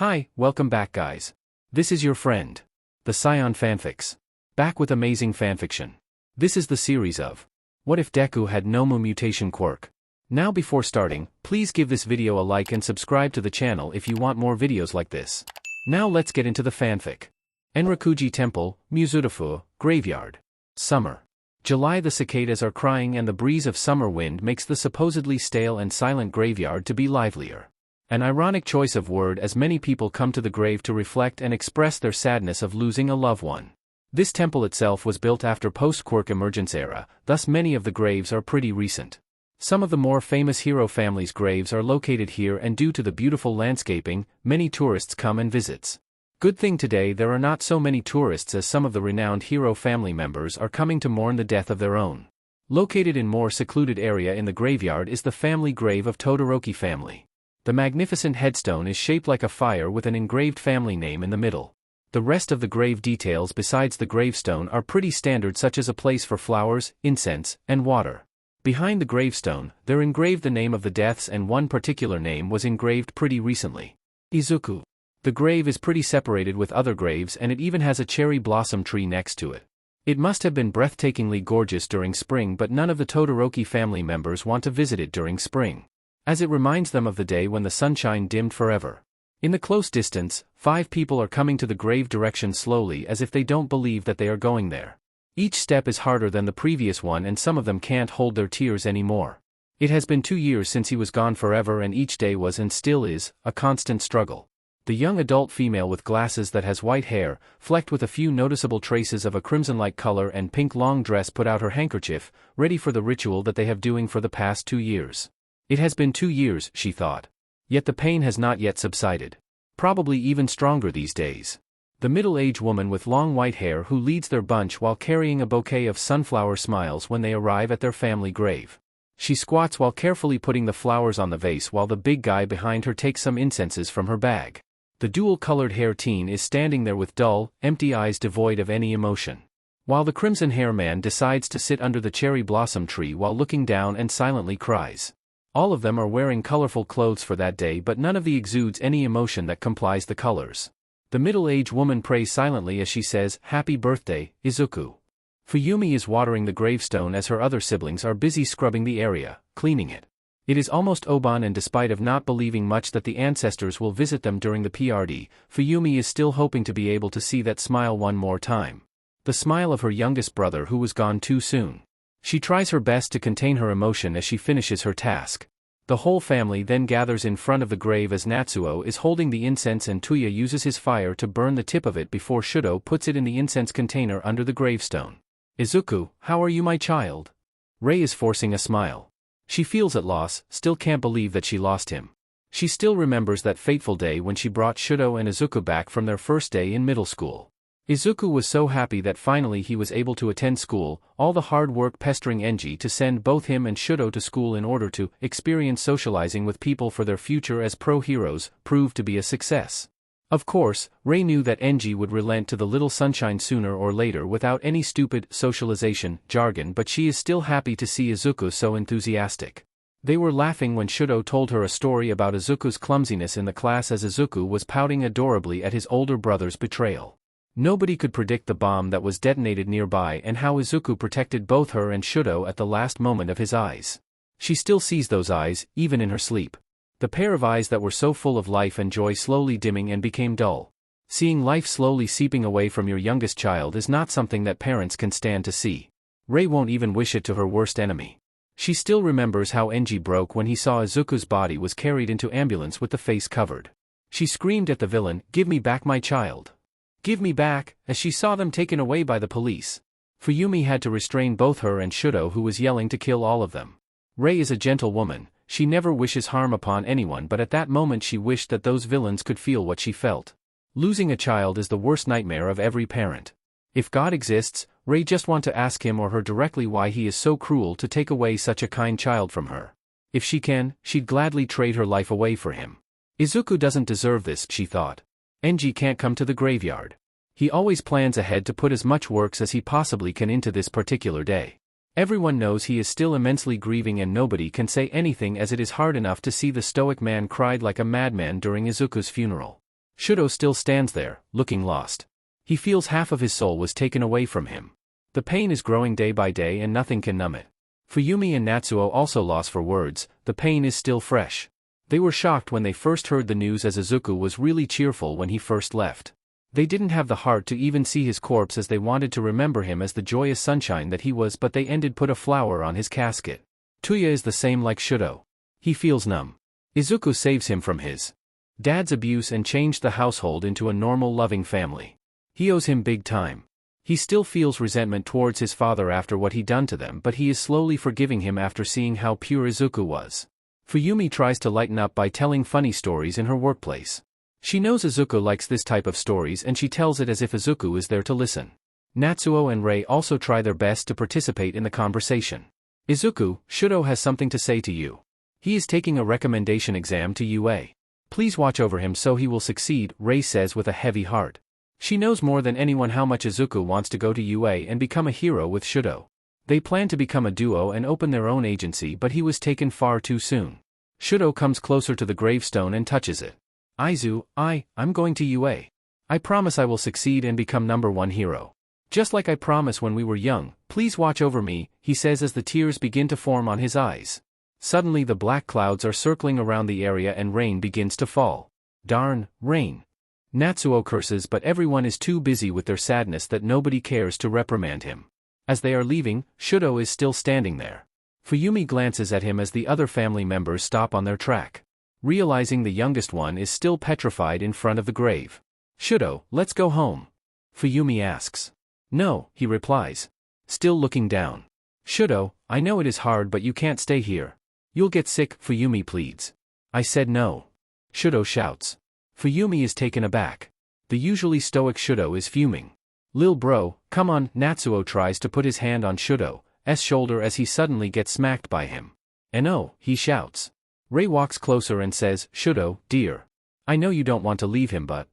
Hi, welcome back guys. This is your friend, the Scion Fanfics. Back with amazing fanfiction. This is the series of What if Deku had Nomu Mutation Quirk? Now before starting, please give this video a like and subscribe to the channel if you want more videos like this. Now let's get into the fanfic. Enrakuji Temple, Musutafu, Graveyard. Summer. July. The cicadas are crying and the breeze of summer wind makes the supposedly stale and silent graveyard to be livelier. An ironic choice of word as many people come to the grave to reflect and express their sadness of losing a loved one. This temple itself was built after post-Quirk emergence era, thus many of the graves are pretty recent. Some of the more famous hero families' graves are located here, and due to the beautiful landscaping, many tourists come and visits. Good thing today there are not so many tourists, as some of the renowned hero family members are coming to mourn the death of their own. Located in more secluded area in the graveyard is the family grave of Todoroki family. The magnificent headstone is shaped like a fire with an engraved family name in the middle. The rest of the grave details besides the gravestone are pretty standard, such as a place for flowers, incense, and water. Behind the gravestone, they're engraved the name of the deaths, and one particular name was engraved pretty recently. Izuku. The grave is pretty separated with other graves, and it even has a cherry blossom tree next to it. It must have been breathtakingly gorgeous during spring, but none of the Todoroki family members want to visit it during spring, as it reminds them of the day when the sunshine dimmed forever. In the close distance, 5 people are coming to the grave direction slowly, as if they don't believe that they are going there. Each step is harder than the previous one, and some of them can't hold their tears anymore. It has been 2 years since he was gone forever, and each day was, and still is, a constant struggle. The young adult female with glasses that has white hair, flecked with a few noticeable traces of a crimson-like color, and pink long dress, put out her handkerchief, ready for the ritual that they have doing for the past 2 years. It has been 2 years, she thought. Yet the pain has not yet subsided. Probably even stronger these days. The middle-aged woman with long white hair who leads their bunch while carrying a bouquet of sunflower smiles when they arrive at their family grave. She squats while carefully putting the flowers on the vase, while the big guy behind her takes some incenses from her bag. The dual-colored hair teen is standing there with dull, empty eyes devoid of any emotion, while the crimson hair man decides to sit under the cherry blossom tree while looking down and silently cries. All of them are wearing colorful clothes for that day, but none of them exudes any emotion that complies the colors. The middle-aged woman prays silently as she says, "Happy birthday, Izuku." Fuyumi is watering the gravestone as her other siblings are busy scrubbing the area, cleaning it. It is almost Oban, and despite of not believing much that the ancestors will visit them during the PRD, Fuyumi is still hoping to be able to see that smile one more time. The smile of her youngest brother who was gone too soon. She tries her best to contain her emotion as she finishes her task. The whole family then gathers in front of the grave as Natsuo is holding the incense, and Tuya uses his fire to burn the tip of it before Shudo puts it in the incense container under the gravestone. "Izuku, how are you, my child?" Rei is forcing a smile. She feels at loss, still can't believe that she lost him. She still remembers that fateful day when she brought Shudo and Izuku back from their first day in middle school. Izuku was so happy that finally he was able to attend school, all the hard work pestering Enji to send both him and Shudo to school in order to experience socializing with people for their future as pro-heroes, proved to be a success. Of course, Rei knew that Enji would relent to the little sunshine sooner or later without any stupid socialization jargon, but she is still happy to see Izuku so enthusiastic. They were laughing when Shudo told her a story about Izuku's clumsiness in the class, as Izuku was pouting adorably at his older brother's betrayal. Nobody could predict the bomb that was detonated nearby, and how Izuku protected both her and Shudo at the last moment of his eyes. She still sees those eyes, even in her sleep. The pair of eyes that were so full of life and joy slowly dimming and became dull. Seeing life slowly seeping away from your youngest child is not something that parents can stand to see. Rei won't even wish it to her worst enemy. She still remembers how Enji broke when he saw Izuku's body was carried into ambulance with the face covered. She screamed at the villain, "Give me back my child! Give me back," as she saw them taken away by the police. Fuyumi had to restrain both her and Shudo, who was yelling to kill all of them. Rei is a gentle woman, she never wishes harm upon anyone, but at that moment she wished that those villains could feel what she felt. Losing a child is the worst nightmare of every parent. If God exists, Rei just want to ask him or her directly why he is so cruel to take away such a kind child from her. If she can, she'd gladly trade her life away for him. Izuku doesn't deserve this, she thought. Enji can't come to the graveyard. He always plans ahead to put as much works as he possibly can into this particular day. Everyone knows he is still immensely grieving, and nobody can say anything, as it is hard enough to see the stoic man cried like a madman during Izuku's funeral. Shudo still stands there, looking lost. He feels half of his soul was taken away from him. The pain is growing day by day and nothing can numb it. Fuyumi and Natsuo also lost for words, the pain is still fresh. They were shocked when they first heard the news, as Izuku was really cheerful when he first left. They didn't have the heart to even see his corpse, as they wanted to remember him as the joyous sunshine that he was, but they ended put a flower on his casket. Tuya is the same like Shudo. He feels numb. Izuku saves him from his dad's abuse and changed the household into a normal loving family. He owes him big time. He still feels resentment towards his father after what he done to them, but he is slowly forgiving him after seeing how pure Izuku was. Fuyumi tries to lighten up by telling funny stories in her workplace. She knows Izuku likes this type of stories and she tells it as if Izuku is there to listen. Natsuo and Rei also try their best to participate in the conversation. Izuku, Shudo has something to say to you. He is taking a recommendation exam to UA. Please watch over him so he will succeed, Rei says with a heavy heart. She knows more than anyone how much Izuku wants to go to UA and become a hero with Shudo. They plan to become a duo and open their own agency, but he was taken far too soon. Shudo comes closer to the gravestone and touches it. Aizu, I'm going to UA. I promise I will succeed and become #1 hero. Just like I promised when we were young, please watch over me, he says as the tears begin to form on his eyes. Suddenly the black clouds are circling around the area and rain begins to fall. Darn, rain. Natsuo curses, but everyone is too busy with their sadness that nobody cares to reprimand him. As they are leaving, Shudo is still standing there. Fuyumi glances at him as the other family members stop on their track. Realizing the youngest one is still petrified in front of the grave. Shudo, let's go home. Fuyumi asks. No, he replies. Still looking down. Shudo, I know it is hard, but you can't stay here. You'll get sick, Fuyumi pleads. I said no. Shudo shouts. Fuyumi is taken aback. The usually stoic Shudo is fuming. Lil bro, come on, Natsuo tries to put his hand on Shudo's shoulder as he suddenly gets smacked by him. No, he shouts. Rei walks closer and says, Shudo, dear. I know you don't want to leave him, but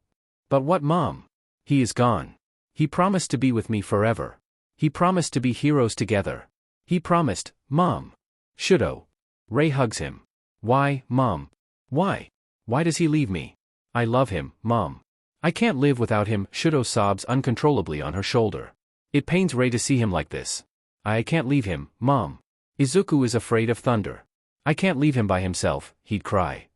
what, mom? He is gone. He promised to be with me forever. He promised to be heroes together. He promised, mom. Shudo. Rei hugs him. Why, mom? Why? Why does he leave me? I love him, mom. I can't live without him, Shudo sobs uncontrollably on her shoulder. It pains Rei to see him like this. I can't leave him, mom. Izuku is afraid of thunder. I can't leave him by himself, he'd cry.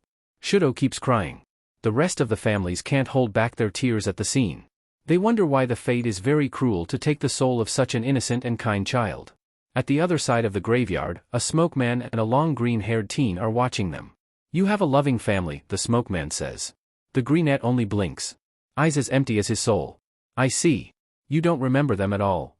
Shudo keeps crying. The rest of the families can't hold back their tears at the scene. They wonder why the fate is very cruel to take the soul of such an innocent and kind child. At the other side of the graveyard, a smokeman and a long green-haired teen are watching them. You have a loving family, the smokeman says. The greenette only blinks. Eyes as empty as his soul. I see. You don't remember them at all.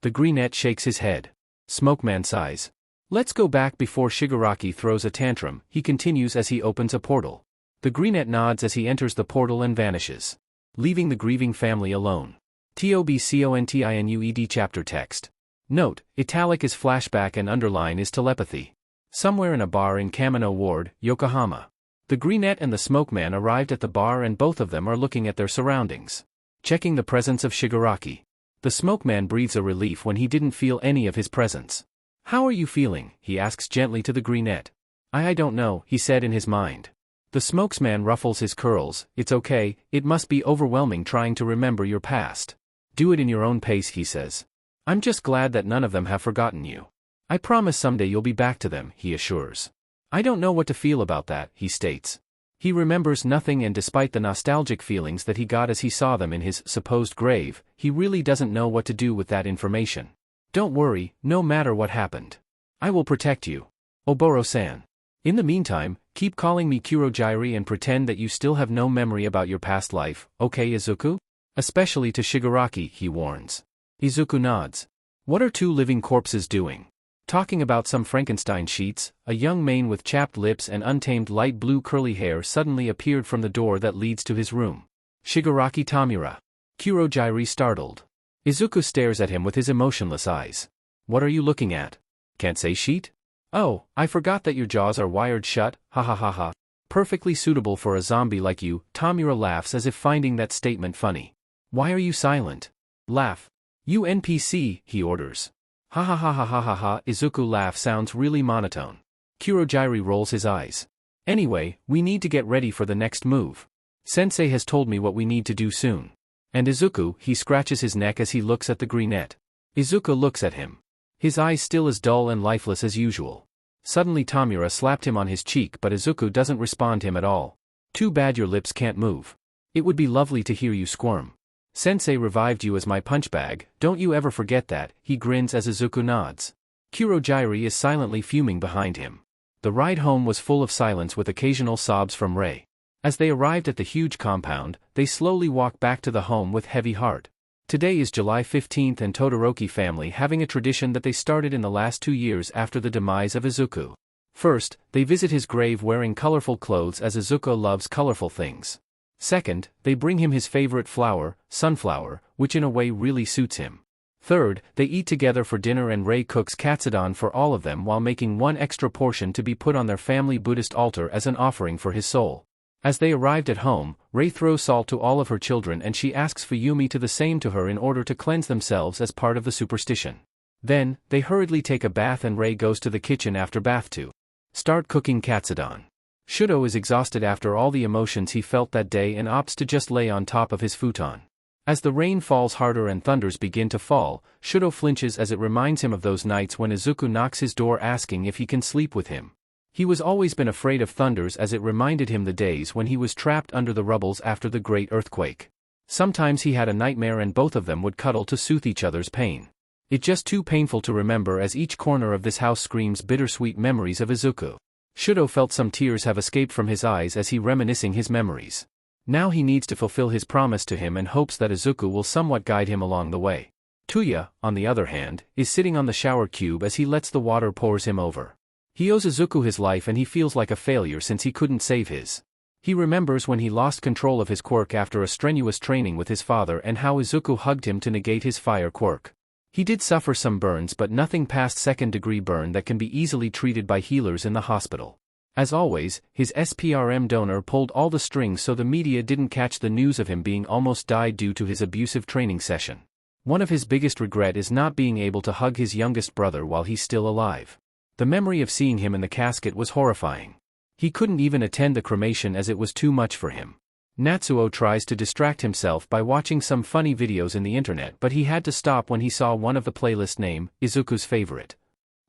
The greenette shakes his head. Smokeman sighs. Let's go back before Shigaraki throws a tantrum, he continues as he opens a portal. The greenette nods as he enters the portal and vanishes, leaving the grieving family alone. TOBCONTINUED chapter text. Note, italic is flashback and underline is telepathy. Somewhere in a bar in Kamino Ward, Yokohama. The greenette and the smokeman arrived at the bar and both of them are looking at their surroundings. Checking the presence of Shigaraki. The smokeman breathes a relief when he didn't feel any of his presence. How are you feeling? He asks gently to the greenette. I don't know, he said in his mind. The smokesman ruffles his curls. It's okay, it must be overwhelming trying to remember your past. Do it in your own pace, he says. I'm just glad that none of them have forgotten you. I promise someday you'll be back to them, he assures. I don't know what to feel about that, he states. He remembers nothing, and despite the nostalgic feelings that he got as he saw them in his supposed grave, he really doesn't know what to do with that information. Don't worry, no matter what happened. I will protect you. Oboro-san. In the meantime, keep calling me Kurogyri and pretend that you still have no memory about your past life, okay Izuku? Especially to Shigaraki, he warns. Izuku nods. What are two living corpses doing? Talking about some Frankenstein sheets, a young man with chapped lips and untamed light blue curly hair suddenly appeared from the door that leads to his room. Shigaraki Tamura. Kurogyri startled. Izuku stares at him with his emotionless eyes. What are you looking at? Can't say sheet? Oh, I forgot that your jaws are wired shut, ha ha ha ha. Perfectly suitable for a zombie like you, Tamura laughs as if finding that statement funny. Why are you silent? Laugh. You NPC, he orders. Ha ha ha ha ha ha ha, Izuku laugh sounds really monotone. Kurogyri rolls his eyes. Anyway, we need to get ready for the next move. Sensei has told me what we need to do soon. And Izuku, he scratches his neck as he looks at the greenette. Izuku looks at him. His eyes still as dull and lifeless as usual. Suddenly Tamura slapped him on his cheek, but Izuku doesn't respond him at all. Too bad your lips can't move. It would be lovely to hear you squirm. Sensei revived you as my punch bag, don't you ever forget that, he grins as Izuku nods. Kurogyuri is silently fuming behind him. The ride home was full of silence with occasional sobs from Rei. As they arrived at the huge compound, they slowly walk back to the home with heavy heart. Today is July 15th and Todoroki family having a tradition that they started in the last 2 years after the demise of Izuku. First, they visit his grave wearing colorful clothes as Izuku loves colorful things. Second, they bring him his favorite flower, sunflower, which in a way really suits him. Third, they eat together for dinner and Rei cooks katsudon for all of them while making one extra portion to be put on their family Buddhist altar as an offering for his soul. As they arrived at home, Rei throws salt to all of her children and she asks Fuyumi to the same to her in order to cleanse themselves as part of the superstition. Then, they hurriedly take a bath and Rei goes to the kitchen after bath to start cooking katsudon. Shudo is exhausted after all the emotions he felt that day and opts to just lay on top of his futon. As the rain falls harder and thunders begin to fall, Shudo flinches as it reminds him of those nights when Izuku knocks his door asking if he can sleep with him. He was always been afraid of thunders as it reminded him the days when he was trapped under the rubbles after the Great Earthquake. Sometimes he had a nightmare and both of them would cuddle to soothe each other's pain. It's just too painful to remember as each corner of this house screams bittersweet memories of Izuku. Shudo felt some tears have escaped from his eyes as he reminiscing his memories. Now he needs to fulfill his promise to him and hopes that Izuku will somewhat guide him along the way. Tuya, on the other hand, is sitting on the shower cube as he lets the water pours him over. He owes Izuku his life and he feels like a failure since he couldn't save his. He remembers when he lost control of his quirk after a strenuous training with his father and how Izuku hugged him to negate his fire quirk. He did suffer some burns but nothing past second-degree burn that can be easily treated by healers in the hospital. As always, his SPRM donor pulled all the strings so the media didn't catch the news of him being almost died due to his abusive training session. One of his biggest regret is not being able to hug his youngest brother while he's still alive. The memory of seeing him in the casket was horrifying. He couldn't even attend the cremation as it was too much for him. Natsuo tries to distract himself by watching some funny videos in the internet but he had to stop when he saw one of the playlist name, Izuku's favorite.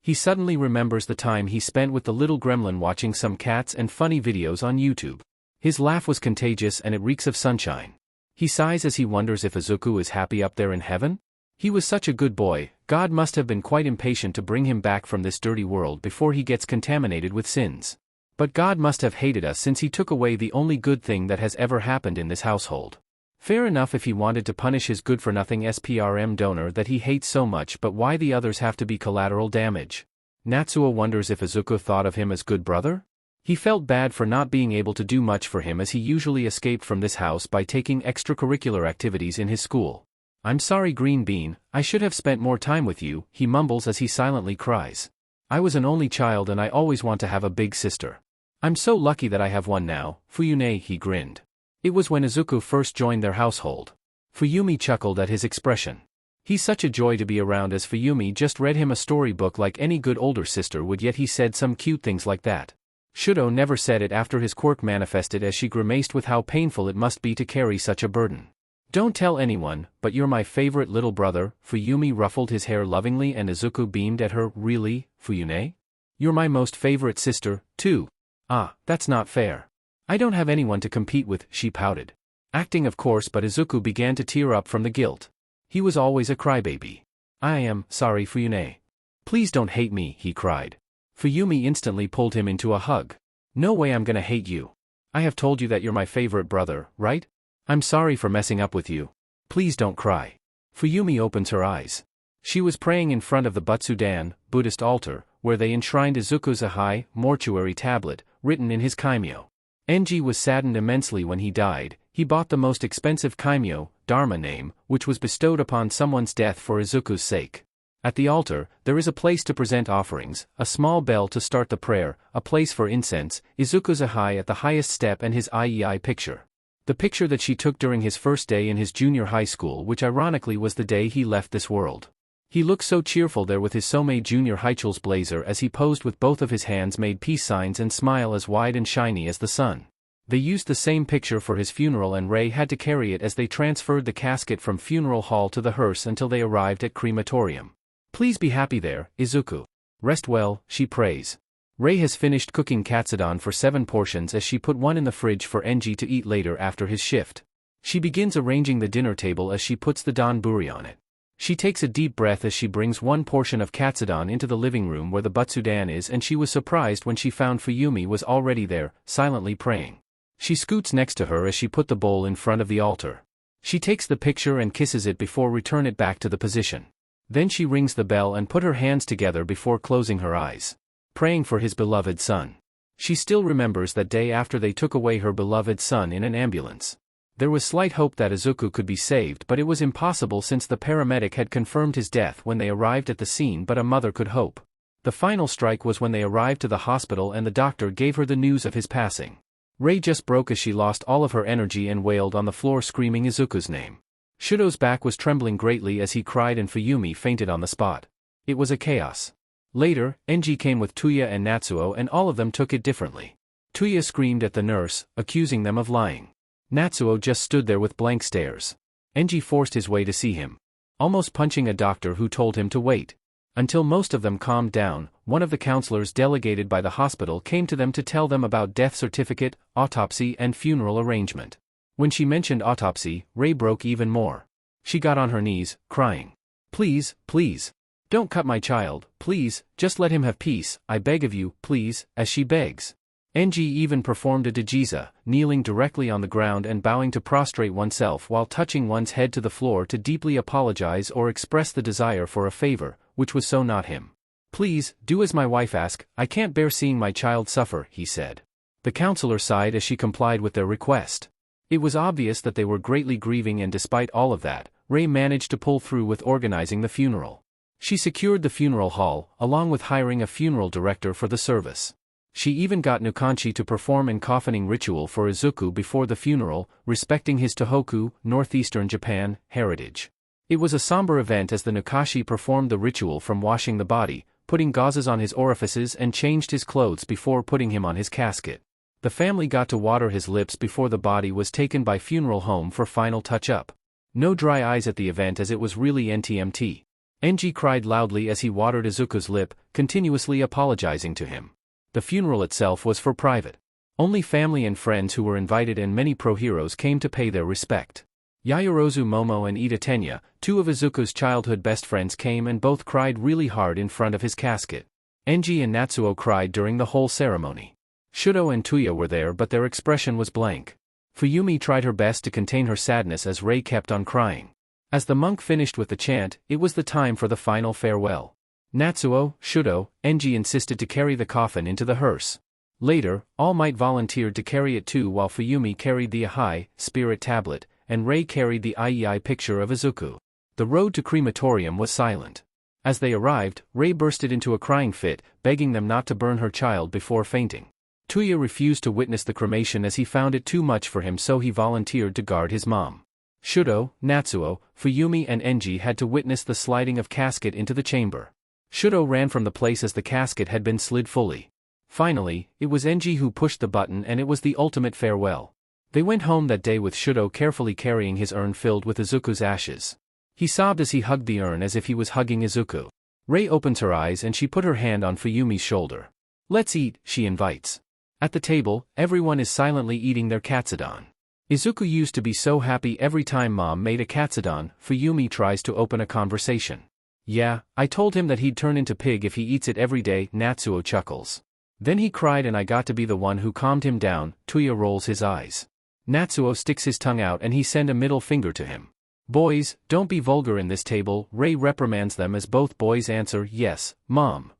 He suddenly remembers the time he spent with the little gremlin watching some cats and funny videos on YouTube. His laugh was contagious and it reeks of sunshine. He sighs as he wonders if Izuku is happy up there in heaven? He was such a good boy, God must have been quite impatient to bring him back from this dirty world before he gets contaminated with sins. But God must have hated us since he took away the only good thing that has ever happened in this household. Fair enough if he wanted to punish his good-for-nothing SPRM donor that he hates so much, but why the others have to be collateral damage? Natsuo wonders if Izuku thought of him as good brother? He felt bad for not being able to do much for him as he usually escaped from this house by taking extracurricular activities in his school. I'm sorry Green Bean, I should have spent more time with you, he mumbles as he silently cries. I was an only child and I always want to have a big sister. I'm so lucky that I have one now, Fuyune, he grinned. It was when Izuku first joined their household. Fuyumi chuckled at his expression. He's such a joy to be around as Fuyumi just read him a storybook like any good older sister would, yet he said some cute things like that. Shudo never said it after his quirk manifested as she grimaced with how painful it must be to carry such a burden. Don't tell anyone, but you're my favorite little brother, Fuyumi ruffled his hair lovingly and Izuku beamed at her, really, Fuyune? You're my most favorite sister, too. Ah, that's not fair. I don't have anyone to compete with, she pouted. Acting of course, but Izuku began to tear up from the guilt. He was always a crybaby. I am sorry Fuyune. Please don't hate me, he cried. Fuyumi instantly pulled him into a hug. No way I'm gonna hate you. I have told you that you're my favorite brother, right? I'm sorry for messing up with you. Please don't cry. Fuyumi opens her eyes. She was praying in front of the Butsudan, Buddhist altar, where they enshrined Izuku's Ahai, mortuary tablet, written in his kaimyo. Enji was saddened immensely when he died. He bought the most expensive kaimyo, Dharma name, which was bestowed upon someone's death for Izuku's sake. At the altar, there is a place to present offerings, a small bell to start the prayer, a place for incense, Izuku's Ahai at the highest step and his IEI picture. The picture that she took during his first day in his junior high school, which ironically was the day he left this world. He looked so cheerful there with his Somei Junior Highschul's blazer as he posed with both of his hands made peace signs and smile as wide and shiny as the sun. They used the same picture for his funeral and Rei had to carry it as they transferred the casket from funeral hall to the hearse until they arrived at crematorium. Please be happy there, Izuku. Rest well, she prays. Rei has finished cooking katsudon for 7 portions as she put one in the fridge for Enji to eat later after his shift. She begins arranging the dinner table as she puts the donburi on it. She takes a deep breath as she brings one portion of katsudon into the living room where the butsudan is, and she was surprised when she found Fuyumi was already there, silently praying. She scoots next to her as she put the bowl in front of the altar. She takes the picture and kisses it before return it back to the position. Then she rings the bell and put her hands together before closing her eyes. Praying for his beloved son. She still remembers that day after they took away her beloved son in an ambulance. There was slight hope that Izuku could be saved, but it was impossible since the paramedic had confirmed his death when they arrived at the scene, but a mother could hope. The final strike was when they arrived to the hospital and the doctor gave her the news of his passing. Rei just broke as she lost all of her energy and wailed on the floor screaming Izuku's name. Shudo's back was trembling greatly as he cried and Fuyumi fainted on the spot. It was a chaos. Later, Enji came with Tuya and Natsuo and all of them took it differently. Tuya screamed at the nurse, accusing them of lying. Natsuo just stood there with blank stares. Enji forced his way to see him, almost punching a doctor who told him to wait. Until most of them calmed down, one of the counselors delegated by the hospital came to them to tell them about death certificate, autopsy and funeral arrangement. When she mentioned autopsy, Rei broke even more. She got on her knees, crying. Please, please. Don't cut my child, please, just let him have peace, I beg of you, please, as she begs. Enji even performed a dajiza, kneeling directly on the ground and bowing to prostrate oneself while touching one's head to the floor to deeply apologize or express the desire for a favor, which was so not him. Please, do as my wife asks, I can't bear seeing my child suffer, he said. The counselor sighed as she complied with their request. It was obvious that they were greatly grieving, and despite all of that, Rei managed to pull through with organizing the funeral. She secured the funeral hall, along with hiring a funeral director for the service. She even got Nukanchi to perform an coffining ritual for Izuku before the funeral, respecting his Tohoku, northeastern Japan, heritage. It was a somber event as the Nukashi performed the ritual from washing the body, putting gauzes on his orifices and changed his clothes before putting him on his casket. The family got to water his lips before the body was taken by funeral home for final touch-up. No dry eyes at the event as it was really NTMT. Enji cried loudly as he watered Izuku's lip, continuously apologizing to him. The funeral itself was for private. Only family and friends who were invited and many pro-heroes came to pay their respect. Yayorozu Momo and Ida Tenya, 2 of Izuku's childhood best friends, came and both cried really hard in front of his casket. Enji and Natsuo cried during the whole ceremony. Shudo and Tuya were there but their expression was blank. Fuyumi tried her best to contain her sadness as Rei kept on crying. As the monk finished with the chant, it was the time for the final farewell. Natsuo, Shudo, Enji insisted to carry the coffin into the hearse. Later, All Might volunteered to carry it too, while Fuyumi carried the Ahai, spirit tablet, and Rei carried the Iei picture of Izuku. The road to crematorium was silent. As they arrived, Rei bursted into a crying fit, begging them not to burn her child before fainting. Tuya refused to witness the cremation as he found it too much for him, so he volunteered to guard his mom. Shudo, Natsuo, Fuyumi and Enji had to witness the sliding of casket into the chamber. Shudo ran from the place as the casket had been slid fully. Finally, it was Enji who pushed the button and it was the ultimate farewell. They went home that day with Shudo carefully carrying his urn filled with Izuku's ashes. He sobbed as he hugged the urn as if he was hugging Izuku. Rei opens her eyes and she put her hand on Fuyumi's shoulder. Let's eat, she invites. At the table, everyone is silently eating their katsudon. Izuku used to be so happy every time mom made a katsudon. Fuyumi tries to open a conversation. Yeah, I told him that he'd turn into pig if he eats it every day, Natsuo chuckles. Then he cried and I got to be the one who calmed him down, Tuya rolls his eyes. Natsuo sticks his tongue out and he sent a middle finger to him. Boys, don't be vulgar in this table, Rei reprimands them as both boys answer, yes, mom.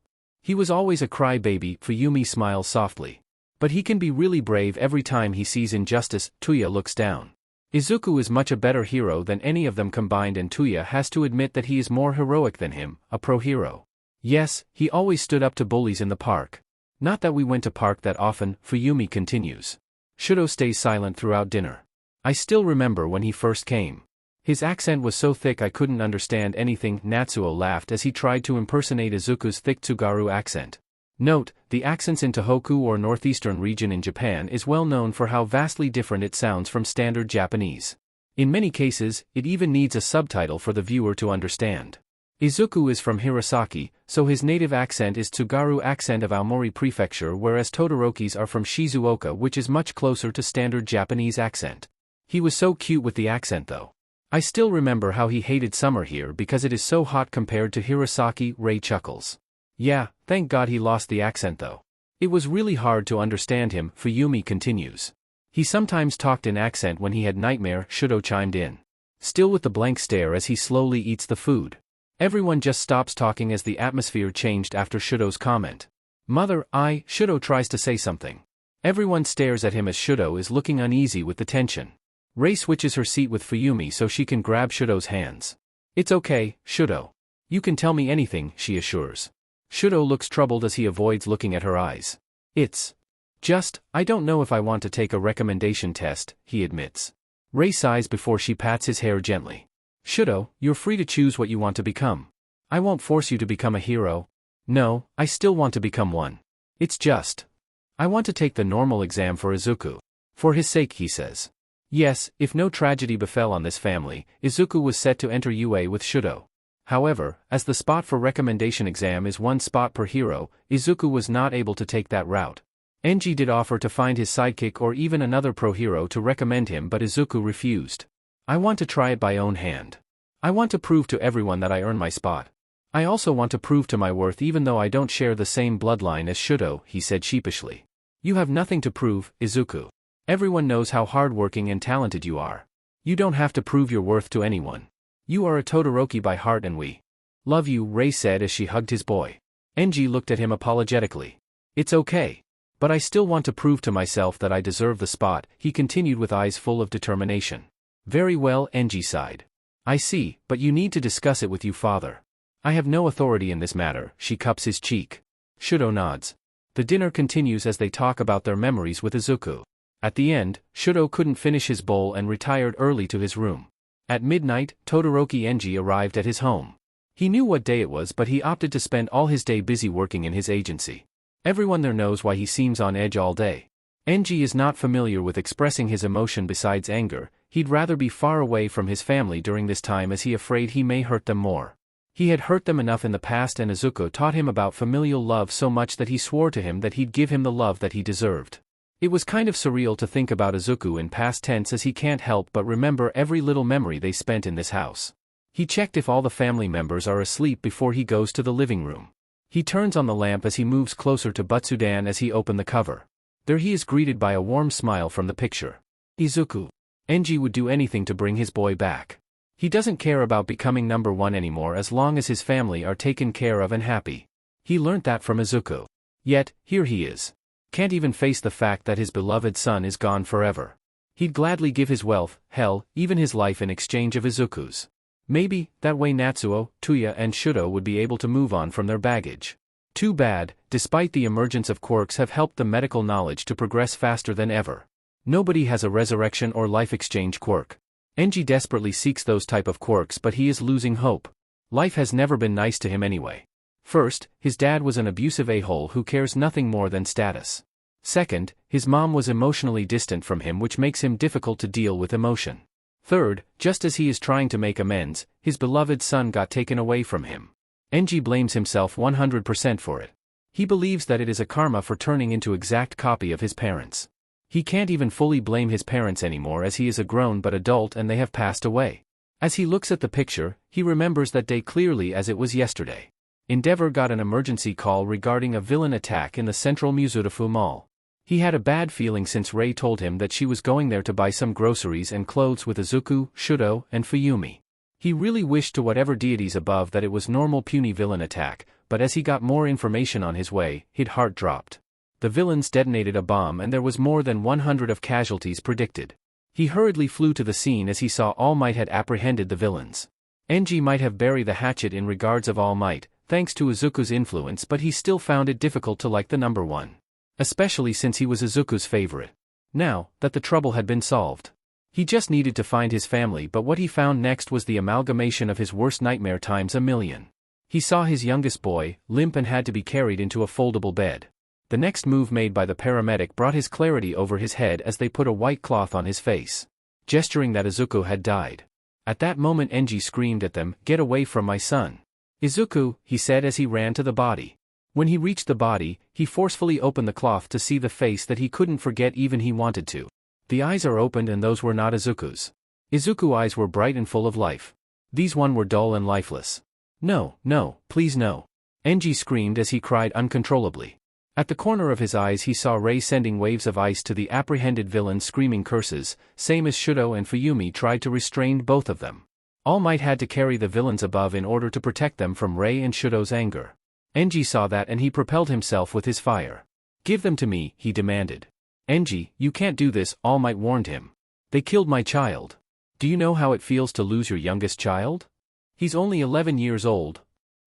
He was always a crybaby, Fuyumi smiles softly. But he can be really brave every time he sees injustice, Tuya looks down. Izuku is much a better hero than any of them combined and Tuya has to admit that he is more heroic than him, a pro-hero. Yes, he always stood up to bullies in the park. Not that we went to park that often, Fuyumi continues. Shudo stays silent throughout dinner. I still remember when he first came. His accent was so thick I couldn't understand anything, Natsuo laughed as he tried to impersonate Izuku's thick Tsugaru accent. Note, the accents in Tohoku or northeastern region in Japan is well known for how vastly different it sounds from standard Japanese. In many cases, it even needs a subtitle for the viewer to understand. Izuku is from Hirosaki, so his native accent is Tsugaru accent of Aomori Prefecture, whereas Todoroki's are from Shizuoka, which is much closer to standard Japanese accent. He was so cute with the accent though. I still remember how he hated summer here because it is so hot compared to Hirosaki. Ray chuckles. Yeah, thank God he lost the accent though. It was really hard to understand him, Fuyumi continues. He sometimes talked in accent when he had nightmare, Shudo chimed in. Still with the blank stare as he slowly eats the food. Everyone just stops talking as the atmosphere changed after Shudo's comment. Mother, Shudo tries to say something. Everyone stares at him as Shudo is looking uneasy with the tension. Rei switches her seat with Fuyumi so she can grab Shudo's hands. It's okay, Shudo. You can tell me anything, she assures. Shudo looks troubled as he avoids looking at her eyes. It's just, I don't know if I want to take a recommendation test, he admits. Rei sighs before she pats his hair gently. Shudo, you're free to choose what you want to become. I won't force you to become a hero. No, I still want to become one. It's just, I want to take the normal exam for Izuku. For his sake, he says. Yes, if no tragedy befell on this family, Izuku was set to enter UA with Shudo. However, as the spot for recommendation exam is one spot per hero, Izuku was not able to take that route. Enji did offer to find his sidekick or even another pro-hero to recommend him, but Izuku refused. I want to try it by own hand. I want to prove to everyone that I earn my spot. I also want to prove to my worth even though I don't share the same bloodline as Shudo, he said sheepishly. You have nothing to prove, Izuku. Everyone knows how hardworking and talented you are. You don't have to prove your worth to anyone. You are a Todoroki by heart and we love you, Rei said as she hugged his boy. Enji looked at him apologetically. It's okay. But I still want to prove to myself that I deserve the spot, he continued with eyes full of determination. Very well, Enji sighed. I see, but you need to discuss it with your father. I have no authority in this matter, she cups his cheek. Shudo nods. The dinner continues as they talk about their memories with Izuku. At the end, Shudo couldn't finish his bowl and retired early to his room. At midnight, Todoroki Enji arrived at his home. He knew what day it was, but he opted to spend all his day busy working in his agency. Everyone there knows why he seems on edge all day. Enji is not familiar with expressing his emotion besides anger. He'd rather be far away from his family during this time as he afraid he may hurt them more. He had hurt them enough in the past, and Izuku taught him about familial love so much that he swore to him that he'd give him the love that he deserved. It was kind of surreal to think about Izuku in past tense as he can't help but remember every little memory they spent in this house. He checked if all the family members are asleep before he goes to the living room. He turns on the lamp as he moves closer to Butsudan as he opens the cover. There he is greeted by a warm smile from the picture. Izuku. Enji would do anything to bring his boy back. He doesn't care about becoming number one anymore as long as his family are taken care of and happy. He learnt that from Izuku. Yet, here he is. Can't even face the fact that his beloved son is gone forever. He'd gladly give his wealth, hell, even his life in exchange of Izuku's. Maybe, that way Natsuo, Tuya and Shudo would be able to move on from their baggage. Too bad, despite the emergence of quirks have helped the medical knowledge to progress faster than ever. Nobody has a resurrection or life exchange quirk. Enji desperately seeks those type of quirks, but he is losing hope. Life has never been nice to him anyway. First, his dad was an abusive a-hole who cares nothing more than status. Second, his mom was emotionally distant from him, which makes him difficult to deal with emotion. Third, just as he is trying to make amends, his beloved son got taken away from him. Enji blames himself 100% for it. He believes that it is a karma for turning into exact copy of his parents. He can't even fully blame his parents anymore as he is a grown but adult and they have passed away. As he looks at the picture, he remembers that day clearly as it was yesterday. Endeavor got an emergency call regarding a villain attack in the central Musutafu mall. He had a bad feeling since Rei told him that she was going there to buy some groceries and clothes with Izuku, Shudo, and Fuyumi. He really wished to whatever deities above that it was normal puny villain attack, but as he got more information on his way, his heart dropped. The villains detonated a bomb and there was more than 100 of casualties predicted. He hurriedly flew to the scene as he saw All Might had apprehended the villains. Enji might have buried the hatchet in regards of All Might, thanks to Izuku's influence, but he still found it difficult to like the number one. Especially since he was Izuku's favorite. Now, that the trouble had been solved. He just needed to find his family, but what he found next was the amalgamation of his worst nightmare times a million. He saw his youngest boy, limp and had to be carried into a foldable bed. The next move made by the paramedic brought his clarity over his head as they put a white cloth on his face, gesturing that Izuku had died. At that moment Enji screamed at them, "Get away from my son." "Izuku," he said as he ran to the body. When he reached the body, he forcefully opened the cloth to see the face that he couldn't forget even he wanted to. The eyes are opened and those were not Izuku's. Izuku's eyes were bright and full of life. These one were dull and lifeless. "No, no, please no." Enji screamed as he cried uncontrollably. At the corner of his eyes he saw Rei sending waves of ice to the apprehended villains screaming curses, same as Shudo and Fuyumi tried to restrain both of them. All Might had to carry the villains above in order to protect them from Rei and Shudo's anger. Enji saw that and he propelled himself with his fire. "Give them to me," he demanded. "Enji, you can't do this," All Might warned him. "They killed my child. Do you know how it feels to lose your youngest child? He's only 11 years old.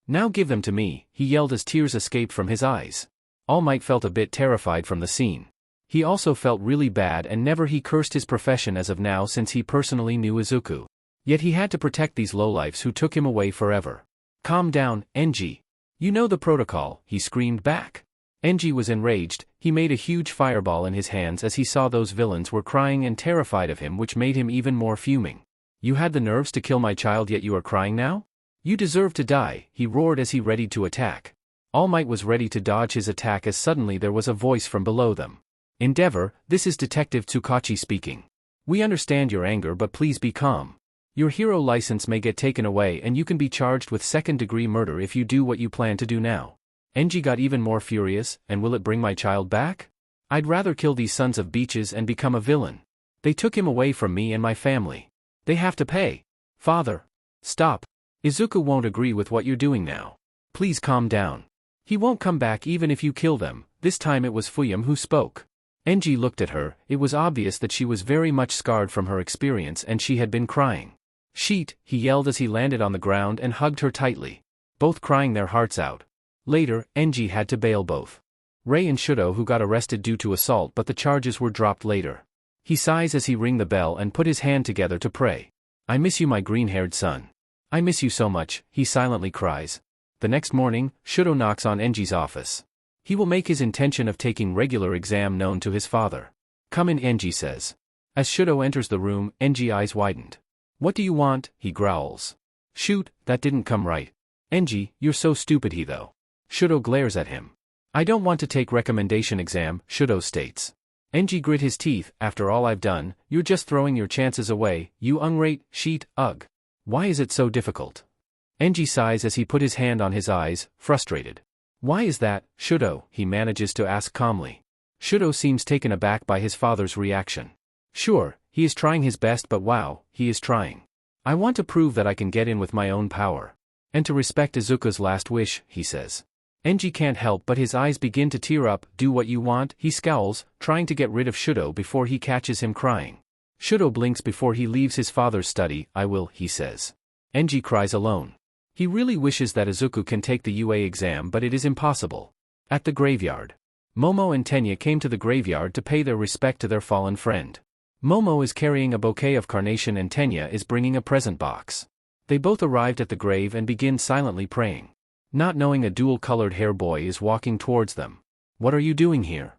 Now give them to me," he yelled as tears escaped from his eyes. All Might felt a bit terrified from the scene. He also felt really bad and never he cursed his profession as of now since he personally knew Izuku. Yet he had to protect these lowlifes who took him away forever. "Calm down, Enji. You know the protocol," he screamed back. Enji was enraged. He made a huge fireball in his hands as he saw those villains were crying and terrified of him, which made him even more fuming. "You had the nerves to kill my child yet you are crying now? You deserve to die," he roared as he readied to attack. All Might was ready to dodge his attack as suddenly there was a voice from below them. "Endeavor, this is Detective Tsukachi speaking. We understand your anger but please be calm. Your hero license may get taken away and you can be charged with second-degree murder if you do what you plan to do now." Enji got even more furious. "And will it bring my child back? I'd rather kill these sons of beaches and become a villain. They took him away from me and my family. They have to pay. Father. Stop. Izuku won't agree with what you're doing now. Please calm down. He won't come back even if you kill them." This time it was Fuyum who spoke. Enji looked at her. It was obvious that she was very much scarred from her experience and she had been crying. "Sheet," he yelled as he landed on the ground and hugged her tightly, both crying their hearts out. Later, Enji had to bail both Rei and Shudo, who got arrested due to assault, but the charges were dropped later. He sighs as he rang the bell and put his hand together to pray. "I miss you, my green-haired son. I miss you so much," he silently cries. The next morning, Shudo knocks on Enji's office. He will make his intention of taking regular exam known to his father. "Come in," Enji says. As Shudo enters the room, Enji's eyes widened. "What do you want?" he growls. "Shoot, that didn't come right. Enji, you're so stupid," he though. Shudo glares at him. "I don't want to take recommendation exam," Shudo states. Enji grit his teeth. "After all I've done, you're just throwing your chances away, you unrate, sheet, ugh. Why is it so difficult?" Enji sighs as he put his hand on his eyes, frustrated. "Why is that, Shudo?" he manages to ask calmly. Shudo seems taken aback by his father's reaction. "Sure, he is trying his best, but wow, he is trying. I want to prove that I can get in with my own power. And to respect Izuku's last wish," he says. Enji can't help but his eyes begin to tear up. "Do what you want," he scowls, trying to get rid of Shudo before he catches him crying. Shudo blinks before he leaves his father's study. "I will," he says. Enji cries alone. He really wishes that Izuku can take the UA exam, but it is impossible. At the graveyard, Momo and Tenya came to the graveyard to pay their respect to their fallen friend. Momo is carrying a bouquet of carnation and Tenya is bringing a present box. They both arrived at the grave and begin silently praying. Not knowing, a dual-colored hair boy is walking towards them. "What are you doing here?"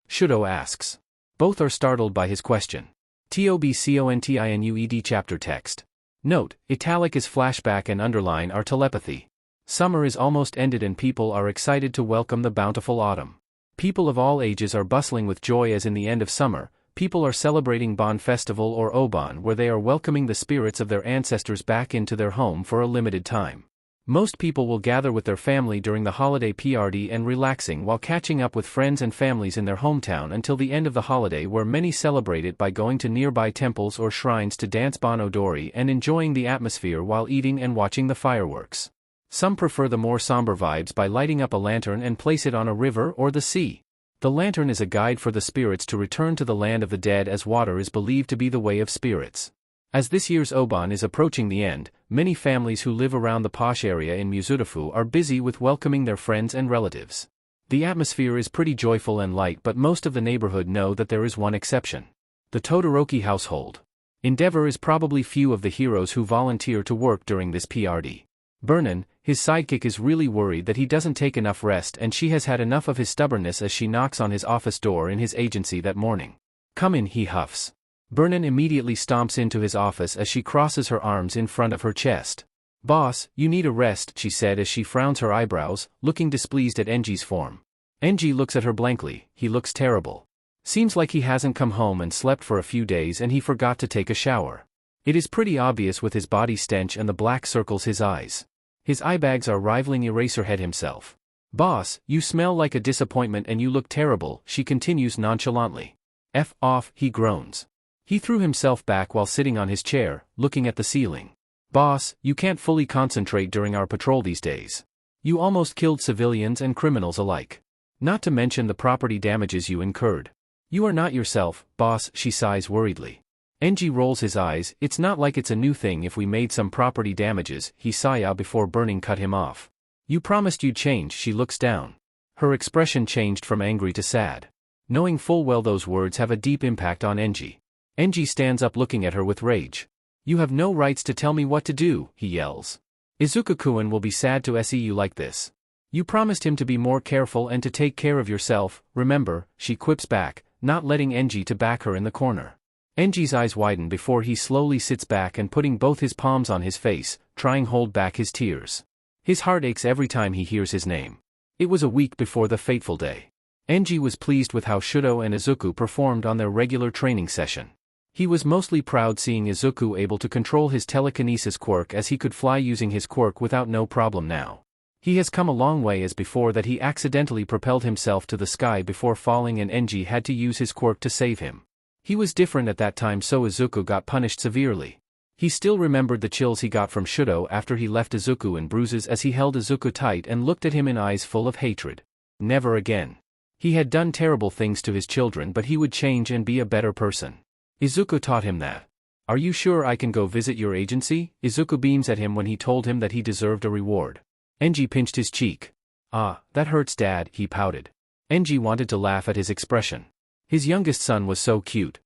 Shudo asks. Both are startled by his question. TOBCONTINUED chapter text. Note, italic is flashback and underline are telepathy. Summer is almost ended and people are excited to welcome the bountiful autumn. People of all ages are bustling with joy as in the end of summer, people are celebrating Bon Festival or Obon, where they are welcoming the spirits of their ancestors back into their home for a limited time. Most people will gather with their family during the holiday party and relaxing while catching up with friends and families in their hometown until the end of the holiday, where many celebrate it by going to nearby temples or shrines to dance Bon Odori and enjoying the atmosphere while eating and watching the fireworks. Some prefer the more somber vibes by lighting up a lantern and place it on a river or the sea. The lantern is a guide for the spirits to return to the land of the dead, as water is believed to be the way of spirits. As this year's Obon is approaching the end, many families who live around the posh area in Musutafu are busy with welcoming their friends and relatives. The atmosphere is pretty joyful and light, but most of the neighborhood know that there is one exception. The Todoroki household. Endeavor is probably few of the heroes who volunteer to work during this PRD. Burnin, His sidekick is really worried that he doesn't take enough rest and she has had enough of his stubbornness as she knocks on his office door in his agency that morning. "Come in," he huffs. Burnin immediately stomps into his office as she crosses her arms in front of her chest. "Boss, you need a rest," she said as she frowns her eyebrows, looking displeased at Enji's form. Enji looks at her blankly. He looks terrible. Seems like he hasn't come home and slept for a few days and he forgot to take a shower. It is pretty obvious with his body stench and the black circles his eyes. His eyebags are rivaling Eraserhead himself. "Boss, you smell like a disappointment and you look terrible," she continues nonchalantly. "F off," he groans. He threw himself back while sitting on his chair, looking at the ceiling. "Boss, you can't fully concentrate during our patrol these days. You almost killed civilians and criminals alike. Not to mention the property damages you incurred. You are not yourself, boss," she sighs worriedly. Enji rolls his eyes. "It's not like it's a new thing if we made some property damages," he sighed before Burning cut him off. "You promised you'd change." She looks down. Her expression changed from angry to sad. Knowing full well those words have a deep impact on Enji. Enji stands up looking at her with rage. "You have no rights to tell me what to do," he yells. "Izuku-kun will be sad to see you like this. You promised him to be more careful and to take care of yourself, remember," she quips back, not letting Enji to back her in the corner. Enji's eyes widen before he slowly sits back and putting both his palms on his face, trying hold back his tears. His heart aches every time he hears his name. It was a week before the fateful day. Enji was pleased with how Shudo and Izuku performed on their regular training session. He was mostly proud seeing Izuku able to control his telekinesis quirk as he could fly using his quirk without no problem now. He has come a long way as before that he accidentally propelled himself to the sky before falling and Enji had to use his quirk to save him. He was different at that time so Izuku got punished severely. He still remembered the chills he got from Shudo after he left Izuku in bruises as he held Izuku tight and looked at him in eyes full of hatred. Never again. He had done terrible things to his children but he would change and be a better person. Izuku taught him that. "Are you sure I can go visit your agency?" Izuku beams at him when he told him that he deserved a reward. Enji pinched his cheek. "Ah, that hurts, Dad," he pouted. Enji wanted to laugh at his expression. His youngest son was so cute.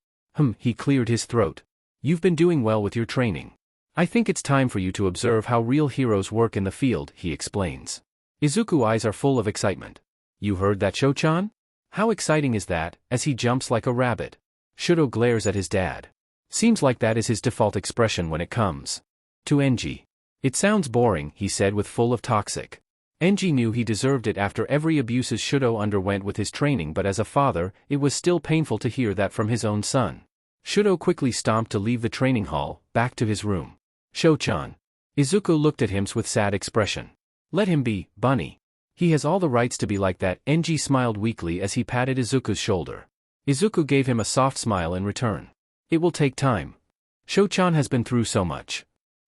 He cleared his throat. "You've been doing well with your training. I think it's time for you to observe how real heroes work in the field," he explains. Izuku's eyes are full of excitement. "You heard that, Sho-chan? How exciting is that?" as he jumps like a rabbit. Shudo glares at his dad. Seems like that is his default expression when it comes to Enji. "It sounds boring," he said with full of toxic. Enji knew he deserved it after every abuses Shudo underwent with his training but as a father, it was still painful to hear that from his own son. Shudo quickly stomped to leave the training hall, back to his room. "Sho-chan." Izuku looked at him with sad expression. "Let him be, Bunny. He has all the rights to be like that." Enji smiled weakly as he patted Izuku's shoulder. Izuku gave him a soft smile in return. "It will take time. Sho-chan has been through so much.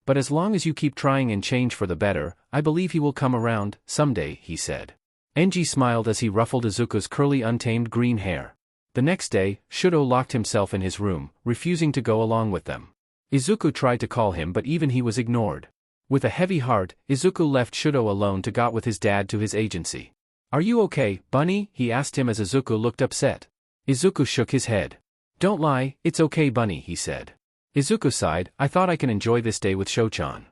But as long as you keep trying and change for the better, I believe he will come around, someday," he said. Enji smiled as he ruffled Izuku's curly untamed green hair. The next day, Shudo locked himself in his room, refusing to go along with them. Izuku tried to call him but even he was ignored. With a heavy heart, Izuku left Shudo alone to go with his dad to his agency. "Are you okay, Bunny?" he asked him as Izuku looked upset. Izuku shook his head. "Don't lie, it's okay, Bunny," he said. Izuku sighed. "I thought I can enjoy this day with Sho-chan.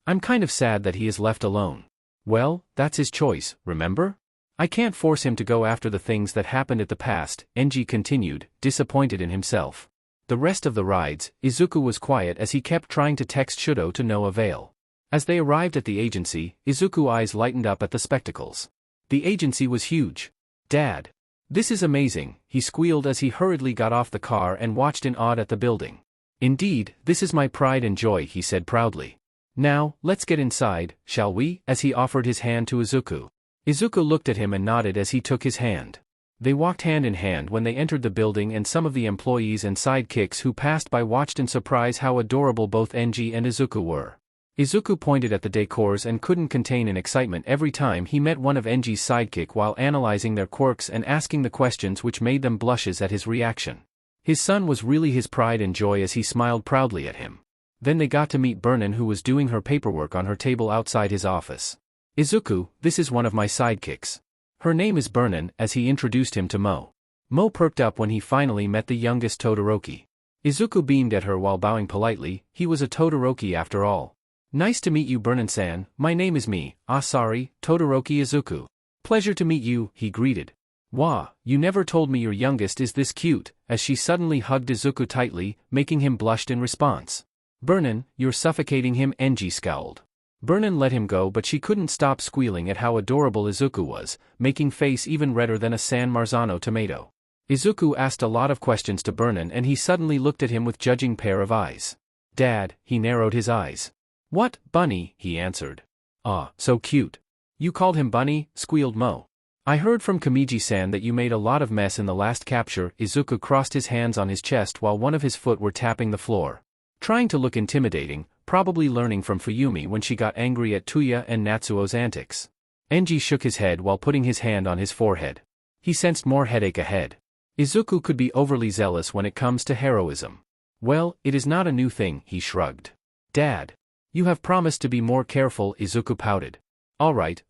I'm kind of sad that he is left alone." "Well, that's his choice, remember? I can't force him to go after the things that happened at the past," Enji continued, disappointed in himself. The rest of the rides, Izuku was quiet as he kept trying to text Shudo to no avail. As they arrived at the agency, Izuku's eyes lightened up at the spectacles. The agency was huge. "Dad. This is amazing," he squealed as he hurriedly got off the car and watched in awe at the building. "Indeed, this is my pride and joy," he said proudly. "Now, let's get inside, shall we?" as he offered his hand to Izuku. Izuku looked at him and nodded as he took his hand. They walked hand in hand when they entered the building and some of the employees and sidekicks who passed by watched in surprise how adorable both Enji and Izuku were. Izuku pointed at the decors and couldn't contain an excitement every time he met one of Enji's sidekick while analyzing their quirks and asking the questions which made them blushes at his reaction. His son was really his pride and joy as he smiled proudly at him. Then they got to meet Burnin who was doing her paperwork on her table outside his office. "Izuku, this is one of my sidekicks. Her name is Burnin," as he introduced him to Mo. Mo perked up when he finally met the youngest Todoroki. Izuku beamed at her while bowing politely. He was a Todoroki after all. Nice to meet you Burnin-san, my name is sorry, Todoroki Izuku. Pleasure to meet you, he greeted. Wah, you never told me your youngest is this cute, as she suddenly hugged Izuku tightly, making him blush in response. Burnin, you're suffocating him, Enji scowled. Burnin let him go, but she couldn't stop squealing at how adorable Izuku was, making face even redder than a San Marzano tomato. Izuku asked a lot of questions to Burnin and he suddenly looked at him with judging pair of eyes. Dad, he narrowed his eyes. What, Bunny, he answered. Ah, so cute. You called him Bunny, squealed Mo. I heard from Kamiji-san that you made a lot of mess in the last capture. Izuku crossed his hands on his chest while one of his foot were tapping the floor. Trying to look intimidating, probably learning from Fuyumi when she got angry at Tuya and Natsuo's antics. Enji shook his head while putting his hand on his forehead. He sensed more headache ahead. Izuku could be overly zealous when it comes to heroism. Well, it is not a new thing, he shrugged. Dad. You have promised to be more careful, Izuku pouted. Alright.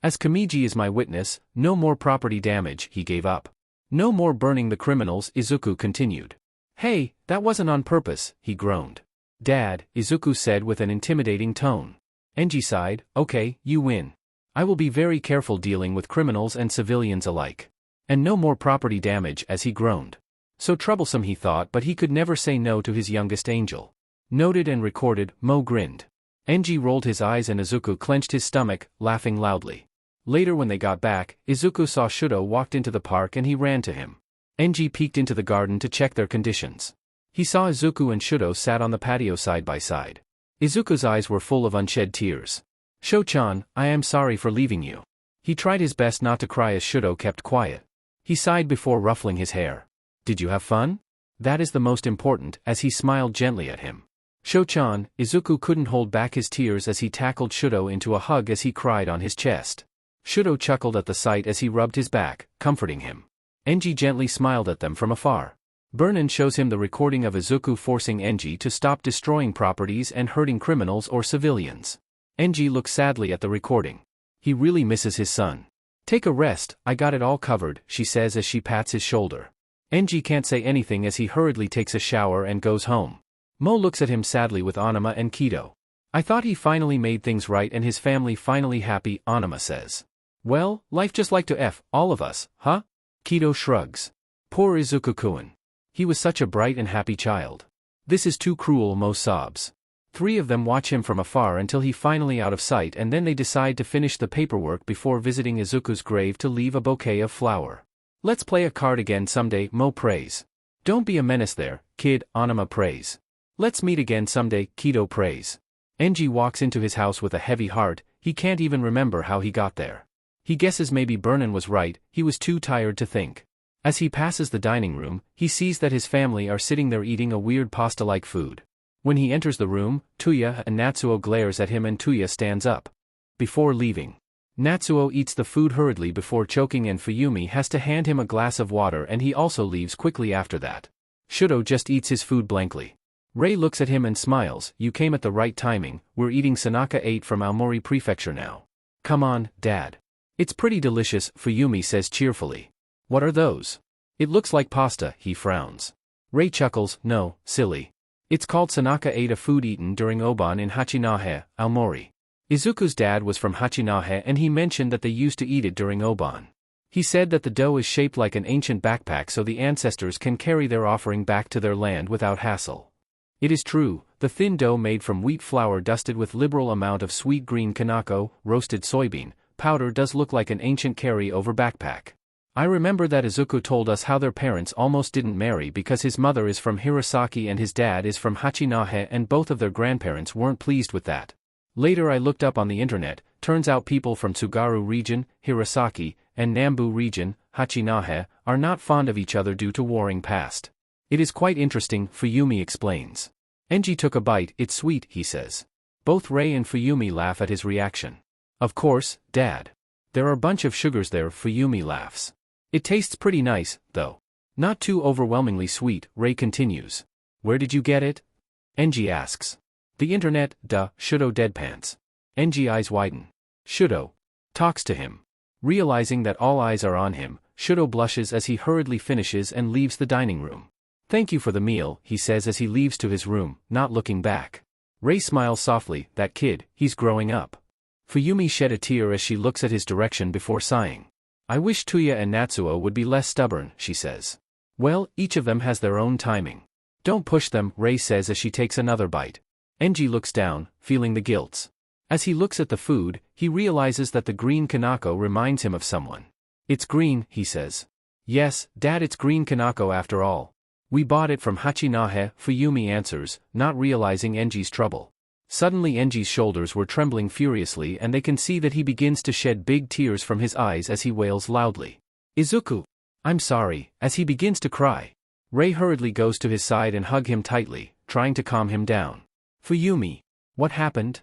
As Kamiji is my witness, no more property damage, he gave up. No more burning the criminals, Izuku continued. Hey, that wasn't on purpose, he groaned. Dad, Izuku said with an intimidating tone. Enji sighed, okay, you win. I will be very careful dealing with criminals and civilians alike. And no more property damage, as he groaned. So troublesome, he thought, but he could never say no to his youngest angel. Noted and recorded, Mo grinned. Enji rolled his eyes and Izuku clenched his stomach, laughing loudly. Later when they got back, Izuku saw Shudo walked into the park and he ran to him. Enji peeked into the garden to check their conditions. He saw Izuku and Shudo sat on the patio side by side. Izuku's eyes were full of unshed tears. Sho-chan, I am sorry for leaving you. He tried his best not to cry as Shudo kept quiet. He sighed before ruffling his hair. Did you have fun? That is the most important, as he smiled gently at him. Sho-chan, Izuku couldn't hold back his tears as he tackled Shudo into a hug as he cried on his chest. Shudo chuckled at the sight as he rubbed his back, comforting him. Enji gently smiled at them from afar. Burnin shows him the recording of Izuku forcing Enji to stop destroying properties and hurting criminals or civilians. Enji looks sadly at the recording. He really misses his son. Take a rest, I got it all covered, she says as she pats his shoulder. Enji can't say anything as he hurriedly takes a shower and goes home. Mo looks at him sadly with Onuma and Kido. I thought he finally made things right and his family finally happy, Onuma says. Well, life just like to all of us, huh? Kido shrugs. Poor Izuku-kun. He was such a bright and happy child. This is too cruel, Mo sobs. 3 of them watch him from afar until he finally out of sight and then they decide to finish the paperwork before visiting Izuku's grave to leave a bouquet of flower. Let's play a card again someday, Mo prays. Don't be a menace there, kid, Onuma prays. Let's meet again someday, Kido prays. Enji walks into his house with a heavy heart, he can't even remember how he got there. He guesses maybe Burnin was right, he was too tired to think. As he passes the dining room, he sees that his family are sitting there eating a weird pasta-like food. When he enters the room, Tuya and Natsuo glares at him and Tuya stands up. Before leaving, Natsuo eats the food hurriedly before choking and Fuyumi has to hand him a glass of water and he also leaves quickly after that. Shudo just eats his food blankly. Rei looks at him and smiles, you came at the right timing, we're eating Sanaka 8 from Aomori Prefecture now. Come on, Dad. It's pretty delicious, Fuyumi says cheerfully. What are those? It looks like pasta, he frowns. Rei chuckles, no, silly. It's called Sanaka 8, a food eaten during Oban in Hachinahe, Aomori. Izuku's dad was from Hachinahe and he mentioned that they used to eat it during Oban. He said that the dough is shaped like an ancient backpack so the ancestors can carry their offering back to their land without hassle. It is true, the thin dough made from wheat flour dusted with liberal amount of sweet green kanako, roasted soybean, powder does look like an ancient carry-over backpack. I remember that Izuku told us how their parents almost didn't marry because his mother is from Hirosaki and his dad is from Hachinahe and both of their grandparents weren't pleased with that. Later I looked up on the internet, turns out people from Tsugaru region, Hirosaki, and Nambu region, Hachinahe, are not fond of each other due to warring past. It is quite interesting, Fuyumi explains. Enji took a bite, it's sweet, he says. Both Rei and Fuyumi laugh at his reaction. Of course, Dad. There are a bunch of sugars there, Fuyumi laughs. It tastes pretty nice, though. Not too overwhelmingly sweet, Rei continues. Where did you get it? Enji asks. The internet, duh, Shudo deadpans. Enji eyes widen. Shudo talks to him. Realizing that all eyes are on him, Shudo blushes as he hurriedly finishes and leaves the dining room. Thank you for the meal, he says as he leaves to his room, not looking back. Rei smiles softly, that kid, he's growing up. Fuyumi shed a tear as she looks at his direction before sighing. I wish Tuya and Natsuo would be less stubborn, she says. Well, each of them has their own timing. Don't push them, Rei says as she takes another bite. Enji looks down, feeling the guilt. As he looks at the food, he realizes that the green kanako reminds him of someone. It's green, he says. Yes, Dad, it's green kanako after all. We bought it from Hachinahe, Fuyumi answers, not realizing Enji's trouble. Suddenly Enji's shoulders were trembling furiously and they can see that he begins to shed big tears from his eyes as he wails loudly. Izuku! I'm sorry, as he begins to cry. Rei hurriedly goes to his side and hug him tightly, trying to calm him down. Fuyumi! What happened?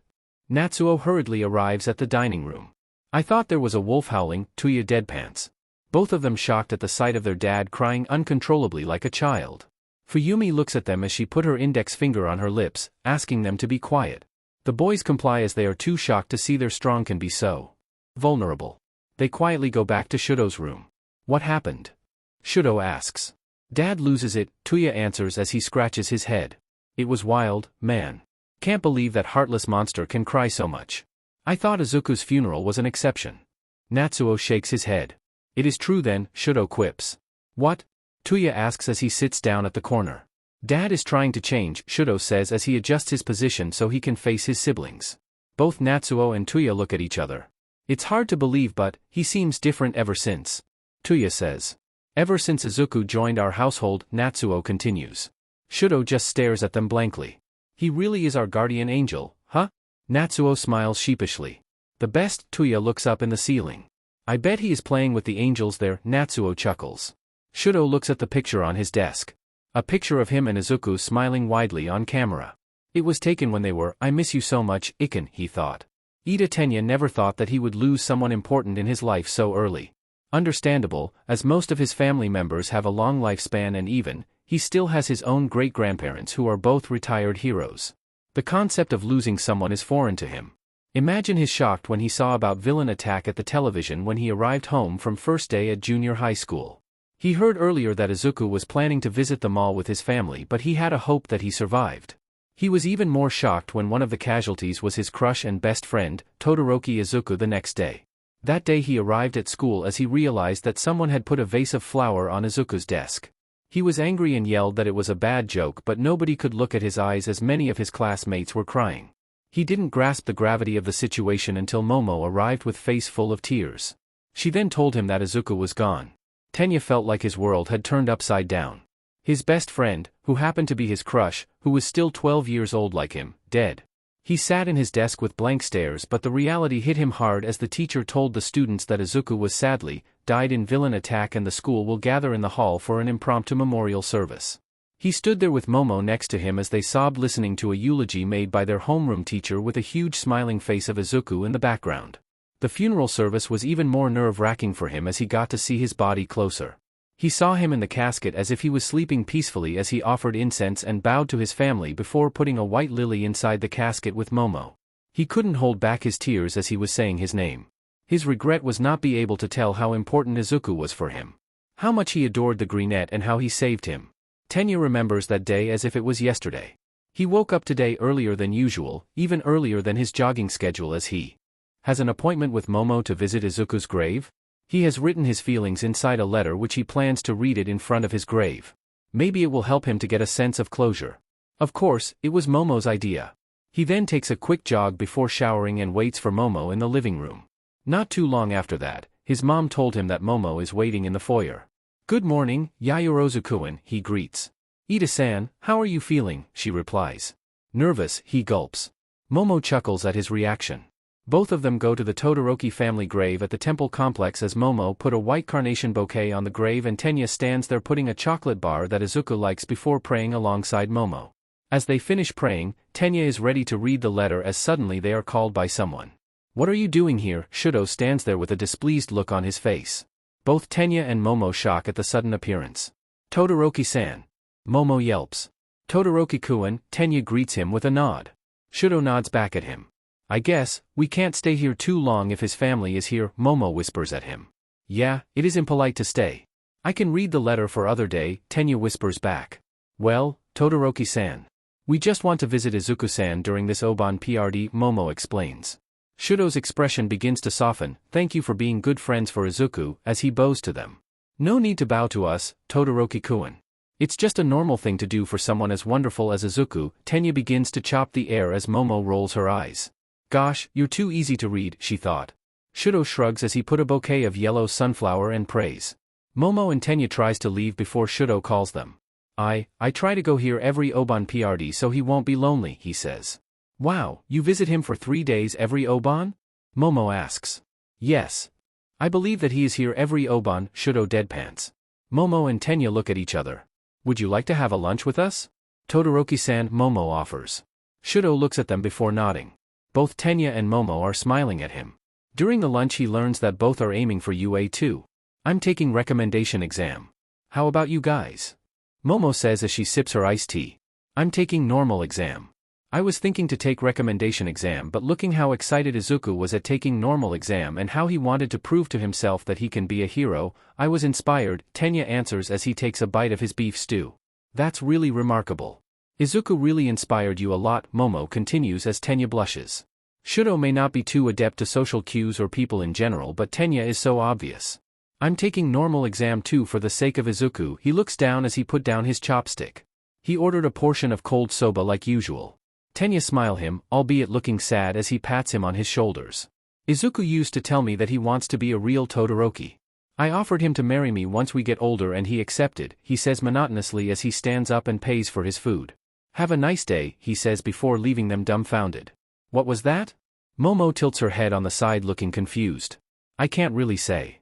Natsuo hurriedly arrives at the dining room. I thought there was a wolf howling, Tuya deadpans. Both of them shocked at the sight of their dad crying uncontrollably like a child. Fuyumi looks at them as she put her index finger on her lips, asking them to be quiet. The boys comply as they are too shocked to see their strong can be so vulnerable. They quietly go back to Shudo's room. What happened? Shudo asks. Dad loses it, Tuya answers as he scratches his head. It was wild, man. Can't believe that heartless monster can cry so much. I thought Izuku's funeral was an exception. Natsuo shakes his head. It is true then, Shudo quips. What? Tuya asks as he sits down at the corner. Dad is trying to change, Shudo says as he adjusts his position so he can face his siblings. Both Natsuo and Tuya look at each other. It's hard to believe but, he seems different ever since. Tuya says. Ever since Izuku joined our household, Natsuo continues. Shudo just stares at them blankly. He really is our guardian angel, huh? Natsuo smiles sheepishly. The best, Tuya looks up in the ceiling. I bet he is playing with the angels there, Natsuo chuckles. Shudo looks at the picture on his desk. A picture of him and Izuku smiling widely on camera. It was taken when they were, I miss you so much, Iken, he thought. Ida Tenya never thought that he would lose someone important in his life so early. Understandable, as most of his family members have a long lifespan and even, he still has his own great-grandparents who are both retired heroes. The concept of losing someone is foreign to him. Imagine his shock when he saw about villain attack at the television when he arrived home from first day at junior high school. He heard earlier that Izuku was planning to visit the mall with his family but he had a hope that he survived. He was even more shocked when one of the casualties was his crush and best friend, Todoroki Izuku the next day. That day he arrived at school as he realized that someone had put a vase of flower on Izuku's desk. He was angry and yelled that it was a bad joke but nobody could look at his eyes as many of his classmates were crying. He didn't grasp the gravity of the situation until Momo arrived with face full of tears. She then told him that Izuku was gone. Tenya felt like his world had turned upside down. His best friend, who happened to be his crush, who was still 12 years old like him, dead. He sat in his desk with blank stares but the reality hit him hard as the teacher told the students that Izuku was sadly died in villain attack and the school will gather in the hall for an impromptu memorial service. He stood there with Momo next to him as they sobbed listening to a eulogy made by their homeroom teacher with a huge smiling face of Izuku in the background. The funeral service was even more nerve-wracking for him as he got to see his body closer. He saw him in the casket as if he was sleeping peacefully as he offered incense and bowed to his family before putting a white lily inside the casket with Momo. He couldn't hold back his tears as he was saying his name. His regret was not be able to tell how important Izuku was for him. How much he adored the Greenette and how he saved him. Tenya remembers that day as if it was yesterday. He woke up today earlier than usual, even earlier than his jogging schedule as he has an appointment with Momo to visit Izuku's grave. He has written his feelings inside a letter which he plans to read it in front of his grave. Maybe it will help him to get a sense of closure. Of course, it was Momo's idea. He then takes a quick jog before showering and waits for Momo in the living room. Not too long after that, his mom told him that Momo is waiting in the foyer. Good morning, Yayorozu-kun, he greets. Ida-san, how are you feeling, she replies. Nervous, he gulps. Momo chuckles at his reaction. Both of them go to the Todoroki family grave at the temple complex as Momo put a white carnation bouquet on the grave and Tenya stands there putting a chocolate bar that Izuku likes before praying alongside Momo. As they finish praying, Tenya is ready to read the letter as suddenly they are called by someone. What are you doing here? Shudo stands there with a displeased look on his face. Both Tenya and Momo shock at the sudden appearance. Todoroki-san. Momo yelps. Todoroki-kun, Tenya greets him with a nod. Shudo nods back at him. I guess, we can't stay here too long if his family is here, Momo whispers at him. Yeah, it is impolite to stay. I can read the letter for other day, Tenya whispers back. Well, Todoroki-san. We just want to visit Izuku-san during this Oban PRD, Momo explains. Shudo's expression begins to soften. Thank you for being good friends for Izuku, as he bows to them. No need to bow to us, Todoroki-kun. It's just a normal thing to do for someone as wonderful as Izuku. Tenya begins to chop the air as Momo rolls her eyes. Gosh, you're too easy to read, she thought. Shudo shrugs as he put a bouquet of yellow sunflower and prays. Momo and Tenya tries to leave before Shudo calls them. I try to go here every Oban PRD so he won't be lonely, he says. Wow, you visit him for 3 days every Oban? Momo asks. Yes. I believe that he is here every Oban, Shudo deadpans. Momo and Tenya look at each other. Would you like to have a lunch with us? Todoroki-san, Momo offers. Shudo looks at them before nodding. Both Tenya and Momo are smiling at him. During the lunch he learns that both are aiming for UA too. I'm taking recommendation exam. How about you guys? Momo says as she sips her iced tea. I'm taking normal exam. I was thinking to take recommendation exam, but looking how excited Izuku was at taking normal exam and how he wanted to prove to himself that he can be a hero, I was inspired, Tenya answers as he takes a bite of his beef stew. That's really remarkable. Izuku really inspired you a lot, Momo continues as Tenya blushes. Shudo may not be too adept to social cues or people in general, but Tenya is so obvious. I'm taking normal exam too for the sake of Izuku. He looks down as he put down his chopstick. He ordered a portion of cold soba like usual. Tenya smile him, albeit looking sad as he pats him on his shoulders. Izuku used to tell me that he wants to be a real Todoroki. I offered him to marry me once we get older and he accepted, he says monotonously as he stands up and pays for his food. Have a nice day, he says before leaving them dumbfounded. What was that? Momo tilts her head on the side looking confused. I can't really say.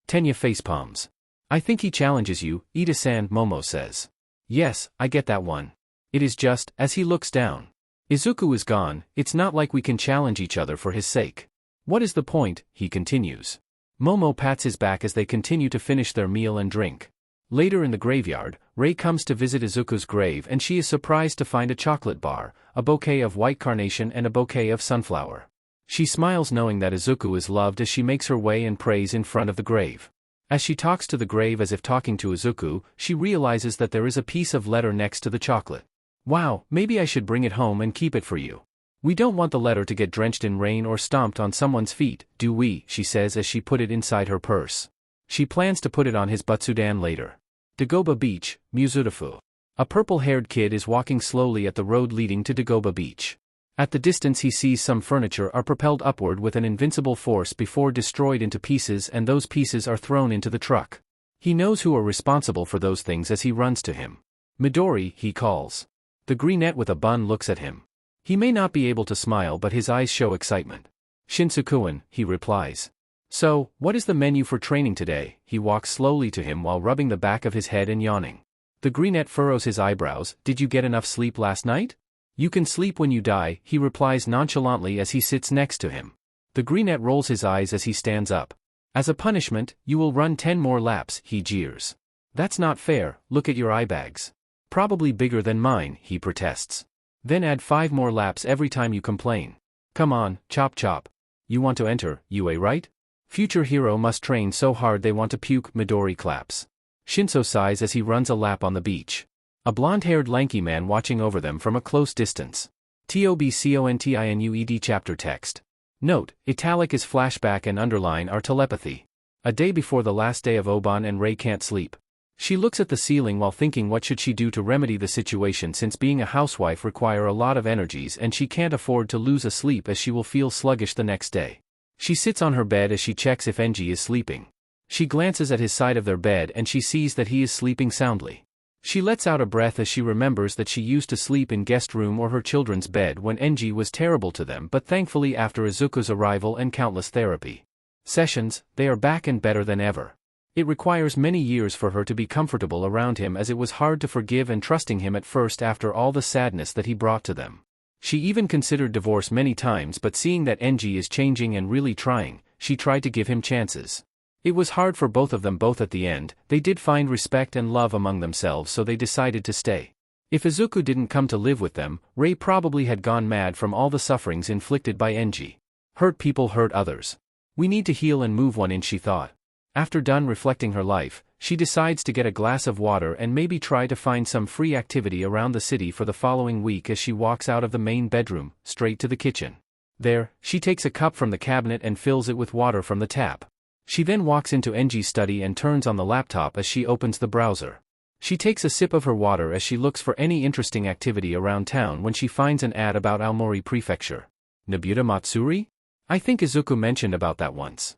Tenya facepalms. I think he challenges you, Ida-san, Momo says. Yes, I get that one. It is just, as he looks down. Izuku is gone, it's not like we can challenge each other for his sake. What is the point, he continues. Momo pats his back as they continue to finish their meal and drink. Later in the graveyard, Rei comes to visit Izuku's grave and she is surprised to find a chocolate bar, a bouquet of white carnation and a bouquet of sunflower. She smiles knowing that Izuku is loved as she makes her way and prays in front of the grave. As she talks to the grave as if talking to Izuku, she realizes that there is a piece of letter next to the chocolate. Wow, maybe I should bring it home and keep it for you. We don't want the letter to get drenched in rain or stomped on someone's feet, do we? She says as she put it inside her purse. She plans to put it on his butsudan later. Dagoba Beach, Musutafu. A purple-haired kid is walking slowly at the road leading to Dagoba Beach. At the distance he sees some furniture are propelled upward with an invincible force before destroyed into pieces and those pieces are thrown into the truck. He knows who are responsible for those things as he runs to him. Midori, he calls. The brunette with a bun looks at him. He may not be able to smile but his eyes show excitement. Shinsukuin, he replies. So, what is the menu for training today? He walks slowly to him while rubbing the back of his head and yawning. The brunette furrows his eyebrows. Did you get enough sleep last night? You can sleep when you die, he replies nonchalantly as he sits next to him. The brunette rolls his eyes as he stands up. As a punishment, you will run 10 more laps, he jeers. That's not fair, look at your eye bags. Probably bigger than mine, he protests. Then add 5 more laps every time you complain. Come on, chop chop. You want to enter, UA right? Future hero must train so hard they want to puke, Midori claps. Shinso sighs as he runs a lap on the beach. A blonde-haired lanky man watching over them from a close distance. TOBCONTINUED chapter text. Note, italic is flashback and underline are telepathy. A day before the last day of Oban and Rei can't sleep. She looks at the ceiling while thinking what should she do to remedy the situation since being a housewife require a lot of energies and she can't afford to lose a sleep as she will feel sluggish the next day. She sits on her bed as she checks if Enji is sleeping. She glances at his side of their bed and she sees that he is sleeping soundly. She lets out a breath as she remembers that she used to sleep in guest room or her children's bed when Enji was terrible to them, but thankfully after Izuku's arrival and countless therapy sessions, they are back and better than ever. It requires many years for her to be comfortable around him as it was hard to forgive and trusting him at first after all the sadness that he brought to them. She even considered divorce many times but seeing that Enji is changing and really trying, she tried to give him chances. It was hard for both of them both at the end, they did find respect and love among themselves so they decided to stay. If Izuku didn't come to live with them, Rei probably had gone mad from all the sufferings inflicted by Enji. Hurt people hurt others. We need to heal and move 1 inch, she thought. After done reflecting her life, she decides to get a glass of water and maybe try to find some free activity around the city for the following week as she walks out of the main bedroom, straight to the kitchen. There, she takes a cup from the cabinet and fills it with water from the tap. She then walks into Enji's study and turns on the laptop as she opens the browser. She takes a sip of her water as she looks for any interesting activity around town when she finds an ad about Aomori Prefecture. Nobuta Matsuri? I think Izuku mentioned about that once.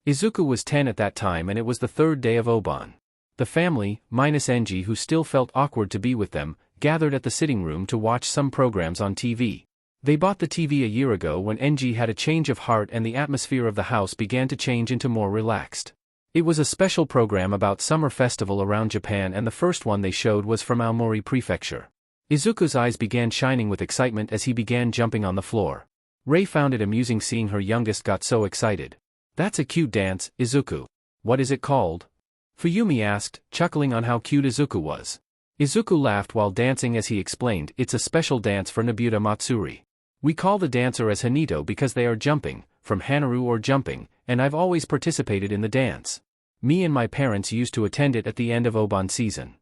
Izuku was 10 at that time and it was the third day of Obon. The family, minus Enji who still felt awkward to be with them, gathered at the sitting room to watch some programs on TV. They bought the TV a year ago when Enji had a change of heart and the atmosphere of the house began to change into more relaxed. It was a special program about summer festival around Japan and the first one they showed was from Aomori Prefecture. Izuku's eyes began shining with excitement as he began jumping on the floor. Rei found it amusing seeing her youngest got so excited. That's a cute dance, Izuku. What is it called? Fuyumi asked, chuckling on how cute Izuku was. Izuku laughed while dancing as he explained, it's a special dance for Nobuta Matsuri. We call the dancer as Hanito because they are jumping, from Hanaru or jumping, and I've always participated in the dance. Me and my parents used to attend it at the end of Obon season.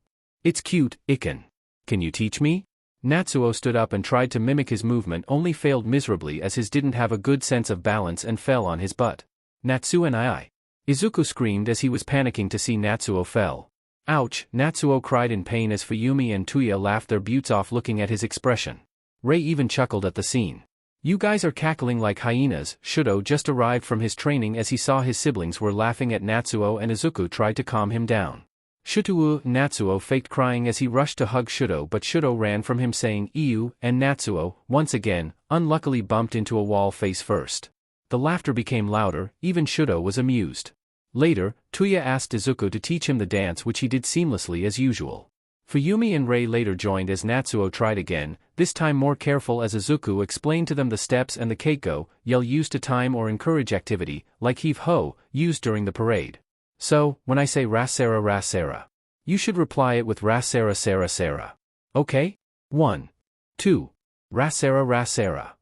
It's cute, Iken. Can you teach me? Natsuo stood up and tried to mimic his movement only failed miserably as his didn't have a good sense of balance and fell on his butt. Natsuo and I. Izuku screamed as he was panicking to see Natsuo fell. Ouch, Natsuo cried in pain as Fuyumi and Tuya laughed their butts off looking at his expression. Rei even chuckled at the scene. You guys are cackling like hyenas. Shudo just arrived from his training as he saw his siblings were laughing at Natsuo and Izuku tried to calm him down. Shutou, Natsuo faked crying as he rushed to hug Shudo but Shudo ran from him saying Iu, and Natsuo, once again, unluckily bumped into a wall face first. The laughter became louder, even Shudo was amused. Later, Tuya asked Izuku to teach him the dance which he did seamlessly as usual. Fuyumi and Rei later joined as Natsuo tried again, this time more careful as Izuku explained to them the steps and the keiko, yell used to time or encourage activity, like heave-ho, used during the parade. So, when I say ras-sera, you should reply it with ras-sera. Okay? 1. 2. Ras-sera.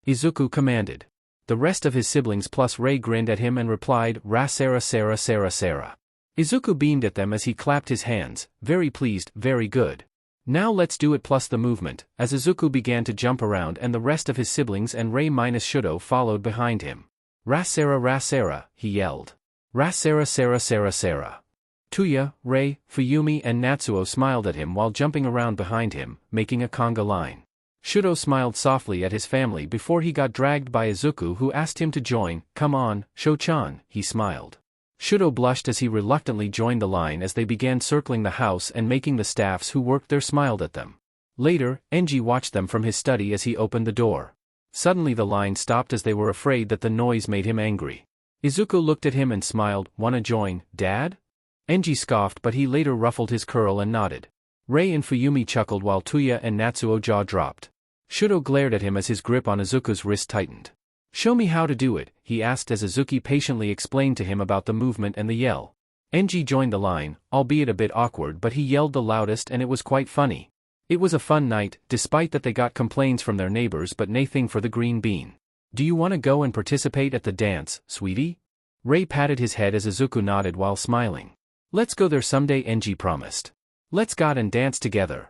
Izuku commanded. The rest of his siblings plus Rei grinned at him and replied, ras-sera. Izuku beamed at them as he clapped his hands, very pleased, very good. Now let's do it plus the movement, as Izuku began to jump around and the rest of his siblings and Rei minus Shudo followed behind him. Ras-sera, he yelled. Ras-sera. Tuya, Rei, Fuyumi and Natsuo smiled at him while jumping around behind him, making a conga line. Shudo smiled softly at his family before he got dragged by Izuku who asked him to join. Come on, Sho-chan, he smiled. Shudo blushed as he reluctantly joined the line as they began circling the house and making the staffs who worked there smiled at them. Later, Enji watched them from his study as he opened the door. Suddenly the line stopped as they were afraid that the noise made him angry. Izuku looked at him and smiled, wanna join, Dad? Enji scoffed but he later ruffled his curl and nodded. Rei and Fuyumi chuckled while Tuya and Natsuo jaw dropped. Shudo glared at him as his grip on Izuku's wrist tightened. Show me how to do it, he asked as Izuku patiently explained to him about the movement and the yell. Enji joined the line, albeit a bit awkward but he yelled the loudest and it was quite funny. It was a fun night, despite that they got complaints from their neighbors but nothing for the green bean. Do you want to go and participate at the dance, sweetie? Rei patted his head as Izuku nodded while smiling. Let's go there someday, Enji promised. Let's go and dance together.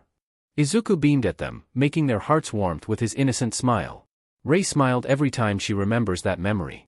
Izuku beamed at them, making their hearts warm with his innocent smile. Rei smiled every time she remembers that memory.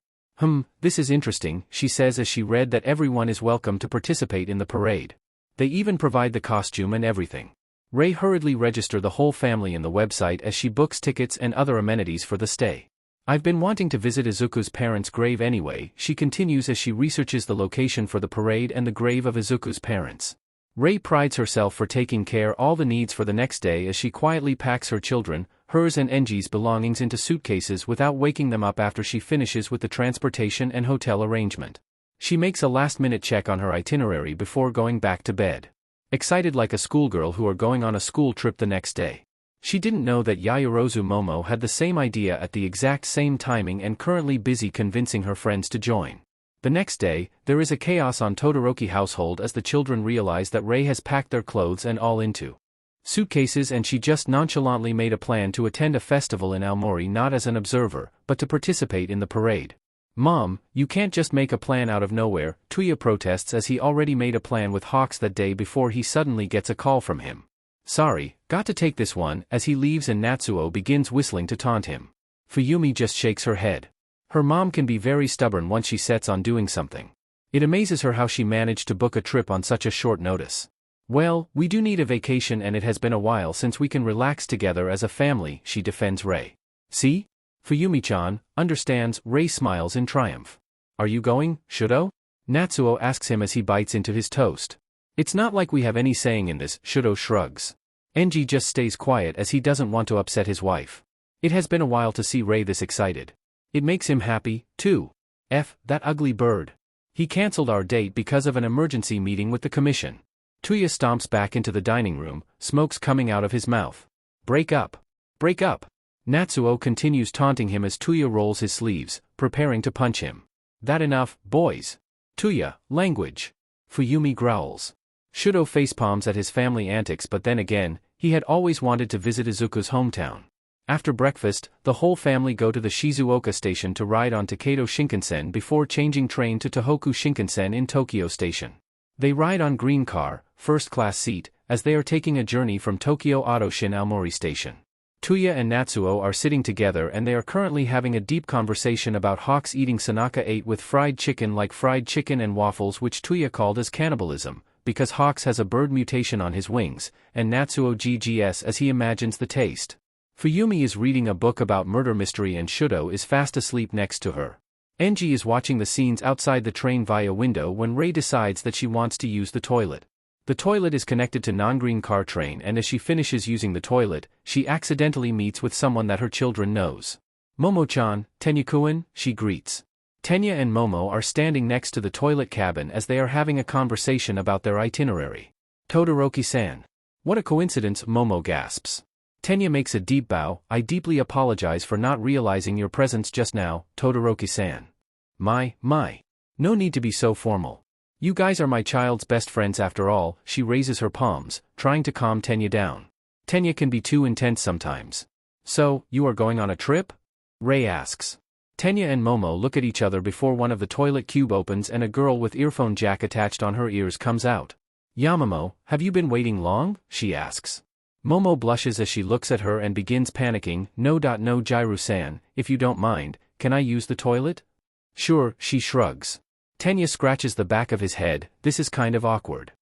This is interesting, she says as she read that everyone is welcome to participate in the parade. They even provide the costume and everything. Rei hurriedly registered the whole family in the website as she books tickets and other amenities for the stay. I've been wanting to visit Izuku's parents' grave anyway, she continues as she researches the location for the parade and the grave of Izuku's parents. Rei prides herself for taking care all the needs for the next day as she quietly packs her children, hers and Enji's belongings into suitcases without waking them up after she finishes with the transportation and hotel arrangement. She makes a last-minute check on her itinerary before going back to bed. Excited like a schoolgirl who are going on a school trip the next day. She didn't know that Yaoyorozu Momo had the same idea at the exact same timing and currently busy convincing her friends to join. The next day, there is a chaos on Todoroki household as the children realize that Rei has packed their clothes and all into suitcases and she just nonchalantly made a plan to attend a festival in Aomori not as an observer, but to participate in the parade. Mom, you can't just make a plan out of nowhere, Tuya protests as he already made a plan with Hawks that day before he suddenly gets a call from him. Sorry, got to take this one, as he leaves and Natsuo begins whistling to taunt him. Fuyumi just shakes her head. Her mom can be very stubborn once she sets on doing something. It amazes her how she managed to book a trip on such a short notice. Well, we do need a vacation and it has been a while since we can relax together as a family, she defends Rei. See? Fuyumi-chan understands. Rei smiles in triumph. Are you going, Shudo? Natsuo asks him as he bites into his toast. It's not like we have any saying in this, Shudo shrugs. Enji just stays quiet as he doesn't want to upset his wife. It has been a while to see Rei this excited. It makes him happy, too. That ugly bird. He cancelled our date because of an emergency meeting with the commission. Tuya stomps back into the dining room, smoke's coming out of his mouth. Break up. Break up. Natsuo continues taunting him as Tuya rolls his sleeves, preparing to punch him. That enough, boys. Tuya, language. Fuyumi growls. Shudo facepalms at his family antics, but then again, he had always wanted to visit Izuku's hometown. After breakfast, the whole family go to the Shizuoka station to ride on Takedo Shinkansen before changing train to Tohoku Shinkansen in Tokyo Station. They ride on green car, first-class seat, as they are taking a journey from Tokyo Autoshin Aomori Station. Tuya and Natsuo are sitting together and they are currently having a deep conversation about Hawks eating Sanaka 8 with fried chicken like fried chicken and waffles, which Tuya called as cannibalism, because Hawks has a bird mutation on his wings, and Natsuo GGS as he imagines the taste. Fuyumi is reading a book about murder mystery and Shudo is fast asleep next to her. Enji is watching the scenes outside the train via window when Rei decides that she wants to use the toilet. The toilet is connected to non-green car train, and as she finishes using the toilet, she accidentally meets with someone that her children knows. Momo-chan, Tenya-kun, she greets. Tenya and Momo are standing next to the toilet cabin as they are having a conversation about their itinerary. Todoroki-san. What a coincidence, Momo gasps. Tenya makes a deep bow. I deeply apologize for not realizing your presence just now, Todoroki-san. My. No need to be so formal. You guys are my child's best friends after all. She raises her palms, trying to calm Tenya down. Tenya can be too intense sometimes. So, you are going on a trip? Rei asks. Tenya and Momo look at each other before one of the toilet cube opens and a girl with earphone jack attached on her ears comes out. Yamamo, have you been waiting long? She asks. Momo blushes as she looks at her and begins panicking. No, Jiru-san, if you don't mind, can I use the toilet? Sure, she shrugs. Tenya scratches the back of his head. This is kind of awkward.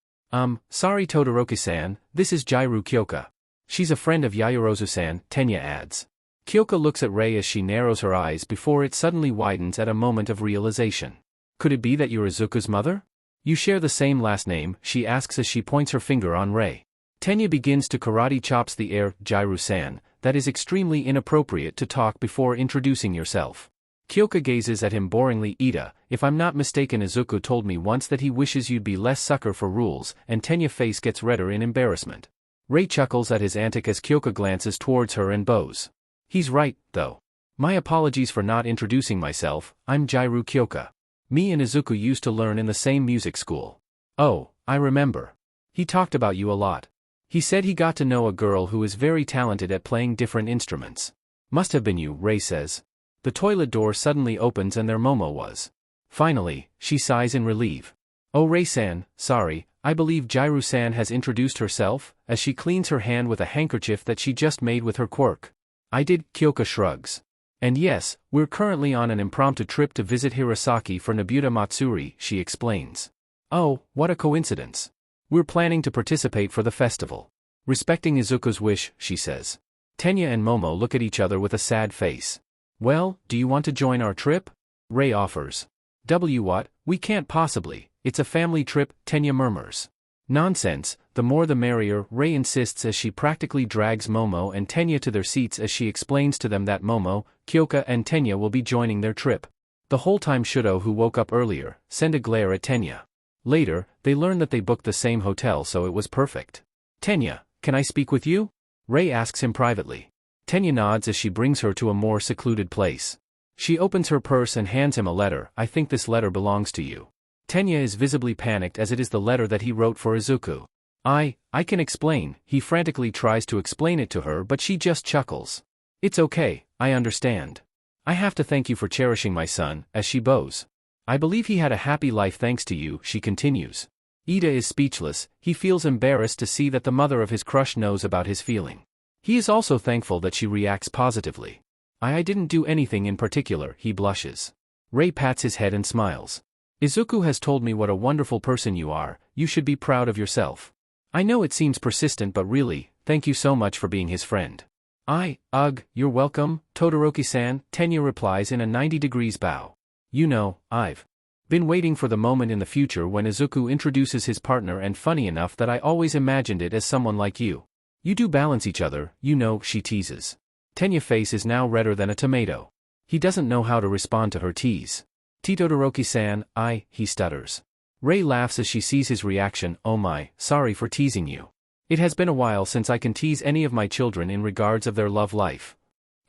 Sorry Todoroki-san, this is Jiru Kyoka. She's a friend of Yaoyorozu-san, Tenya adds. Kyoka looks at Rei as she narrows her eyes before it suddenly widens at a moment of realization. Could it be that you're Izuku's mother? You share the same last name, she asks as she points her finger on Rei. Tenya begins to karate chops the air. Jiru-san, that is extremely inappropriate to talk before introducing yourself. Kyoka gazes at him boringly. Ida, if I'm not mistaken, Izuku told me once that he wishes you'd be less sucker for rules, and Tenya's face gets redder in embarrassment. Rei chuckles at his antic as Kyoka glances towards her and bows. He's right, though. My apologies for not introducing myself. I'm Jiru Kyoka. Me and Izuku used to learn in the same music school. Oh, I remember. He talked about you a lot. He said he got to know a girl who is very talented at playing different instruments. Must have been you, Rei says. The toilet door suddenly opens and there Momo was. Finally, she sighs in relief. Oh Rei-san, sorry, I believe Jiru-san has introduced herself, as she cleans her hand with a handkerchief that she just made with her quirk. I did, Kyoka shrugs. And yes, we're currently on an impromptu trip to visit Hirosaki for Nobuta Matsuri, she explains. Oh, what a coincidence. We're planning to participate for the festival. Respecting Izuku's wish, she says. Tenya and Momo look at each other with a sad face. Well, do you want to join our trip? Rei offers. What? We can't possibly, it's a family trip, Tenya murmurs. Nonsense, the more the merrier, Rei insists as she practically drags Momo and Tenya to their seats as she explains to them that Momo, Kyoka and Tenya will be joining their trip. The whole time Shudo, who woke up earlier, sent a glare at Tenya. Later, they learn that they booked the same hotel, so it was perfect. Tenya, can I speak with you? Rei asks him privately. Tenya nods as she brings her to a more secluded place. She opens her purse and hands him a letter. I think this letter belongs to you. Tenya is visibly panicked as it is the letter that he wrote for Izuku. I can explain. He frantically tries to explain it to her, but she just chuckles. It's okay, I understand. I have to thank you for cherishing my son, as she bows. I believe he had a happy life thanks to you, she continues. Ida is speechless. He feels embarrassed to see that the mother of his crush knows about his feeling. He is also thankful that she reacts positively. I didn't do anything in particular, he blushes. Rei pats his head and smiles. Izuku has told me what a wonderful person you are. You should be proud of yourself. I know it seems persistent, but really, thank you so much for being his friend. Ugh, you're welcome, Todoroki-san, Tenya replies in a 90 bow. You know, I've been waiting for the moment in the future when Izuku introduces his partner, and funny enough that I always imagined it as someone like you. You do balance each other, you know, she teases. Tenya's face is now redder than a tomato. He doesn't know how to respond to her tease. Todoroki-san, he stutters. Rei laughs as she sees his reaction. Oh my, sorry for teasing you. It has been a while since I can tease any of my children in regards of their love life.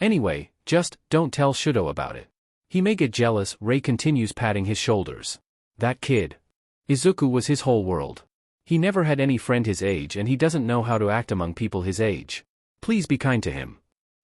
Anyway, just don't tell Shudo about it. He may get jealous. Rei continues, patting his shoulders. That kid. Izuku was his whole world. He never had any friend his age, and he doesn't know how to act among people his age. Please be kind to him.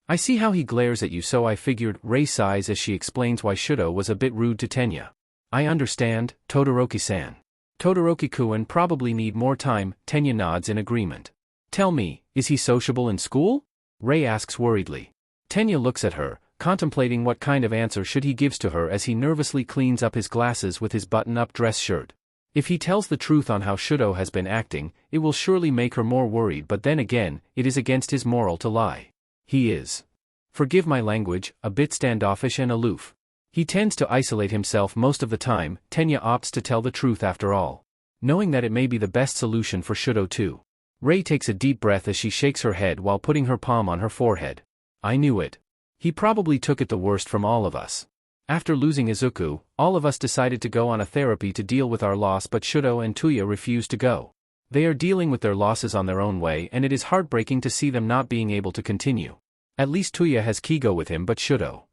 I see how he glares at you, so I figured. Rei sighs as she explains why Shudo was a bit rude to Tenya. I understand, Todoroki-san. Todoroki-kun probably need more time. Tenya nods in agreement. Tell me, is he sociable in school? Rei asks worriedly. Tenya looks at her, contemplating what kind of answer should he gives to her as he nervously cleans up his glasses with his button-up dress shirt. If he tells the truth on how Shudo has been acting, it will surely make her more worried, but then again, it is against his moral to lie. He is, forgive my language, a bit standoffish and aloof. He tends to isolate himself most of the time. Tenya opts to tell the truth after all, knowing that it may be the best solution for Shudo too. Rei takes a deep breath as she shakes her head while putting her palm on her forehead. I knew it. He probably took it the worst from all of us. After losing Izuku, all of us decided to go on a therapy to deal with our loss, but Shudo and Tuya refused to go. They are dealing with their losses on their own way, and it is heartbreaking to see them not being able to continue. At least Tuya has Kigo with him, but Shudo,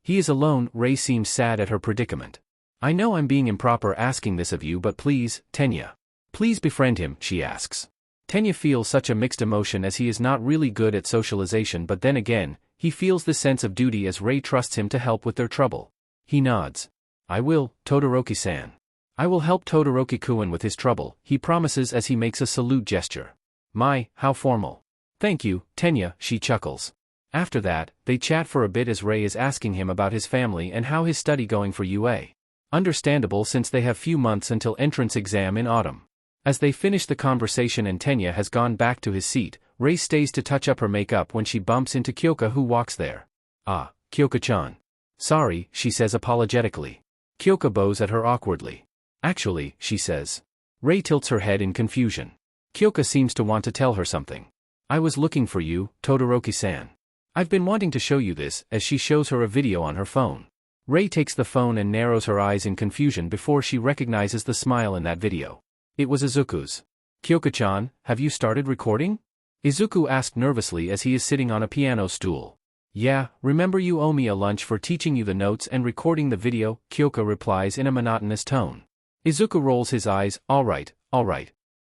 he is alone. Rei seems sad at her predicament. I know I'm being improper asking this of you, but please, Tenya. Please befriend him, she asks. Tenya feels such a mixed emotion as he is not really good at socialization, but then again, he feels the sense of duty as Rei trusts him to help with their trouble. He nods. I will, Todoroki-san. I will help Todoroki-kun with his trouble, he promises as he makes a salute gesture. My, how formal. Thank you, Tenya, she chuckles. After that, they chat for a bit as Rei is asking him about his family and how his study going for UA. Understandable since they have few months until entrance exam in autumn. As they finish the conversation and Tenya has gone back to his seat, Rei stays to touch up her makeup when she bumps into Kyoka, who walks there. Ah, Kyoka-chan. Sorry, she says apologetically. Kyoka bows at her awkwardly. Actually, she says. Rei tilts her head in confusion. Kyoka seems to want to tell her something. I was looking for you, Todoroki-san. I've been wanting to show you this, as she shows her a video on her phone. Rei takes the phone and narrows her eyes in confusion before she recognizes the smile in that video. It was Izuku's. Kyoka-chan, have you started recording? Izuku asked nervously as he is sitting on a piano stool. Yeah, remember you owe me a lunch for teaching you the notes and recording the video, Kyoka replies in a monotonous tone. Izuku rolls his eyes. Alright.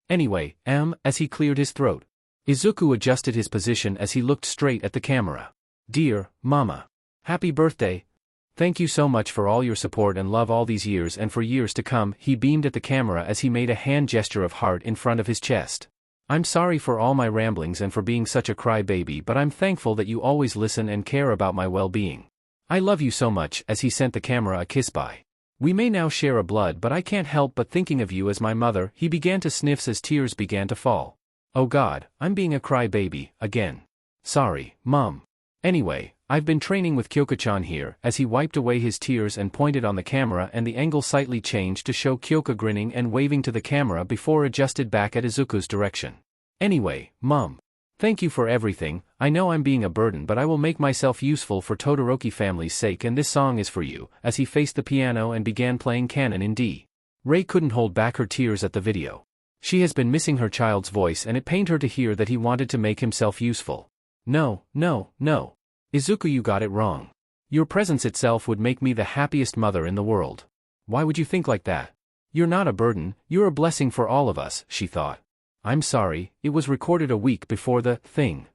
Anyway, as he cleared his throat. Izuku adjusted his position as he looked straight at the camera. Dear Mama. Happy birthday. Thank you so much for all your support and love all these years and for years to come. He beamed at the camera as he made a hand gesture of heart in front of his chest. I'm sorry for all my ramblings and for being such a crybaby, but I'm thankful that you always listen and care about my well-being. I love you so much, as he sent the camera a kiss by. We may now share a blood, but I can't help but thinking of you as my mother. He began to sniff as tears began to fall. Oh God, I'm being a crybaby, again. Sorry, Mom. Anyway, I've been training with Kyoka-chan here, as he wiped away his tears and pointed on the camera, and the angle slightly changed to show Kyoka grinning and waving to the camera before adjusted back at Izuku's direction. Anyway, Mom. Thank you for everything. I know I'm being a burden, but I will make myself useful for Todoroki family's sake, and this song is for you, as he faced the piano and began playing Canon in D. Rei couldn't hold back her tears at the video. She has been missing her child's voice, and it pained her to hear that he wanted to make himself useful. No. Izuku, you got it wrong. Your presence itself would make me the happiest mother in the world. Why would you think like that? You're not a burden, you're a blessing for all of us, she thought. I'm sorry, it was recorded a week before the thing.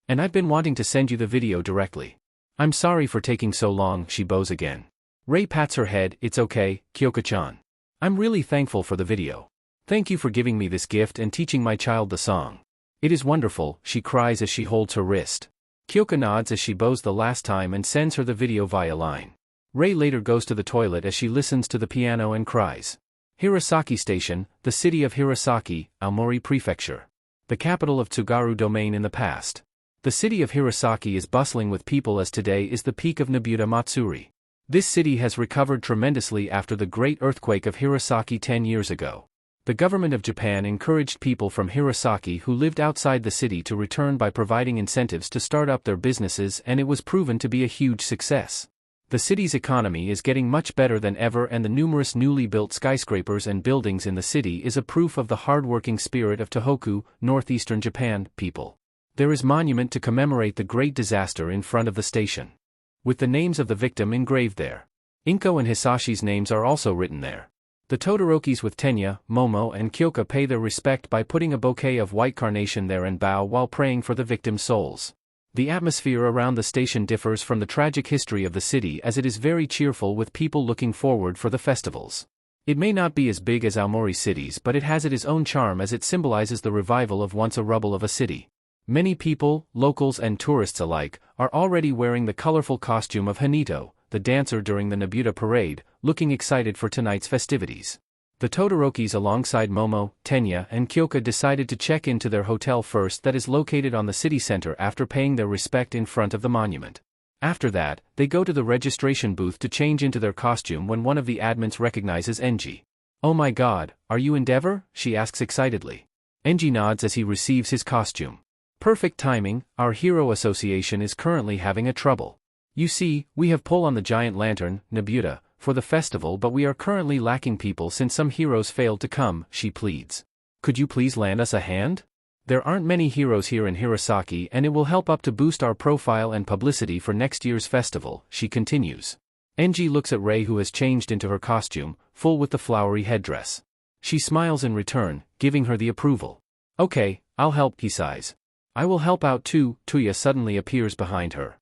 And I've been wanting to send you the video directly. I'm sorry for taking so long, she bows again. Rei pats her head, it's okay, Kyoka-chan. I'm really thankful for the video. Thank you for giving me this gift and teaching my child the song. It is wonderful, she cries as she holds her wrist. Kyoka nods as she bows the last time and sends her the video via line. Rei later goes to the toilet as she listens to the piano and cries. Hirosaki Station, the city of Hirosaki, Aomori Prefecture. The capital of Tsugaru Domain in the past. The city of Hirosaki is bustling with people as today is the peak of Nobuta Matsuri. This city has recovered tremendously after the Great Earthquake of Hirosaki 10 years ago. The government of Japan encouraged people from Hirosaki who lived outside the city to return by providing incentives to start up their businesses, and it was proven to be a huge success. The city's economy is getting much better than ever, and the numerous newly built skyscrapers and buildings in the city is a proof of the hard-working spirit of Tohoku, northeastern Japan, people. There is a monument to commemorate the great disaster in front of the station, with the names of the victim engraved there. Inko and Hisashi's names are also written there. The Todorokis with Tenya, Momo and Kyoka pay their respect by putting a bouquet of white carnation there and bow while praying for the victims' souls. The atmosphere around the station differs from the tragic history of the city, as it is very cheerful with people looking forward for the festivals. It may not be as big as Aomori cities, but it has its own charm as it symbolizes the revival of once a rubble of a city. Many people, locals and tourists alike, are already wearing the colorful costume of Hanito, the dancer during the Nobuta parade, looking excited for tonight's festivities. The Todorokis alongside Momo, Tenya and Kyoka decided to check into their hotel first, that is located on the city center, after paying their respect in front of the monument. After that, they go to the registration booth to change into their costume when one of the admins recognizes Enji. Oh my god, are you Endeavor? She asks excitedly. Enji nods as he receives his costume. Perfect timing, our hero association is currently having a trouble. You see, we have pulled on the giant lantern, Nobuta, for the festival, but we are currently lacking people since some heroes failed to come, she pleads. Could you please lend us a hand? There aren't many heroes here in Hirosaki, and it will help up to boost our profile and publicity for next year's festival, she continues. Enji looks at Rei, who has changed into her costume, full with the flowery headdress. She smiles in return, giving her the approval. Okay, I'll help, he sighs. I will help out too. Tuya suddenly appears behind her.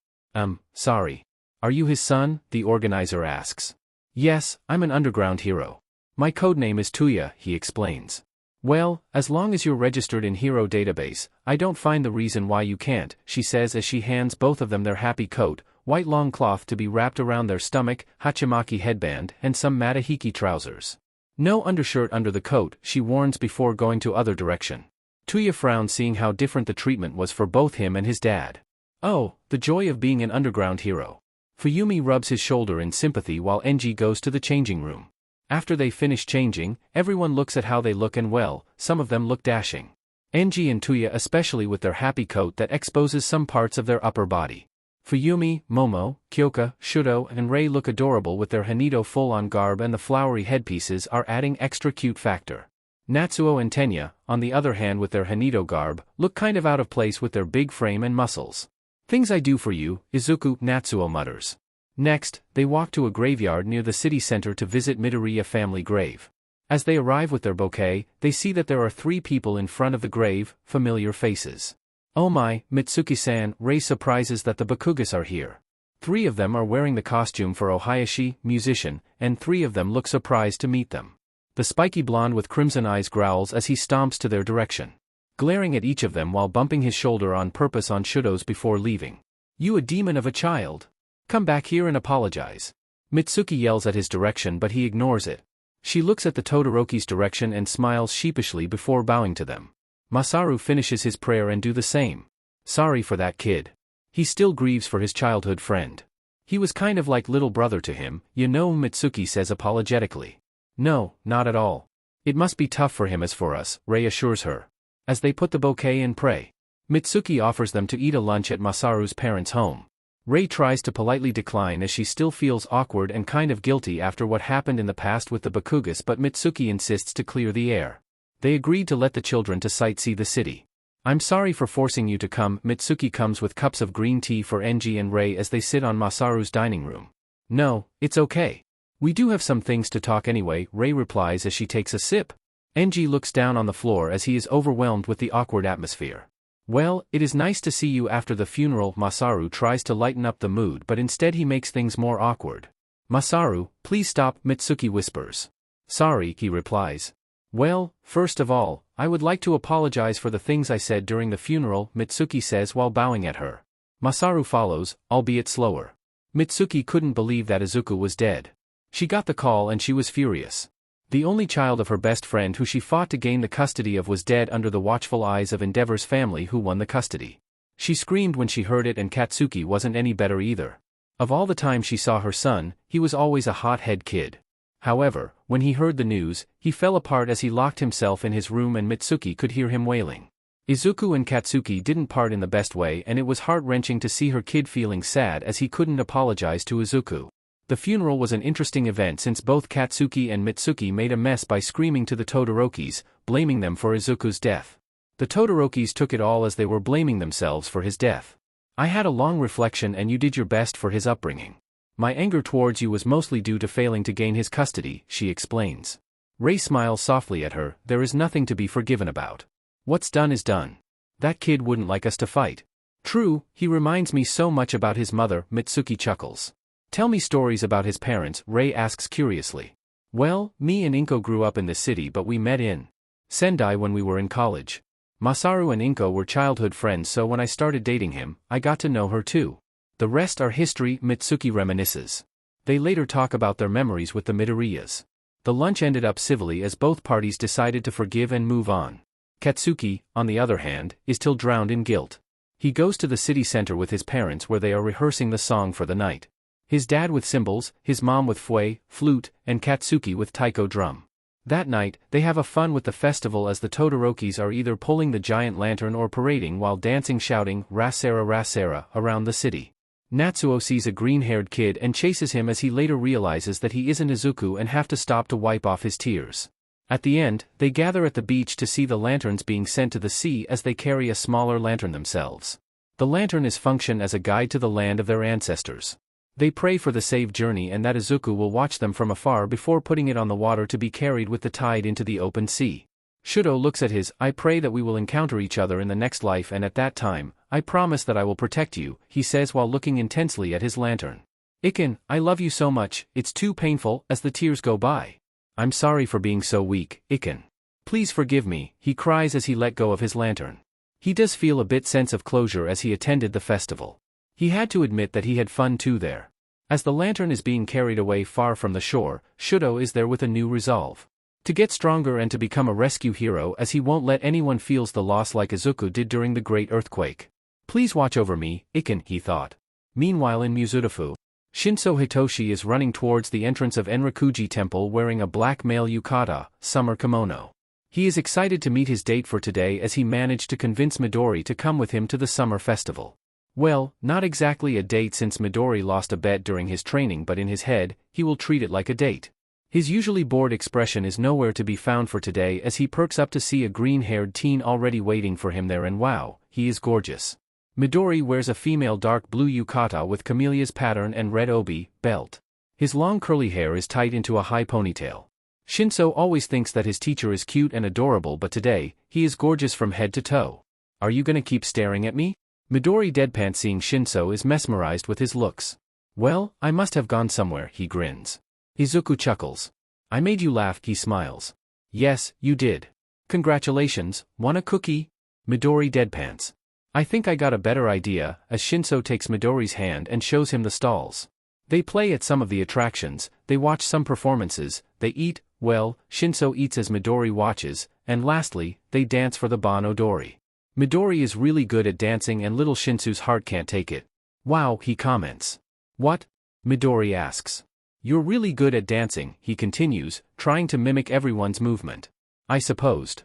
Sorry. Are you his son? The organizer asks. Yes, I'm an underground hero. My codename is Tuya, he explains. Well, as long as you're registered in Hero Database, I don't find the reason why you can't, she says as she hands both of them their happy coat, white long cloth to be wrapped around their stomach, hachimaki headband, and some matahiki trousers. No undershirt under the coat, she warns before going to other direction. Tuya frowns, seeing how different the treatment was for both him and his dad. Oh, the joy of being an underground hero. Fuyumi rubs his shoulder in sympathy while Enji goes to the changing room. After they finish changing, everyone looks at how they look, and well, some of them look dashing. Enji and Tuya especially, with their happy coat that exposes some parts of their upper body. Fuyumi, Momo, Kyoka, Shudo and Rei look adorable with their Hanito full-on garb, and the flowery headpieces are adding extra cute factor. Natsuo and Tenya, on the other hand, with their Hanito garb, look kind of out of place with their big frame and muscles. Things I do for you, Izuku, Natsuo mutters. Next, they walk to a graveyard near the city center to visit Midoriya family grave. As they arrive with their bouquet, they see that there are 3 people in front of the grave, familiar faces. Oh my, Mitsuki-san, Rei surprises that the Bakugas are here. 3 of them are wearing the costume for Ohayashi, musician, and 3 of them look surprised to meet them. The spiky blonde with crimson eyes growls as he stomps to their direction, glaring at each of them while bumping his shoulder on purpose on Shudo's before leaving. You a demon of a child? Come back here and apologize. Mitsuki yells at his direction, but he ignores it. She looks at the Todoroki's direction and smiles sheepishly before bowing to them. Masaru finishes his prayer and do the same. Sorry for that kid. He still grieves for his childhood friend. He was kind of like little brother to him, you know, Mitsuki says apologetically. No, not at all. It must be tough for him as for us, Rei assures her. As they put the bouquet and pray, Mitsuki offers them to eat a lunch at Masaru's parents' home. Rei tries to politely decline as she still feels awkward and kind of guilty after what happened in the past with the Bakugas, but Mitsuki insists to clear the air. They agreed to let the children to sightsee the city. I'm sorry for forcing you to come. Mitsuki comes with cups of green tea for Enji and Rei as they sit on Masaru's dining room. No, it's okay. We do have some things to talk anyway, Rei replies as she takes a sip. Enji looks down on the floor as he is overwhelmed with the awkward atmosphere. Well, it is nice to see you after the funeral. Masaru tries to lighten up the mood but instead he makes things more awkward. Masaru, please stop, Mitsuki whispers. Sorry, he replies. Well, first of all, I would like to apologize for the things I said during the funeral, Mitsuki says while bowing at her. Masaru follows, albeit slower. Mitsuki couldn't believe that Izuku was dead. She got the call and she was furious. The only child of her best friend who she fought to gain the custody of was dead under the watchful eyes of Endeavor's family who won the custody. She screamed when she heard it and Katsuki wasn't any better either. Of all the time she saw her son, he was always a hot-head kid. However, when he heard the news, he fell apart as he locked himself in his room and Mitsuki could hear him wailing. Izuku and Katsuki didn't part in the best way and it was heart-wrenching to see her kid feeling sad as he couldn't apologize to Izuku. The funeral was an interesting event since both Katsuki and Mitsuki made a mess by screaming to the Todorokis, blaming them for Izuku's death. The Todorokis took it all as they were blaming themselves for his death. I had a long reflection and you did your best for his upbringing. My anger towards you was mostly due to failing to gain his custody, she explains. Rei smiles softly at her, there is nothing to be forgiven about. What's done is done. That kid wouldn't like us to fight. True, he reminds me so much about his mother, Mitsuki chuckles. Tell me stories about his parents, Rei asks curiously. Well, me and Inko grew up in this city but we met in Sendai when we were in college. Masaru and Inko were childhood friends so when I started dating him, I got to know her too. The rest are history, Mitsuki reminisces. They later talk about their memories with the Midoriyas. The lunch ended up civilly as both parties decided to forgive and move on. Katsuki, on the other hand, is still drowned in guilt. He goes to the city center with his parents where they are rehearsing the song for the night. His dad with cymbals, his mom with fue, flute, and Katsuki with taiko drum. That night, they have a fun with the festival as the Todorokis are either pulling the giant lantern or parading while dancing shouting "Rasera Rasera" around the city. Natsuo sees a green-haired kid and chases him as he later realizes that he isn't Izuku and have to stop to wipe off his tears. At the end, they gather at the beach to see the lanterns being sent to the sea as they carry a smaller lantern themselves. The lantern is function as a guide to the land of their ancestors. They pray for the safe journey and that Izuku will watch them from afar before putting it on the water to be carried with the tide into the open sea. Shudo looks at his, I pray that we will encounter each other in the next life and at that time, I promise that I will protect you, he says while looking intensely at his lantern. Iken, I love you so much, it's too painful, as the tears go by. I'm sorry for being so weak, Iken. Please forgive me, he cries as he let go of his lantern. He does feel a bit sense of closure as he attended the festival. He had to admit that he had fun too there. As the lantern is being carried away far from the shore, Shudo is there with a new resolve. To get stronger and to become a rescue hero as he won't let anyone feels the loss like Izuku did during the Great Earthquake. Please watch over me, Iken, he thought. Meanwhile in Musutafu, Shinso Hitoshi is running towards the entrance of Enrakuji Temple wearing a black male yukata, summer kimono. He is excited to meet his date for today as he managed to convince Midori to come with him to the summer festival. Well, not exactly a date since Midori lost a bet during his training but in his head, he will treat it like a date. His usually bored expression is nowhere to be found for today as he perks up to see a green-haired teen already waiting for him there and wow, he is gorgeous. Midori wears a female dark blue yukata with camellia's pattern and red obi, belt. His long curly hair is tied into a high ponytail. Shinso always thinks that his teacher is cute and adorable but today, he is gorgeous from head to toe. Are you gonna keep staring at me? Midori deadpan seeing Shinso is mesmerized with his looks. Well, I must have gone somewhere, he grins. Izuku chuckles. I made you laugh, he smiles. Yes, you did. Congratulations, want a cookie? Midori deadpans. I think I got a better idea, as Shinso takes Midori's hand and shows him the stalls. They play at some of the attractions, they watch some performances, they eat, well, Shinso eats as Midori watches, and lastly, they dance for the Bon Odori. Midori is really good at dancing and little Shinsu's heart can't take it. Wow, he comments. What? Midori asks. You're really good at dancing, he continues, trying to mimic everyone's movement. I supposed.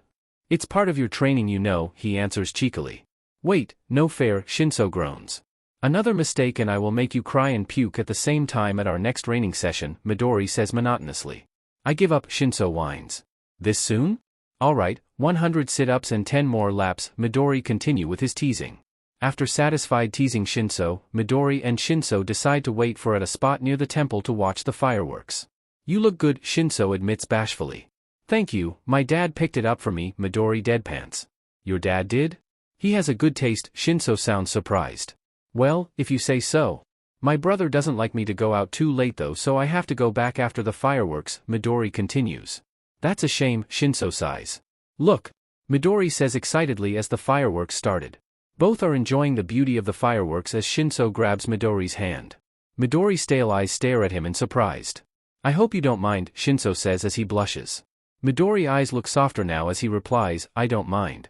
It's part of your training you know, he answers cheekily. Wait, no fair, Shinso groans. Another mistake and I will make you cry and puke at the same time at our next training session, Midori says monotonously. I give up, Shinso whines. This soon? Alright, 100 sit-ups and 10 more laps, Midori continue with his teasing. After satisfied teasing Shinso, Midori and Shinso decide to wait for at a spot near the temple to watch the fireworks. You look good, Shinso admits bashfully. Thank you, my dad picked it up for me, Midori deadpants. Your dad did? He has a good taste. Shinso sounds surprised. Well, if you say so. My brother doesn't like me to go out too late though, so I have to go back after the fireworks, Midori continues. That's a shame, Shinso sighs. Look, Midori says excitedly as the fireworks started. Both are enjoying the beauty of the fireworks as Shinso grabs Midori's hand. Midori's stale eyes stare at him in surprised. I hope you don't mind, Shinso says as he blushes. Midori's eyes look softer now as he replies, I don't mind.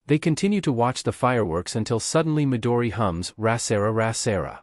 They continue to watch the fireworks until suddenly Midori hums, Rasera Rasera.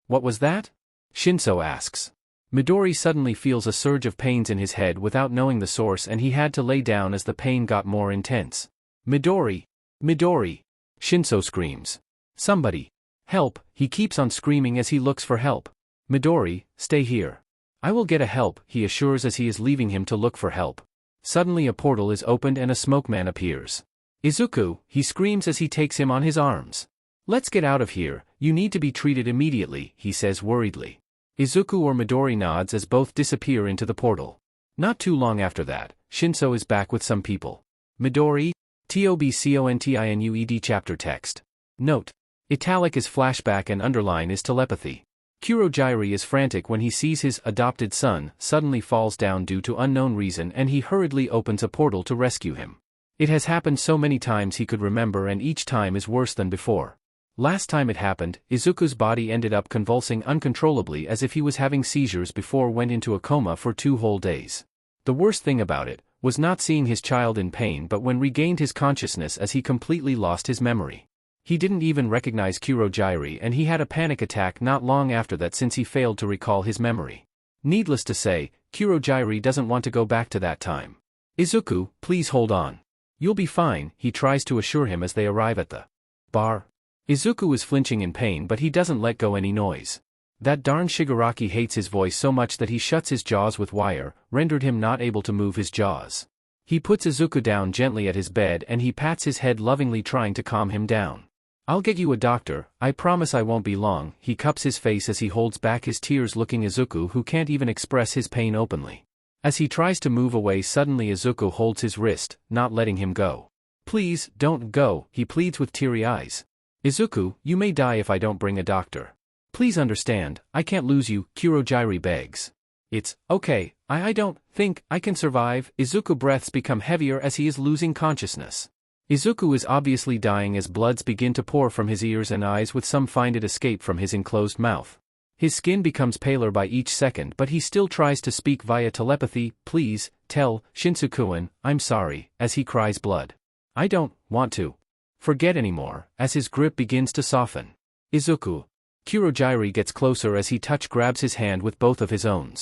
What was that? Shinso asks. Midori suddenly feels a surge of pains in his head without knowing the source, and he had to lay down as the pain got more intense. Midori! Midori! Shinso screams. Somebody! Help! He keeps on screaming as he looks for help. Midori, stay here. I will get a help, he assures as he is leaving him to look for help. Suddenly a portal is opened and a smokeman appears. Izuku, he screams as he takes him on his arms. Let's get out of here, you need to be treated immediately, he says worriedly. Izuku or Midori nods as both disappear into the portal. Not too long after that, Shinso is back with some people. Midori, TOBCONTINUED chapter text. Note. Italic is flashback and underline is telepathy. Kurogyri is frantic when he sees his adopted son suddenly falls down due to unknown reason, and he hurriedly opens a portal to rescue him. It has happened so many times he could remember, and each time is worse than before. Last time it happened, Izuku's body ended up convulsing uncontrollably as if he was having seizures before went into a coma for 2 whole days. The worst thing about it was not seeing his child in pain, but when regained his consciousness as he completely lost his memory. He didn't even recognize Kurogyri, and he had a panic attack not long after that since he failed to recall his memory. Needless to say, Kurogyri doesn't want to go back to that time. Izuku, please hold on. You'll be fine, he tries to assure him as they arrive at the bar. Izuku is flinching in pain, but he doesn't let go any noise. That darn Shigaraki hates his voice so much that he shuts his jaws with wire, rendered him not able to move his jaws. He puts Izuku down gently at his bed and he pats his head lovingly, trying to calm him down. I'll get you a doctor, I promise I won't be long, he cups his face as he holds back his tears, looking Izuku, who can't even express his pain openly. As he tries to move away, suddenly Izuku holds his wrist, not letting him go. Please, don't go, he pleads with teary eyes. Izuku, you may die if I don't bring a doctor. Please understand, I can't lose you, Kurogyri begs. It's okay, I don't think I can survive. Izuku's breaths become heavier as he is losing consciousness. Izuku is obviously dying as bloods begin to pour from his ears and eyes, with some find it escape from his enclosed mouth. His skin becomes paler by each second, but he still tries to speak via telepathy. Please, tell Shinsukuin, I'm sorry, as he cries blood. I don't want to forget anymore, as his grip begins to soften. Izuku. Kurogyri gets closer as he grabs his hand with both of his own.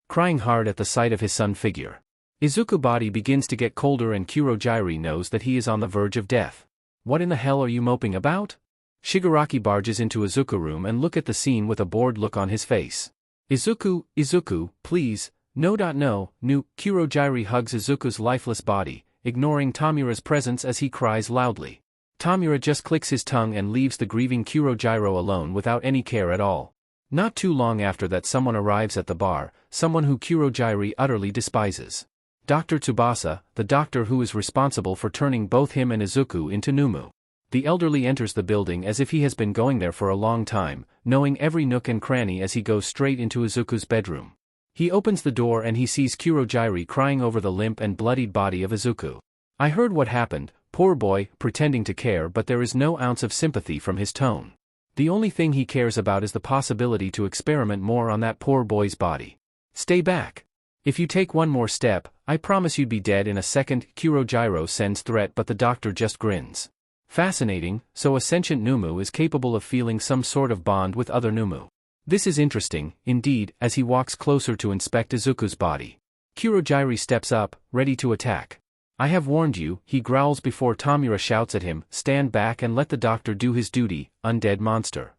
Crying hard at the sight of his son figure. Izuku's body begins to get colder and Kurogyri knows that he is on the verge of death. What in the hell are you moping about? Shigaraki barges into Izuku's room and look at the scene with a bored look on his face. Izuku, please, no. Kurogyri hugs Izuku's lifeless body, ignoring Tamura's presence as he cries loudly. Tamura just clicks his tongue and leaves the grieving Kurogyri alone without any care at all. Not too long after that, someone arrives at the bar, someone who Kurogyri utterly despises. Dr. Tsubasa, the doctor who is responsible for turning both him and Izuku into Nomu. The elderly enters the building as if he has been going there for a long time, knowing every nook and cranny, as he goes straight into Izuku's bedroom. He opens the door and he sees Kurogyri crying over the limp and bloodied body of Izuku. I heard what happened, poor boy, pretending to care, but there is no ounce of sympathy from his tone. The only thing he cares about is the possibility to experiment more on that poor boy's body. Stay back. If you take one more step, I promise you'd be dead in a second. Kurogyri sends threat, but the doctor just grins. Fascinating, so a sentient Nomu is capable of feeling some sort of bond with other Nomu. This is interesting, indeed, as he walks closer to inspect Izuku's body. Kurogyri steps up, ready to attack. I have warned you, he growls before Tamura shouts at him, stand back and let the doctor do his duty, undead monster.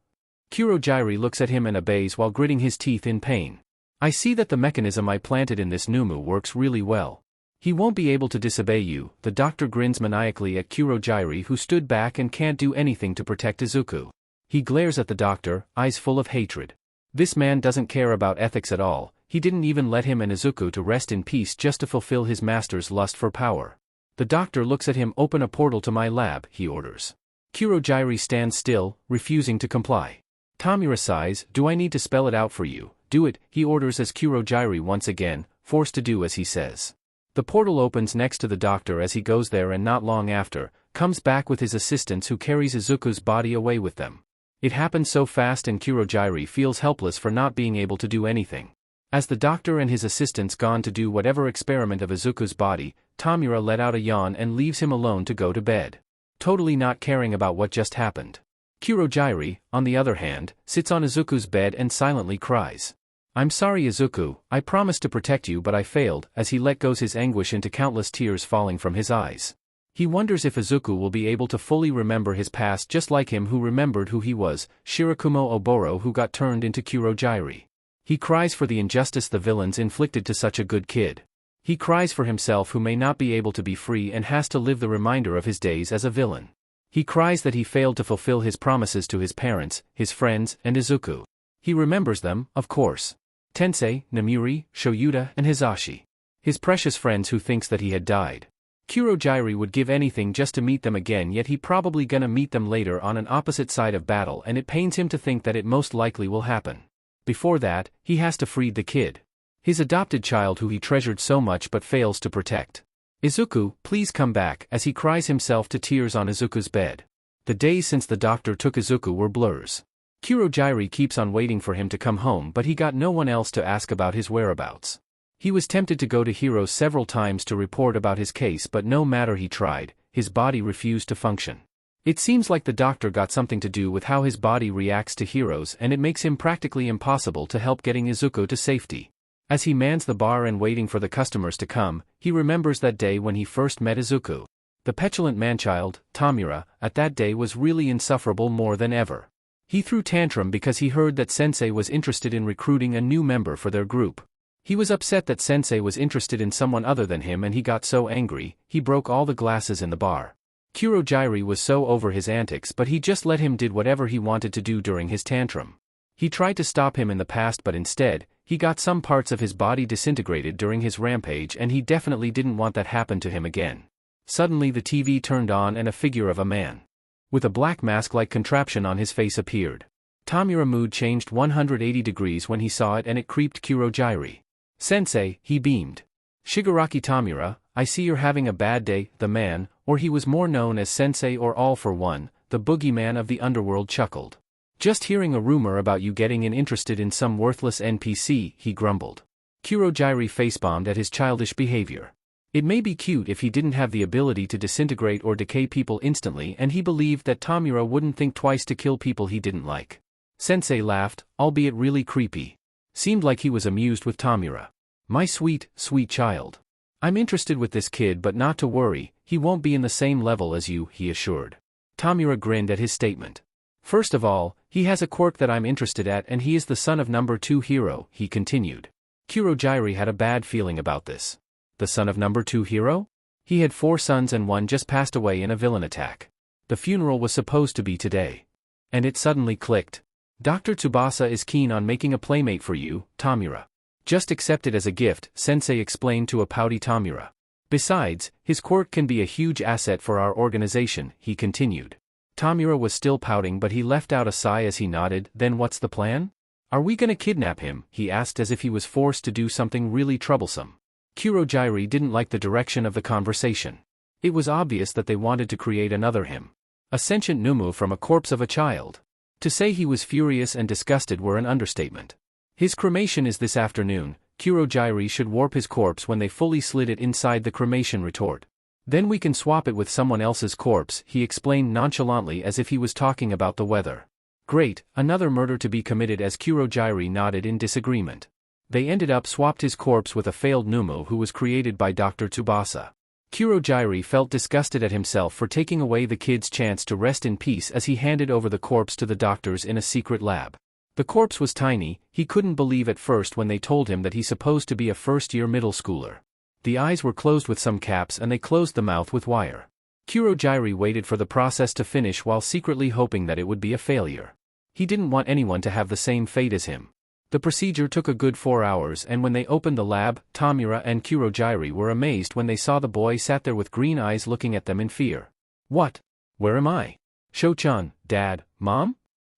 Kurogyri looks at him and obeys while gritting his teeth in pain. I see that the mechanism I planted in this Nomu works really well. He won't be able to disobey you. The doctor grins maniacally at Kurogyri, who stood back and can't do anything to protect Izuku. He glares at the doctor, eyes full of hatred. This man doesn't care about ethics at all. He didn't even let him and Izuku to rest in peace just to fulfill his master's lust for power. The doctor looks at him. Open a portal to my lab, he orders. Kurogiri stands still, refusing to comply. Tamura sighs, "Do I need to spell it out for you?" "Do it," he orders as Kurogiri once again, forced to do as he says. The portal opens next to the doctor as he goes there and not long after, comes back with his assistants who carries Izuku's body away with them. It happens so fast and Kurogiri feels helpless for not being able to do anything. As the doctor and his assistants gone to do whatever experiment of Izuku's body, Tamura let out a yawn and leaves him alone to go to bed. Totally not caring about what just happened. Kurogiri, on the other hand, sits on Izuku's bed and silently cries. "I'm sorry Izuku, I promised to protect you but I failed," as he let go his anguish into countless tears falling from his eyes. He wonders if Izuku will be able to fully remember his past just like him who remembered who he was, Shirakumo Oboro who got turned into Kurogiri. He cries for the injustice the villains inflicted to such a good kid. He cries for himself who may not be able to be free and has to live the remainder of his days as a villain. He cries that he failed to fulfill his promises to his parents, his friends, and Izuku. He remembers them, of course. Tensei, Namuri, Shoyuta, and Hisashi. His precious friends who thinks that he had died. Kurogiri would give anything just to meet them again, yet he probably gonna meet them later on an opposite side of battle, and it pains him to think that it most likely will happen. Before that, he has to free the kid. His adopted child who he treasured so much but fails to protect. "Izuku, please come back," as he cries himself to tears on Izuku's bed. The days since the doctor took Izuku were blurs. Kurogiri keeps on waiting for him to come home but he got no one else to ask about his whereabouts. He was tempted to go to Hiro several times to report about his case but no matter he tried, his body refused to function. It seems like the doctor got something to do with how his body reacts to Hiro's and it makes him practically impossible to help getting Izuku to safety. As he mans the bar and waiting for the customers to come, he remembers that day when he first met Izuku. The petulant manchild, Tamura, at that day was really insufferable more than ever. He threw tantrum because he heard that Sensei was interested in recruiting a new member for their group. He was upset that Sensei was interested in someone other than him and he got so angry, he broke all the glasses in the bar. Kurogiri was so over his antics but he just let him did whatever he wanted to do during his tantrum. He tried to stop him in the past but instead, he got some parts of his body disintegrated during his rampage and he definitely didn't want that happen to him again. Suddenly the TV turned on and a figure of a man with a black mask-like contraption on his face appeared. Tamura's mood changed 180 degrees when he saw it and it creeped Kurogiri. "Sensei," he beamed. "Shigaraki Tamura, I see you're having a bad day." The man, or he was more known as Sensei or All for One, the boogeyman of the underworld chuckled. "Just hearing a rumor about you getting interested in some worthless NPC," he grumbled. Kurogiri facebombed at his childish behavior. It may be cute if he didn't have the ability to disintegrate or decay people instantly and he believed that Tamura wouldn't think twice to kill people he didn't like. Sensei laughed, albeit really creepy. Seemed like he was amused with Tamura. "My sweet, sweet child. I'm interested with this kid but not to worry, he won't be in the same level as you," he assured. Tamura grinned at his statement. "First of all, he has a quirk that I'm interested at and he is the son of number 2 hero," he continued. Kurogiri had a bad feeling about this. The son of number 2 hero? He had 4 sons and one just passed away in a villain attack. The funeral was supposed to be today. And it suddenly clicked. "Dr. Tsubasa is keen on making a playmate for you, Tamura. Just accept it as a gift," Sensei explained to a pouty Tamura. "Besides, his quirk can be a huge asset for our organization," he continued. Tamura was still pouting but he left out a sigh as he nodded. "Then what's the plan? Are we gonna kidnap him?" he asked as if he was forced to do something really troublesome. Kurogiri didn't like the direction of the conversation. It was obvious that they wanted to create another him. A sentient Nomu from a corpse of a child. To say he was furious and disgusted were an understatement. "His cremation is this afternoon. Kurogiri should warp his corpse when they fully slid it inside the cremation retort. Then we can swap it with someone else's corpse," he explained nonchalantly as if he was talking about the weather. "Great, another murder to be committed," as Kurogiri nodded in disagreement. They ended up swapped his corpse with a failed Nomu who was created by Dr. Tsubasa. Kurogiri felt disgusted at himself for taking away the kid's chance to rest in peace as he handed over the corpse to the doctors in a secret lab. The corpse was tiny, he couldn't believe at first when they told him that he's supposed to be a first-year middle schooler. The eyes were closed with some caps and they closed the mouth with wire. Kurogiri waited for the process to finish while secretly hoping that it would be a failure. He didn't want anyone to have the same fate as him. The procedure took a good 4 hours and when they opened the lab, Tamura and Kurogiri were amazed when they saw the boy sat there with green eyes looking at them in fear. "What? Where am I?" Sho-chan, Dad, Mom?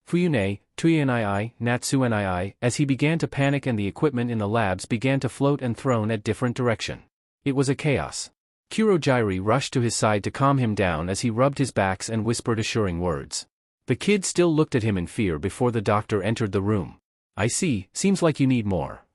Fuyune, Tuyenii, Natsuenii, as he began to panic and the equipment in the labs began to float and thrown at different direction. It was a chaos. Kurojairi rushed to his side to calm him down as he rubbed his backs and whispered assuring words. The kid still looked at him in fear before the doctor entered the room. I see, seems like you need more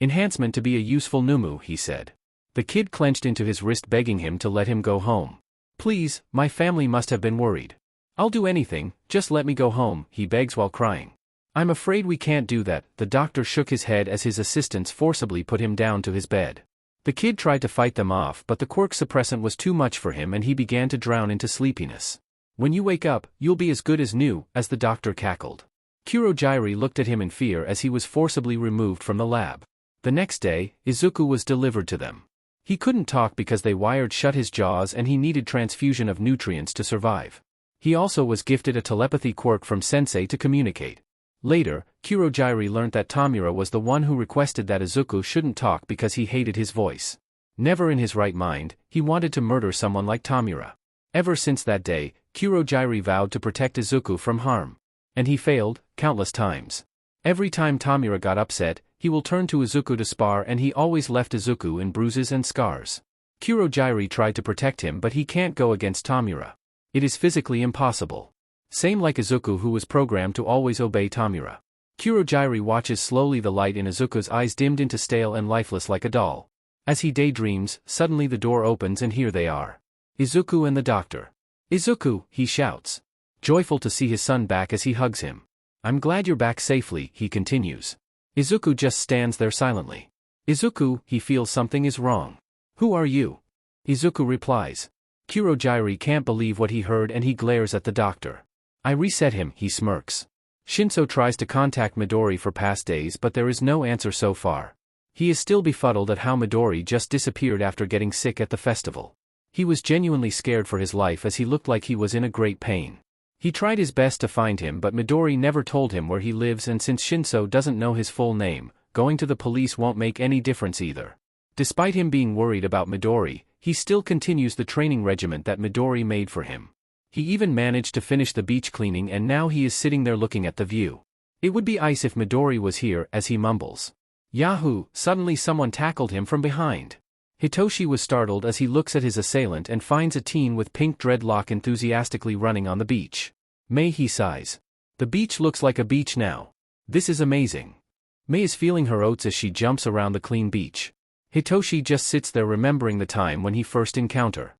enhancement to be a useful Nomu, he said. The kid clenched into his wrist begging him to let him go home. Please, my family must have been worried. I'll do anything, just let me go home, he begs while crying. I'm afraid we can't do that, the doctor shook his head as his assistants forcibly put him down to his bed. The kid tried to fight them off but the quirk suppressant was too much for him and he began to drown into sleepiness. When you wake up, you'll be as good as new, as the doctor cackled. Kurojairi looked at him in fear as he was forcibly removed from the lab. The next day, Izuku was delivered to them. He couldn't talk because they wired shut his jaws and he needed transfusion of nutrients to survive. He also was gifted a telepathy quirk from Sensei to communicate. Later, Kurojairi learnt that Tamura was the one who requested that Izuku shouldn't talk because he hated his voice. Never in his right mind, he wanted to murder someone like Tamura. Ever since that day, Kurojairi vowed to protect Izuku from harm. And he failed, countless times. Every time Tamura got upset, he will turn to Izuku to spar and he always left Izuku in bruises and scars. Kurojairi tried to protect him but he can't go against Tamura. It is physically impossible. Same like Izuku who was programmed to always obey Tamura. Kurojairi watches slowly the light in Izuku's eyes dimmed into stale and lifeless like a doll. As he daydreams, suddenly the door opens and here they are. Izuku and the doctor. Izuku, he shouts. Joyful to see his son back as he hugs him. I'm glad you're back safely, he continues. Izuku just stands there silently. Izuku, he feels something is wrong. Who are you? Izuku replies. Kurojairi can't believe what he heard and he glares at the doctor. I reset him, he smirks. Shinso tries to contact Midori for past days but there is no answer so far. He is still befuddled at how Midori just disappeared after getting sick at the festival. He was genuinely scared for his life as he looked like he was in a great pain. He tried his best to find him but Midori never told him where he lives and since Shinso doesn't know his full name, going to the police won't make any difference either. Despite him being worried about Midori, he still continues the training regimen that Midori made for him. He even managed to finish the beach cleaning and now he is sitting there looking at the view. It would be ice if Midori was here, as he mumbles. Yahoo! Suddenly someone tackled him from behind. Hitoshi was startled as he looks at his assailant and finds a teen with pink dreadlock enthusiastically running on the beach. Mei, he sighs. The beach looks like a beach now. This is amazing. Mei is feeling her oats as she jumps around the clean beach. Hitoshi just sits there remembering the time when he first encountered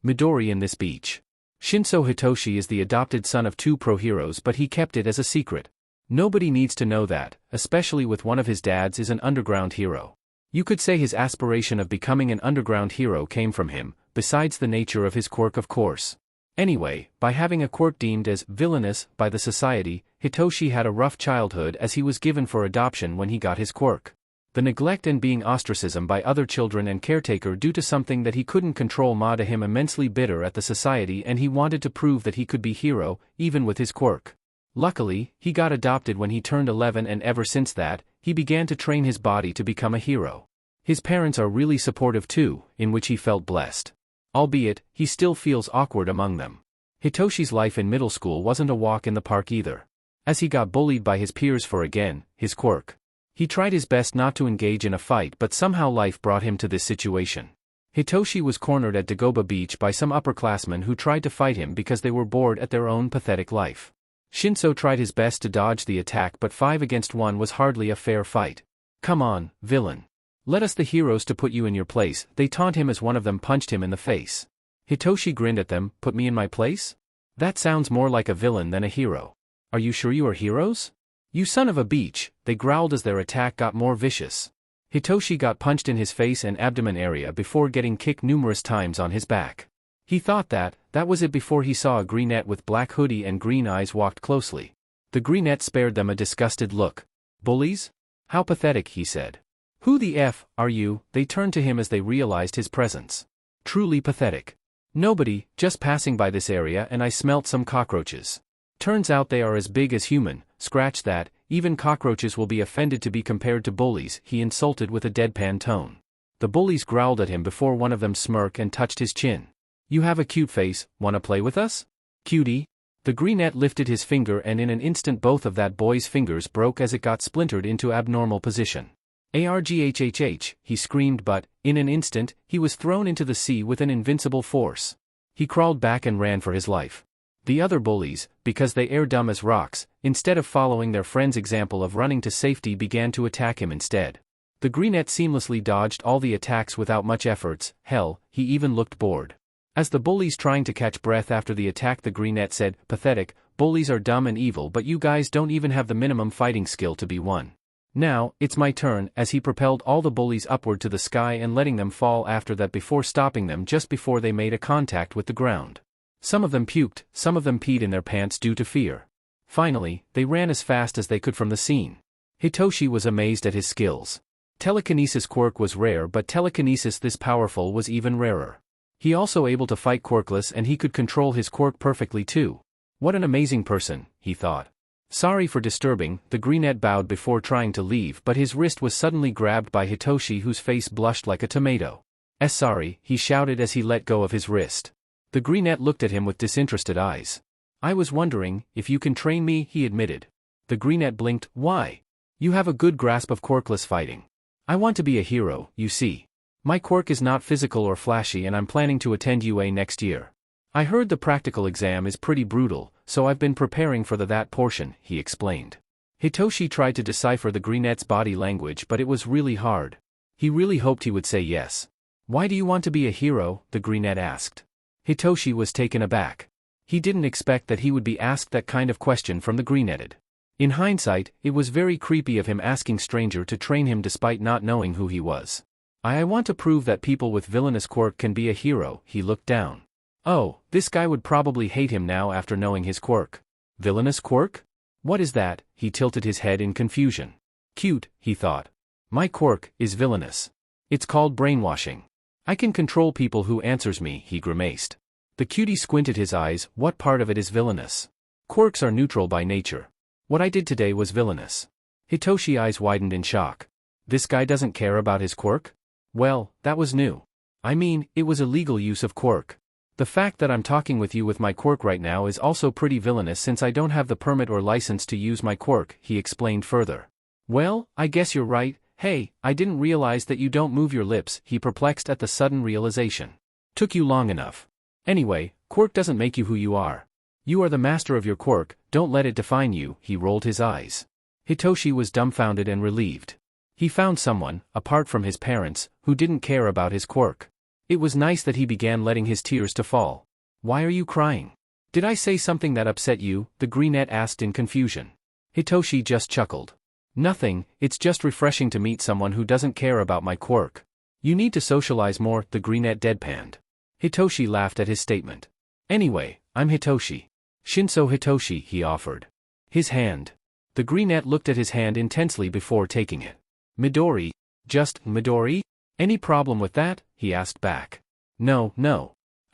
Midori in this beach. Shinso Hitoshi is the adopted son of two pro-heroes but he kept it as a secret. Nobody needs to know that, especially with one of his dads is an underground hero. You could say his aspiration of becoming an underground hero came from him, besides the nature of his quirk of course. Anyway, by having a quirk deemed as villainous by the society, Hitoshi had a rough childhood as he was given for adoption when he got his quirk. The neglect and being ostracism by other children and caretaker due to something that he couldn't control made him immensely bitter at the society and he wanted to prove that he could be hero, even with his quirk. Luckily, he got adopted when he turned 11 and ever since that, he began to train his body to become a hero. His parents are really supportive too, in which he felt blessed. Albeit, he still feels awkward among them. Hitoshi's life in middle school wasn't a walk in the park either. As he got bullied by his peers for again, his quirk. He tried his best not to engage in a fight but somehow life brought him to this situation. Hitoshi was cornered at Dagoba Beach by some upperclassmen who tried to fight him because they were bored at their own pathetic life. Shinso tried his best to dodge the attack but 5 against 1 was hardly a fair fight. Come on, villain. Let us the heroes to put you in your place, they taunt him as one of them punched him in the face. Hitoshi grinned at them, put me in my place? That sounds more like a villain than a hero. Are you sure you are heroes? You son of a beach, they growled as their attack got more vicious. Hitoshi got punched in his face and abdomen area before getting kicked numerous times on his back. He thought that was it before he saw a greenette with black hoodie and green eyes walked closely. The greenette spared them a disgusted look. Bullies? How pathetic, he said. Who the F are you? They turned to him as they realized his presence. Truly pathetic. Nobody, just passing by this area and I smelt some cockroaches. Turns out they are as big as human, scratch that, even cockroaches will be offended to be compared to bullies, he insulted with a deadpan tone. The bullies growled at him before one of them smirked and touched his chin. You have a cute face, wanna play with us? Cutie? The greenette lifted his finger and in an instant both of that boy's fingers broke as it got splintered into abnormal position. Arghhh, he screamed, but, in an instant, he was thrown into the sea with an invincible force. He crawled back and ran for his life. The other bullies, because they are dumb as rocks, instead of following their friend's example of running to safety began to attack him instead. The greenette seamlessly dodged all the attacks without much efforts, hell, he even looked bored. As the bullies trying to catch breath after the attack, the greenette said, "Pathetic, bullies are dumb and evil but you guys don't even have the minimum fighting skill to be one. Now, it's my turn," as he propelled all the bullies upward to the sky and letting them fall after that before stopping them just before they made a contact with the ground. Some of them puked, some of them peed in their pants due to fear. Finally, they ran as fast as they could from the scene. Hitoshi was amazed at his skills. Telekinesis quirk was rare, but telekinesis this powerful was even rarer. He also able to fight quirkless and he could control his quirk perfectly too. What an amazing person, he thought. Sorry for disturbing, the greenette bowed before trying to leave, but his wrist was suddenly grabbed by Hitoshi, whose face blushed like a tomato. Sorry, he shouted as he let go of his wrist. The greenette looked at him with disinterested eyes. I was wondering, if you can train me, he admitted. The greenette blinked. Why? You have a good grasp of quirkless fighting. I want to be a hero, you see. My quirk is not physical or flashy and I'm planning to attend UA next year. I heard the practical exam is pretty brutal, so I've been preparing for that portion, he explained. Hitoshi tried to decipher the greenette's body language but it was really hard. He really hoped he would say yes. Why do you want to be a hero? The greenette asked. Hitoshi was taken aback. He didn't expect that he would be asked that kind of question from the greenetted. In hindsight, it was very creepy of him asking stranger to train him despite not knowing who he was. I want to prove that people with villainous quirk can be a hero, he looked down. Oh, this guy would probably hate him now after knowing his quirk. Villainous quirk? What is that? He tilted his head in confusion. Cute, he thought. My quirk is villainous. It's called brainwashing. I can control people who answers me, he grimaced. The cutie squinted his eyes. What part of it is villainous? Quirks are neutral by nature. What I did today was villainous. Hitoshi's eyes widened in shock. This guy doesn't care about his quirk? Well, that was new. I mean, it was illegal use of quirk. The fact that I'm talking with you with my quirk right now is also pretty villainous since I don't have the permit or license to use my quirk, he explained further. Well, I guess you're right. Hey, I didn't realize that you don't move your lips, he perplexed at the sudden realization. Took you long enough. Anyway, quirk doesn't make you who you are. You are the master of your quirk, don't let it define you, he rolled his eyes. Hitoshi was dumbfounded and relieved. He found someone, apart from his parents, who didn't care about his quirk. It was nice that he began letting his tears to fall. Why are you crying? Did I say something that upset you? The greenette asked in confusion. Hitoshi just chuckled. Nothing, it's just refreshing to meet someone who doesn't care about my quirk. You need to socialize more, the greenette deadpanned. Hitoshi laughed at his statement. Anyway, I'm Hitoshi. Shinso Hitoshi, he offered. His hand. The greenette looked at his hand intensely before taking it. Midori. Just Midori? Any problem with that? He asked back. No.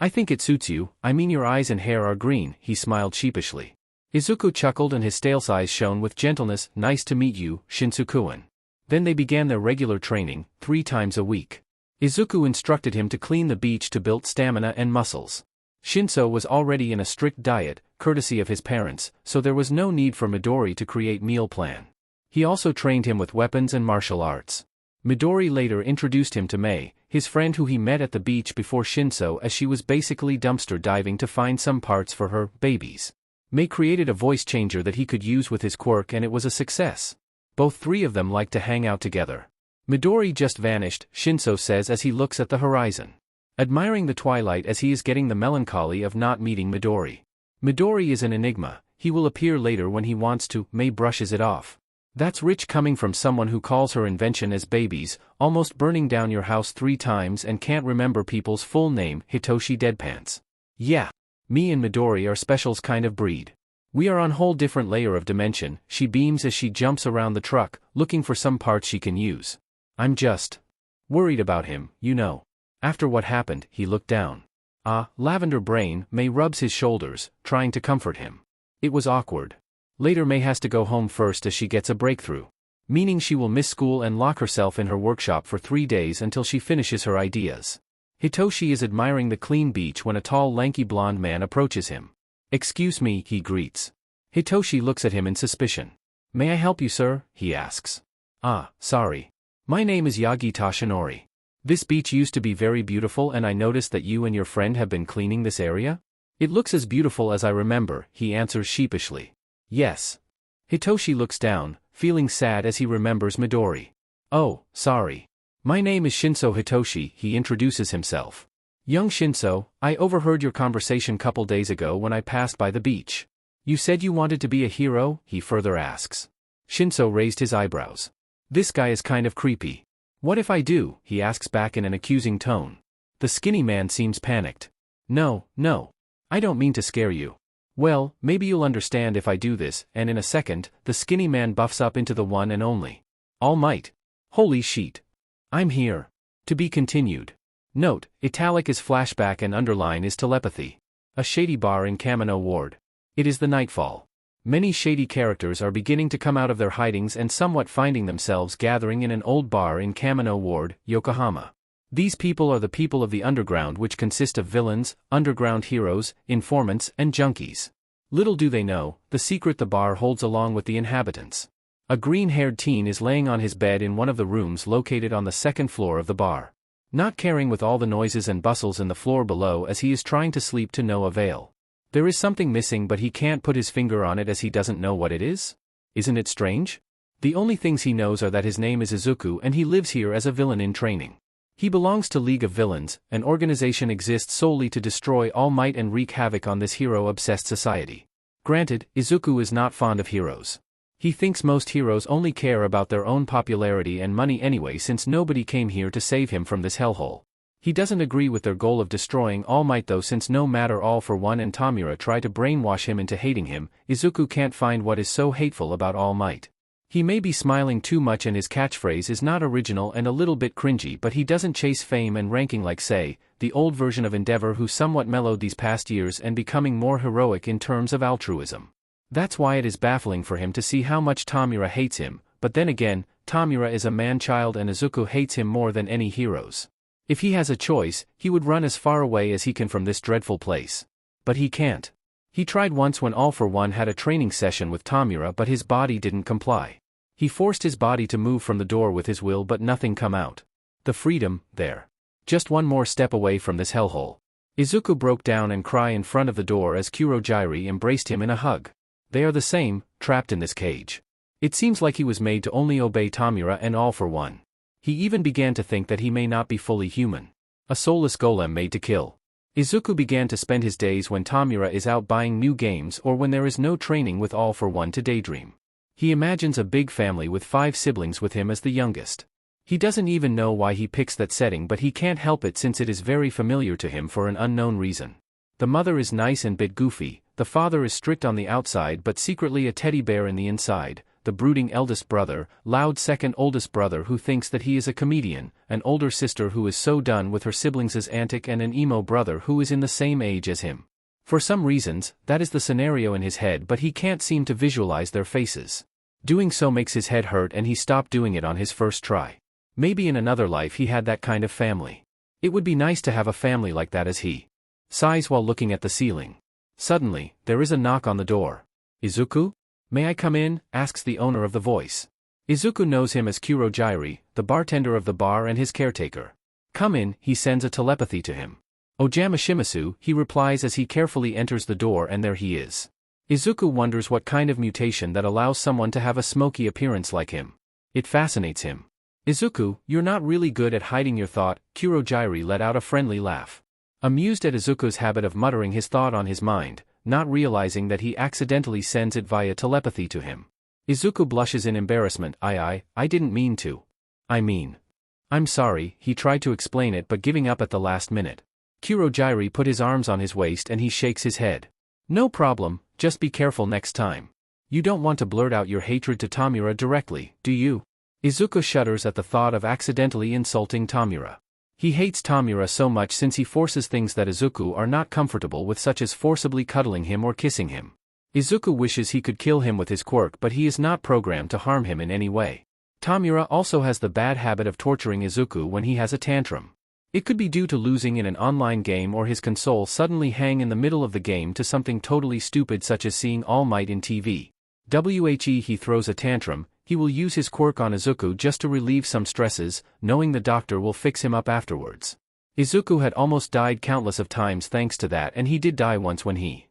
I think it suits you, I mean your eyes and hair are green, he smiled sheepishly. Izuku chuckled and his stale eyes shone with gentleness. Nice to meet you, Shinsu-kun. Then they began their regular training, 3 times a week. Izuku instructed him to clean the beach to build stamina and muscles. Shinso was already in a strict diet, courtesy of his parents, so there was no need for Midori to create meal plan. He also trained him with weapons and martial arts. Midori later introduced him to Mei, his friend who he met at the beach before Shinso, as she was basically dumpster diving to find some parts for her babies. Mei created a voice changer that he could use with his quirk and it was a success. Both 3 of them liked to hang out together. Midori just vanished, Shinso says as he looks at the horizon. Admiring the twilight as he is getting the melancholy of not meeting Midori. Midori is an enigma, he will appear later when he wants to, Mei brushes it off. That's rich coming from someone who calls her invention as babies, almost burning down your house 3 times and can't remember people's full name, Hitoshi deadpants. Yeah. Me and Midori are specials kind of breed. We are on whole different layer of dimension, she beams as she jumps around the truck, looking for some parts she can use. I'm just worried about him, you know. After what happened, he looked down. Lavender brain, Mei rubs his shoulders, trying to comfort him. It was awkward. Later Mei has to go home first as she gets a breakthrough. Meaning she will miss school and lock herself in her workshop for 3 days until she finishes her ideas. Hitoshi is admiring the clean beach when a tall lanky blonde man approaches him. "Excuse me," he greets. Hitoshi looks at him in suspicion. "May I help you, sir?" he asks. "Ah, sorry. My name is Yagi Tashinori. This beach used to be very beautiful and I noticed that you and your friend have been cleaning this area? It looks as beautiful as I remember," he answers sheepishly. "Yes." Hitoshi looks down, feeling sad as he remembers Midori. "Oh, sorry. My name is Shinso Hitoshi," he introduces himself. "Young Shinso, I overheard your conversation couple days ago when I passed by the beach. You said you wanted to be a hero?" he further asks. Shinso raised his eyebrows. This guy is kind of creepy. "What if I do?" he asks back in an accusing tone. The skinny man seems panicked. No. I don't mean to scare you. Well, maybe you'll understand if I do this," and in a second, the skinny man buffs up into the one and only All Might. Holy sheet. I'm here. To be continued. Note, italic is flashback and underline is telepathy. A shady bar in Kamino Ward. It is the nightfall. Many shady characters are beginning to come out of their hidings and somewhat finding themselves gathering in an old bar in Kamino Ward, Yokohama. These people are the people of the underground, which consist of villains, underground heroes, informants, and junkies. Little do they know the secret the bar holds along with the inhabitants. A green-haired teen is laying on his bed in one of the rooms located on the second floor of the bar. Not caring with all the noises and bustles in the floor below as he is trying to sleep to no avail. There is something missing but he can't put his finger on it as he doesn't know what it is. Isn't it strange? The only things he knows are that his name is Izuku and he lives here as a villain in training. He belongs to League of Villains, an organization exists solely to destroy All Might and wreak havoc on this hero-obsessed society. Granted, Izuku is not fond of heroes. He thinks most heroes only care about their own popularity and money anyway, since nobody came here to save him from this hellhole. He doesn't agree with their goal of destroying All Might though, since no matter All for One and Tamura try to brainwash him into hating him, Izuku can't find what is so hateful about All Might. He may be smiling too much and his catchphrase is not original and a little bit cringy, but he doesn't chase fame and ranking like, say, the old version of Endeavor, who somewhat mellowed these past years and becoming more heroic in terms of altruism. That's why it is baffling for him to see how much Tamura hates him, but then again, Tamura is a man-child and Izuku hates him more than any heroes. If he has a choice, he would run as far away as he can from this dreadful place. But he can't. He tried once when All for One had a training session with Tamura, but his body didn't comply. He forced his body to move from the door with his will, but nothing come out. The freedom, there. Just one more step away from this hellhole. Izuku broke down and cried in front of the door as Kurojairi embraced him in a hug. They are the same, trapped in this cage. It seems like he was made to only obey Tamura and All for One. He even began to think that he may not be fully human. A soulless golem made to kill. Izuku began to spend his days when Tamura is out buying new games or when there is no training with All for One to daydream. He imagines a big family with 5 siblings with him as the youngest. He doesn't even know why he picks that setting, but he can't help it since it is very familiar to him for an unknown reason. The mother is nice and bit goofy, the father is strict on the outside but secretly a teddy bear in the inside, the brooding eldest brother, loud second oldest brother who thinks that he is a comedian, an older sister who is so done with her siblings' antic, and an emo brother who is in the same age as him. For some reasons, that is the scenario in his head, but he can't seem to visualize their faces. Doing so makes his head hurt and he stopped doing it on his first try. Maybe in another life he had that kind of family. It would be nice to have a family like that, as he sighs while looking at the ceiling. Suddenly, there is a knock on the door. "Izuku? May I come in?" asks the owner of the voice. Izuku knows him as Kurojairi, the bartender of the bar and his caretaker. "Come in," he sends a telepathy to him. "Ojama Shimasu," he replies as he carefully enters the door, and there he is. Izuku wonders what kind of mutation that allows someone to have a smoky appearance like him. It fascinates him. "Izuku, you're not really good at hiding your thought," Kurojairi let out a friendly laugh. Amused at Izuku's habit of muttering his thought on his mind, not realizing that he accidentally sends it via telepathy to him. Izuku blushes in embarrassment. I didn't mean to. I'm sorry," he tried to explain it but giving up at the last minute. Kurojairi put his arms on his waist and he shakes his head. "No problem, just be careful next time. You don't want to blurt out your hatred to Tamura directly, do you?" Izuku shudders at the thought of accidentally insulting Tamura. He hates Tamura so much since he forces things that Izuku are not comfortable with, such as forcibly cuddling him or kissing him. Izuku wishes he could kill him with his quirk, but he is not programmed to harm him in any way. Tamura also has the bad habit of torturing Izuku when he has a tantrum. It could be due to losing in an online game or his console suddenly hang in the middle of the game to something totally stupid such as seeing All Might in TV. He throws a tantrum. He will use his quirk on Izuku just to relieve some stresses, knowing the doctor will fix him up afterwards. Izuku had almost died countless of times thanks to that, and he did die once when he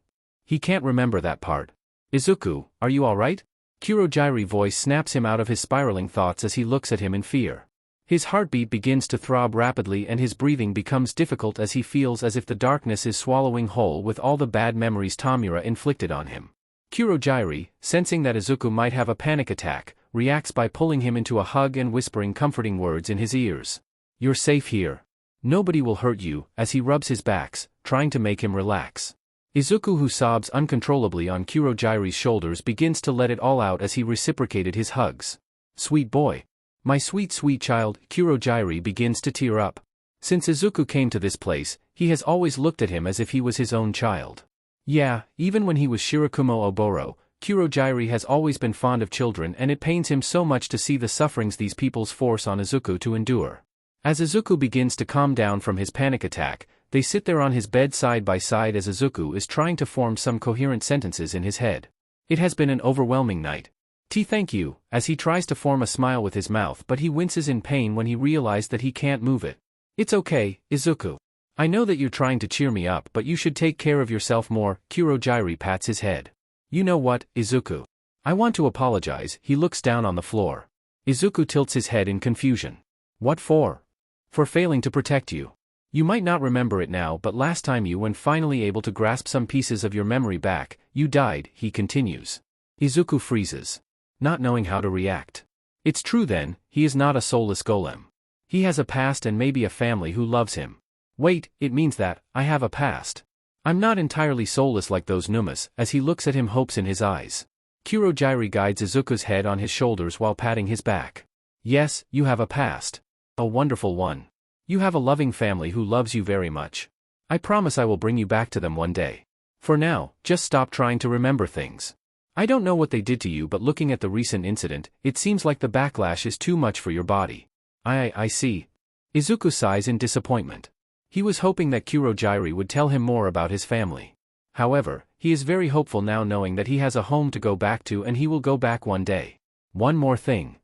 can't remember that part. Izuku, are you alright? Kuroji's voice snaps him out of his spiraling thoughts as he looks at him in fear. His heartbeat begins to throb rapidly and his breathing becomes difficult as he feels as if the darkness is swallowing whole with all the bad memories Tamura inflicted on him. Kuroji, sensing that Izuku might have a panic attack, reacts by pulling him into a hug and whispering comforting words in his ears. You're safe here. Nobody will hurt you, as he rubs his backs, trying to make him relax. Izuku, who sobs uncontrollably on Kuroji's shoulders, begins to let it all out as he reciprocated his hugs. Sweet boy. My sweet sweet child, Kuroji begins to tear up. Since Izuku came to this place, he has always looked at him as if he was his own child. Yeah, even when he was Shirakumo Oboro, Kuroji has always been fond of children, and it pains him so much to see the sufferings these peoples force on Izuku to endure. As Izuku begins to calm down from his panic attack, they sit there on his bed side by side as Izuku is trying to form some coherent sentences in his head. It has been an overwhelming night. Thank you, as he tries to form a smile with his mouth, but he winces in pain when he realizes that he can't move it. It's okay, Izuku. I know that you're trying to cheer me up, but you should take care of yourself more. Kuroji pats his head. You know what, Izuku? I want to apologize. He looks down on the floor. Izuku tilts his head in confusion. What for? For failing to protect you. You might not remember it now, but last time you were finally able to grasp some pieces of your memory back, you died, he continues. Izuku freezes, not knowing how to react. It's true then, he is not a soulless golem. He has a past and maybe a family who loves him. Wait, it means that I have a past. I'm not entirely soulless like those Numas, as he looks at him, hopes in his eyes. Kuroji guides Izuku's head on his shoulders while patting his back. Yes, you have a past. A wonderful one. You have a loving family who loves you very much. I promise I will bring you back to them one day. For now, just stop trying to remember things. I don't know what they did to you, but looking at the recent incident, it seems like the backlash is too much for your body. I see. Izuku sighs in disappointment. He was hoping that Kuroji would tell him more about his family. However, he is very hopeful now knowing that he has a home to go back to and he will go back one day. One more thing.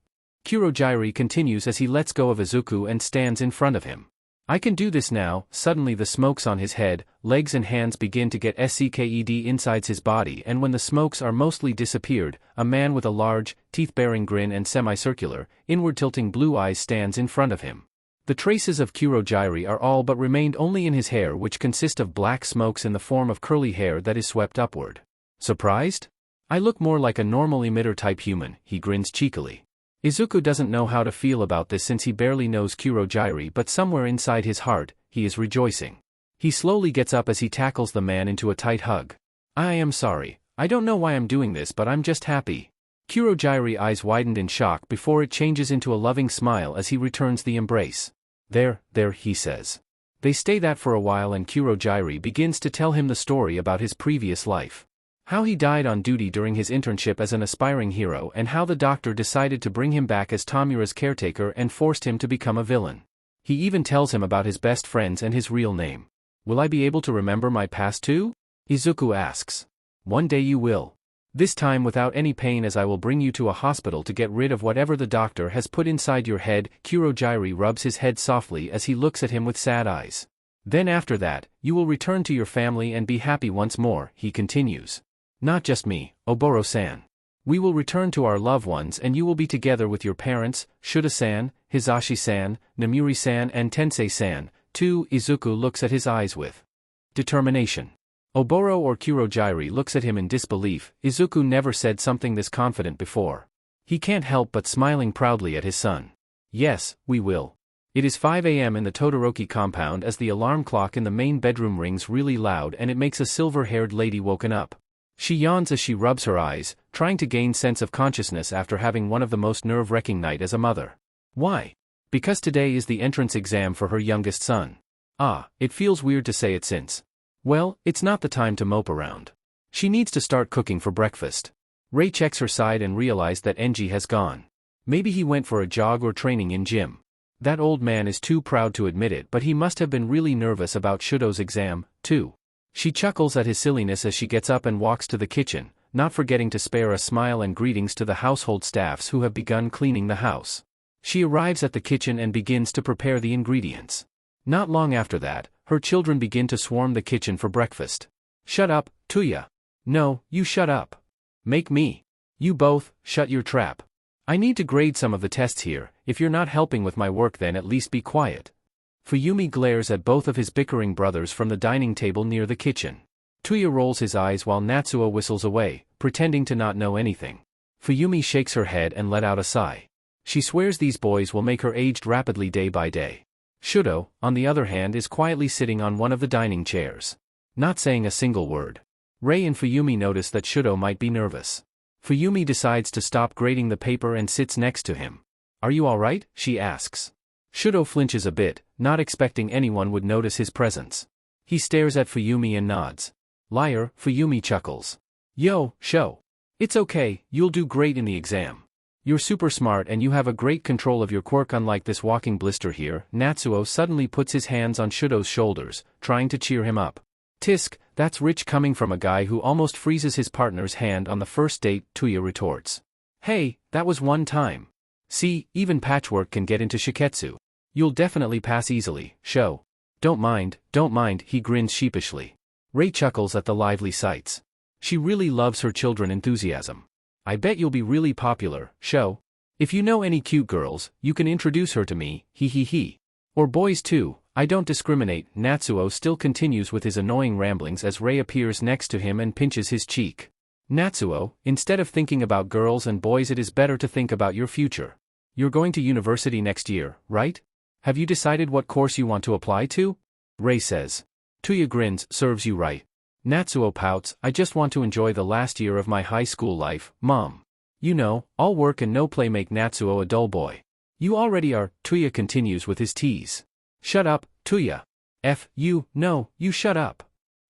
Kuroji continues as he lets go of Izuku and stands in front of him. I can do this now. Suddenly the smokes on his head, legs and hands begin to get sked inside his body, and when the smokes are mostly disappeared, a man with a large, teeth-bearing grin and semicircular, inward-tilting blue eyes stands in front of him. The traces of Kuroji are all but remained only in his hair, which consist of black smokes in the form of curly hair that is swept upward. Surprised? I look more like a normal emitter-type human, he grins cheekily. Izuku doesn't know how to feel about this since he barely knows Kuroji, but somewhere inside his heart, he is rejoicing. He slowly gets up as he tackles the man into a tight hug. I am sorry. I don't know why I'm doing this, but I'm just happy. Kuroji's eyes widened in shock before it changes into a loving smile as he returns the embrace. There, he says. They stay that for a while and Kuroji begins to tell him the story about his previous life. How he died on duty during his internship as an aspiring hero and how the doctor decided to bring him back as Tamura's caretaker and forced him to become a villain. He even tells him about his best friends and his real name. Will I be able to remember my past too? Izuku asks. One day you will. This time without any pain, as I will bring you to a hospital to get rid of whatever the doctor has put inside your head. Kuroji rubs his head softly as he looks at him with sad eyes. Then after that, you will return to your family and be happy once more, he continues. Not just me, Oboro-san. We will return to our loved ones and you will be together with your parents, Shuda-san, Hisashi-san, Namuri-san and Tensei-san, too. Izuku looks at his eyes with determination. Oboro or Kuroji looks at him in disbelief. Izuku never said something this confident before. He can't help but smiling proudly at his son. Yes, we will. It is 5 a.m. in the Todoroki compound as the alarm clock in the main bedroom rings really loud and it makes a silver-haired lady woken up. She yawns as she rubs her eyes, trying to gain sense of consciousness after having one of the most nerve-wracking nights as a mother. Why? Because today is the entrance exam for her youngest son. It feels weird to say it since. Well, it's not the time to mope around. She needs to start cooking for breakfast. Rei checks her side and realizes that Enji has gone. Maybe he went for a jog or training in gym. That old man is too proud to admit it, but he must have been really nervous about Shudo's exam, too. She chuckles at his silliness as she gets up and walks to the kitchen, not forgetting to spare a smile and greetings to the household staffs who have begun cleaning the house. She arrives at the kitchen and begins to prepare the ingredients. Not long after that, her children begin to swarm the kitchen for breakfast. Shut up, Tuya. No, you shut up. Make me. You both, shut your trap. I need to grade some of the tests here. If you're not helping with my work, then at least be quiet. Fuyumi glares at both of his bickering brothers from the dining table near the kitchen. Tuya rolls his eyes while Natsuo whistles away, pretending to not know anything. Fuyumi shakes her head and let out a sigh. She swears these boys will make her aged rapidly day by day. Shudo, on the other hand, is quietly sitting on one of the dining chairs, not saying a single word. Rei and Fuyumi notice that Shudo might be nervous. Fuyumi decides to stop grading the paper and sits next to him. Are you alright? She asks. Shudo flinches a bit, not expecting anyone would notice his presence. He stares at Fuyumi and nods. Liar, Fuyumi chuckles. Yo, Sho. It's okay, you'll do great in the exam. You're super smart and you have a great control of your quirk, unlike this walking blister here. Natsuo suddenly puts his hands on Shudo's shoulders, trying to cheer him up. Tisk, that's rich coming from a guy who almost freezes his partner's hand on the first date, Tuya retorts. Hey, that was one time. See, even Patchwork can get into Shiketsu. You'll definitely pass easily, Sho. Don't mind, he grins sheepishly. Rei chuckles at the lively sights. She really loves her children enthusiasm. I bet you'll be really popular, Sho. If you know any cute girls, you can introduce her to me, he. Or boys too, I don't discriminate. Natsuo still continues with his annoying ramblings as Rei appears next to him and pinches his cheek. Natsuo, instead of thinking about girls and boys, it is better to think about your future. You're going to university next year, right? Have you decided what course you want to apply to? Rei says. Tuya grins, serves you right. Natsuo pouts, I just want to enjoy the last year of my high school life, Mom. You know, all work and no play make Natsuo a dull boy. You already are, Tuya continues with his tease. Shut up, Tuya. No, you shut up.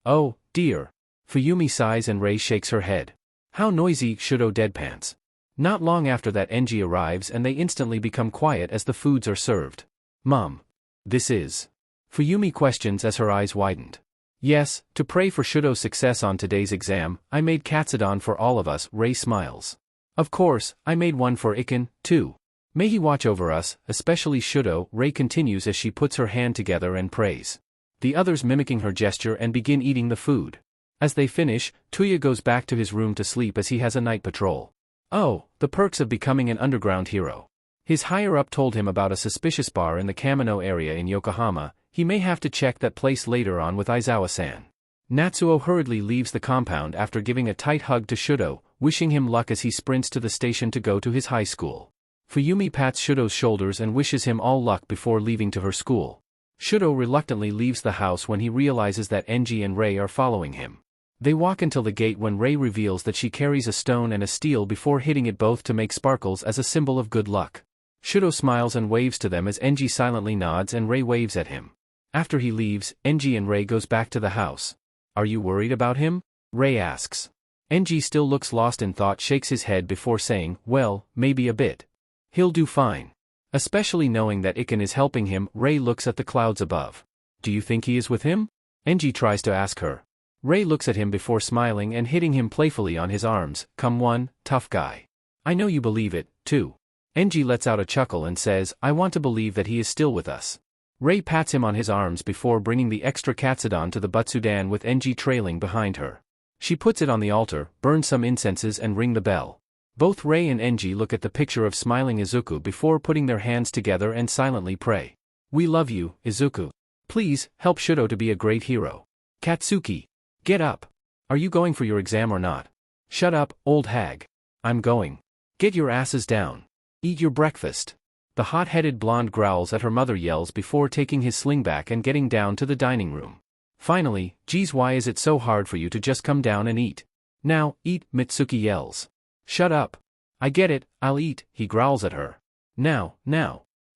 Oh, dear. Fuyumi sighs and Rei shakes her head. How noisy, Shudo deadpans. Not long after that, Enji arrives and they instantly become quiet as the foods are served. Mom. This is. Fuyumi questions as her eyes widened. Yes, to pray for Shudo's success on today's exam, I made katsudon for all of us, Rei smiles. Of course, I made one for Iken, too. May he watch over us, especially Shudo, Rei continues as she puts her hand together and prays. The others mimicking her gesture and begin eating the food. As they finish, Tuya goes back to his room to sleep as he has a night patrol. Oh, the perks of becoming an underground hero. His higher-up told him about a suspicious bar in the Kamino area in Yokohama. He may have to check that place later on with Aizawa-san. Natsuo hurriedly leaves the compound after giving a tight hug to Shudo, wishing him luck as he sprints to the station to go to his high school. Fuyumi pats Shudo's shoulders and wishes him all luck before leaving to her school. Shudo reluctantly leaves the house when he realizes that Enji and Rei are following him. They walk until the gate when Rei reveals that she carries a stone and a steel before hitting it both to make sparkles as a symbol of good luck. Shudo smiles and waves to them as Enji silently nods and Rei waves at him. After he leaves, Enji and Rei goes back to the house. Are you worried about him? Rei asks. Enji still looks lost in thought, shakes his head before saying, well, maybe a bit. He'll do fine. Especially knowing that Iken is helping him. Rei looks at the clouds above. Do you think he is with him? Enji tries to ask her. Rei looks at him before smiling and hitting him playfully on his arms. Come on, tough guy. I know you believe it, too. Enji lets out a chuckle and says, I want to believe that he is still with us. Rei pats him on his arms before bringing the extra katsudon to the butsudan with Enji trailing behind her. She puts it on the altar, burns some incenses and ring the bell. Both Rei and Enji look at the picture of smiling Izuku before putting their hands together and silently pray. We love you, Izuku. Please, help Shudo to be a great hero. Katsuki. Get up. Are you going for your exam or not? Shut up, old hag. I'm going. Get your asses down. Eat your breakfast. The hot-headed blonde growls at her mother, yells before taking his slingback and getting down to the dining room. Finally, geez, why is it so hard for you to just come down and eat? Now, eat, Mitsuki yells. Shut up. I get it, I'll eat, he growls at her. Now.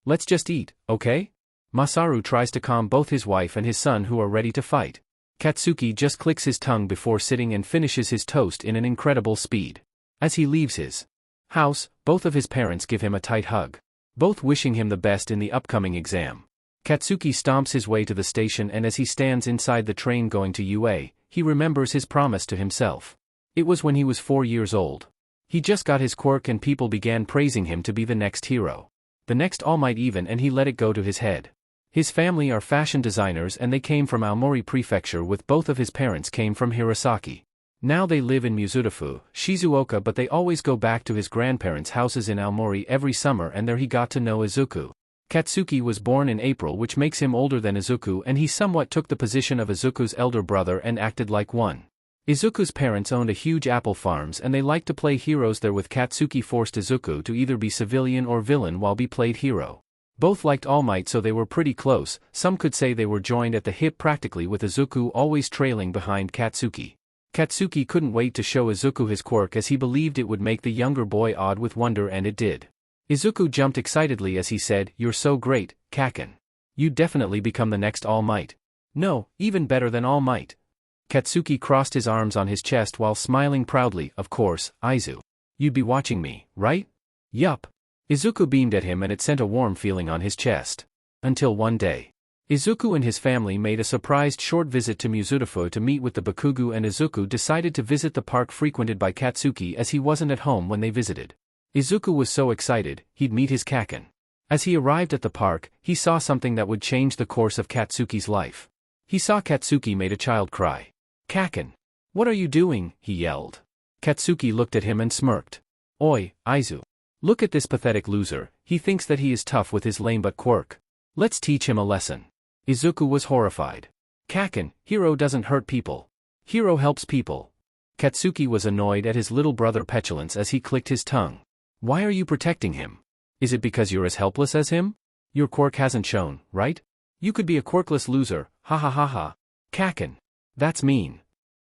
Let's just eat, okay? Masaru tries to calm both his wife and his son who are ready to fight. Katsuki just clicks his tongue before sitting and finishes his toast in an incredible speed. As he leaves his house, both of his parents give him a tight hug. both wishing him the best in the upcoming exam. Katsuki stomps his way to the station, and as he stands inside the train going to UA, he remembers his promise to himself. It was when he was 4 years old. He just got his quirk and people began praising him to be the next hero. The next All Might even, and he let it go to his head. His family are fashion designers and they came from Aomori Prefecture, with both of his parents came from Hirosaki. Now they live in Musutafu, Shizuoka, but they always go back to his grandparents' houses in Aomori every summer, and there he got to know Izuku. Katsuki was born in April, which makes him older than Izuku, and he somewhat took the position of Izuku's elder brother and acted like one. Izuku's parents owned a huge apple farms and they liked to play heroes there, with Katsuki forced Izuku to either be civilian or villain while be played hero. Both liked All Might, so they were pretty close. Some could say they were joined at the hip practically, with Izuku always trailing behind Katsuki. Katsuki couldn't wait to show Izuku his quirk, as he believed it would make the younger boy awed with wonder, and it did. Izuku jumped excitedly as he said, "You're so great, Kaken. You'd definitely become the next All Might. No, even better than All Might." Katsuki crossed his arms on his chest while smiling proudly. "Of course, Izu. You'd be watching me, right?" "Yup." Izuku beamed at him and it sent a warm feeling on his chest. Until one day, Izuku and his family made a surprised short visit to Musutafu to meet with the Bakugo, and Izuku decided to visit the park frequented by Katsuki as he wasn't at home when they visited. Izuku was so excited, he'd meet his Kaken. As he arrived at the park, he saw something that would change the course of Katsuki's life. He saw Katsuki made a child cry. "Kaken! What are you doing?" he yelled. Katsuki looked at him and smirked. "Oi, Izu. Look at this pathetic loser, he thinks that he is tough with his lame butt quirk. Let's teach him a lesson." Izuku was horrified. "Kaken, hero doesn't hurt people. Hero helps people." Katsuki was annoyed at his little brother's petulance as he clicked his tongue. "Why are you protecting him? Is it because you're as helpless as him? Your quirk hasn't shown, right? You could be a quirkless loser, ha ha ha ha. Kaken. That's mean."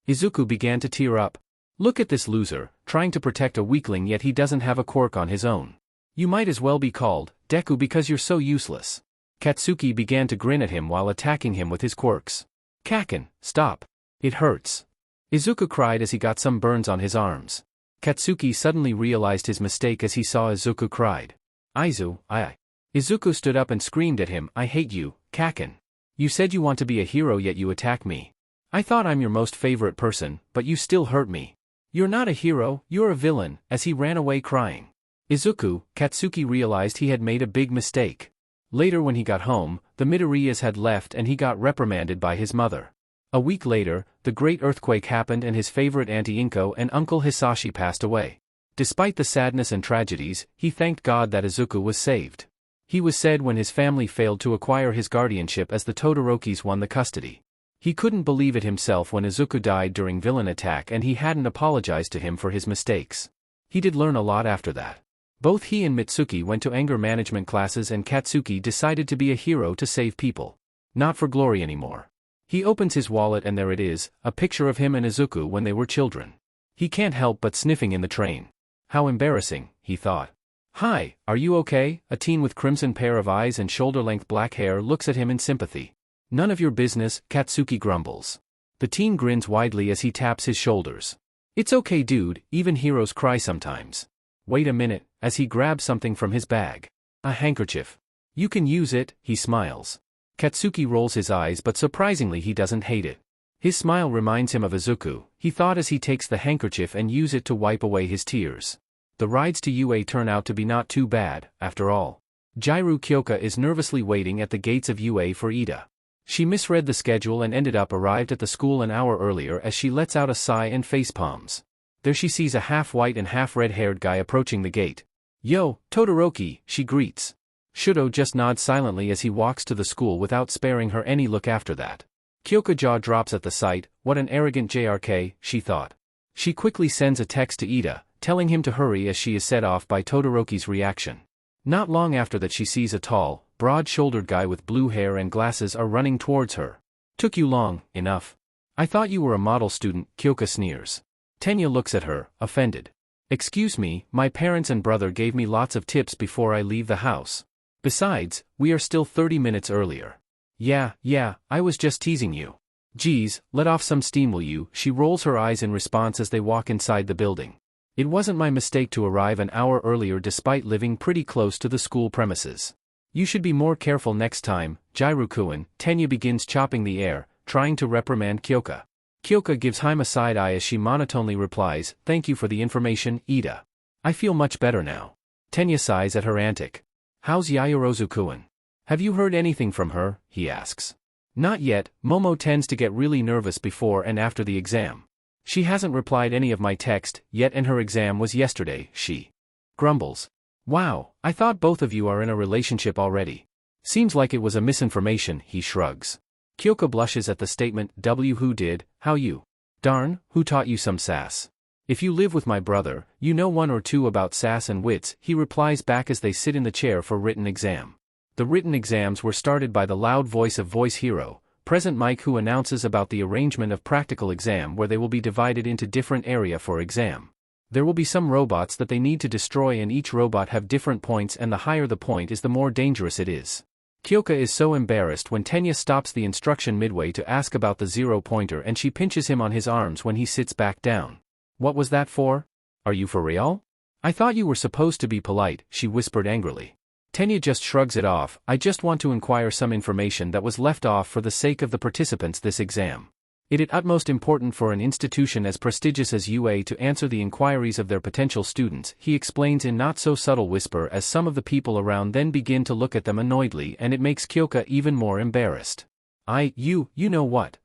Izuku began to tear up. "Look at this loser, trying to protect a weakling, yet he doesn't have a quirk on his own. You might as well be called Deku because you're so useless." Katsuki began to grin at him while attacking him with his quirks. "Kaken, stop. It hurts." Izuku cried as he got some burns on his arms. Katsuki suddenly realized his mistake as he saw Izuku cried. "Izu, I." Izuku stood up and screamed at him, "I hate you, Kaken. You said you want to be a hero yet you attack me. I thought I'm your most favorite person, but you still hurt me. You're not a hero, you're a villain," as he ran away crying. Katsuki realized he had made a big mistake. Later when he got home, the Midoriyas had left and he got reprimanded by his mother. A week later, the Great Earthquake happened and his favorite Auntie Inko and Uncle Hisashi passed away. Despite the sadness and tragedies, he thanked God that Izuku was saved. He was sad when his family failed to acquire his guardianship as the Todorokis won the custody. He couldn't believe it himself when Izuku died during villain attack and he hadn't apologized to him for his mistakes. He did learn a lot after that. Both he and Mitsuki went to anger management classes and Katsuki decided to be a hero to save people. Not for glory anymore. He opens his wallet and there it is, a picture of him and Izuku when they were children. He can't help but sniffing in the train. How embarrassing, he thought. "Hi, are you okay?" A teen with crimson pair of eyes and shoulder-length black hair looks at him in sympathy. "None of your business," Katsuki grumbles. The teen grins widely as he taps his shoulders. "It's okay dude, even heroes cry sometimes." "Wait a minute," as he grabs something from his bag. "A handkerchief. You can use it," he smiles. Katsuki rolls his eyes but surprisingly he doesn't hate it. His smile reminds him of Izuku, he thought as he takes the handkerchief and use it to wipe away his tears. The rides to UA turn out to be not too bad, after all. Jiru Kyoka is nervously waiting at the gates of UA for Ida. She misread the schedule and ended up arrived at the school an hour earlier as she lets out a sigh and face palms. There she sees a half-white and half-red-haired guy approaching the gate. "Yo, Todoroki," she greets. Shudo just nods silently as he walks to the school without sparing her any look after that. Kyoka jaw drops at the sight. What an arrogant JRK, she thought. She quickly sends a text to Ida, telling him to hurry as she is set off by Todoroki's reaction. Not long after that she sees a tall, broad-shouldered guy with blue hair and glasses are running towards her. "Took you long, enough. I thought you were a model student," Kyoka sneers. Tenya looks at her, offended. "Excuse me, my parents and brother gave me lots of tips before I leave the house. Besides, we are still 30 minutes earlier." Yeah, I was just teasing you." "Geez, let off some steam will you?" She rolls her eyes in response as they walk inside the building. It wasn't my mistake to arrive an hour earlier despite living pretty close to the school premises. You should be more careful next time, Jiru-kun. Tenya begins chopping the air, trying to reprimand Kyoka. Kyoka gives Haim a side eye as she monotonely replies, "Thank you for the information, Ida. I feel much better now." Tenya sighs at her antic. "How's Yayorozu-kun? Have you heard anything from her?" he asks. "Not yet. Momo tends to get really nervous before and after the exam. She hasn't replied any of my text yet and her exam was yesterday," she grumbles. "Wow, I thought both of you are in a relationship already." "Seems like it was a misinformation," he shrugs. Kyoka blushes at the statement. Who did? How you? Darn, who taught you some sass? "If you live with my brother, you know one or two about sass and wits," he replies back as they sit in the chair for written exam. The written exams were started by the loud voice of Voice Hero, Present Mike, who announces about the arrangement of practical exam where they will be divided into different area for exam. There will be some robots that they need to destroy and each robot have different points and the higher the point is the more dangerous it is. Kyoka is so embarrassed when Tenya stops the instruction midway to ask about the 0-pointer and she pinches him on his arms when he sits back down. "What was that for? Are you for real? I thought you were supposed to be polite," she whispered angrily. Tenya just shrugs it off. "I just want to inquire some information that was left off for the sake of the participants this exam. It is utmost important for an institution as prestigious as UA to answer the inquiries of their potential students," he explains in not so subtle whisper as some of the people around then begin to look at them annoyedly and it makes Kyoka even more embarrassed. You know what?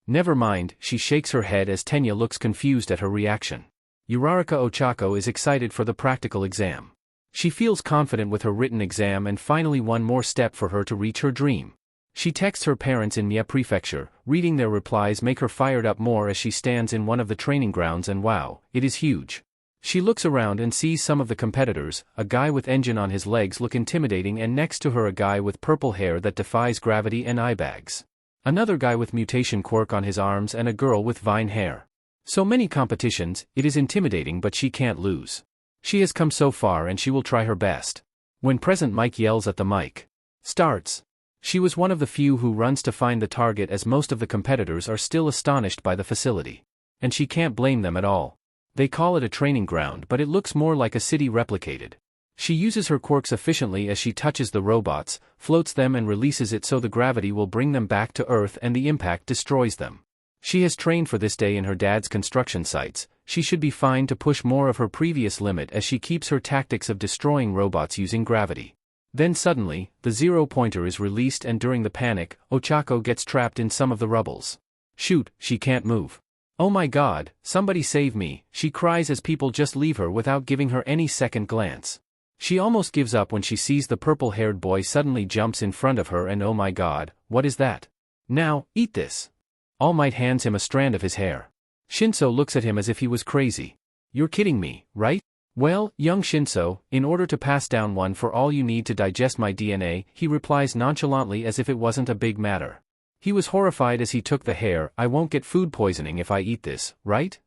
Never mind," she shakes her head as Tenya looks confused at her reaction. Uraraka Ochako is excited for the practical exam. She feels confident with her written exam and finally one more step for her to reach her dream. She texts her parents in Mia Prefecture, reading their replies make her fired up more as she stands in one of the training grounds and wow, it is huge. She looks around and sees some of the competitors. A guy with engine on his legs look intimidating and next to her a guy with purple hair that defies gravity and eye bags. Another guy with mutation quirk on his arms and a girl with vine hair. So many competitions, it is intimidating but she can't lose. She has come so far and she will try her best. When Present Mike yells at the mic, "Starts!" She was one of the few who runs to find the target as most of the competitors are still astonished by the facility. And she can't blame them at all. They call it a training ground but it looks more like a city replicated. She uses her quirks efficiently as she touches the robots, floats them and releases it so the gravity will bring them back to Earth and the impact destroys them. She has trained for this day in her dad's construction sites. She should be fine to push more of her previous limit as she keeps her tactics of destroying robots using gravity. Then suddenly, the 0-pointer is released and during the panic, Ochako gets trapped in some of the rubbles. Shoot, she can't move. "Oh my god, somebody save me," she cries as people just leave her without giving her any second glance. She almost gives up when she sees the purple-haired boy suddenly jumps in front of her and oh my god, what is that? "Now, eat this." All Might hands him a strand of his hair. Shinso looks at him as if he was crazy. "You're kidding me, right?" "Well, young Shinso, in order to pass down one for all you need to digest my DNA," he replies nonchalantly as if it wasn't a big matter. He was horrified as he took the hair. "I won't get food poisoning if I eat this, right?"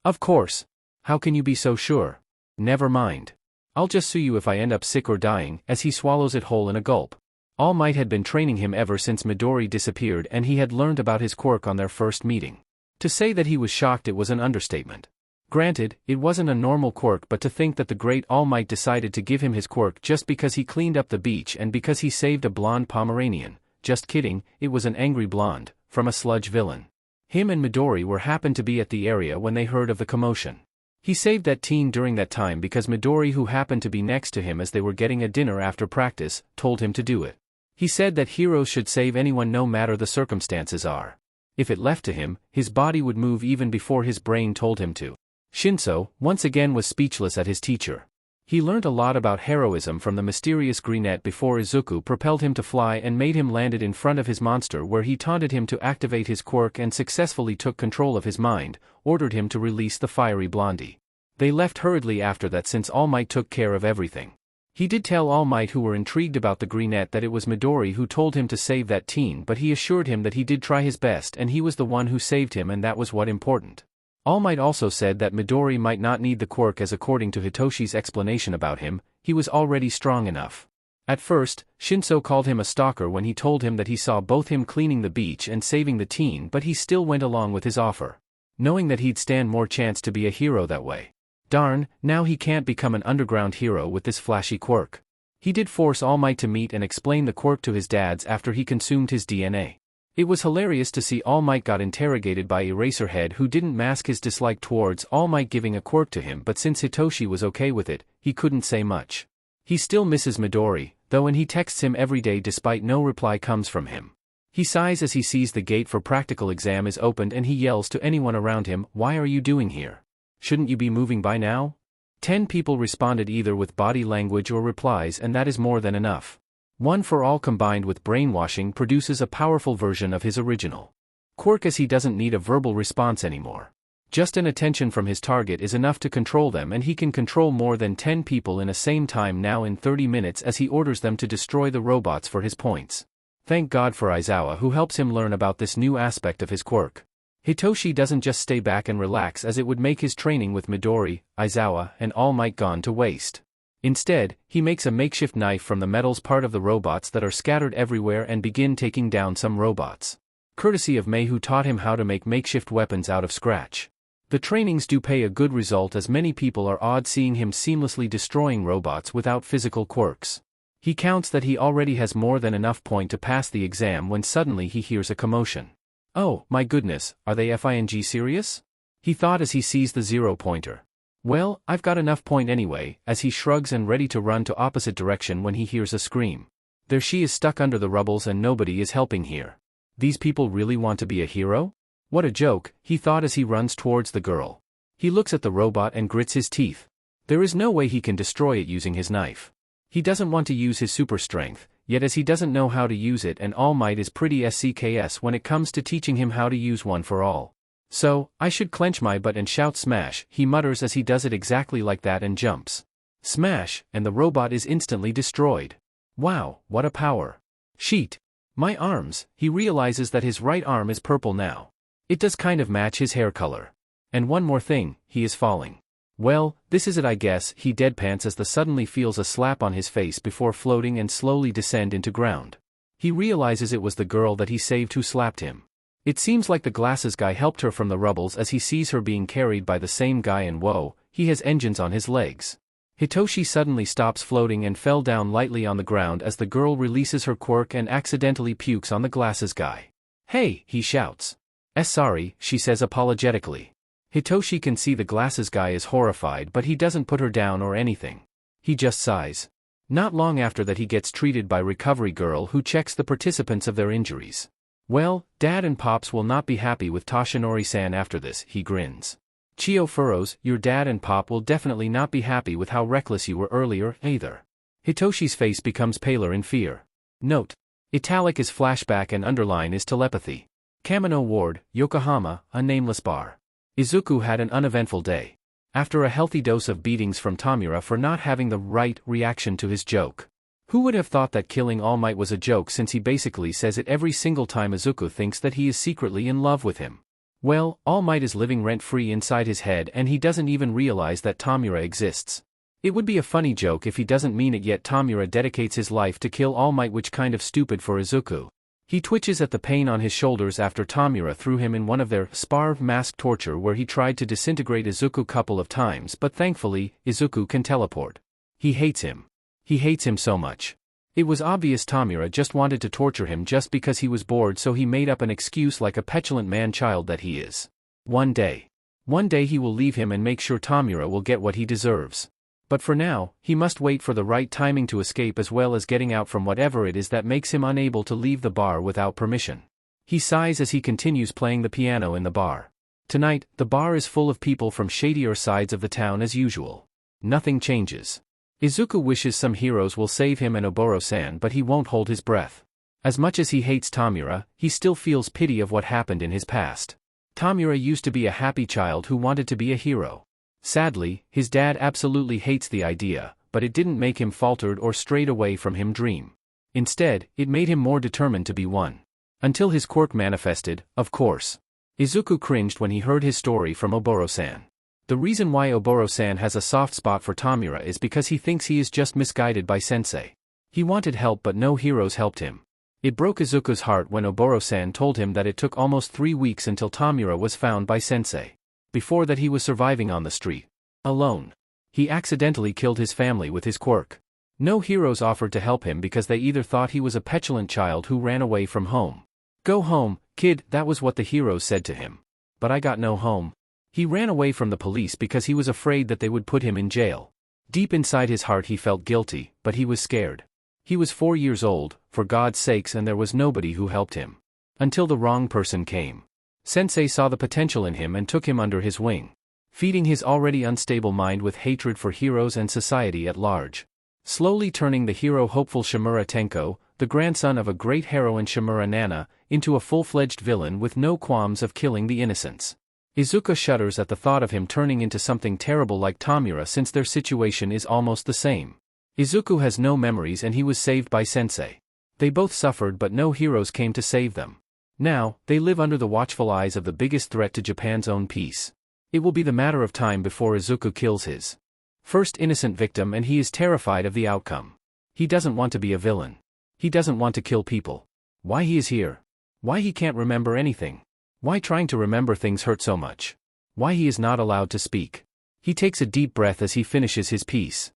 "Of course. How can you be so sure?" "Never mind. I'll just sue you if I end up sick or dying," as he swallows it whole in a gulp. All Might had been training him ever since Midori disappeared and he had learned about his quirk on their first meeting. To say that he was shocked it was an understatement. Granted, it wasn't a normal quirk but to think that the great All Might decided to give him his quirk just because he cleaned up the beach and because he saved a blonde Pomeranian. Just kidding, it was an angry blonde, from a sludge villain. Him and Midori were happened to be at the area when they heard of the commotion. He saved that teen during that time because Midori, who happened to be next to him as they were getting a dinner after practice, told him to do it. He said that heroes should save anyone no matter the circumstances are. If it left to him, his body would move even before his brain told him to. Shinso, once again, was speechless at his teacher. He learnt a lot about heroism from the mysterious Greenette before Izuku propelled him to fly and made him landed in front of his monster where he taunted him to activate his quirk and successfully took control of his mind, ordered him to release the fiery blondie. They left hurriedly after that since All Might took care of everything. He did tell All Might, who were intrigued about the Greenette, that it was Midori who told him to save that teen, but he assured him that he did try his best and he was the one who saved him and that was what important. All Might also said that Midori might not need the quirk as according to Hitoshi's explanation about him, he was already strong enough. At first, Shinso called him a stalker when he told him that he saw both him cleaning the beach and saving the teen, but he still went along with his offer, knowing that he'd stand more chance to be a hero that way. Darn, now he can't become an underground hero with this flashy quirk. He did force All Might to meet and explain the quirk to his dads after he consumed his DNA. It was hilarious to see All Might got interrogated by Eraserhead, who didn't mask his dislike towards All Might giving a quirk to him, but since Hitoshi was okay with it, he couldn't say much. He still misses Midori, though, and he texts him every day despite no reply comes from him. He sighs as he sees the gate for practical exam is opened and he yells to anyone around him, "Why are you doing here? Shouldn't you be moving by now?" 10 people responded either with body language or replies, and that is more than enough. One for All combined with brainwashing produces a powerful version of his original quirk, as he doesn't need a verbal response anymore. Just an attention from his target is enough to control them, and he can control more than 10 people in a same time now in 30 minutes as he orders them to destroy the robots for his points. Thank God for Aizawa, who helps him learn about this new aspect of his quirk. Hitoshi doesn't just stay back and relax, as it would make his training with Midori, Aizawa, and All Might gone to waste. Instead, he makes a makeshift knife from the metals part of the robots that are scattered everywhere and begin taking down some robots. Courtesy of Mei, who taught him how to make makeshift weapons out of scratch. The trainings do pay a good result, as many people are awed seeing him seamlessly destroying robots without physical quirks. He counts that he already has more than enough point to pass the exam when suddenly he hears a commotion. Oh, my goodness, are they FING serious? He thought as he sees the 0-pointer. Well, I've got enough point anyway, as he shrugs and ready to run to opposite direction when he hears a scream. There she is, stuck under the rubbles, and nobody is helping here. These people really want to be a hero? What a joke, he thought as he runs towards the girl. He looks at the robot and grits his teeth. There is no way he can destroy it using his knife. He doesn't want to use his super strength, yet as he doesn't know how to use it, and All Might is pretty SCKS when it comes to teaching him how to use one for all. So, I should clench my butt and shout smash, he mutters as he does it exactly like that and jumps. Smash, and the robot is instantly destroyed. Wow, what a power. Sheet. My arms, he realizes that his right arm is purple now. It does kind of match his hair color. And one more thing, he is falling. Well, this is it, I guess, he deadpants as the suddenly feels a slap on his face before floating and slowly descend into ground. He realizes it was the girl that he saved who slapped him. It seems like the glasses guy helped her from the rubbles, as he sees her being carried by the same guy, and whoa, he has engines on his legs. Hitoshi suddenly stops floating and fell down lightly on the ground as the girl releases her quirk and accidentally pukes on the glasses guy. Hey, he shouts. Sorry, she says apologetically. Hitoshi can see the glasses guy is horrified, but he doesn't put her down or anything. He just sighs. Not long after that he gets treated by recovery girl, who checks the participants of their injuries. Well, Dad and Pops will not be happy with Toshinori-san after this, he grins. Chio furrows, your dad and Pop will definitely not be happy with how reckless you were earlier, either. Hitoshi's face becomes paler in fear. Note. Italic is flashback and underline is telepathy. Kamino Ward, Yokohama, a nameless bar. Izuku had an uneventful day. After a healthy dose of beatings from Tamura for not having the right reaction to his joke. Who would have thought that killing All Might was a joke, since he basically says it every single time Izuku thinks that he is secretly in love with him? Well, All Might is living rent-free inside his head, and he doesn't even realize that Tamura exists. It would be a funny joke if he doesn't mean it, yet Tamura dedicates his life to kill All Might, which kind of stupid for Izuku. He twitches at the pain on his shoulders after Tamura threw him in one of their Sparv mask torture, where he tried to disintegrate Izuku couple of times, but thankfully, Izuku can teleport. He hates him. He hates him so much. It was obvious Tamura just wanted to torture him just because he was bored, so he made up an excuse like a petulant man-child that he is. One day he will leave him and make sure Tamura will get what he deserves. But for now, he must wait for the right timing to escape, as well as getting out from whatever it is that makes him unable to leave the bar without permission. He sighs as he continues playing the piano in the bar. Tonight, the bar is full of people from shadier sides of the town as usual. Nothing changes. Izuku wishes some heroes will save him and Oboro-san, but he won't hold his breath. As much as he hates Tamura, he still feels pity of what happened in his past. Tamura used to be a happy child who wanted to be a hero. Sadly, his dad absolutely hates the idea, but it didn't make him faltered or strayed away from him dream. Instead, it made him more determined to be one. Until his quirk manifested, of course. Izuku cringed when he heard his story from Oboro-san. The reason why Oboro-san has a soft spot for Tamura is because he thinks he is just misguided by Sensei. He wanted help, but no heroes helped him. It broke Izuku's heart when Oboro-san told him that it took almost 3 weeks until Tamura was found by Sensei. Before that he was surviving on the street. Alone. He accidentally killed his family with his quirk. No heroes offered to help him because they either thought he was a petulant child who ran away from home. Go home, kid, that was what the heroes said to him. But I got no home. He ran away from the police because he was afraid that they would put him in jail. Deep inside his heart he felt guilty, but he was scared. He was 4 years old, for God's sakes, and there was nobody who helped him. Until the wrong person came. Sensei saw the potential in him and took him under his wing, feeding his already unstable mind with hatred for heroes and society at large. Slowly turning the hero-hopeful Shimura Tenko, the grandson of a great heroine Shimura Nana, into a full-fledged villain with no qualms of killing the innocents. Izuku shudders at the thought of him turning into something terrible like Tamura, since their situation is almost the same. Izuku has no memories and he was saved by Sensei. They both suffered but no heroes came to save them. Now, they live under the watchful eyes of the biggest threat to Japan's own peace. It will be the matter of time before Izuku kills his first innocent victim, and he is terrified of the outcome. He doesn't want to be a villain. He doesn't want to kill people. Why he is here? Why he can't remember anything? Why trying to remember things hurt so much? Why he is not allowed to speak? He takes a deep breath as he finishes his piece.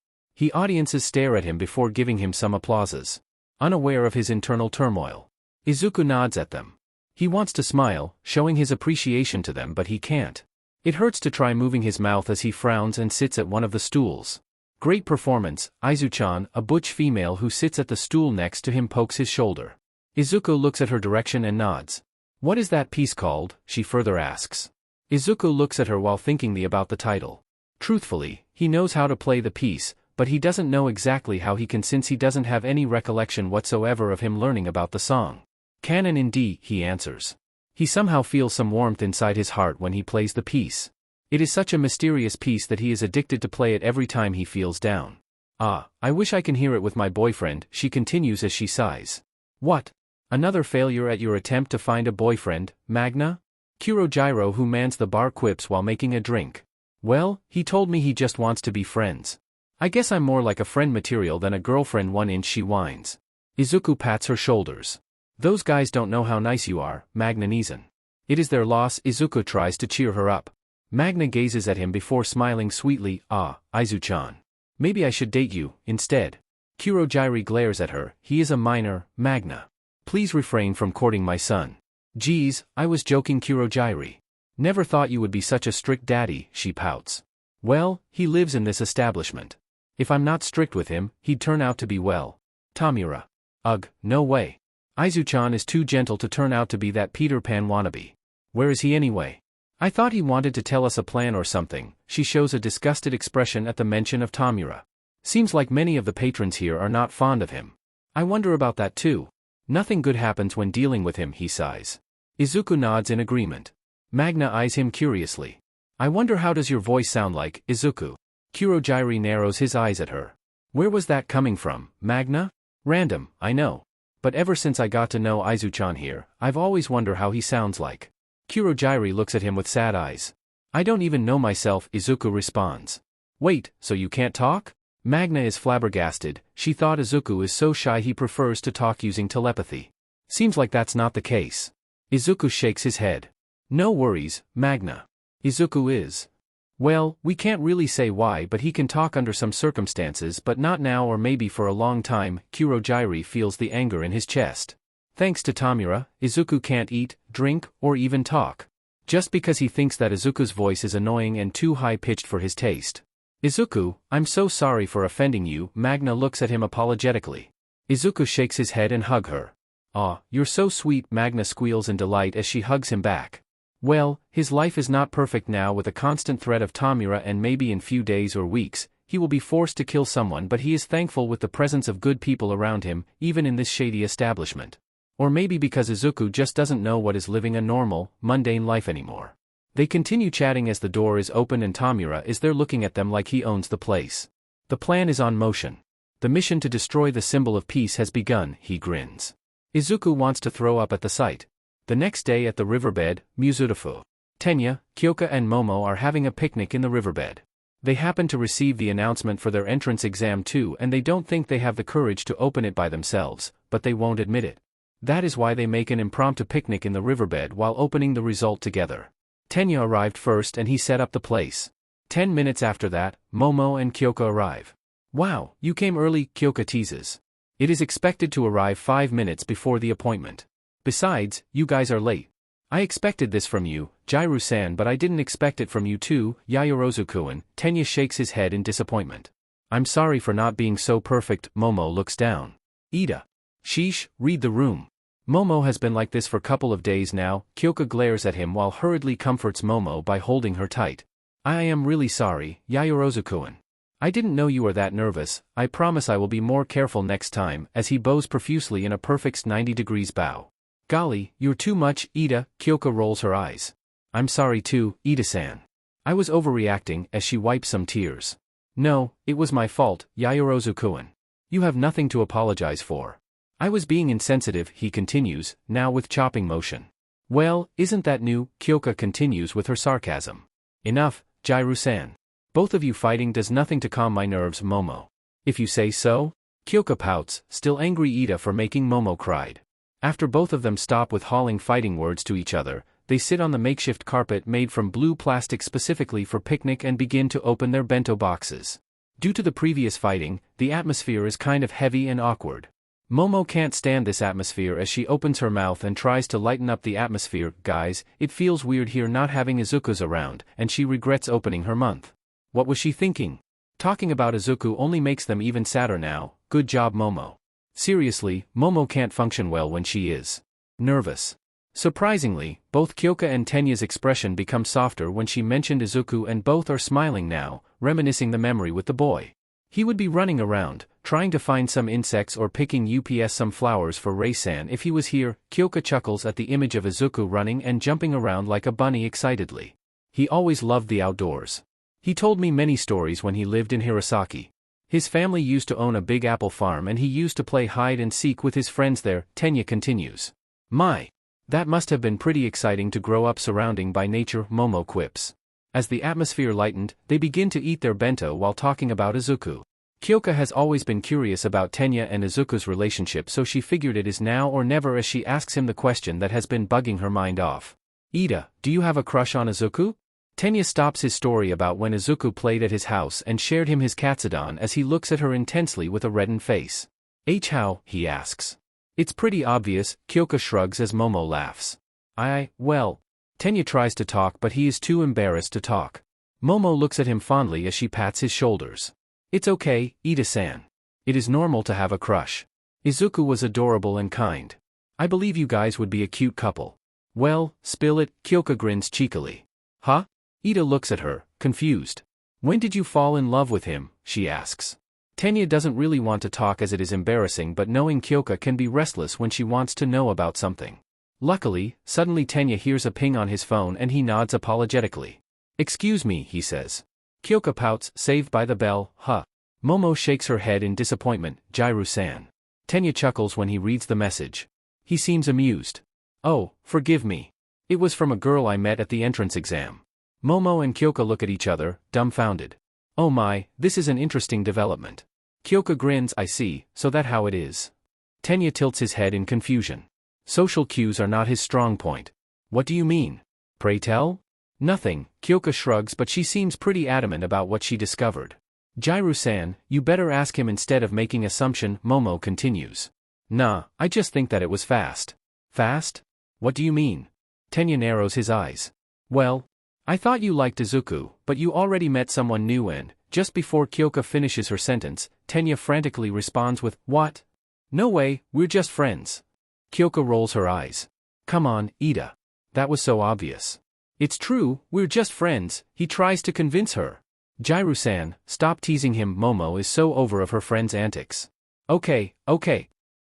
Audiences stare at him before giving him some applauses. Unaware of his internal turmoil, Izuku nods at them. He wants to smile, showing his appreciation to them, but he can't. It hurts to try moving his mouth as he frowns and sits at one of the stools. Great performance, Izu-chan, a butch female who sits at the stool next to him, pokes his shoulder. Izuku looks at her direction and nods. What is that piece called? She further asks. Izuku looks at her while thinking about the title. Truthfully, he knows how to play the piece, but he doesn't know exactly how he can, since he doesn't have any recollection whatsoever of him learning about the song. Canon in D, he answers. He somehow feels some warmth inside his heart when he plays the piece. It is such a mysterious piece that he is addicted to play it every time he feels down. Ah, I wish I can hear it with my boyfriend, she continues as she sighs. What? Another failure at your attempt to find a boyfriend, Magna? Kurojiro, who mans the bar, quips while making a drink. Well, he told me he just wants to be friends. I guess I'm more like a friend material than a girlfriend, 1 inch, she whines. Izuku pats her shoulders. Those guys don't know how nice you are, Magna Nizan. It is their loss. Izuku tries to cheer her up. Magna gazes at him before smiling sweetly. Ah, Izu-chan. Maybe I should date you, instead. Kurojiro glares at her. He is a minor, Magna. Please refrain from courting my son. Geez, I was joking, Kurojiro. Never thought you would be such a strict daddy, she pouts. Well, he lives in this establishment. If I'm not strict with him, he'd turn out to be, well, Tamura. Ugh, no way. Izu-chan is too gentle to turn out to be that Peter Pan wannabe. Where is he anyway? I thought he wanted to tell us a plan or something. She shows a disgusted expression at the mention of Tamura. Seems like many of the patrons here are not fond of him. I wonder about that too. Nothing good happens when dealing with him, he sighs. Izuku nods in agreement. Magna eyes him curiously. I wonder how does your voice sound like, Izuku? Kurojiro narrows his eyes at her. Where was that coming from, Magna? Random, I know. But ever since I got to know Izu-chan here, I've always wondered how he sounds like. Kurojiro looks at him with sad eyes. I don't even know myself, Izuku responds. Wait, so you can't talk? Magna is flabbergasted. She thought Izuku is so shy he prefers to talk using telepathy. Seems like that's not the case. Izuku shakes his head. No worries, Magna. Izuku is. Well, we can't really say why, but he can talk under some circumstances, but not now or maybe for a long time. Kurojiro feels the anger in his chest. Thanks to Tamura, Izuku can't eat, drink, or even talk. Just because he thinks that Izuku's voice is annoying and too high-pitched for his taste. Izuku, I'm so sorry for offending you. Magna looks at him apologetically. Izuku shakes his head and hugs her. Aw, you're so sweet, Magna squeals in delight as she hugs him back. Well, his life is not perfect now with a constant threat of Tamura, and maybe in few days or weeks, he will be forced to kill someone, but he is thankful with the presence of good people around him, even in this shady establishment. Or maybe because Izuku just doesn't know what is living a normal, mundane life anymore. They continue chatting as the door is open and Tamura is there looking at them like he owns the place. The plan is on motion. The mission to destroy the symbol of peace has begun, he grins. Izuku wants to throw up at the sight. The next day at the riverbed, Musutafu, Tenya, Kyoka and Momo are having a picnic in the riverbed. They happen to receive the announcement for their entrance exam too, and they don't think they have the courage to open it by themselves, but they won't admit it. That is why they make an impromptu picnic in the riverbed while opening the result together. Tenya arrived first and he set up the place. 10 minutes after that, Momo and Kyoka arrive. Wow, you came early, Kyoka teases. It is expected to arrive 5 minutes before the appointment. Besides, you guys are late. I expected this from you, Jiru-san, but I didn't expect it from you too, Yaoyorozu-kun. Tenya shakes his head in disappointment. I'm sorry for not being so perfect, Momo looks down. Ida. Sheesh, read the room. Momo has been like this for couple of days now, Kyoka glares at him while hurriedly comforts Momo by holding her tight. I am really sorry, Yaoyorozu-kun. I didn't know you were that nervous, I promise I will be more careful next time, as he bows profusely in a perfect 90 degrees bow. Golly, you're too much, Ida, Kyoka rolls her eyes. I'm sorry too, Ida-san. I was overreacting, as she wipes some tears. No, it was my fault, Yaoyorozu-kun. You have nothing to apologize for. I was being insensitive, he continues, now with chopping motion. Well, isn't that new, Kyoka continues with her sarcasm. Enough, Jiru-san. Both of you fighting does nothing to calm my nerves, Momo. If you say so? Kyoka pouts, still angry Ida for making Momo cried. After both of them stop with hauling fighting words to each other, they sit on the makeshift carpet made from blue plastic specifically for picnic and begin to open their bento boxes. Due to the previous fighting, the atmosphere is kind of heavy and awkward. Momo can't stand this atmosphere as she opens her mouth and tries to lighten up the atmosphere. Guys, it feels weird here not having Izuku's around, and she regrets opening her mouth. What was she thinking? Talking about Izuku only makes them even sadder now. Good job, Momo. Seriously, Momo can't function well when she is nervous. Surprisingly, both Kyoka and Tenya's expression become softer when she mentioned Izuku and both are smiling now, reminiscing the memory with the boy. He would be running around, trying to find some insects or picking some flowers for Rei-san if he was here. Kyoka chuckles at the image of Izuku running and jumping around like a bunny excitedly. He always loved the outdoors. He told me many stories when he lived in Hirosaki. His family used to own a big apple farm and he used to play hide and seek with his friends there, Tenya continues. My. That must have been pretty exciting to grow up surrounding by nature, Momo quips. As the atmosphere lightened, they begin to eat their bento while talking about Izuku. Kyoka has always been curious about Tenya and Izuku's relationship, so she figured it is now or never as she asks him the question that has been bugging her mind off. Ida, do you have a crush on Izuku? Tenya stops his story about when Izuku played at his house and shared him his katsudon as he looks at her intensely with a reddened face. How? He asks. It's pretty obvious, Kyoka shrugs as Momo laughs. Well. Tenya tries to talk but he is too embarrassed to talk. Momo looks at him fondly as she pats his shoulders. It's okay, Ida-san. It is normal to have a crush. Izuku was adorable and kind. I believe you guys would be a cute couple. Well, spill it, Kyoka grins cheekily. Huh? Ida looks at her, confused. When did you fall in love with him, she asks. Tenya doesn't really want to talk as it is embarrassing, but knowing Kyoka can be restless when she wants to know about something. Luckily, suddenly Tenya hears a ping on his phone and he nods apologetically. Excuse me, he says. Kyoka pouts, saved by the bell, huh. Momo shakes her head in disappointment, Jiru-san. Tenya chuckles when he reads the message. He seems amused. Oh, forgive me. It was from a girl I met at the entrance exam. Momo and Kyoka look at each other, dumbfounded. Oh my, this is an interesting development. Kyoka grins, I see, so that how it is. Tenya tilts his head in confusion. Social cues are not his strong point. What do you mean? Pray tell? Nothing, Kyoka shrugs, but she seems pretty adamant about what she discovered. Jiru-san, you better ask him instead of making assumption, Momo continues. Nah, I just think that it was fast. Fast? What do you mean? Tenya narrows his eyes. Well, I thought you liked Izuku, but you already met someone new and, just before Kyoka finishes her sentence, Tenya frantically responds with, what? No way, we're just friends. Kyoka rolls her eyes. Come on, Ida. That was so obvious. It's true, we're just friends, he tries to convince her. Jiru-san, stop teasing him, Momo is so over of her friend's antics. Okay.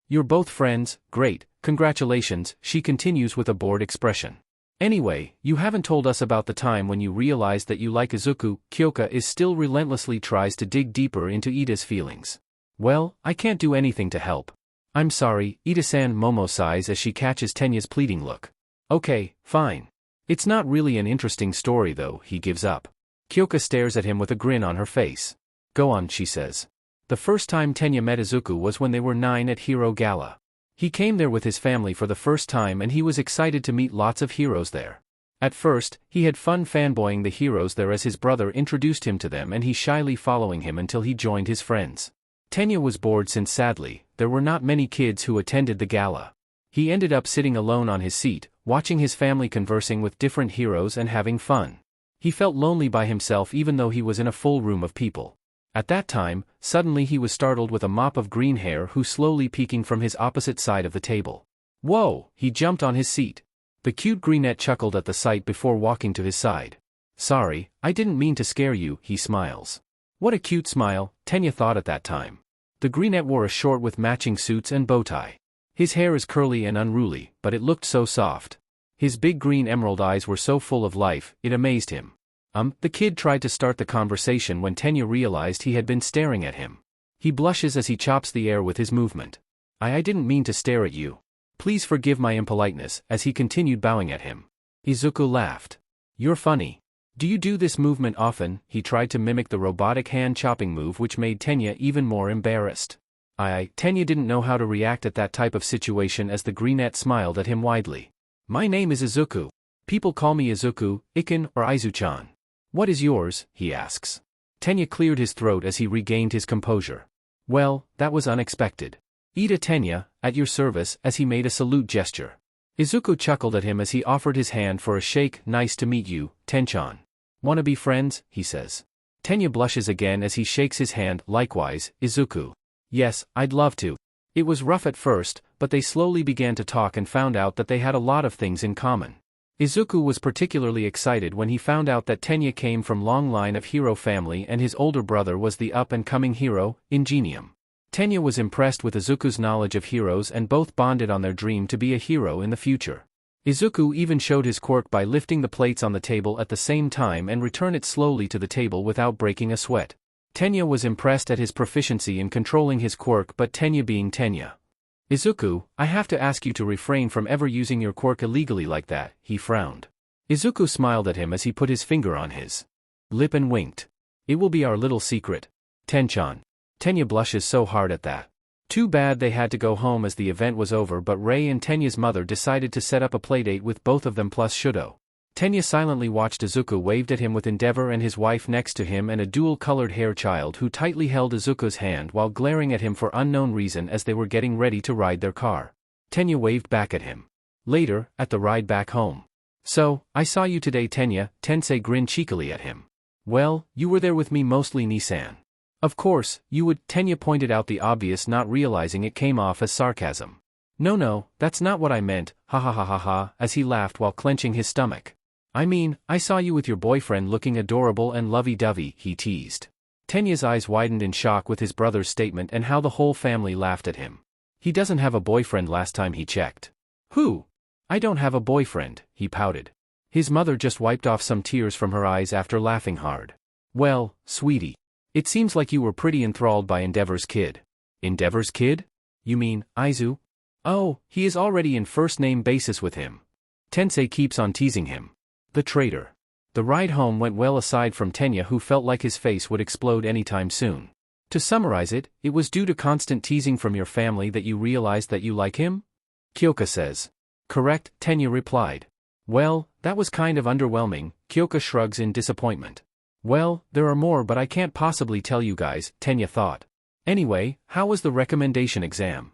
You're both friends, great, congratulations, she continues with a bored expression. Anyway, you haven't told us about the time when you realized that you like Izuku. Kyoka is still relentlessly tries to dig deeper into Ida's feelings. Well, I can't do anything to help. I'm sorry, Ida-san, Momo sighs as she catches Tenya's pleading look. Okay, fine. It's not really an interesting story though, he gives up. Kyoka stares at him with a grin on her face. Go on, she says. The first time Tenya met Izuku was when they were 9 at Hero Gala. He came there with his family for the first time and he was excited to meet lots of heroes there. At first, he had fun fanboying the heroes there as his brother introduced him to them and he shyly following him until he joined his friends. Tenya was bored since sadly, there were not many kids who attended the gala. He ended up sitting alone on his seat, watching his family conversing with different heroes and having fun. He felt lonely by himself even though he was in a full room of people. At that time, suddenly he was startled with a mop of green hair who slowly peeking from his opposite side of the table. Whoa! He jumped on his seat. The cute greenette chuckled at the sight before walking to his side. Sorry, I didn't mean to scare you, he smiles. What a cute smile, Tenya thought at that time. The greenette wore a short with matching suits and bow tie. His hair is curly and unruly, but it looked so soft. His big green emerald eyes were so full of life, it amazed him. The kid tried to start the conversation when Tenya realized he had been staring at him. He blushes as he chops the air with his movement. I didn't mean to stare at you. Please forgive my impoliteness, as he continued bowing at him. Izuku laughed. You're funny. Do you do this movement often? He tried to mimic the robotic hand-chopping move which made Tenya even more embarrassed. Tenya didn't know how to react at that type of situation as the greenette smiled at him widely. My name is Izuku. People call me Izuku, Iken, or Izu-chan. What is yours? He asks. Tenya cleared his throat as he regained his composure. Well, that was unexpected. Ida Tenya, at your service, as he made a salute gesture. Izuku chuckled at him as he offered his hand for a shake. Nice to meet you, Tenchan. Wanna be friends? He says. Tenya blushes again as he shakes his hand. Likewise, Izuku. Yes, I'd love to. It was rough at first, but they slowly began to talk and found out that they had a lot of things in common. Izuku was particularly excited when he found out that Tenya came from long line of hero family and his older brother was the up-and-coming hero, Ingenium. Tenya was impressed with Izuku's knowledge of heroes and both bonded on their dream to be a hero in the future. Izuku even showed his quirk by lifting the plates on the table at the same time and return it slowly to the table without breaking a sweat. Tenya was impressed at his proficiency in controlling his quirk, but Tenya being Tenya. Izuku, I have to ask you to refrain from ever using your quirk illegally like that, he frowned. Izuku smiled at him as he put his finger on his lip and winked. It will be our little secret. Tenchan. Tenya blushes so hard at that. Too bad they had to go home as the event was over, but Rei and Tenya's mother decided to set up a playdate with both of them plus Shudo. Tenya silently watched Izuku waved at him with Endeavor and his wife next to him and a dual-colored hair child who tightly held Izuku's hand while glaring at him for unknown reason as they were getting ready to ride their car. Tenya waved back at him. Later, at the ride back home. So, I saw you today, Tenya, Tensei grinned cheekily at him. Well, you were there with me mostly, Nissan. Of course, you would, Tenya pointed out the obvious, not realizing it came off as sarcasm. No, that's not what I meant, ha ha ha ha ha, as he laughed while clenching his stomach. I mean, I saw you with your boyfriend looking adorable and lovey-dovey, he teased. Tenya's eyes widened in shock with his brother's statement and how the whole family laughed at him. He doesn't have a boyfriend last time he checked. Who? I don't have a boyfriend, he pouted. His mother just wiped off some tears from her eyes after laughing hard. Well, sweetie. It seems like you were pretty enthralled by Endeavor's kid. Endeavor's kid? You mean, Izu? Oh, he is already in first-name basis with him. Tensei keeps on teasing him. The traitor. The ride home went well aside from Tenya, who felt like his face would explode anytime soon. To summarize it, it was due to constant teasing from your family that you realized that you like him? Kyoka says. Correct, Tenya replied. Well, that was kind of underwhelming, Kyoka shrugs in disappointment. Well, there are more but I can't possibly tell you guys, Tenya thought. Anyway, how was the recommendation exam?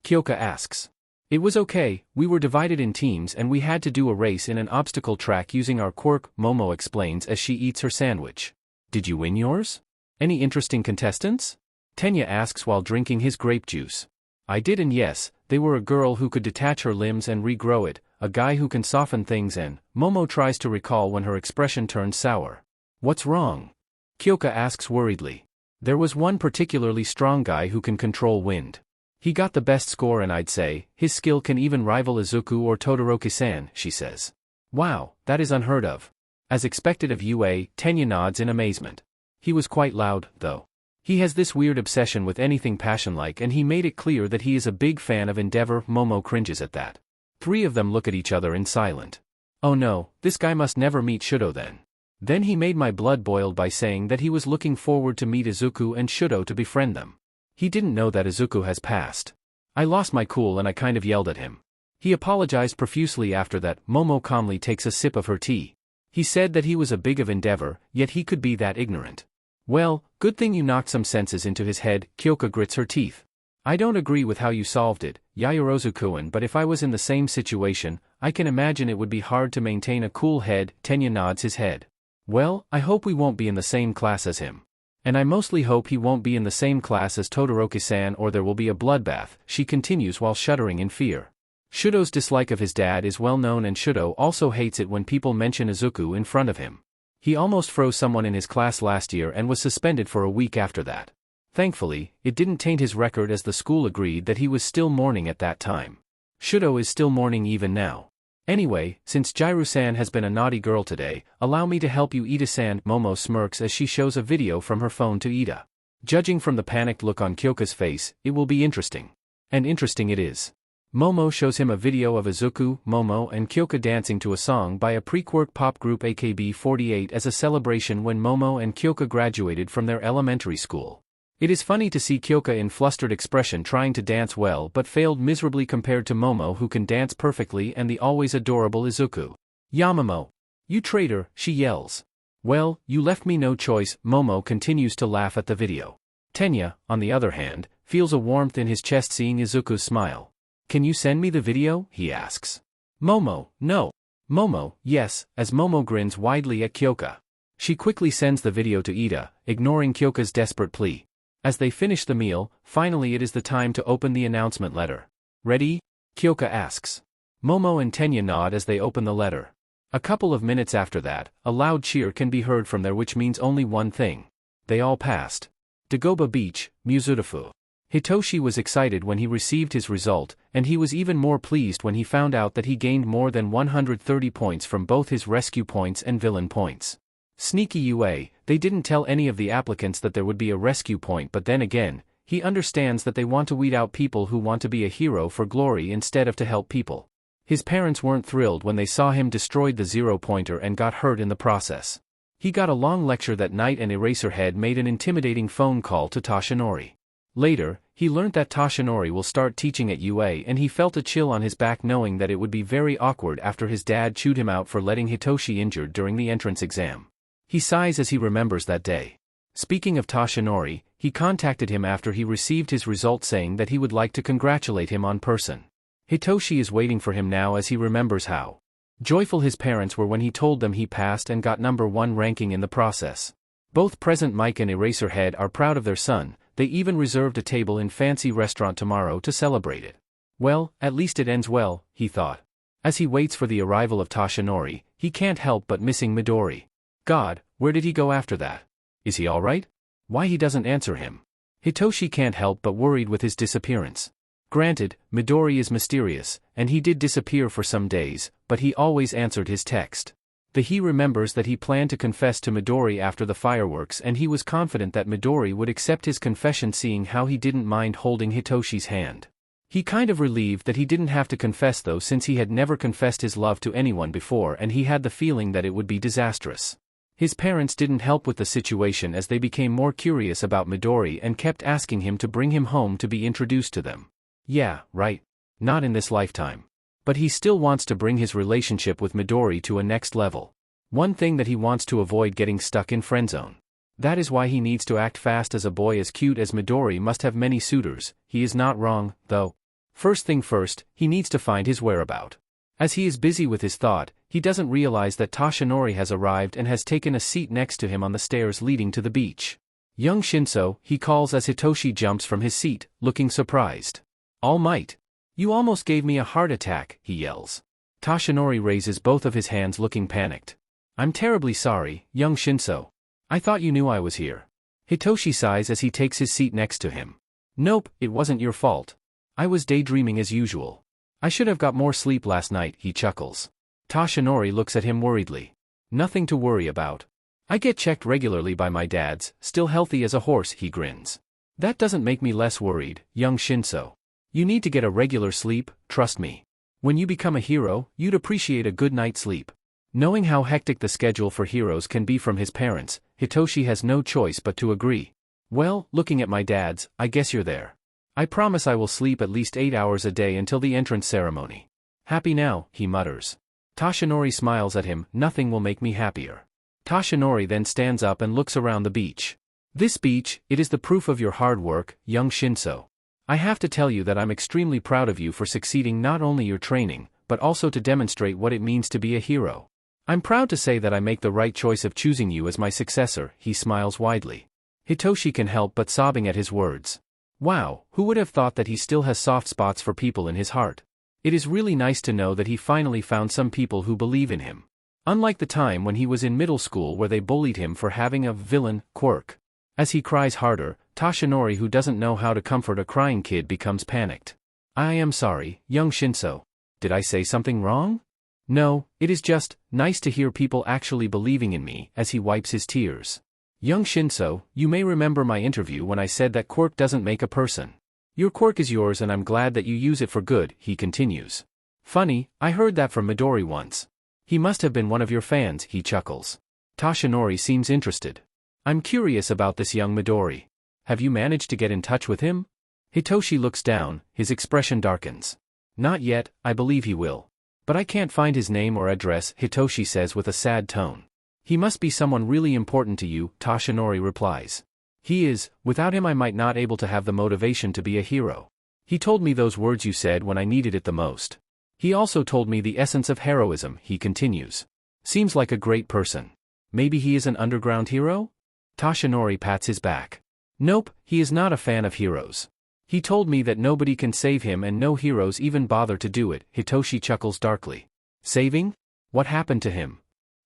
Kyoka asks. It was okay, we were divided in teams and we had to do a race in an obstacle track using our quirk, Momo explains as she eats her sandwich. Did you win yours? Any interesting contestants? Tenya asks while drinking his grape juice. I did, and yes, they were a girl who could detach her limbs and regrow it, a guy who can soften things, and Momo tries to recall when her expression turned sour. What's wrong? Kyoka asks worriedly. There was one particularly strong guy who can control wind. He got the best score and I'd say, his skill can even rival Izuku or Todoroki-san, she says. Wow, that is unheard of. As expected of UA, Tenya nods in amazement. He was quite loud, though. He has this weird obsession with anything passion-like and he made it clear that he is a big fan of Endeavor. Momo cringes at that. Three of them look at each other in silent. Oh no, this guy must never meet Shudo then. Then he made my blood boil by saying that he was looking forward to meet Izuku and Shudo to befriend them. He didn't know that Izuku has passed. I lost my cool and I kind of yelled at him. He apologized profusely after that. Momo calmly takes a sip of her tea. He said that he was a big of endeavor, yet he could be that ignorant. Well, good thing you knocked some senses into his head, Kyoka grits her teeth. I don't agree with how you solved it, Yaoyorozu-kun, but if I was in the same situation, I can imagine it would be hard to maintain a cool head. Tenya nods his head. Well, I hope we won't be in the same class as him. And I mostly hope he won't be in the same class as Todoroki-san, or there will be a bloodbath, she continues while shuddering in fear. Shudo's dislike of his dad is well known, and Shudo also hates it when people mention Izuku in front of him. He almost froze someone in his class last year and was suspended for a week after that. Thankfully, it didn't taint his record, as the school agreed that he was still mourning at that time. Shudo is still mourning even now. Anyway, since Jiru-san has been a naughty girl today, allow me to help you, Ida-san. Momo smirks as she shows a video from her phone to Ida. Judging from the panicked look on Kyoka's face, it will be interesting. And interesting it is. Momo shows him a video of Izuku, Momo and Kyoka dancing to a song by a pre-quirk pop group AKB48 as a celebration when Momo and Kyoka graduated from their elementary school. It is funny to see Kyoka in flustered expression trying to dance well but failed miserably compared to Momo, who can dance perfectly, and the always adorable Izuku. Yamamo! You traitor, she yells. Well, you left me no choice. Momo continues to laugh at the video. Tenya, on the other hand, feels a warmth in his chest seeing Izuku's smile. Can you send me the video? He asks. Momo, no. Momo, yes, as Momo grins widely at Kyoka. She quickly sends the video to Ida, ignoring Kyoka's desperate plea. As they finish the meal, finally it is the time to open the announcement letter. Ready? Kyoka asks. Momo and Tenya nod as they open the letter. A couple of minutes after that, a loud cheer can be heard from there, which means only one thing. They all passed. Dagoba Beach, Musutafu. Hitoshi was excited when he received his result, and he was even more pleased when he found out that he gained more than 130 points from both his rescue points and villain points. Sneaky UA, they didn't tell any of the applicants that there would be a rescue point, but then again, he understands that they want to weed out people who want to be a hero for glory instead of to help people. His parents weren't thrilled when they saw him destroyed the zero-pointer and got hurt in the process. He got a long lecture that night, and Eraserhead made an intimidating phone call to Toshinori. Later, he learned that Toshinori will start teaching at UA, and he felt a chill on his back knowing that it would be very awkward after his dad chewed him out for letting Hitoshi injured during the entrance exam. He sighs as he remembers that day. Speaking of Toshinori, he contacted him after he received his result saying that he would like to congratulate him on person. Hitoshi is waiting for him now as he remembers how joyful his parents were when he told them he passed and got number 1 ranking in the process. Both present Mike and Eraserhead are proud of their son. They even reserved a table in fancy restaurant tomorrow to celebrate it. Well, at least it ends well, he thought. As he waits for the arrival of Toshinori, he can't help but missing Midori. God, where did he go after that? Is he alright? Why he doesn't answer him? Hitoshi can't help but worried with his disappearance. Granted, Midori is mysterious, and he did disappear for some days, but he always answered his text. He remembers that he planned to confess to Midori after the fireworks, and he was confident that Midori would accept his confession seeing how he didn't mind holding Hitoshi's hand. He kind of relieved that he didn't have to confess though, since he had never confessed his love to anyone before, and he had the feeling that it would be disastrous. His parents didn't help with the situation as they became more curious about Midori and kept asking him to bring him home to be introduced to them. Yeah, right. Not in this lifetime. But he still wants to bring his relationship with Midori to a next level. One thing that he wants to avoid getting stuck in friendzone. That is why he needs to act fast, as a boy as cute as Midori must have many suitors. He is not wrong, though. First thing first, he needs to find his whereabout. As he is busy with his thought, he doesn't realize that Toshinori has arrived and has taken a seat next to him on the stairs leading to the beach. Young Shinso, he calls as Hitoshi jumps from his seat, looking surprised. All Might. You almost gave me a heart attack, he yells. Toshinori raises both of his hands looking panicked. I'm terribly sorry, young Shinso. I thought you knew I was here. Hitoshi sighs as he takes his seat next to him. Nope, it wasn't your fault. I was daydreaming as usual. I should have got more sleep last night, he chuckles. Toshinori looks at him worriedly. Nothing to worry about. I get checked regularly by my dads, still healthy as a horse, he grins. That doesn't make me less worried, young Shinso. You need to get a regular sleep, trust me. When you become a hero, you'd appreciate a good night's sleep. Knowing how hectic the schedule for heroes can be from his parents, Hitoshi has no choice but to agree. Well, looking at my dad's, I guess you're there. I promise I will sleep at least 8 hours a day until the entrance ceremony. Happy now, he mutters. Toshinori smiles at him, nothing will make me happier. Toshinori then stands up and looks around the beach. This beach, it is the proof of your hard work, young Shinso. I have to tell you that I'm extremely proud of you for succeeding not only your training, but also to demonstrate what it means to be a hero. I'm proud to say that I make the right choice of choosing you as my successor, he smiles widely. Hitoshi can help but sobbing at his words. Wow, who would have thought that he still has soft spots for people in his heart? It is really nice to know that he finally found some people who believe in him. Unlike the time when he was in middle school where they bullied him for having a villain quirk. As he cries harder, Toshinori, who doesn't know how to comfort a crying kid, becomes panicked. I am sorry, young Shinso. Did I say something wrong? No, it is just nice to hear people actually believing in me, as he wipes his tears. Young Shinso, you may remember my interview when I said that quirk doesn't make a person. Your quirk is yours and I'm glad that you use it for good, he continues. Funny, I heard that from Midori once. He must have been one of your fans, he chuckles. Toshinori seems interested. I'm curious about this young Midori. Have you managed to get in touch with him? Hitoshi looks down, his expression darkens. Not yet, I believe he will. But I can't find his name or address, Hitoshi says with a sad tone. He must be someone really important to you, Toshinori replies. He is, without him I might not able to have the motivation to be a hero. He told me those words you said when I needed it the most. He also told me the essence of heroism, he continues. Seems like a great person. Maybe he is an underground hero? Toshinori pats his back. Nope, he is not a fan of heroes. He told me that nobody can save him and no heroes even bother to do it, Hitoshi chuckles darkly. Saving? What happened to him?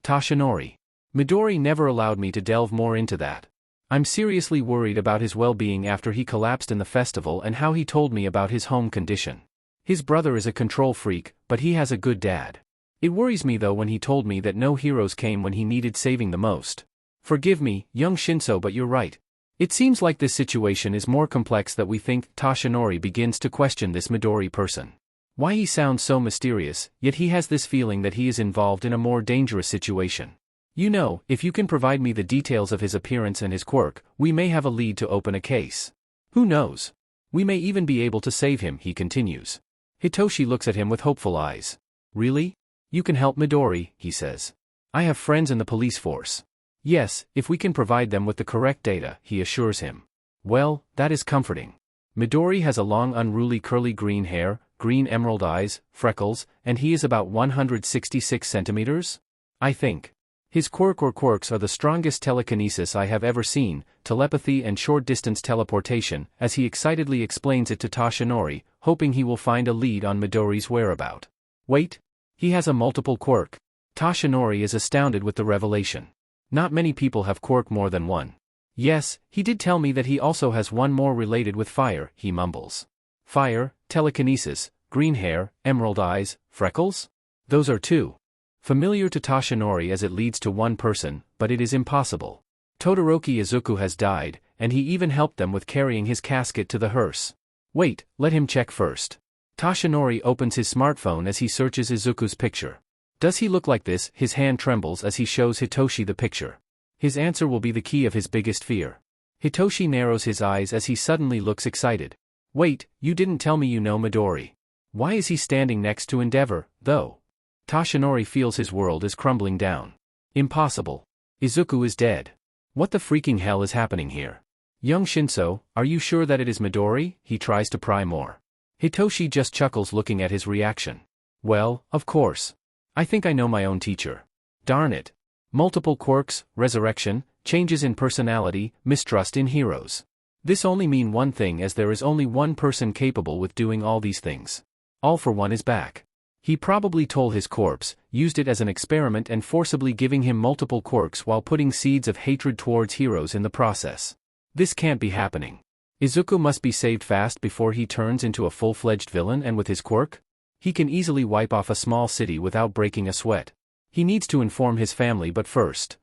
Toshinori. Midori never allowed me to delve more into that. I'm seriously worried about his well-being after he collapsed in the festival and how he told me about his home condition. His brother is a control freak, but he has a good dad. It worries me though when he told me that no heroes came when he needed saving the most. Forgive me, young Shinso, but you're right. It seems like this situation is more complex than we think. Toshinori begins to question this Midori person. Why he sounds so mysterious, yet he has this feeling that he is involved in a more dangerous situation. You know, if you can provide me the details of his appearance and his quirk, we may have a lead to open a case. Who knows? We may even be able to save him, he continues. Hitoshi looks at him with hopeful eyes. Really? You can help Midori, he says. I have friends in the police force. Yes, if we can provide them with the correct data, he assures him. Well, that is comforting. Midori has a long unruly curly green hair, green emerald eyes, freckles, and he is about 166 centimeters? I think. His quirk or quirks are the strongest telekinesis I have ever seen, telepathy and short-distance teleportation, as he excitedly explains it to Toshinori, hoping he will find a lead on Midori's whereabout. Wait? He has a multiple quirk. Toshinori is astounded with the revelation. Not many people have quirk more than one. Yes, he did tell me that he also has one more related with fire, he mumbles. Fire, telekinesis, green hair, emerald eyes, freckles? Those are two. Familiar to Toshinori as it leads to one person, but it is impossible. Todoroki Izuku has died, and he even helped them with carrying his casket to the hearse. Wait, let him check first. Toshinori opens his smartphone as he searches Izuku's picture. Does he look like this? His hand trembles as he shows Hitoshi the picture. His answer will be the key of his biggest fear. Hitoshi narrows his eyes as he suddenly looks excited. Wait, you didn't tell me you know Midori. Why is he standing next to Endeavor, though? Toshinori feels his world is crumbling down. Impossible. Izuku is dead. What the freaking hell is happening here? Young Shinso, are you sure that it is Midori? He tries to pry more. Hitoshi just chuckles looking at his reaction. Well, of course. I think I know my own teacher. Darn it. Multiple quirks, resurrection, changes in personality, mistrust in heroes. This only mean one thing, as there is only one person capable with doing all these things. All for One is back. He probably told his corpse, used it as an experiment and forcibly giving him multiple quirks while putting seeds of hatred towards heroes in the process. This can't be happening. Izuku must be saved fast before he turns into a full-fledged villain, and with his quirk, he can easily wipe off a small city without breaking a sweat. He needs to inform his family, but first.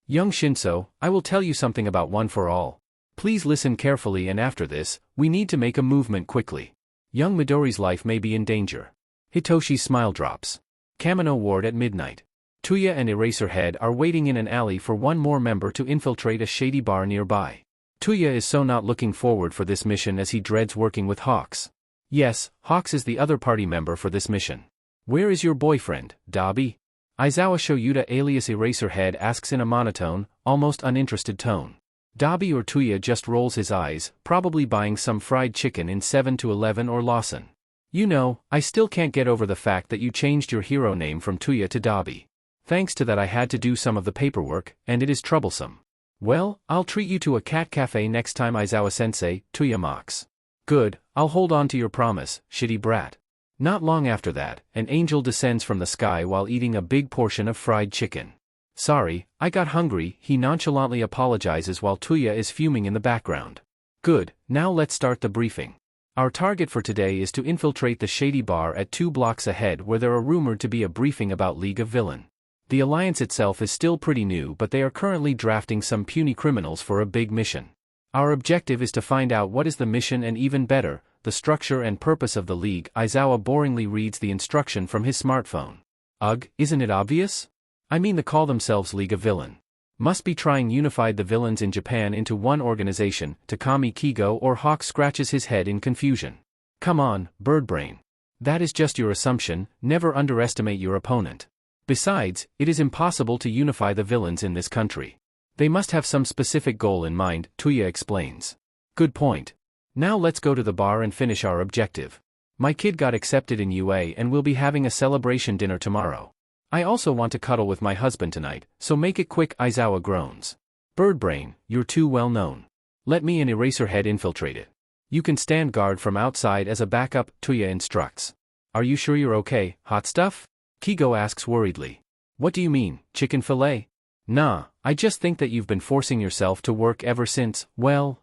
Young Shinso, I will tell you something about One for All. Please listen carefully, and after this, we need to make a movement quickly. Young Midori's life may be in danger. Hitoshi's smile drops. Kamino Ward at midnight. Tuya and Eraserhead are waiting in an alley for one more member to infiltrate a shady bar nearby. Tuya is so not looking forward for this mission as he dreads working with Hawks. Yes, Hawks is the other party member for this mission. Where is your boyfriend, Dabi? Aizawa Shoyuta alias Eraserhead asks in a monotone, almost uninterested tone. Dabi or Tuya just rolls his eyes, probably buying some fried chicken in 7-Eleven or Lawson. You know, I still can't get over the fact that you changed your hero name from Tuya to Dabi. Thanks to that I had to do some of the paperwork, and it is troublesome. Well, I'll treat you to a cat cafe next time Aizawa-sensei, Tuya mocks. Good, I'll hold on to your promise, shitty brat. Not long after that, an angel descends from the sky while eating a big portion of fried chicken. Sorry, I got hungry, he nonchalantly apologizes while Tuya is fuming in the background. Good, now let's start the briefing. Our target for today is to infiltrate the shady bar at 2 blocks ahead where there are rumored to be a briefing about League of Villain. The alliance itself is still pretty new but they are currently drafting some puny criminals for a big mission. Our objective is to find out what is the mission and even better, the structure and purpose of the League. Aizawa boringly reads the instruction from his smartphone. Ugh, isn't it obvious? I mean they call themselves League of Villain. Must be trying unified the villains in Japan into one organization, Takami Kigo or Hawk scratches his head in confusion. Come on, Birdbrain. That is just your assumption, never underestimate your opponent. Besides, it is impossible to unify the villains in this country. They must have some specific goal in mind, Tuya explains. Good point. Now let's go to the bar and finish our objective. My kid got accepted in UA and we'll be having a celebration dinner tomorrow. I also want to cuddle with my husband tonight, so make it quick, Aizawa groans. Birdbrain, you're too well known. Let me and Eraserhead infiltrate it. You can stand guard from outside as a backup, Tuya instructs. Are you sure you're okay, hot stuff? Kigo asks worriedly. What do you mean, chicken fillet? Nah, I just think that you've been forcing yourself to work ever since, well...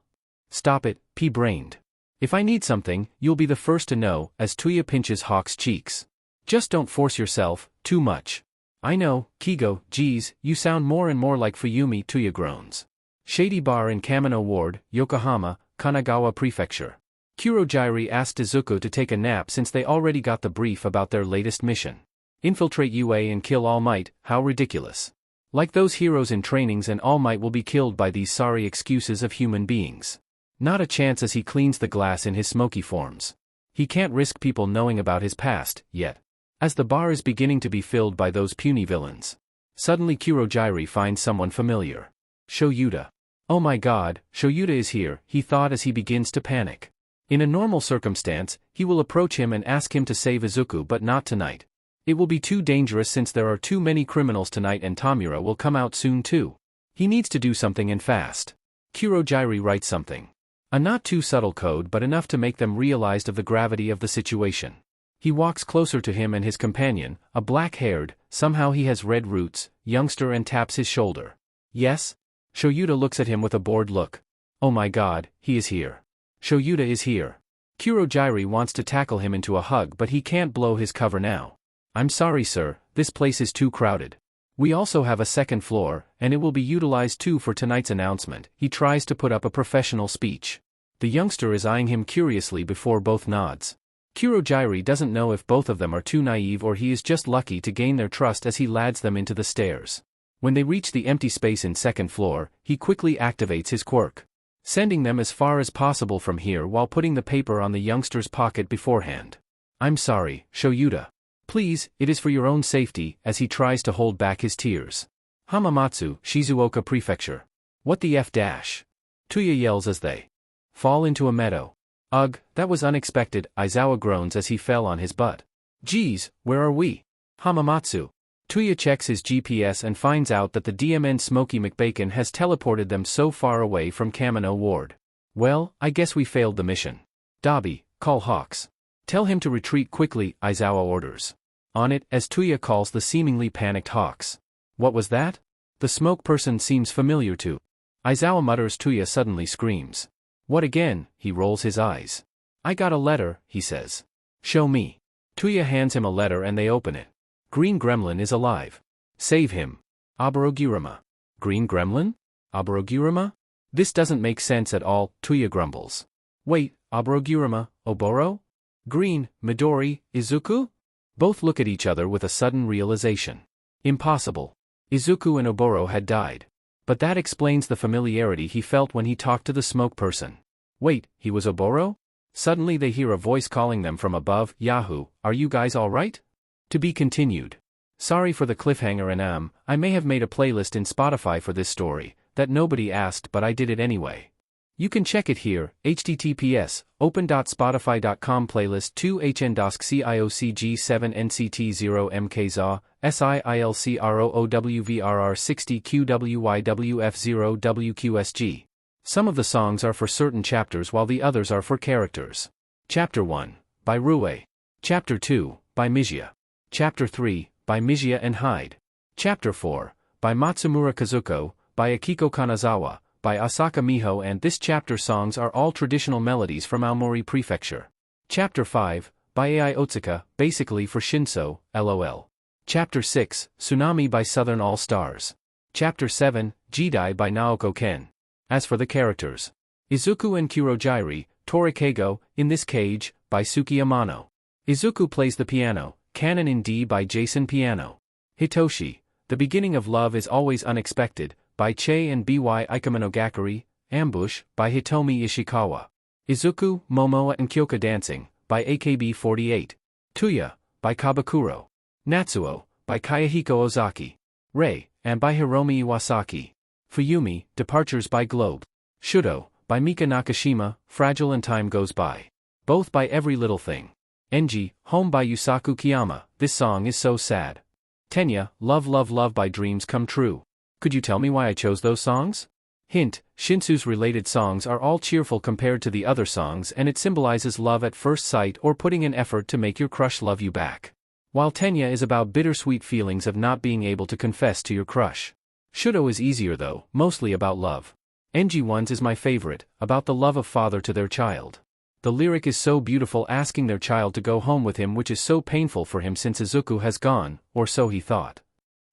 Stop it, pea-brained. If I need something, you'll be the first to know, as Tuya pinches Hawk's cheeks. Just don't force yourself, too much. I know, Kigo, geez, you sound more and more like Fuyumi, Tuya groans. Shady bar in Kamino Ward, Yokohama, Kanagawa Prefecture. Kurojairi asked Izuku to take a nap since they already got the brief about their latest mission. Infiltrate UA and kill All Might, how ridiculous. Like those heroes in trainings and All Might will be killed by these sorry excuses of human beings. Not a chance as he cleans the glass in his smoky forms. He can't risk people knowing about his past, yet. As the bar is beginning to be filled by those puny villains. Suddenly Kurojairi finds someone familiar. Shoyuta. Oh my god, Shoyuta is here, he thought as he begins to panic. In a normal circumstance, he will approach him and ask him to save Izuku but not tonight. It will be too dangerous since there are too many criminals tonight and Tamura will come out soon too. He needs to do something and fast. Kurojairi writes something. A not too subtle code but enough to make them realize of the gravity of the situation. He walks closer to him and his companion, a black-haired, somehow he has red roots, youngster and taps his shoulder. Yes? Shoyuta looks at him with a bored look. Oh my god, he is here. Shoyuta is here. Kurojairi wants to tackle him into a hug but he can't blow his cover now. I'm sorry sir, this place is too crowded. We also have a second floor, and it will be utilized too for tonight's announcement. He tries to put up a professional speech. The youngster is eyeing him curiously before both nods. Kurojairi doesn't know if both of them are too naive or he is just lucky to gain their trust as he lads them into the stairs. When they reach the empty space in second floor, he quickly activates his quirk, sending them as far as possible from here while putting the paper on the youngster's pocket beforehand. I'm sorry, Shoyuta. Please, it is for your own safety, as he tries to hold back his tears. Hamamatsu, Shizuoka Prefecture. What the F dash? Tuya yells as they fall into a meadow. Ugh, that was unexpected, Aizawa groans as he fell on his butt. Geez, where are we? Hamamatsu. Tuya checks his GPS and finds out that the DMN Smokey McBacon has teleported them so far away from Kamino Ward. Well, I guess we failed the mission. Dabi, call Hawks. Tell him to retreat quickly, Aizawa orders. On it, as Tuya calls the seemingly panicked Hawks. What was that? The smoke person seems familiar to. Aizawa mutters. Tuya suddenly screams. What again? He rolls his eyes. I got a letter, he says. Show me. Tuya hands him a letter and they open it. Green Gremlin is alive. Save him. Aboroguruma. Green Gremlin? Aboroguruma? This doesn't make sense at all, Tuya grumbles. Wait, Aboroguruma, Oboro? Green, Midori, Izuku? Both look at each other with a sudden realization. Impossible. Izuku and Oboro had died. But that explains the familiarity he felt when he talked to the smoke person. Wait, he was Oboro? Suddenly they hear a voice calling them from above. Yahoo, are you guys alright? To be continued. Sorry for the cliffhanger and I may have made a playlist in Spotify for this story, that nobody asked but I did it anyway. You can check it here, https, open.spotify.com playlist 2hn-ciocg7nct0mkza, siilcroowvrr60qwywf0wqsg. Some of the songs are for certain chapters while the others are for characters. Chapter 1, by Rue. Chapter 2, by Mijiya. Chapter 3, by Mijiya and Hyde. Chapter 4, by Matsumura Kazuko, by Akiko Kanazawa, by Asaka Miho, and this chapter songs are all traditional melodies from Aomori Prefecture. Chapter 5, by Ai Otsuka, basically for Shinso, LOL. Chapter 6, Tsunami by Southern All Stars. Chapter 7, Jidai by Naoko Ken. As for the characters, Izuku and Kurojiiri, Torikeigo, In This Cage, by Suki Amano. Izuku plays the piano, Canon in D by Jason Piano. Hitoshi, The Beginning of Love is Always Unexpected, by Chei and By Ikemonogakari. Ambush, by Hitomi Ishikawa. Izuku, Momoa and Kyoka Dancing, by AKB48. Tuya, by Kabakuro. Natsuo, by Kayahiko Ozaki. Rei, and by Hiromi Iwasaki. Fuyumi, Departures by Globe. Shudo, by Mika Nakashima, Fragile and Time Goes By. Both by Every Little Thing. Enji, Home by Yusaku Kiyama, This Song Is So Sad. Tenya, Love Love Love by Dreams Come True. Could you tell me why I chose those songs? Hint, Shinsu's related songs are all cheerful compared to the other songs, and it symbolizes love at first sight or putting an effort to make your crush love you back. While Tenya is about bittersweet feelings of not being able to confess to your crush. Shudo is easier though, mostly about love. Enji one's is my favorite, about the love of father to their child. The lyric is so beautiful, asking their child to go home with him, which is so painful for him since Izuku has gone, or so he thought.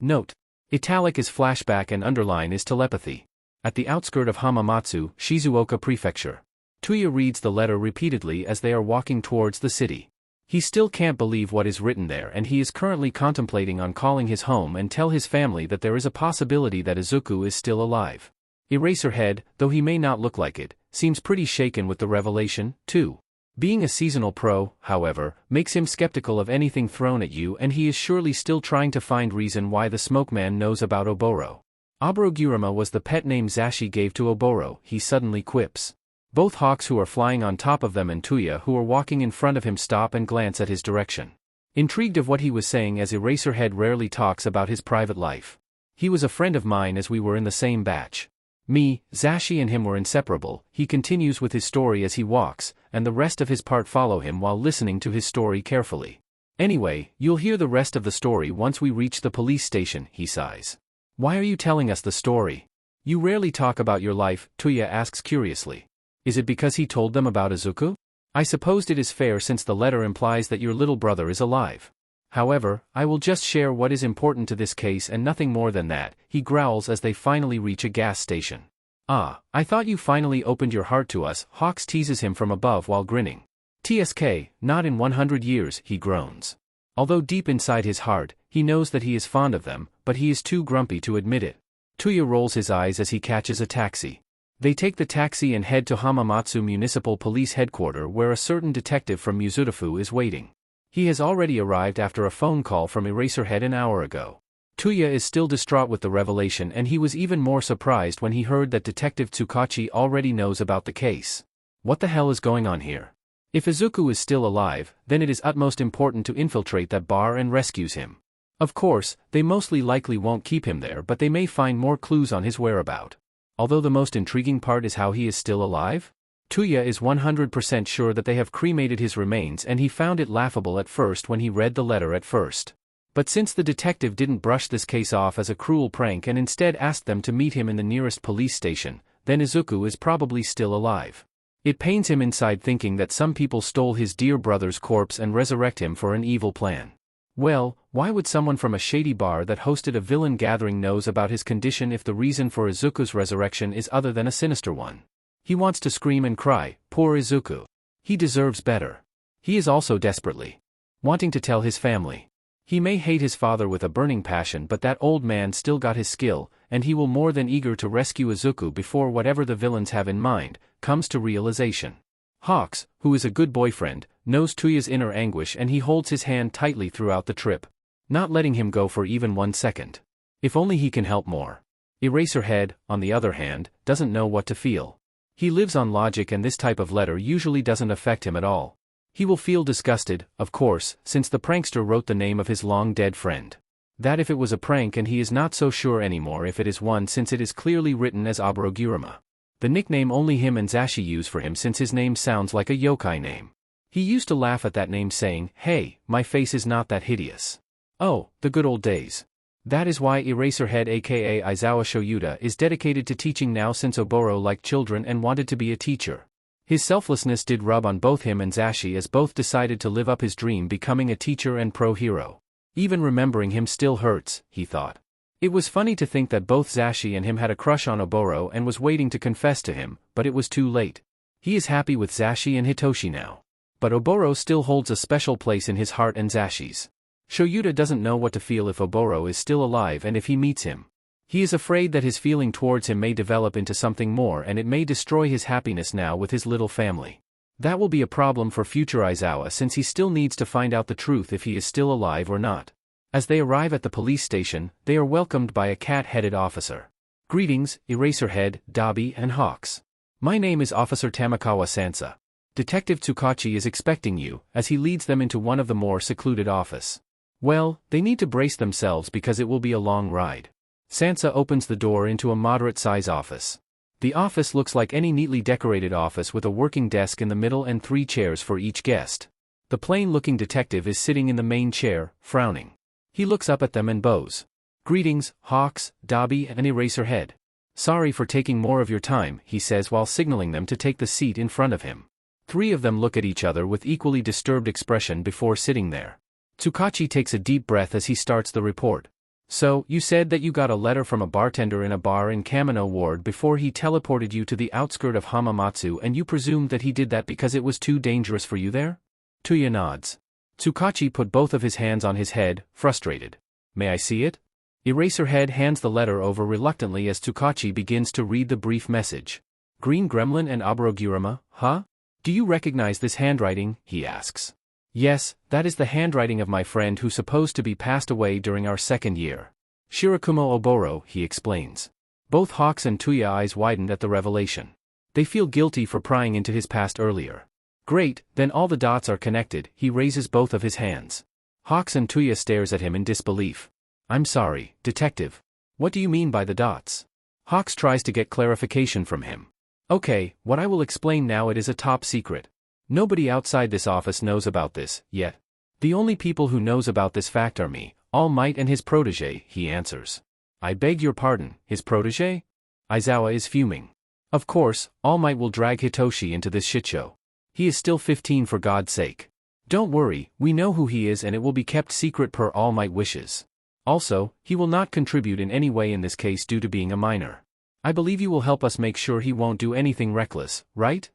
Note. Italic is flashback and underline is telepathy. At the outskirt of Hamamatsu, Shizuoka Prefecture. Tuya reads the letter repeatedly as they are walking towards the city. He still can't believe what is written there, and he is currently contemplating on calling his home and tell his family that there is a possibility that Izuku is still alive. Eraserhead, though he may not look like it, seems pretty shaken with the revelation, too. Being a seasonal pro, however, makes him skeptical of anything thrown at you, and he is surely still trying to find reason why the Smoke Man knows about Oboro. Oboroguruma was the pet name Zashi gave to Oboro, he suddenly quips. Both hawks who are flying on top of them and Tuya who are walking in front of him stop and glance at his direction. Intrigued of what he was saying, as Eraserhead rarely talks about his private life. He was a friend of mine as we were in the same batch. Me, Zashi and him were inseparable, he continues with his story as he walks, and the rest of his part follow him while listening to his story carefully. Anyway, you'll hear the rest of the story once we reach the police station, he sighs. Why are you telling us the story? You rarely talk about your life, Tuya asks curiously. Is it because he told them about Izuku? I supposed it is fair since the letter implies that your little brother is alive. However, I will just share what is important to this case and nothing more than that, he growls as they finally reach a gas station. Ah, I thought you finally opened your heart to us, Hawks teases him from above while grinning. TSK, not in 100 years, he groans. Although deep inside his heart, he knows that he is fond of them, but he is too grumpy to admit it. Tuya rolls his eyes as he catches a taxi. They take the taxi and head to Hamamatsu Municipal Police Headquarters, where a certain detective from Musutafu is waiting. He has already arrived after a phone call from Eraserhead an hour ago. Tuya is still distraught with the revelation, and he was even more surprised when he heard that Detective Tsukachi already knows about the case. What the hell is going on here? If Izuku is still alive, then it is utmost important to infiltrate that bar and rescue him. Of course, they mostly likely won't keep him there, but they may find more clues on his whereabouts. Although the most intriguing part is how he is still alive? Tuya is 100% sure that they have cremated his remains, and he found it laughable at first when he read the letter at first. But since the detective didn't brush this case off as a cruel prank and instead asked them to meet him in the nearest police station, then Izuku is probably still alive. It pains him inside thinking that some people stole his dear brother's corpse and resurrect him for an evil plan. Well, why would someone from a shady bar that hosted a villain gathering knows about his condition if the reason for Izuku's resurrection is other than a sinister one? He wants to scream and cry, poor Izuku. He deserves better. He is also desperately wanting to tell his family. He may hate his father with a burning passion, but that old man still got his skill, and he will more than eager to rescue Izuku before whatever the villains have in mind comes to realization. Hawks, who is a good boyfriend, knows Tuya's inner anguish and he holds his hand tightly throughout the trip, not letting him go for even 1 second. If only he can help more. Eraserhead, on the other hand, doesn't know what to feel. He lives on logic and this type of letter usually doesn't affect him at all. He will feel disgusted, of course, since the prankster wrote the name of his long-dead friend. That if it was a prank and he is not so sure anymore if it is one since it is clearly written as Aburoguruma. The nickname only him and Zashi use for him since his name sounds like a yokai name. He used to laugh at that name saying, "Hey, my face is not that hideous." Oh, the good old days. That is why Eraserhead aka Aizawa Shoyuta is dedicated to teaching now since Oboro liked children and wanted to be a teacher. His selflessness did rub on both him and Zashi as both decided to live up his dream becoming a teacher and pro-hero. Even remembering him still hurts, he thought. It was funny to think that both Zashi and him had a crush on Oboro and was waiting to confess to him, but it was too late. He is happy with Zashi and Hitoshi now. But Oboro still holds a special place in his heart and Zashi's. Shoyuta doesn't know what to feel if Oboro is still alive and if he meets him. He is afraid that his feeling towards him may develop into something more and it may destroy his happiness now with his little family. That will be a problem for future Aizawa since he still needs to find out the truth if he is still alive or not. As they arrive at the police station, they are welcomed by a cat-headed officer. Greetings, Eraserhead, Dabi and Hawks. My name is Officer Tamakawa Sansa. Detective Tsukachi is expecting you, as he leads them into one of the more secluded office. Well, they need to brace themselves because it will be a long ride. Sansa opens the door into a moderate-size office. The office looks like any neatly decorated office with a working desk in the middle and 3 chairs for each guest. The plain-looking detective is sitting in the main chair, frowning. He looks up at them and bows. Greetings, Hawks, Dabi and Eraserhead. Sorry for taking more of your time, he says while signaling them to take the seat in front of him. 3 of them look at each other with equally disturbed expression before sitting there. Tsukachi takes a deep breath as he starts the report. So, you said that you got a letter from a bartender in a bar in Kamino Ward before he teleported you to the outskirt of Hamamatsu and you presumed that he did that because it was too dangerous for you there? Tuya nods. Tsukachi put both of his hands on his head, frustrated. May I see it? Eraserhead hands the letter over reluctantly as Tsukachi begins to read the brief message. Green Gremlin and Aburoguruma, huh? Do you recognize this handwriting? He asks. Yes, that is the handwriting of my friend who supposed to be passed away during our 2nd year. Shirakumo Oboro, he explains. Both Hawks and Tuya eyes widened at the revelation. They feel guilty for prying into his past earlier. Great, then all the dots are connected, he raises both of his hands. Hawks and Tuya stares at him in disbelief. I'm sorry, detective. What do you mean by the dots? Hawks tries to get clarification from him. Okay, what I will explain now, it is a top secret. Nobody outside this office knows about this, yet. The only people who knows about this fact are me, All Might and his protege, he answers. I beg your pardon, his protege? Aizawa is fuming. Of course, All Might will drag Hitoshi into this shitshow. He is still 15 for God's sake. Don't worry, we know who he is and it will be kept secret per All Might wishes. Also, he will not contribute in any way in this case due to being a minor. I believe you will help us make sure he won't do anything reckless, right?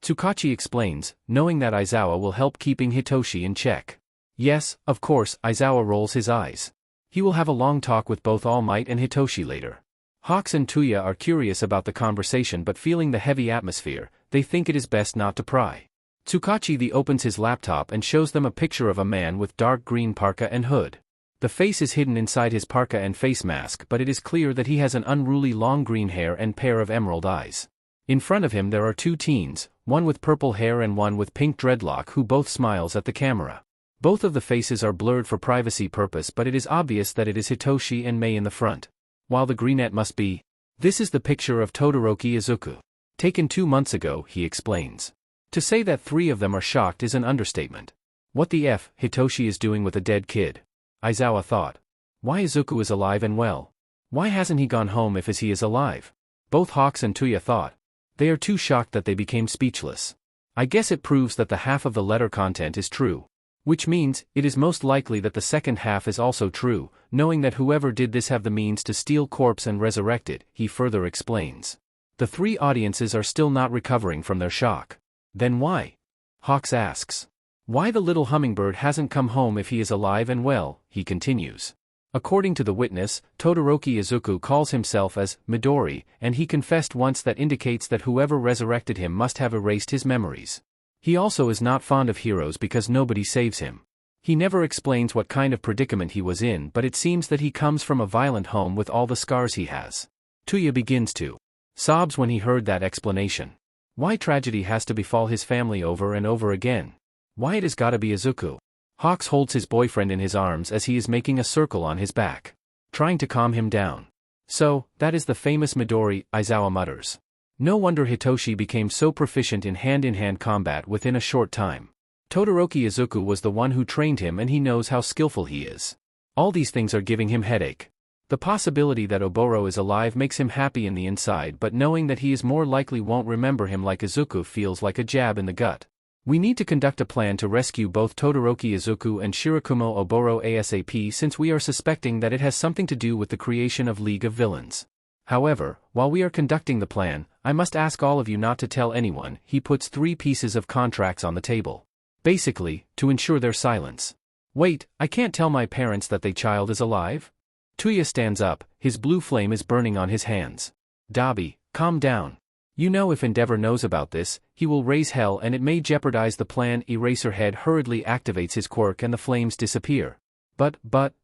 Tsukachi explains, knowing that Aizawa will help keeping Hitoshi in check. Yes, of course, Aizawa rolls his eyes. He will have a long talk with both All Might and Hitoshi later. Hawks and Tuya are curious about the conversation but feeling the heavy atmosphere, they think it is best not to pry. Tsukachi opens his laptop and shows them a picture of a man with dark green parka and hood. The face is hidden inside his parka and face mask but it is clear that he has an unruly long green hair and pair of emerald eyes. In front of him there are 2 teens, one with purple hair and one with pink dreadlock who both smiles at the camera. Both of the faces are blurred for privacy purpose but it is obvious that it is Hitoshi and Mei in the front. While the greenette must be. This is the picture of Todoroki Izuku. Taken 2 months ago, he explains. To say that 3 of them are shocked is an understatement. What the F Hitoshi is doing with a dead kid? Aizawa thought. Why Izuku is alive and well? Why hasn't he gone home if he is alive? Both Hawks and Tuya thought. They are too shocked that they became speechless. I guess it proves that the half of the letter content is true. Which means, it is most likely that the second half is also true, knowing that whoever did this have the means to steal corpse and resurrect it, he further explains. The 3 audiences are still not recovering from their shock. Then why? Hawks asks. Why the little hummingbird hasn't come home if he is alive and well, he continues. According to the witness, Todoroki Izuku calls himself as Midori, and he confessed once that indicates that whoever resurrected him must have erased his memories. He also is not fond of heroes because nobody saves him. He never explains what kind of predicament he was in, but it seems that he comes from a violent home with all the scars he has. Tuya begins to sobs when he heard that explanation. Why tragedy has to befall his family over and over again? Why it has gotta be Izuku? Hawks holds his boyfriend in his arms as he is making a circle on his back, trying to calm him down. So, that is the famous Midori, Izawa mutters. No wonder Hitoshi became so proficient in hand-in-hand combat within a short time. Todoroki Izuku was the one who trained him and he knows how skillful he is. All these things are giving him headache. The possibility that Oboro is alive makes him happy in the inside, but knowing that he is more likely won't remember him like Izuku feels like a jab in the gut. We need to conduct a plan to rescue both Todoroki Izuku and Shirakumo Oboro ASAP since we are suspecting that it has something to do with the creation of League of Villains. However, while we are conducting the plan, I must ask all of you not to tell anyone. He puts 3 pieces of contracts on the table. Basically, to ensure their silence. Wait, I can't tell my parents that their child is alive? Tuya stands up, his blue flame is burning on his hands. Dabi, calm down. You know if Endeavor knows about this, he will raise hell and it may jeopardize the plan. Eraserhead hurriedly activates his quirk and the flames disappear. But,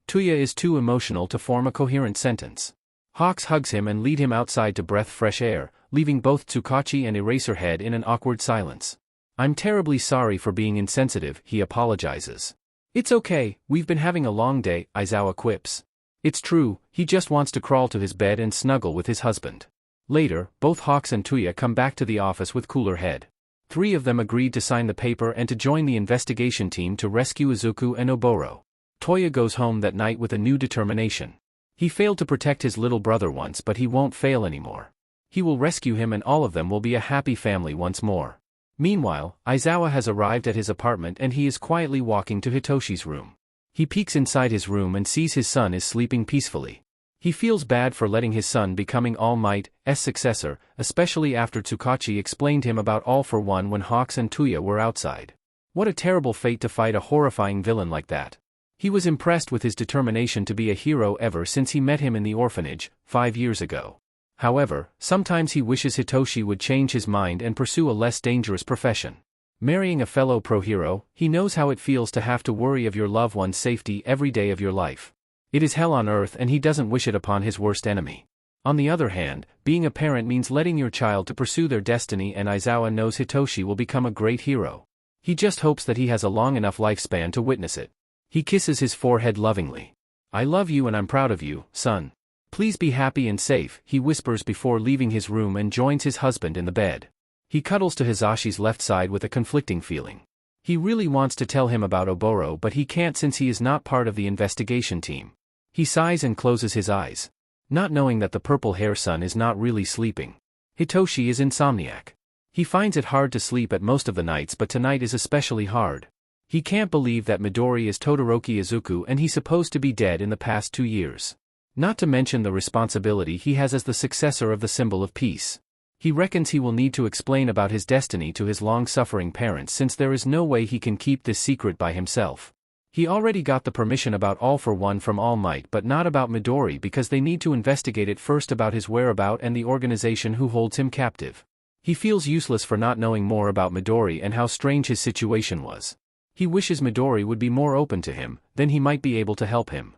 Tuya is too emotional to form a coherent sentence. Hawks hugs him and lead him outside to breathe fresh air, leaving both Tsukachi and Eraserhead in an awkward silence. I'm terribly sorry for being insensitive, he apologizes. It's okay, we've been having a long day, Aizawa quips. It's true, he just wants to crawl to his bed and snuggle with his husband. Later, both Hawks and Tuya come back to the office with cooler head. 3 of them agreed to sign the paper and to join the investigation team to rescue Izuku and Oboro. Toya goes home that night with a new determination. He failed to protect his little brother once, but he won't fail anymore. He will rescue him and all of them will be a happy family once more. Meanwhile, Aizawa has arrived at his apartment and he is quietly walking to Hitoshi's room. He peeks inside his room and sees his son is sleeping peacefully. He feels bad for letting his son becoming All Might's successor, especially after Tsukachi explained him about All for One when Hawks and Tuya were outside. What a terrible fate to fight a horrifying villain like that. He was impressed with his determination to be a hero ever since he met him in the orphanage, 5 years ago. However, sometimes he wishes Hitoshi would change his mind and pursue a less dangerous profession. Marrying a fellow pro-hero, he knows how it feels to have to worry of your loved one's safety every day of your life. It is hell on earth and he doesn't wish it upon his worst enemy. On the other hand, being a parent means letting your child to pursue their destiny, and Aizawa knows Hitoshi will become a great hero. He just hopes that he has a long enough lifespan to witness it. He kisses his forehead lovingly. I love you and I'm proud of you, son. Please be happy and safe, he whispers before leaving his room and joins his husband in the bed. He cuddles to Hisashi's left side with a conflicting feeling. He really wants to tell him about Oboro, but he can't since he is not part of the investigation team. He sighs and closes his eyes, not knowing that the purple-haired son is not really sleeping. Hitoshi is insomniac. He finds it hard to sleep at most of the nights, but tonight is especially hard. He can't believe that Midori is Todoroki Izuku and he's supposed to be dead in the past 2 years. Not to mention the responsibility he has as the successor of the symbol of peace. He reckons he will need to explain about his destiny to his long-suffering parents since there is no way he can keep this secret by himself. He already got the permission about All for One from All Might, but not about Midori because they need to investigate it first about his whereabouts and the organization who holds him captive. He feels useless for not knowing more about Midori and how strange his situation was. He wishes Midori would be more open to him, then he might be able to help him.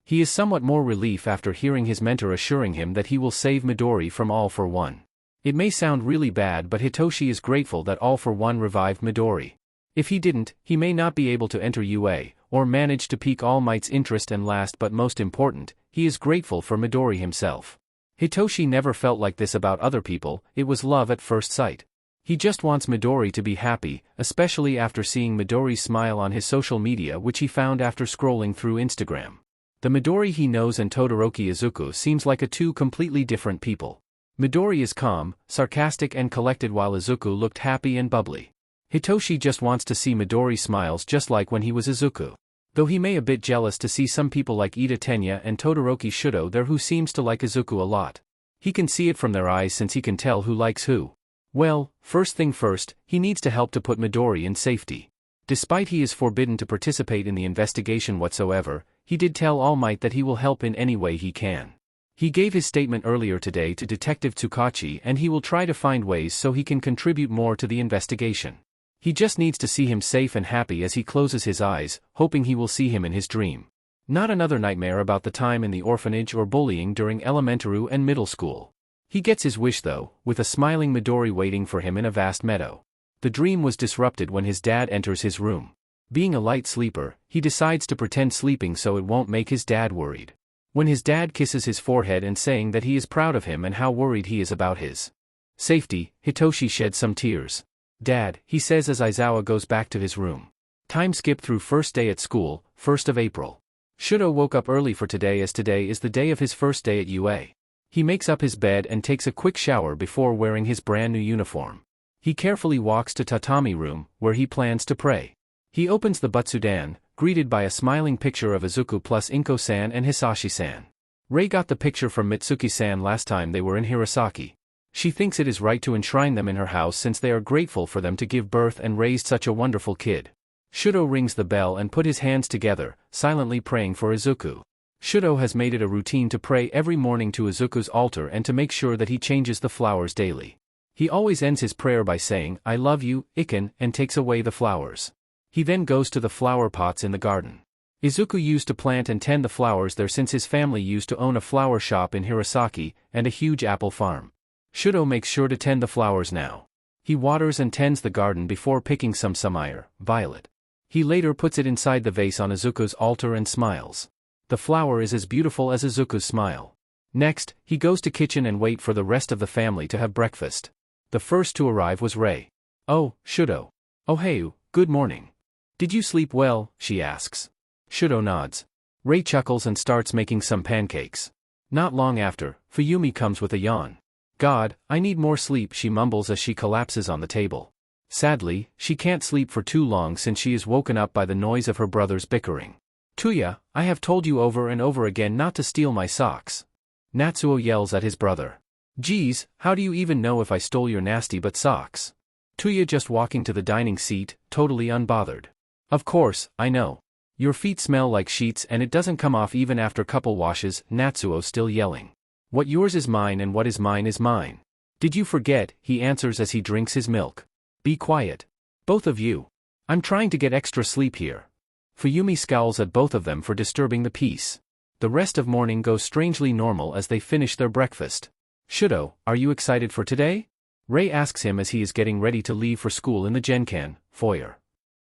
He is somewhat more relief after hearing his mentor assuring him that he will save Midori from All for One. It may sound really bad, but Hitoshi is grateful that All for One revived Midori. If he didn't, he may not be able to enter UA, or manage to pique All Might's interest, and last but most important, he is grateful for Midori himself. Hitoshi never felt like this about other people, it was love at first sight. He just wants Midori to be happy, especially after seeing Midori's smile on his social media, which he found after scrolling through Instagram. The Midori he knows and Todoroki Izuku seems like 2 completely different people. Midori is calm, sarcastic and collected while Izuku looked happy and bubbly. Hitoshi just wants to see Midori smiles just like when he was Izuku. Though he may a bit jealous to see some people like Ida Tenya and Todoroki Shudo there who seems to like Izuku a lot. He can see it from their eyes since he can tell who likes who. Well, first thing first, he needs to help to put Midori in safety. Despite he is forbidden to participate in the investigation whatsoever, he did tell All Might that he will help in any way he can. He gave his statement earlier today to Detective Tsukachi and he will try to find ways so he can contribute more to the investigation. He just needs to see him safe and happy as he closes his eyes, hoping he will see him in his dream. Not another nightmare about the time in the orphanage or bullying during elementary and middle school. He gets his wish though, with a smiling Midori waiting for him in a vast meadow. The dream was disrupted when his dad enters his room. Being a light sleeper, he decides to pretend sleeping so it won't make his dad worried. When his dad kisses his forehead and saying that he is proud of him and how worried he is about his safety, Hitoshi sheds some tears. Dad, he says as Aizawa goes back to his room. Time skip through first day at school, 1st of April. Shudo woke up early for today as today is the day of his first day at UA. He makes up his bed and takes a quick shower before wearing his brand new uniform. He carefully walks to tatami room, where he plans to pray. He opens the butsudan, greeted by a smiling picture of Izuku plus Inko-san and Hisashi-san. Rei got the picture from Mitsuki-san last time they were in Hirosaki. She thinks it is right to enshrine them in her house since they are grateful for them to give birth and raised such a wonderful kid. Shudo rings the bell and put his hands together, silently praying for Izuku. Shudo has made it a routine to pray every morning to Izuku's altar and to make sure that he changes the flowers daily. He always ends his prayer by saying, "I love you, Iken," and takes away the flowers. He then goes to the flower pots in the garden. Izuku used to plant and tend the flowers there since his family used to own a flower shop in Hirosaki and a huge apple farm. Shudo makes sure to tend the flowers now. He waters and tends the garden before picking some samire, violet. He later puts it inside the vase on Izuku's altar and smiles. The flower is as beautiful as Izuku's smile. Next, he goes to kitchen and wait for the rest of the family to have breakfast. The first to arrive was Rei. "Oh, Shudo. Oh hey, good morning. Did you sleep well?" she asks. Shudo nods. Rei chuckles and starts making some pancakes. Not long after, Fuyumi comes with a yawn. "God, I need more sleep," she mumbles as she collapses on the table. Sadly, she can't sleep for too long since she is woken up by the noise of her brothers bickering. "Tuya, I have told you over and over again not to steal my socks." Natsuo yells at his brother. "Geez, how do you even know if I stole your nasty but socks?" Tuya just walking to the dining seat, totally unbothered. "Of course, I know. Your feet smell like sheets and it doesn't come off even after couple washes," Natsuo still yelling. "What yours is mine and what is mine is mine. Did you forget?" he answers as he drinks his milk. "Be quiet. Both of you. I'm trying to get extra sleep here." Fuyumi scowls at both of them for disturbing the peace. The rest of morning goes strangely normal as they finish their breakfast. "Shudo, are you excited for today?" Rei asks him as he is getting ready to leave for school in the Genkan foyer.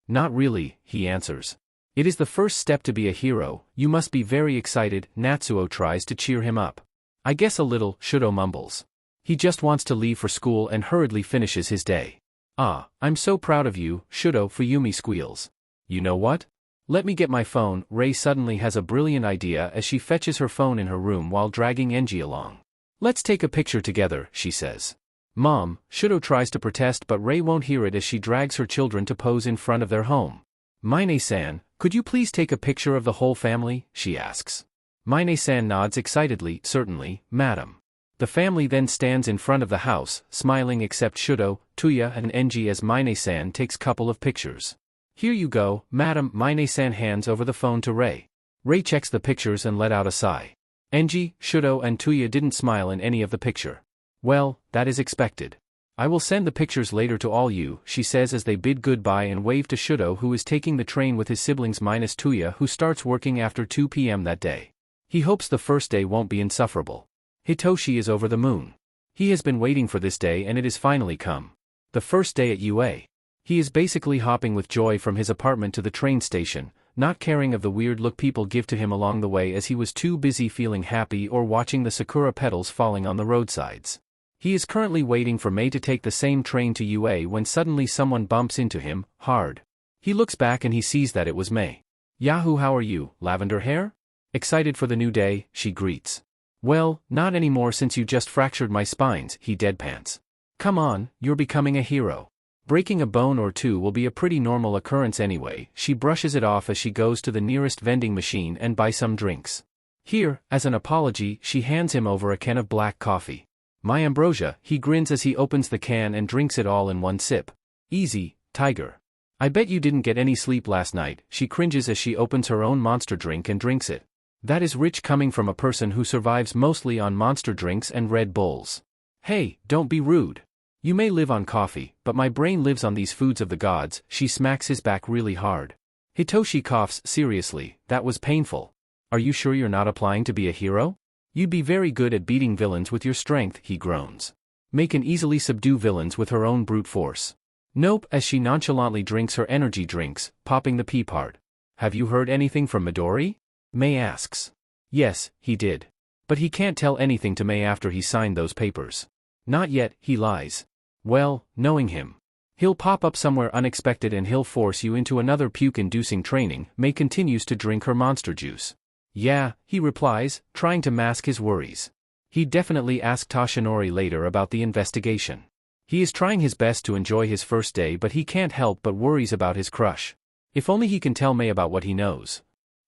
"Not really," he answers. "It is the first step to be a hero, you must be very excited." Natsuo tries to cheer him up. "I guess a little," Shudo mumbles. He just wants to leave for school and hurriedly finishes his day. "Ah, I'm so proud of you, Shudo," Fuyumi squeals. "You know what? Let me get my phone." Rei suddenly has a brilliant idea as she fetches her phone in her room while dragging Enji along. "Let's take a picture together," she says. "Mom," Shudo tries to protest but Rei won't hear it as she drags her children to pose in front of their home. "Maine-san, could you please take a picture of the whole family?" she asks. Maine-san nods excitedly, "Certainly, madam." The family then stands in front of the house, smiling except Shudo, Tuya and Enji as Maine-san takes couple of pictures. "Here you go, madam." Maine-san hands over the phone to Rei. Rei checks the pictures and let out a sigh. Enji, Shudo and Tuya didn't smile in any of the picture. "Well, that is expected. I will send the pictures later to all you," she says as they bid goodbye and wave to Shudo who is taking the train with his siblings minus Tuya who starts working after 2 p.m. that day. He hopes the first day won't be insufferable. Hitoshi is over the moon. He has been waiting for this day and it has finally come. The first day at UA. He is basically hopping with joy from his apartment to the train station, not caring of the weird look people give to him along the way as he was too busy feeling happy or watching the sakura petals falling on the roadsides. He is currently waiting for May to take the same train to UA when suddenly someone bumps into him, hard. He looks back and he sees that it was May. "Yahoo, how are you, lavender hair? Excited for the new day?" she greets. "Well, not anymore since you just fractured my spines," he deadpans. "Come on, you're becoming a hero. Breaking a bone or two will be a pretty normal occurrence anyway." She brushes it off as she goes to the nearest vending machine and buys some drinks. Here, as an apology, she hands him over a can of black coffee. "My ambrosia," he grins as he opens the can and drinks it all in one sip. "Easy, tiger. I bet you didn't get any sleep last night." She cringes as she opens her own monster drink and drinks it. That is rich coming from a person who survives mostly on monster drinks and Red Bulls. "Hey, don't be rude. You may live on coffee, but my brain lives on these foods of the gods. She smacks his back really hard. Hitoshi coughs. Seriously, that was painful. Are you sure you're not applying to be a hero? You'd be very good at beating villains with your strength, he groans. May can easily subdue villains with her own brute force. Nope, as she nonchalantly drinks her energy drinks, popping the pee part. Have you heard anything from Midori? May asks. Yes, he did. But he can't tell anything to May after he signed those papers. Not yet, he lies. Well, knowing him. He'll pop up somewhere unexpected and he'll force you into another puke-inducing training. May continues to drink her monster juice. Yeah, he replies, trying to mask his worries. He'd definitely ask Toshinori later about the investigation. He is trying his best to enjoy his first day, but he can't help but worries about his crush. If only he can tell May about what he knows.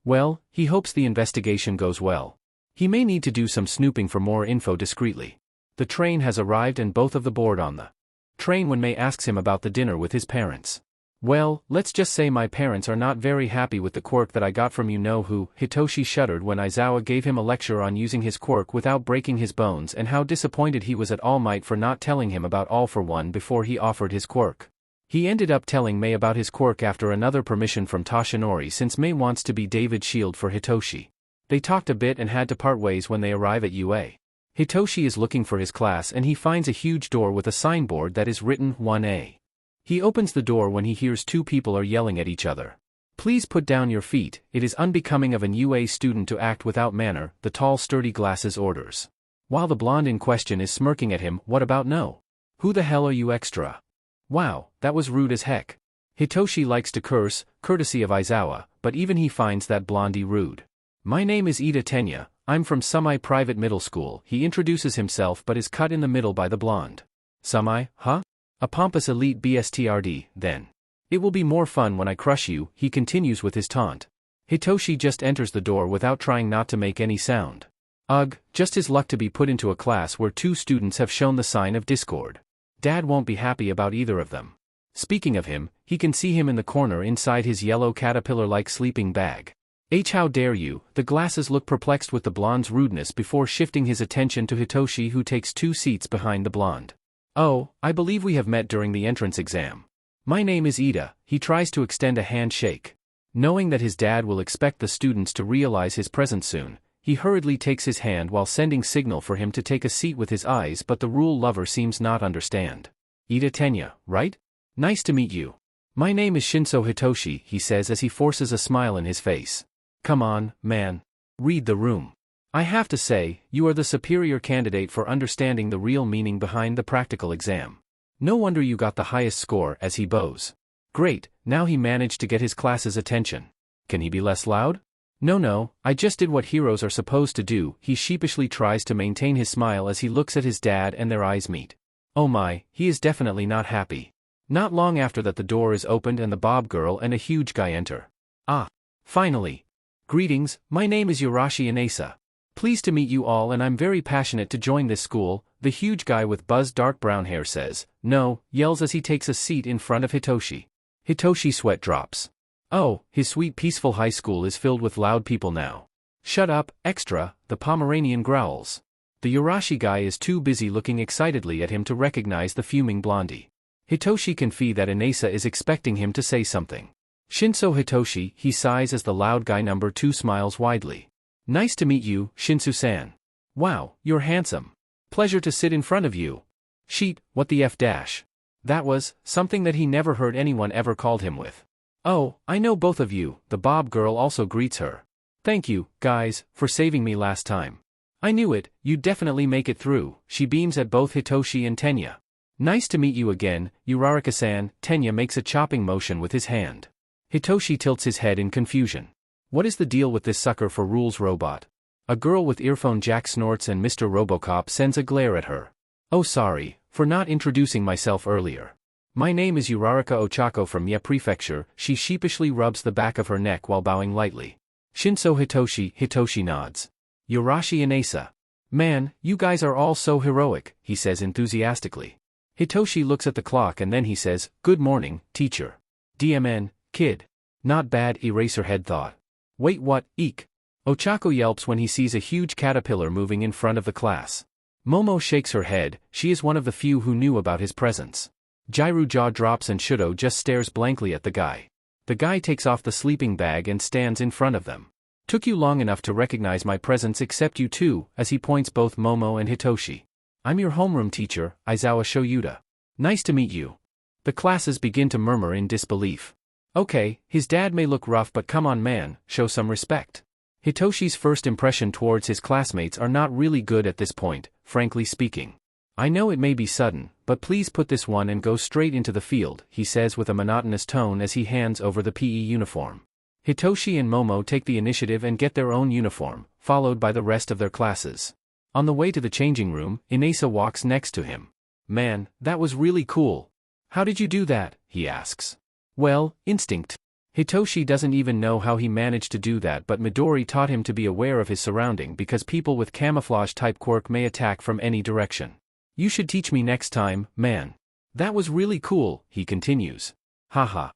Well, he hopes the investigation goes well. He may need to do some snooping for more info discreetly. The train has arrived and both of the board on the train when May asks him about the dinner with his parents. Well, let's just say my parents are not very happy with the quirk that I got from you know who. Hitoshi shuddered when Aizawa gave him a lecture on using his quirk without breaking his bones and how disappointed he was at All Might for not telling him about All for One before he offered his quirk. He ended up telling May about his quirk after another permission from Toshinori since May wants to be David's shield for Hitoshi. They talked a bit and had to part ways when they arrive at UA. Hitoshi is looking for his class and he finds a huge door with a signboard that is written 1A. He opens the door when he hears two people are yelling at each other. Please put down your feet, it is unbecoming of an UA student to act without manner, the tall sturdy glasses orders. While the blonde in question is smirking at him, what about no? Who the hell are you extra? Wow, that was rude as heck. Hitoshi likes to curse, courtesy of Aizawa, but even he finds that blondie rude. My name is Ida Tenya, I'm from semi-private middle school. He introduces himself but is cut in the middle by the blonde. Semi, huh? A pompous elite BSTRD, then. It will be more fun when I crush you, he continues with his taunt. Hitoshi just enters the door without trying not to make any sound. Ugh, just his luck to be put into a class where two students have shown the sign of discord. Dad won't be happy about either of them. Speaking of him, he can see him in the corner inside his yellow caterpillar-like sleeping bag. How dare you? The glasses look perplexed with the blonde's rudeness before shifting his attention to Hitoshi, who takes 2 seats behind the blonde. Oh, I believe we have met during the entrance exam. My name is Ida. He tries to extend a handshake. Knowing that his dad will expect the students to realize his presence soon, he hurriedly takes his hand while sending signal for him to take a seat with his eyes, but the rule lover seems not understand. Ida Tenya, right? Nice to meet you. My name is Shinso Hitoshi, he says as he forces a smile in his face. Come on, man. Read the room. I have to say, you are the superior candidate for understanding the real meaning behind the practical exam. No wonder you got the highest score, as he bows. Great, now he managed to get his class's attention. Can he be less loud? No, I just did what heroes are supposed to do. He sheepishly tries to maintain his smile as he looks at his dad and their eyes meet. Oh my, he is definitely not happy. Not long after that the door is opened and the Bob girl and a huge guy enter. Ah, finally. Greetings, my name is Yurashi Inasa. Pleased to meet you all and I'm very passionate to join this school, the huge guy with buzzed dark brown hair says. No, yells as he takes a seat in front of Hitoshi. Hitoshi sweat drops. Oh, his sweet peaceful high school is filled with loud people now. Shut up, extra, the Pomeranian growls. The Yurashi guy is too busy looking excitedly at him to recognize the fuming blondie. Hitoshi can feel that Inasa is expecting him to say something. Shinso Hitoshi, he sighs as the loud guy number 2 smiles widely. Nice to meet you, Shinsu-san. Wow, you're handsome. Pleasure to sit in front of you. Sheet, what the F dash. That was something that he never heard anyone ever called him with. Oh, I know both of you, the Bob girl also greets her. Thank you, guys, for saving me last time. I knew it, you'd definitely make it through. She beams at both Hitoshi and Tenya. Nice to meet you again, Uraraka-san. Tenya makes a chopping motion with his hand. Hitoshi tilts his head in confusion. What is the deal with this sucker for rules robot? A girl with earphone jack snorts and Mr. Robocop sends a glare at her. Oh sorry, for not introducing myself earlier. My name is Uraraka Ochako from Mie Prefecture. She sheepishly rubs the back of her neck while bowing lightly. Shinso Hitoshi. Hitoshi nods. Yurashi Inasa. Man, you guys are all so heroic, he says enthusiastically. Hitoshi looks at the clock and then he says, Good morning, teacher. DMN, kid. Not bad, Eraserhead thought. Wait what, eek. Ochako yelps when he sees a huge caterpillar moving in front of the class. Momo shakes her head, she is one of the few who knew about his presence. Jairu jaw drops and Shudo just stares blankly at the guy. The guy takes off the sleeping bag and stands in front of them. Took you long enough to recognize my presence except you two, as he points both Momo and Hitoshi. I'm your homeroom teacher, Aizawa Shoyuta. Nice to meet you. The classes begin to murmur in disbelief. Okay, his dad may look rough but come on man, show some respect. Hitoshi's first impression towards his classmates are not really good at this point, frankly speaking. I know it may be sudden, but please put this one and go straight into the field, he says with a monotonous tone as he hands over the PE uniform. Hitoshi and Momo take the initiative and get their own uniform, followed by the rest of their classes. On the way to the changing room, Inesa walks next to him. Man, that was really cool. How did you do that? He asks. Well, instinct. Hitoshi doesn't even know how he managed to do that, but Midori taught him to be aware of his surrounding because people with camouflage-type quirk may attack from any direction. You should teach me next time, man. That was really cool, he continues. Haha.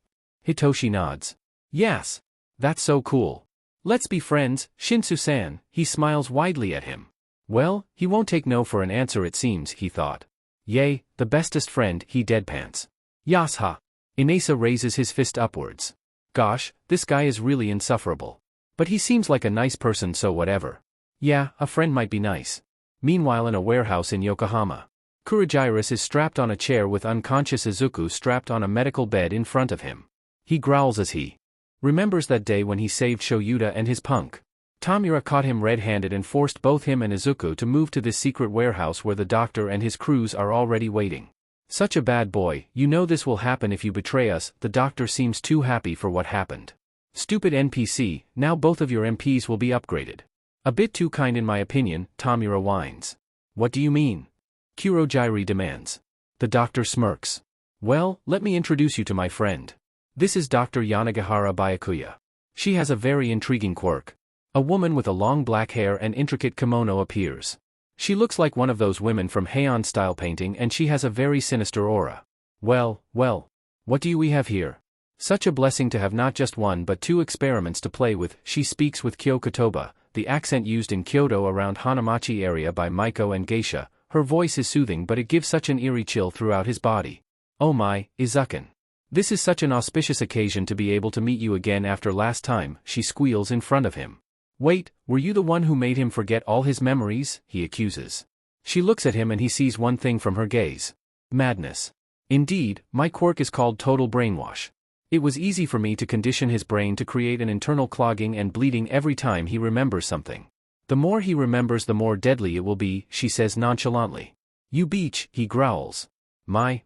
Hitoshi nods. Yes. That's so cool. Let's be friends, Shinsu-san, he smiles widely at him. Well, he won't take no for an answer it seems, he thought. Yay, the bestest friend, he deadpans. Yasha. Inesa raises his fist upwards. Gosh, this guy is really insufferable. But he seems like a nice person so whatever. Yeah, a friend might be nice. Meanwhile in a warehouse in Yokohama. Kurogairis is strapped on a chair with unconscious Izuku strapped on a medical bed in front of him. He growls as he remembers that day when he saved Shoyuta and his punk. Tamura caught him red-handed and forced both him and Izuku to move to this secret warehouse where the doctor and his crews are already waiting. Such a bad boy, you know this will happen if you betray us, the doctor seems too happy for what happened. Stupid NPC, now both of your MPs will be upgraded. A bit too kind in my opinion, Tamura whines. What do you mean? Kurogairi demands. The doctor smirks. Well, let me introduce you to my friend. This is Dr. Yanagihara Byakuya. She has a very intriguing quirk. A woman with a long black hair and intricate kimono appears. She looks like one of those women from Heian style painting and she has a very sinister aura. Well, what do we have here? Such a blessing to have not just one but two experiments to play with, she speaks with Kyokotoba, the accent used in Kyoto around Hanamachi area by Maiko and Geisha. Her voice is soothing but it gives such an eerie chill throughout his body. Oh my, Izuku. This is such an auspicious occasion to be able to meet you again after last time, she squeals in front of him. Wait, were you the one who made him forget all his memories? He accuses. She looks at him and he sees one thing from her gaze. Madness. Indeed, my quirk is called total brainwash. It was easy for me to condition his brain to create an internal clogging and bleeding every time he remembers something. The more he remembers the more deadly it will be, she says nonchalantly. You beach, he growls. My.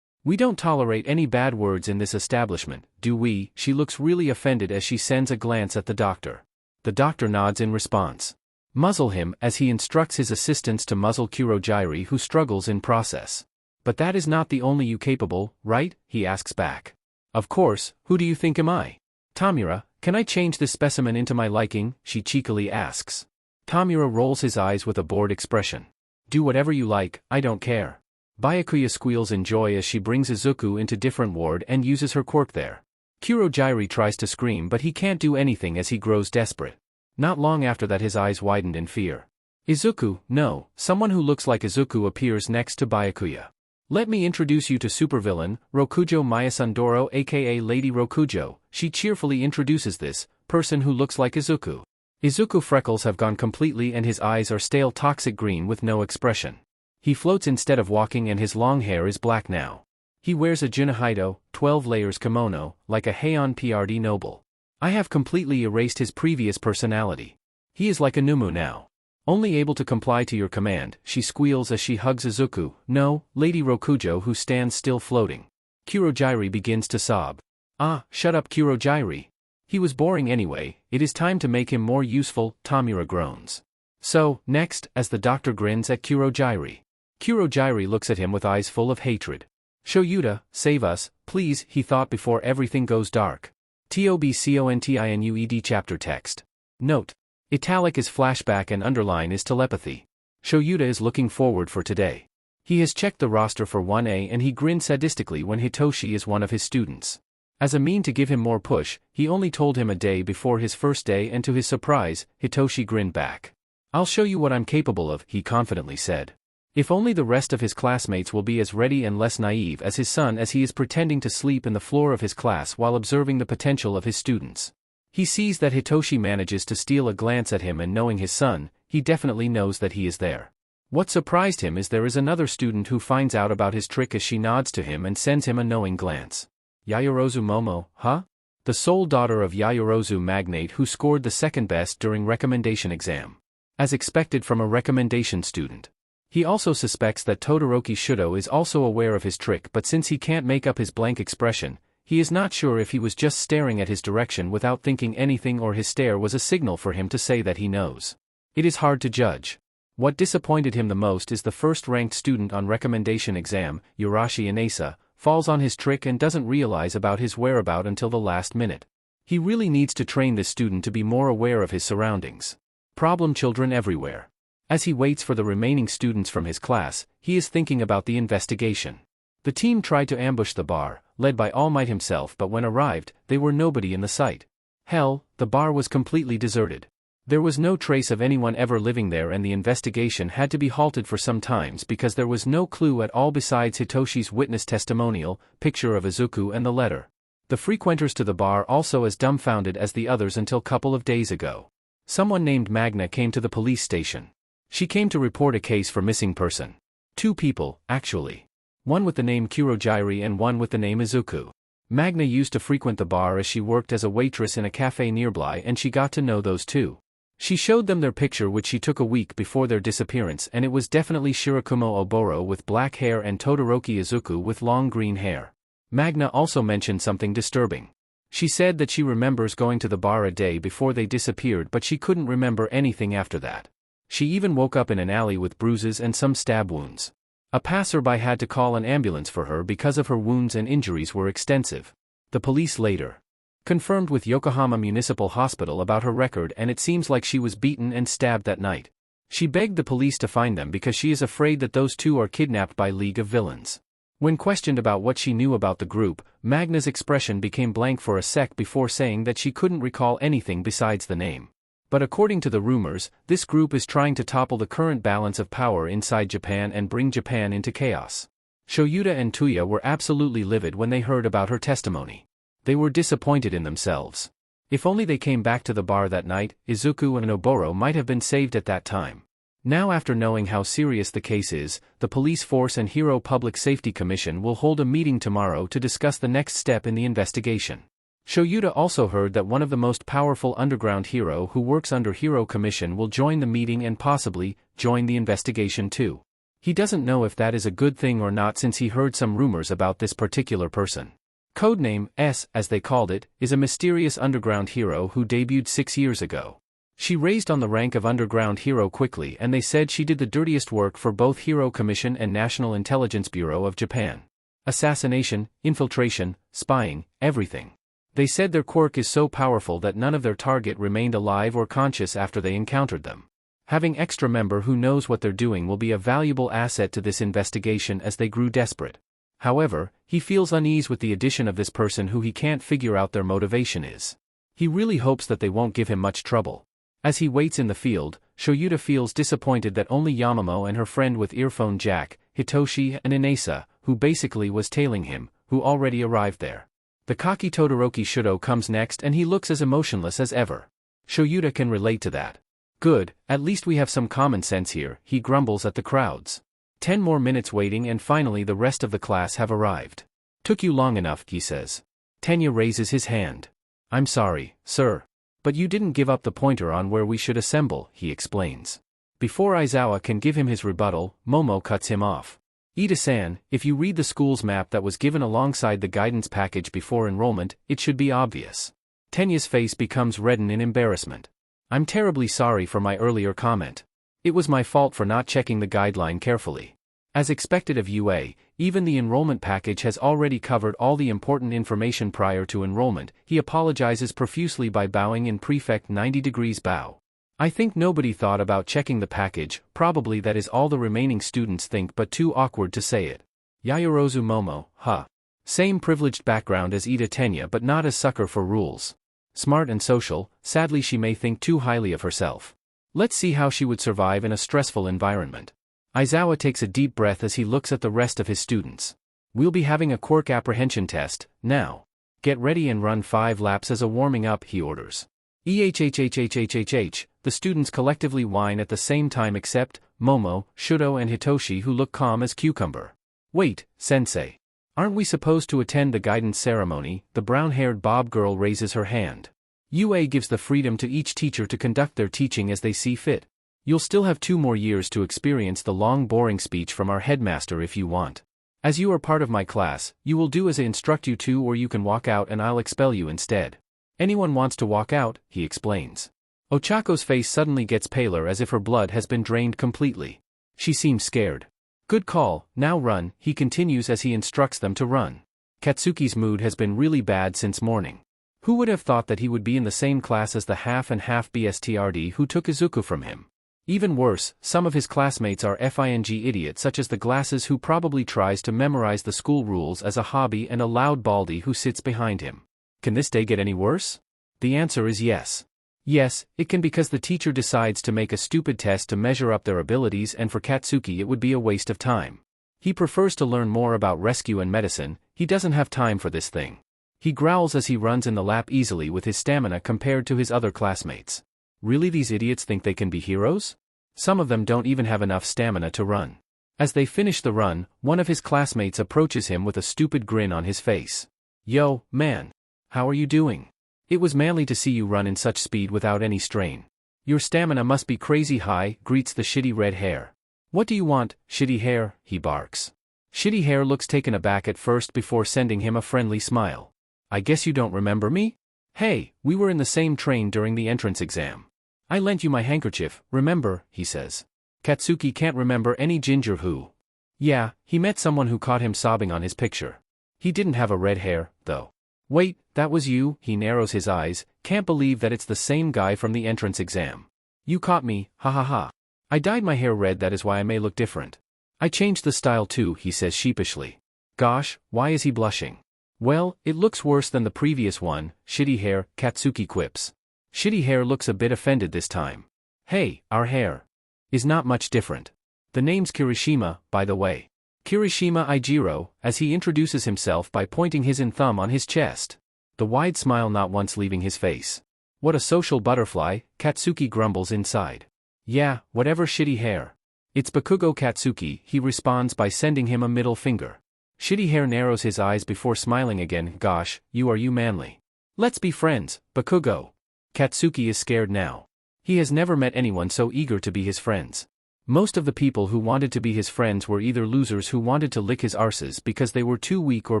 We don't tolerate any bad words in this establishment, do we? She looks really offended as she sends a glance at the doctor. The doctor nods in response. Muzzle him, as he instructs his assistants to muzzle Kurogairi who struggles in process. But that is not the only you capable, right? He asks back. Of course, who do you think am I? Tamura, can I change this specimen into my liking? She cheekily asks. Tamura rolls his eyes with a bored expression. Do whatever you like, I don't care. Byakuya squeals in joy as she brings Izuku into different ward and uses her quirk there. Kurogairi tries to scream but he can't do anything as he grows desperate. Not long after that his eyes widened in fear. Izuku, no, someone who looks like Izuku appears next to Byakuya. Let me introduce you to supervillain, Rokujo Mayasundoro aka Lady Rokujo, she cheerfully introduces this person who looks like Izuku. Izuku freckles have gone completely and his eyes are stale toxic green with no expression. He floats instead of walking and his long hair is black now. He wears a Junihaido, 12 layers kimono, like a Heian PRD noble. I have completely erased his previous personality. He is like a Nomu now. Only able to comply to your command, she squeals as she hugs Izuku, no, Lady Rokujo who stands still floating. Kurogairi begins to sob. Ah, shut up Kurogairi. He was boring anyway, it is time to make him more useful, Tamura groans. So, next, as the doctor grins at Kurogairi. Kurogairi looks at him with eyes full of hatred. Shoyuta, save us, please, he thought before everything goes dark. TOBCONTINUED chapter text. Note. Italic is flashback and underline is telepathy. Shoyuta is looking forward for today. He has checked the roster for 1A and he grins sadistically when Hitoshi is one of his students. As a mean to give him more push, he only told him a day before his first day and to his surprise, Hitoshi grinned back. "I'll show you what I'm capable of," he confidently said. If only the rest of his classmates will be as ready and less naive as his son as he is pretending to sleep in the floor of his class while observing the potential of his students. He sees that Hitoshi manages to steal a glance at him, and knowing his son, he definitely knows that he is there. What surprised him is there is another student who finds out about his trick as she nods to him and sends him a knowing glance. Yayorozu Momo, huh? The sole daughter of Yayorozu magnate who scored the second best during recommendation exam. As expected from a recommendation student. He also suspects that Todoroki Shudo is also aware of his trick, but since he can't make up his blank expression, he is not sure if he was just staring at his direction without thinking anything or his stare was a signal for him to say that he knows. It is hard to judge. What disappointed him the most is the first-ranked student on recommendation exam, Yurashi Inasa, falls on his trick and doesn't realize about his whereabouts until the last minute. He really needs to train this student to be more aware of his surroundings. Problem children everywhere. As he waits for the remaining students from his class, he is thinking about the investigation. The team tried to ambush the bar, led by All Might himself, but when arrived, they were nobody in the sight. Hell, the bar was completely deserted. There was no trace of anyone ever living there, and the investigation had to be halted for some times because there was no clue at all besides Hitoshi's witness testimonial, picture of Izuku, and the letter. The frequenters to the bar also as dumbfounded as the others until couple of days ago. Someone named Magna came to the police station. She came to report a case for missing person. 2 people, actually. One with the name Kurojairi and one with the name Izuku. Magna used to frequent the bar as she worked as a waitress in a cafe nearby, and she got to know those 2. She showed them their picture, which she took a week before their disappearance, and it was definitely Shirakumo Oboro with black hair and Todoroki Izuku with long green hair. Magna also mentioned something disturbing. She said that she remembers going to the bar a day before they disappeared, but she couldn't remember anything after that. She even woke up in an alley with bruises and some stab wounds. A passerby had to call an ambulance for her because of her wounds and injuries were extensive. The police later confirmed with Yokohama Municipal Hospital about her record, and it seems like she was beaten and stabbed that night. She begged the police to find them because she is afraid that those 2 are kidnapped by League of Villains. When questioned about what she knew about the group, Magna's expression became blank for a sec before saying that she couldn't recall anything besides the name. But according to the rumors, this group is trying to topple the current balance of power inside Japan and bring Japan into chaos. Shoyuta and Tuya were absolutely livid when they heard about her testimony. They were disappointed in themselves. If only they came back to the bar that night, Izuku and Oboro might have been saved at that time. Now, after knowing how serious the case is, the Police Force and Hero Public Safety Commission will hold a meeting tomorrow to discuss the next step in the investigation. Shoyuta also heard that one of the most powerful underground hero who works under Hero Commission will join the meeting and possibly join the investigation too. He doesn't know if that is a good thing or not, since he heard some rumors about this particular person. Codename S, as they called it, is a mysterious underground hero who debuted 6 years ago. She raised on the rank of underground hero quickly, and they said she did the dirtiest work for both Hero Commission and National Intelligence Bureau of Japan. Assassination, infiltration, spying, everything. They said their quirk is so powerful that none of their target remained alive or conscious after they encountered them. Having extra member who knows what they're doing will be a valuable asset to this investigation as they grew desperate. However, he feels unease with the addition of this person who he can't figure out their motivation is. He really hopes that they won't give him much trouble. As he waits in the field, Shoyuta feels disappointed that only Yamamo and her friend with earphone Jack, Hitoshi, and Inasa, who basically was tailing him, who already arrived there. The cocky Todoroki Shudo comes next, and he looks as emotionless as ever. Shoyuta can relate to that. Good, at least we have some common sense here, he grumbles at the crowds. 10 more minutes waiting and finally the rest of the class have arrived. Took you long enough, he says. Tenya raises his hand. I'm sorry, sir. But you didn't give up the pointer on where we should assemble, he explains. Before Aizawa can give him his rebuttal, Momo cuts him off. Ida-san, if you read the school's map that was given alongside the guidance package before enrollment, it should be obvious. Tenya's face becomes reddened in embarrassment. I'm terribly sorry for my earlier comment. It was my fault for not checking the guideline carefully. As expected of UA, even the enrollment package has already covered all the important information prior to enrollment. He apologizes profusely by bowing in Prefect 90 degrees bow. I think nobody thought about checking the package, probably that is all the remaining students think, but too awkward to say it. Yayorozu Momo, huh. Same privileged background as Ida Tenya, but not as sucker for rules. Smart and social, sadly she may think too highly of herself. Let's see how she would survive in a stressful environment. Aizawa takes a deep breath as he looks at the rest of his students. We'll be having a quirk apprehension test, now. Get ready and run 5 laps as a warming up, he orders. The students collectively whine at the same time except Momo, Shudo and Hitoshi, who look calm as cucumber. Wait, sensei. Aren't we supposed to attend the guidance ceremony? The brown-haired Bob girl raises her hand. UA gives the freedom to each teacher to conduct their teaching as they see fit. You'll still have 2 more years to experience the long boring speech from our headmaster if you want. As you are part of my class, you will do as I instruct you to, or you can walk out and I'll expel you instead. Anyone wants to walk out, he explains. Ochako's face suddenly gets paler as if her blood has been drained completely. She seems scared. Good call, now run, he continues as he instructs them to run. Katsuki's mood has been really bad since morning. Who would have thought that he would be in the same class as the half-and-half BSTRD who took Izuku from him? Even worse, some of his classmates are FING idiots such as the glasses who probably tries to memorize the school rules as a hobby and a loud baldy who sits behind him. Can this day get any worse? The answer is yes. Yes, it can, because the teacher decides to make a stupid test to measure up their abilities, and for Katsuki it would be a waste of time. He prefers to learn more about rescue and medicine. He doesn't have time for this thing. He growls as he runs in the lap easily with his stamina compared to his other classmates. Really, these idiots think they can be heroes? Some of them don't even have enough stamina to run. As they finish the run, one of his classmates approaches him with a stupid grin on his face. Yo, man. How are you doing? It was manly to see you run in such speed without any strain. Your stamina must be crazy high, greets the shitty red hair. What do you want, shitty hair? He barks. Shitty hair looks taken aback at first before sending him a friendly smile. I guess you don't remember me? Hey, we were in the same train during the entrance exam. I lent you my handkerchief, remember, he says. Katsuki can't remember any ginger who. Yeah, he met someone who caught him sobbing on his picture. He didn't have a red hair, though. Wait, that was you? He narrows his eyes, can't believe that it's the same guy from the entrance exam. You caught me, ha ha ha. I dyed my hair red, that is why I may look different. I changed the style too, he says sheepishly. Gosh, why is he blushing? Well, it looks worse than the previous one, shitty hair, Katsuki quips. Shitty hair looks a bit offended this time. Hey, our hair is not much different. The name's Kirishima, by the way. Kirishima Ijiro, as he introduces himself by pointing his thumb on his chest. The wide smile not once leaving his face. What a social butterfly, Katsuki grumbles inside. Yeah, whatever, shitty hair. It's Bakugo Katsuki, he responds by sending him a middle finger. Shitty hair narrows his eyes before smiling again. Gosh, you manly. Let's be friends, Bakugo. Katsuki is scared now. He has never met anyone so eager to be his friends. Most of the people who wanted to be his friends were either losers who wanted to lick his arses because they were too weak, or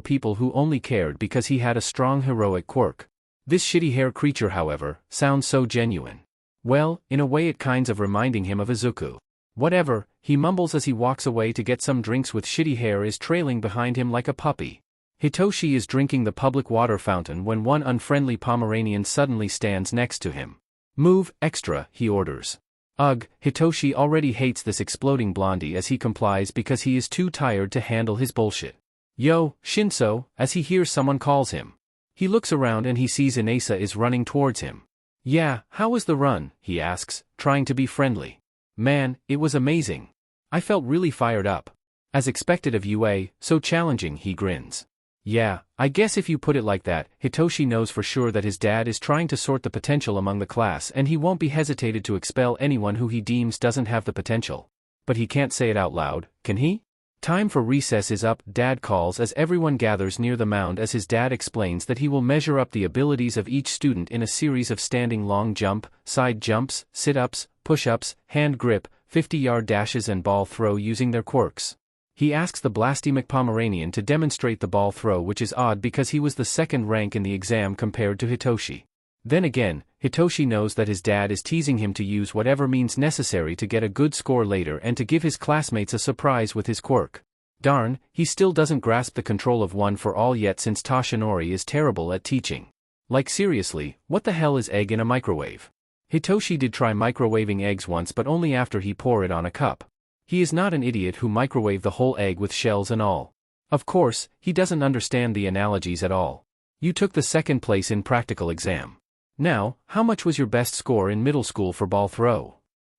people who only cared because he had a strong heroic quirk. This shitty hair creature, however, sounds so genuine. Well, in a way it kinds of reminding him of Izuku. Whatever, he mumbles as he walks away to get some drinks with shitty hair is trailing behind him like a puppy. Hitoshi is drinking the public water fountain when one unfriendly Pomeranian suddenly stands next to him. Move, extra, he orders. Ugh, Hitoshi already hates this exploding blondie as he complies because he is too tired to handle his bullshit. Yo, Shinso, as he hears someone calls him. He looks around and he sees Inasa is running towards him. Yeah, how was the run? He asks, trying to be friendly. Man, it was amazing. I felt really fired up. As expected of UA, so challenging, he grins. Yeah, I guess if you put it like that, Hitoshi knows for sure that his dad is trying to sort the potential among the class, and he won't be hesitated to expel anyone who he deems doesn't have the potential. But he can't say it out loud, can he? Time for recess is up, Dad calls as everyone gathers near the mound as his dad explains that he will measure up the abilities of each student in a series of standing long jump, side jumps, sit-ups, push-ups, hand grip, 50-yard dashes and ball throw using their quirks. He asks the blasphemic Pomeranian to demonstrate the ball throw, which is odd because he was the second rank in the exam compared to Hitoshi. Then again, Hitoshi knows that his dad is teasing him to use whatever means necessary to get a good score later and to give his classmates a surprise with his quirk. Darn, he still doesn't grasp the control of one for all yet, since Toshinori is terrible at teaching. Like seriously, what the hell is egg in a microwave? Hitoshi did try microwaving eggs once, but only after he pour it on a cup. He is not an idiot who microwave the whole egg with shells and all. Of course, he doesn't understand the analogies at all. You took the second place in practical exam. Now, how much was your best score in middle school for ball throw?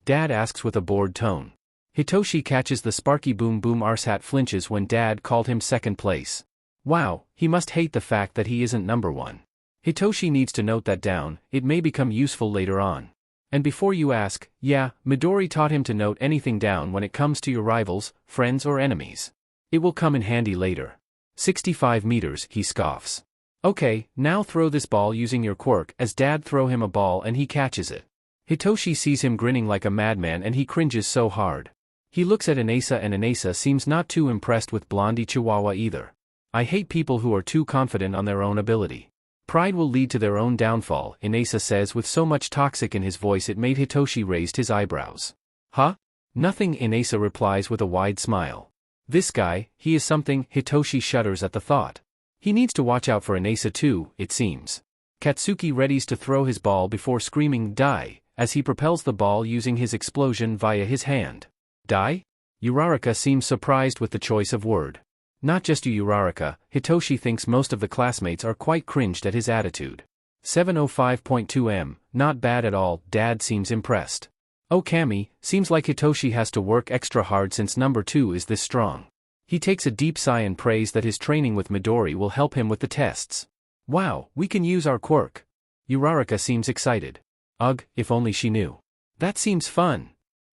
Dad asks with a bored tone. Hitoshi catches the sparky boom boom arshat flinches when Dad called him second place. Wow, he must hate the fact that he isn't number one. Hitoshi needs to note that down, it may become useful later on. And before you ask, yeah, Midori taught him to note anything down when it comes to your rivals, friends or enemies. It will come in handy later. 65 meters, he scoffs. Okay, now throw this ball using your quirk as Dad throw him a ball and he catches it. Hitoshi sees him grinning like a madman and he cringes so hard. He looks at Inesa and Inesa seems not too impressed with Blondie Chihuahua either. I hate people who are too confident on their own ability. Pride will lead to their own downfall, Inesa says with so much toxic in his voice it made Hitoshi raise his eyebrows. Huh? Nothing, Inesa replies with a wide smile. This guy, he is something. Hitoshi shudders at the thought. He needs to watch out for Inesa too, it seems. Katsuki readies to throw his ball before screaming die, as he propels the ball using his explosion via his hand. Die? Uraraka seems surprised with the choice of word. Not just you, Uraraka, Hitoshi thinks most of the classmates are quite cringed at his attitude. 705.2 m, not bad at all, Dad seems impressed. Oh Kami, seems like Hitoshi has to work extra hard since number 2 is this strong. He takes a deep sigh and prays that his training with Midori will help him with the tests. Wow, we can use our quirk. Uraraka seems excited. Ugh, if only she knew. That seems fun.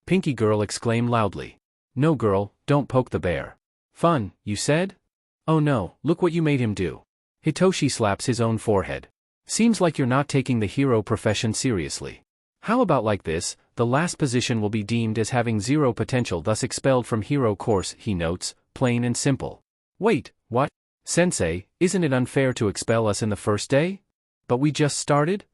Pinky Girl exclaimed loudly. No girl, don't poke the bear. Fun, you said? Oh no, look what you made him do. Hitoshi slaps his own forehead. Seems like you're not taking the hero profession seriously. How about like this, the last position will be deemed as having zero potential thus expelled from hero course, he notes, plain and simple. Wait, what? Sensei, isn't it unfair to expel us in the first day? But we just started?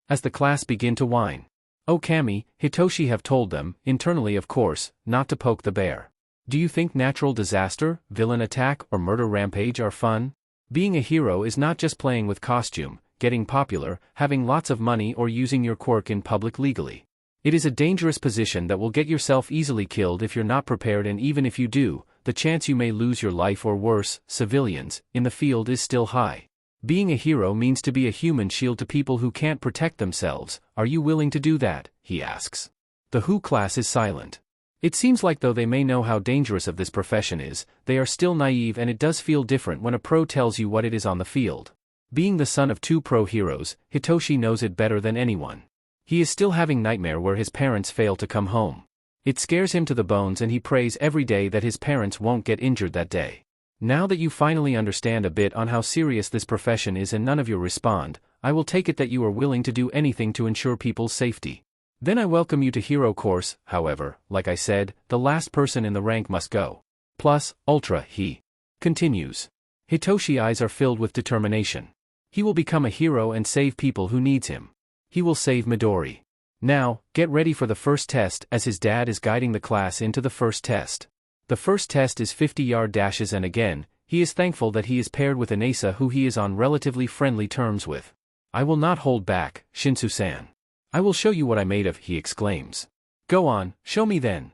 As the class begin to whine. Oh Kami, Hitoshi have told them, internally of course, not to poke the bear. Do you think natural disaster, villain attack or murder rampage are fun? Being a hero is not just playing with costume, getting popular, having lots of money or using your quirk in public legally. It is a dangerous position that will get yourself easily killed if you're not prepared, and even if you do, the chance you may lose your life or worse, civilians, in the field is still high. Being a hero means to be a human shield to people who can't protect themselves. Are you willing to do that? He asks. The Who class is silent. It seems like though they may know how dangerous of this profession is, they are still naive, and it does feel different when a pro tells you what it is on the field. Being the son of 2 pro heroes, Hitoshi knows it better than anyone. He is still having nightmare where his parents fail to come home. It scares him to the bones and he prays every day that his parents won't get injured that day. Now that you finally understand a bit on how serious this profession is and none of you respond, I will take it that you are willing to do anything to ensure people's safety. Then I welcome you to hero course. However, like I said, the last person in the rank must go. Plus, ultra, he continues. Hitoshi's eyes are filled with determination. He will become a hero and save people who needs him. He will save Midori. Now, get ready for the first test, as his dad is guiding the class into the first test. The first test is 50-yard dashes, and again, he is thankful that he is paired with Inesa, who he is on relatively friendly terms with. I will not hold back, Shinsu-san. I will show you what I made of, he exclaims. Go on, show me then.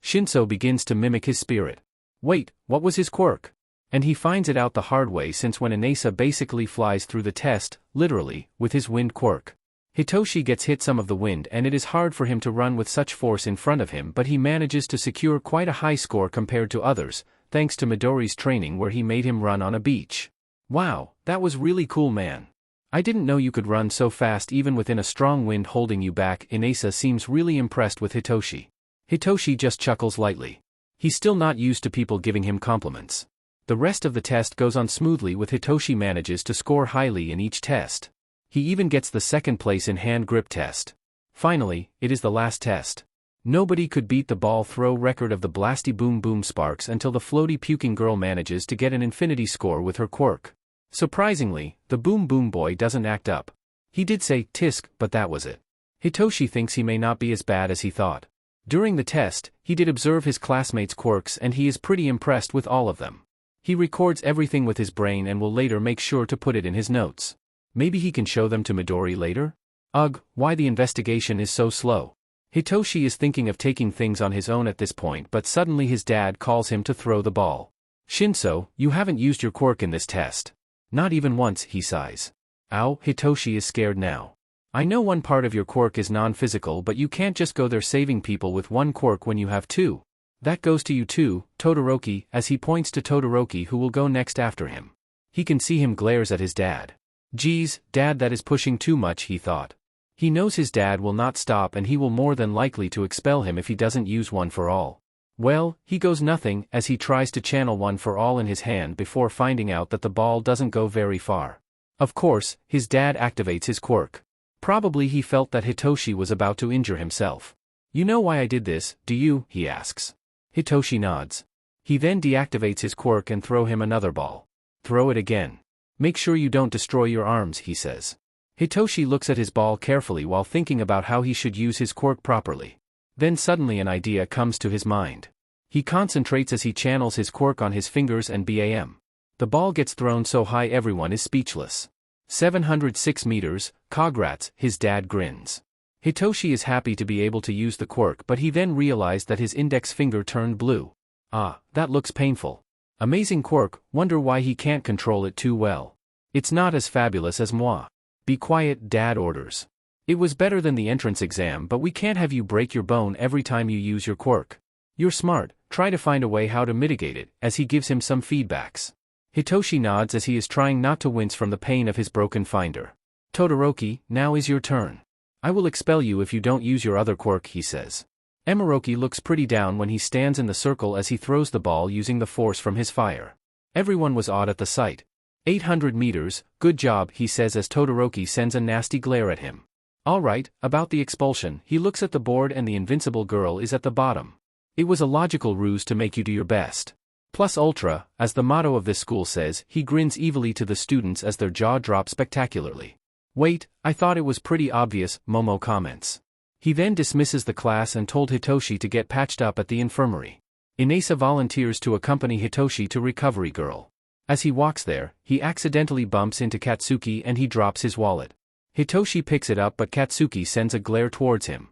Shinso begins to mimic his spirit. Wait, what was his quirk? And he finds it out the hard way, since when Inesa basically flies through the test, literally, with his wind quirk. Hitoshi gets hit some of the wind and it is hard for him to run with such force in front of him, but he manages to secure quite a high score compared to others, thanks to Midori's training where he made him run on a beach. Wow, that was really cool, man. I didn't know you could run so fast even within a strong wind holding you back. Inesa seems really impressed with Hitoshi. Hitoshi just chuckles lightly. He's still not used to people giving him compliments. The rest of the test goes on smoothly, with Hitoshi manages to score highly in each test. He even gets the second place in hand grip test. Finally, it is the last test. Nobody could beat the ball throw record of the Blasty Boom Boom Sparks until the floaty puking girl manages to get an infinity score with her quirk. Surprisingly, the Boom Boom boy doesn't act up. He did say tisk, but that was it. Hitoshi thinks he may not be as bad as he thought. During the test, he did observe his classmates' quirks and he is pretty impressed with all of them. He records everything with his brain and will later make sure to put it in his notes. Maybe he can show them to Midori later? Ugh, why the investigation is so slow. Hitoshi is thinking of taking things on his own at this point, but suddenly his dad calls him to throw the ball. Shinso, you haven't used your quirk in this test. Not even once, he sighs. Ow, Hitoshi is scared now. I know one part of your quirk is non-physical, but you can't just go there saving people with one quirk when you have two. That goes to you too, Todoroki, as he points to Todoroki who will go next after him. He can see him glares at his dad. Geez, Dad, that is pushing too much, he thought. He knows his dad will not stop and he will more than likely to expel him if he doesn't use one for all. Well, he goes nothing as he tries to channel one for all in his hand before finding out that the ball doesn't go very far. Of course, his dad activates his quirk. Probably he felt that Hitoshi was about to injure himself. You know why I did this, do you? He asks. Hitoshi nods. He then deactivates his quirk and throw him another ball. Throw it again. Make sure you don't destroy your arms, he says. Hitoshi looks at his ball carefully while thinking about how he should use his quirk properly. Then suddenly an idea comes to his mind. He concentrates as he channels his quirk on his fingers and bam. The ball gets thrown so high everyone is speechless. 706 meters, congrats, his dad grins. Hitoshi is happy to be able to use the quirk, but he then realized that his index finger turned blue. Ah, that looks painful. Amazing quirk, wonder why he can't control it too well. It's not as fabulous as moi. Be quiet, Dad orders. It was better than the entrance exam, but we can't have you break your bone every time you use your quirk. You're smart, try to find a way how to mitigate it, as he gives him some feedbacks. Hitoshi nods as he is trying not to wince from the pain of his broken finder. Todoroki, now is your turn. I will expel you if you don't use your other quirk, he says. Emoroki looks pretty down when he stands in the circle as he throws the ball using the force from his fire. Everyone was awed at the sight. 800 meters, good job, he says as Todoroki sends a nasty glare at him. Alright, about the expulsion, he looks at the board and the invincible girl is at the bottom. It was a logical ruse to make you do your best. Plus ultra, as the motto of this school says, he grins evilly to the students as their jaw drops spectacularly. Wait, I thought it was pretty obvious, Momo comments. He then dismisses the class and told Hitoshi to get patched up at the infirmary. Inesa volunteers to accompany Hitoshi to Recovery Girl. As he walks there, he accidentally bumps into Katsuki and he drops his wallet. Hitoshi picks it up but Katsuki sends a glare towards him.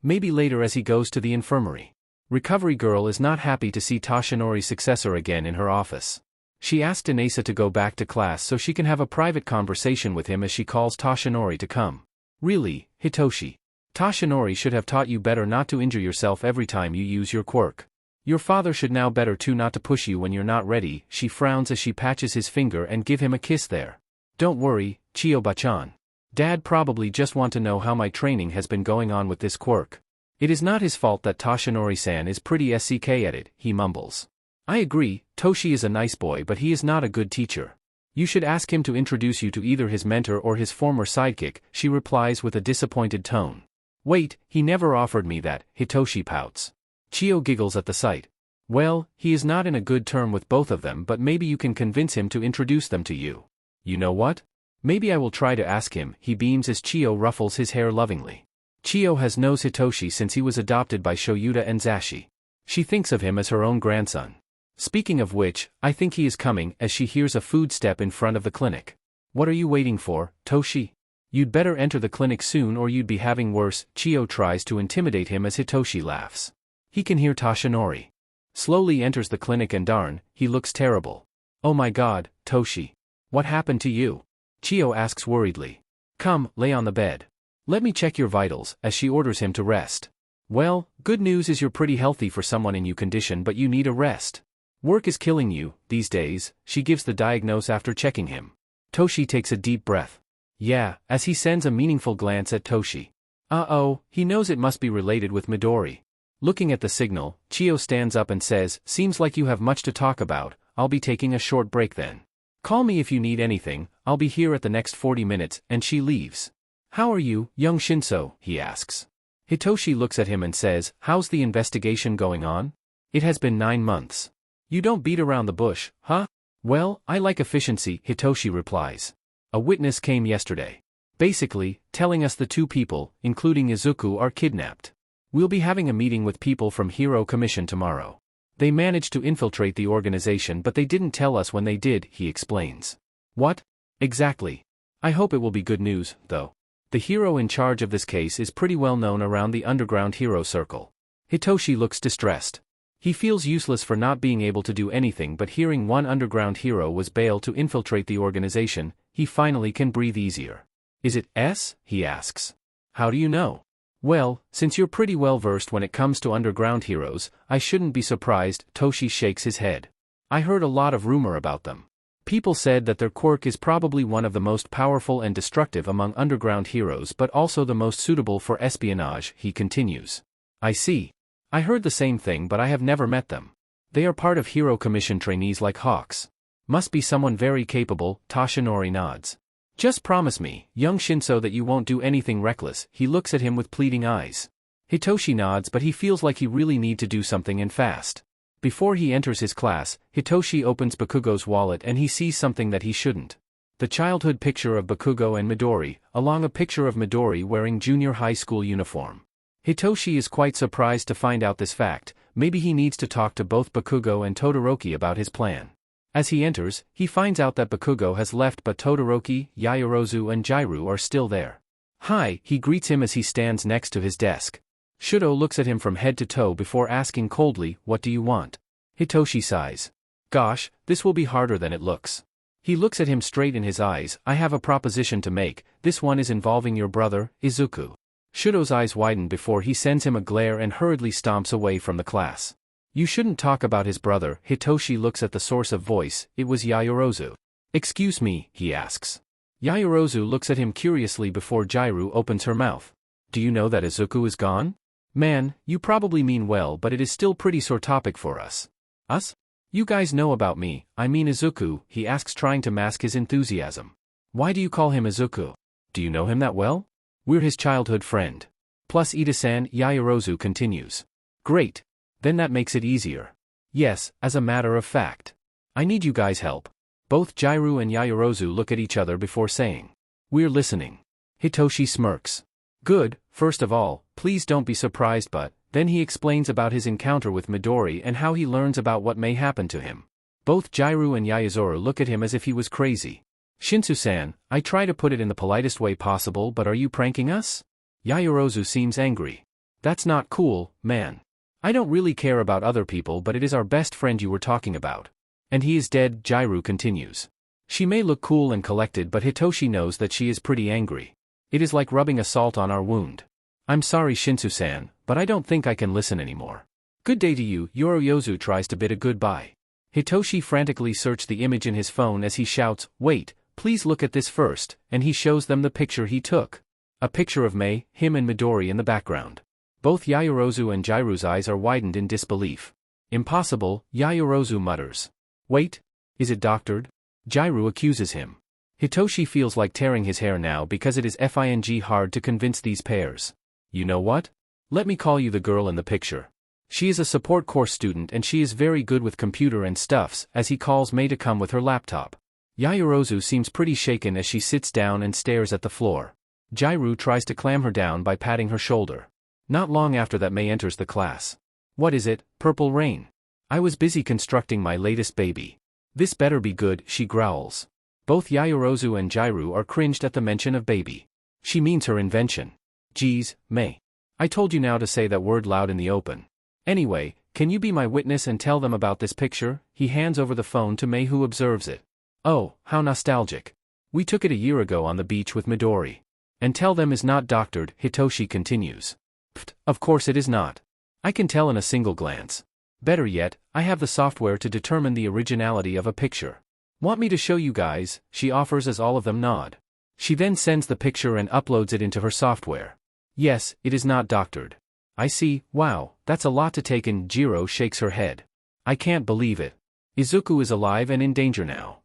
Maybe later as he goes to the infirmary. Recovery Girl is not happy to see Toshinori's successor again in her office. She asked Inesa to go back to class so she can have a private conversation with him as she calls Toshinori to come. Really, Hitoshi? Toshinori should have taught you better not to injure yourself every time you use your quirk. Your father should know better too not to push you when you're not ready, she frowns as she patches his finger and give him a kiss there. Don't worry, Chiyoba-chan. Dad probably just want to know how my training has been going on with this quirk. It is not his fault that Toshinori-san is pretty SCK at it, he mumbles. I agree, Toshi is a nice boy but he is not a good teacher. You should ask him to introduce you to either his mentor or his former sidekick, she replies with a disappointed tone. Wait, he never offered me that, Hitoshi pouts. Chiyo giggles at the sight. Well, he is not in a good term with both of them but maybe you can convince him to introduce them to you. You know what? Maybe I will try to ask him, he beams as Chiyo ruffles his hair lovingly. Chiyo has known Hitoshi since he was adopted by Shoyuta and Zashi. She thinks of him as her own grandson. Speaking of which, I think he is coming as she hears a footstep in front of the clinic. What are you waiting for, Toshi? You'd better enter the clinic soon or you'd be having worse, Chiyo tries to intimidate him as Hitoshi laughs. He can hear Toshinori. Slowly enters the clinic and darn, he looks terrible. Oh my god, Toshi. What happened to you? Chiyo asks worriedly. Come, lay on the bed. Let me check your vitals, as she orders him to rest. Well, good news is you're pretty healthy for someone in your condition but you need a rest. Work is killing you, these days, she gives the diagnose after checking him. Toshi takes a deep breath. Yeah, as he sends a meaningful glance at Toshi. Uh-oh, he knows it must be related with Midori. Looking at the signal, Chiyo stands up and says, seems like you have much to talk about, I'll be taking a short break then. Call me if you need anything, I'll be here at the next 40 minutes, and she leaves. How are you, young Shinso, he asks. Hitoshi looks at him and says, how's the investigation going on? It has been 9 months. You don't beat around the bush, huh? Well, I like efficiency, Hitoshi replies. A witness came yesterday. Basically, telling us the 2 people, including Izuku, are kidnapped. We'll be having a meeting with people from Hero Commission tomorrow. They managed to infiltrate the organization but they didn't tell us when they did, he explains. What? Exactly. I hope it will be good news, though. The hero in charge of this case is pretty well known around the underground hero circle. Hitoshi looks distressed. He feels useless for not being able to do anything but hearing one underground hero was bailed to infiltrate the organization, he finally can breathe easier. Is it S? He asks. How do you know? Well, since you're pretty well versed when it comes to underground heroes, I shouldn't be surprised. Toshi shakes his head. I heard a lot of rumor about them. People said that their quirk is probably one of the most powerful and destructive among underground heroes but also the most suitable for espionage, he continues. I see. I heard the same thing but I have never met them. They are part of Hero Commission trainees like Hawks. Must be someone very capable, Toshinori nods. Just promise me, young Shinso, that you won't do anything reckless. He looks at him with pleading eyes. Hitoshi nods but he feels like he really need to do something and fast. Before he enters his class, Hitoshi opens Bakugo's wallet and he sees something that he shouldn't. The childhood picture of Bakugo and Midori, along a picture of Midori wearing junior high school uniform. Hitoshi is quite surprised to find out this fact. Maybe he needs to talk to both Bakugo and Todoroki about his plan. As he enters, he finds out that Bakugo has left but Todoroki, Yaoyorozu and Jairu are still there. Hi, he greets him as he stands next to his desk. Shudo looks at him from head to toe before asking coldly, what do you want? Hitoshi sighs. Gosh, this will be harder than it looks. He looks at him straight in his eyes. I have a proposition to make. This one is involving your brother, Izuku. Shudo's eyes widen before he sends him a glare and hurriedly stomps away from the class. You shouldn't talk about his brother. Hitoshi looks at the source of voice. It was Yaoyorozu. Excuse me, he asks. Yaoyorozu looks at him curiously before Jairu opens her mouth. Do you know that Izuku is gone? Man, you probably mean well but it is still pretty sore topic for us. Us? You guys know about me, I mean Izuku, he asks trying to mask his enthusiasm. Why do you call him Izuku? Do you know him that well? We're his childhood friend. Plus Ida-san, Yaoyorozu continues. Great. Then that makes it easier. Yes, as a matter of fact. I need you guys' help. Both Jairu and Yaoyorozu look at each other before saying. We're listening. Hitoshi smirks. Good, first of all, please don't be surprised but, then he explains about his encounter with Midori and how he learns about what may happen to him. Both Jairu and Yaoyorozu look at him as if he was crazy. Shinsu-san, I try to put it in the politest way possible but are you pranking us? Yaoyorozu seems angry. That's not cool, man. I don't really care about other people but it is our best friend you were talking about. And he is dead, Jairu continues. She may look cool and collected but Hitoshi knows that she is pretty angry. It is like rubbing a salt on our wound. I'm sorry Shinsu-san, but I don't think I can listen anymore. Good day to you, Yaoyorozu tries to bid a goodbye. Hitoshi frantically searches the image in his phone as he shouts, wait, please look at this first, and he shows them the picture he took. A picture of Mei, him and Midori in the background. Both Yaoyorozu and Jairu's eyes are widened in disbelief. Impossible, Yaoyorozu mutters. Wait, is it doctored? Jairu accuses him. Hitoshi feels like tearing his hair now because it is hard to convince these pairs. You know what? Let me call you the girl in the picture. She is a support course student and she is very good with computer and stuffs, as he calls Mei to come with her laptop. Yaoyorozu seems pretty shaken as she sits down and stares at the floor. Jairu tries to calm her down by patting her shoulder. Not long after that Mei enters the class. What is it, Purple Rain? I was busy constructing my latest baby. This better be good, she growls. Both Yaoyorozu and Jairu are cringed at the mention of baby. She means her invention. Geez, Mei. I told you now to say that word loud in the open. Anyway, can you be my witness and tell them about this picture? He hands over the phone to Mei who observes it. Oh, how nostalgic. We took it a year ago on the beach with Midori. And tell them is not doctored, Hitoshi continues. Pfft, of course it is not. I can tell in a single glance. Better yet, I have the software to determine the originality of a picture. Want me to show you guys? She offers as all of them nod. She then sends the picture and uploads it into her software. Yes, it is not doctored. I see, wow, that's a lot to take in. Jiro shakes her head. I can't believe it. Izuku is alive and in danger now.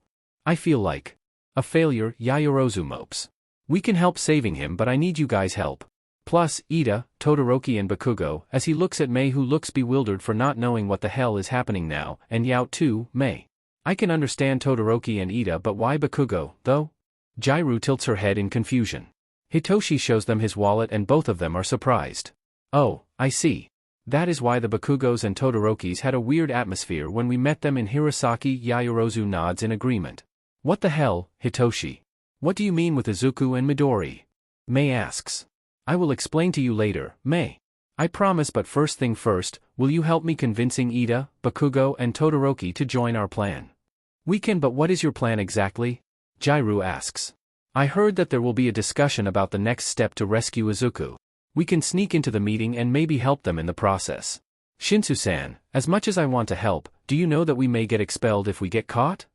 I feel like a failure, Yaoyorozu mopes. We can help saving him but I need you guys' help. Plus, Ida, Todoroki and Bakugo, as he looks at Mei who looks bewildered for not knowing what the hell is happening now, and Yao too, Mei. I can understand Todoroki and Ida but why Bakugo, though? Jairu tilts her head in confusion. Hitoshi shows them his wallet and both of them are surprised. Oh, I see. That is why the Bakugos and Todorokis had a weird atmosphere when we met them in Hirosaki. Yaoyorozu nods in agreement. What the hell, Hitoshi? What do you mean with Izuku and Midori? Mei asks. I will explain to you later, Mei. I promise but first thing first, will you help me convincing Ida, Bakugo and Todoroki to join our plan? We can but what is your plan exactly? Jairu asks. I heard that there will be a discussion about the next step to rescue Izuku. We can sneak into the meeting and maybe help them in the process. Shinsu-san, as much as I want to help, do you know that we may get expelled if we get caught?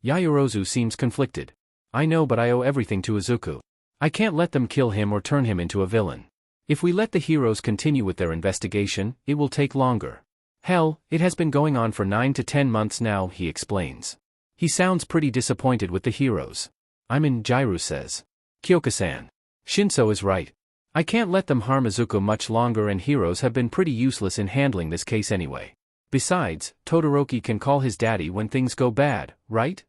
Yaoyorozu seems conflicted. I know, but I owe everything to Izuku. I can't let them kill him or turn him into a villain. If we let the heroes continue with their investigation, it will take longer. Hell, it has been going on for 9 to 10 months now, he explains. He sounds pretty disappointed with the heroes. I'm in, Jiru says. Kyoka-san. Shinso is right. I can't let them harm Izuku much longer, and heroes have been pretty useless in handling this case anyway. Besides, Todoroki can call his daddy when things go bad, right?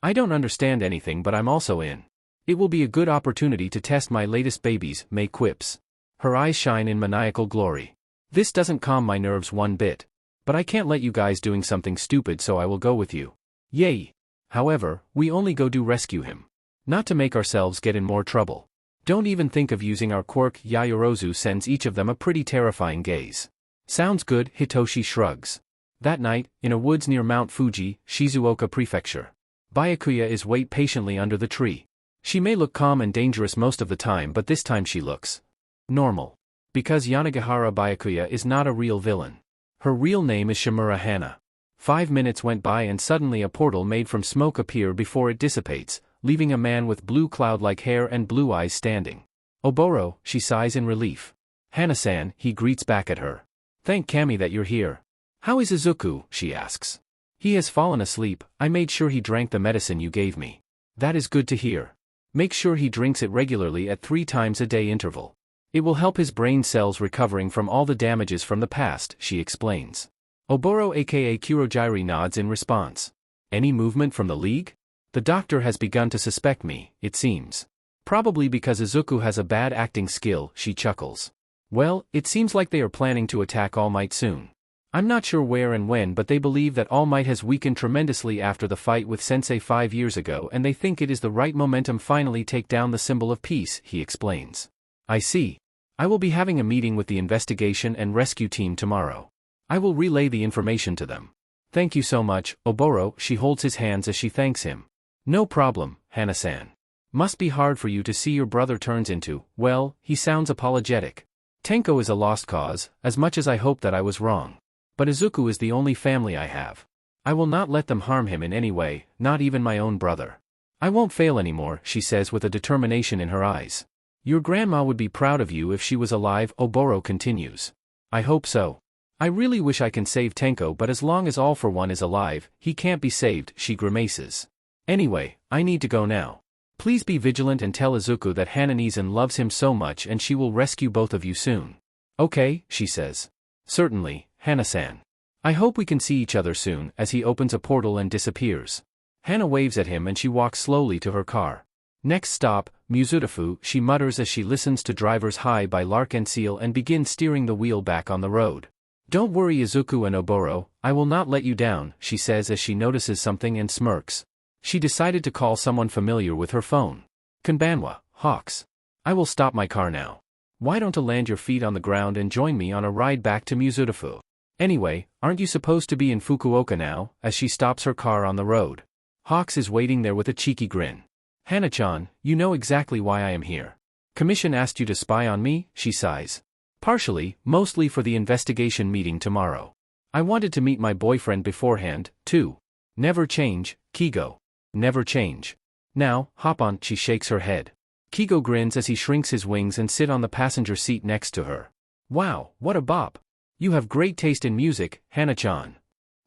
I don't understand anything, but I'm also in. It will be a good opportunity to test my latest babies, Mei quips. Her eyes shine in maniacal glory. This doesn't calm my nerves one bit. But I can't let you guys doing something stupid, so I will go with you. Yay! However, we only go do rescue him. Not to make ourselves get in more trouble. Don't even think of using our quirk. Yaoyorozu sends each of them a pretty terrifying gaze. Sounds good, Hitoshi shrugs. That night, in a woods near Mount Fuji, Shizuoka Prefecture. Byakuya is wait patiently under the tree. She may look calm and dangerous most of the time, but this time she looks normal. Because Yanagihara Byakuya is not a real villain. Her real name is Shimura Hana. 5 minutes went by and suddenly a portal made from smoke appeared before it dissipates, leaving a man with blue cloud-like hair and blue eyes standing. Oboro, she sighs in relief. Hana-san, he greets back at her. Thank Kami that you're here. How is Izuku, she asks. He has fallen asleep. I made sure he drank the medicine you gave me. That is good to hear. Make sure he drinks it regularly at 3 times a day interval. It will help his brain cells recovering from all the damages from the past, she explains. Oboro aka Kurojiri nods in response. Any movement from the League? The doctor has begun to suspect me, it seems. Probably because Izuku has a bad acting skill, she chuckles. Well, it seems like they are planning to attack All Might soon. I'm not sure where and when, but they believe that All Might has weakened tremendously after the fight with Sensei 5 years ago, and they think it is the right momentum finally take down the symbol of peace, he explains. I see. I will be having a meeting with the investigation and rescue team tomorrow. I will relay the information to them. Thank you so much, Oboro. She holds his hands as she thanks him. No problem, Hana-san. Must be hard for you to see your brother turns into, well, he sounds apologetic. Tenko is a lost cause, as much as I hope that I was wrong. But Izuku is the only family I have. I will not let them harm him in any way, not even my own brother. I won't fail anymore, she says with a determination in her eyes. Your grandma would be proud of you if she was alive, Oboro continues. I hope so. I really wish I can save Tenko, but as long as All for One is alive, he can't be saved, she grimaces. Anyway, I need to go now. Please be vigilant and tell Izuku that Hananizan loves him so much and she will rescue both of you soon. Okay, she says. Certainly, Hana-san. I hope we can see each other soon, as he opens a portal and disappears. Hana waves at him and she walks slowly to her car. Next stop, Musutafu, she mutters as she listens to Drivers High by Lark and Seal and begins steering the wheel back on the road. Don't worry Izuku and Oboro, I will not let you down, she says as she notices something and smirks. She decided to call someone familiar with her phone. Konbanwa, Hawks. I will stop my car now. Why don't you land your feet on the ground and join me on a ride back to Musutafu? Anyway, aren't you supposed to be in Fukuoka now, as she stops her car on the road? Hawks is waiting there with a cheeky grin. Hana-chan, you know exactly why I am here. Commission asked you to spy on me, she sighs. Partially, mostly for the investigation meeting tomorrow. I wanted to meet my boyfriend beforehand, too. Never change, Kigo. Never change. Now, hop on, she shakes her head. Kigo grins as he shrinks his wings and sit on the passenger seat next to her. Wow, what a bop. You have great taste in music, Hana-chan.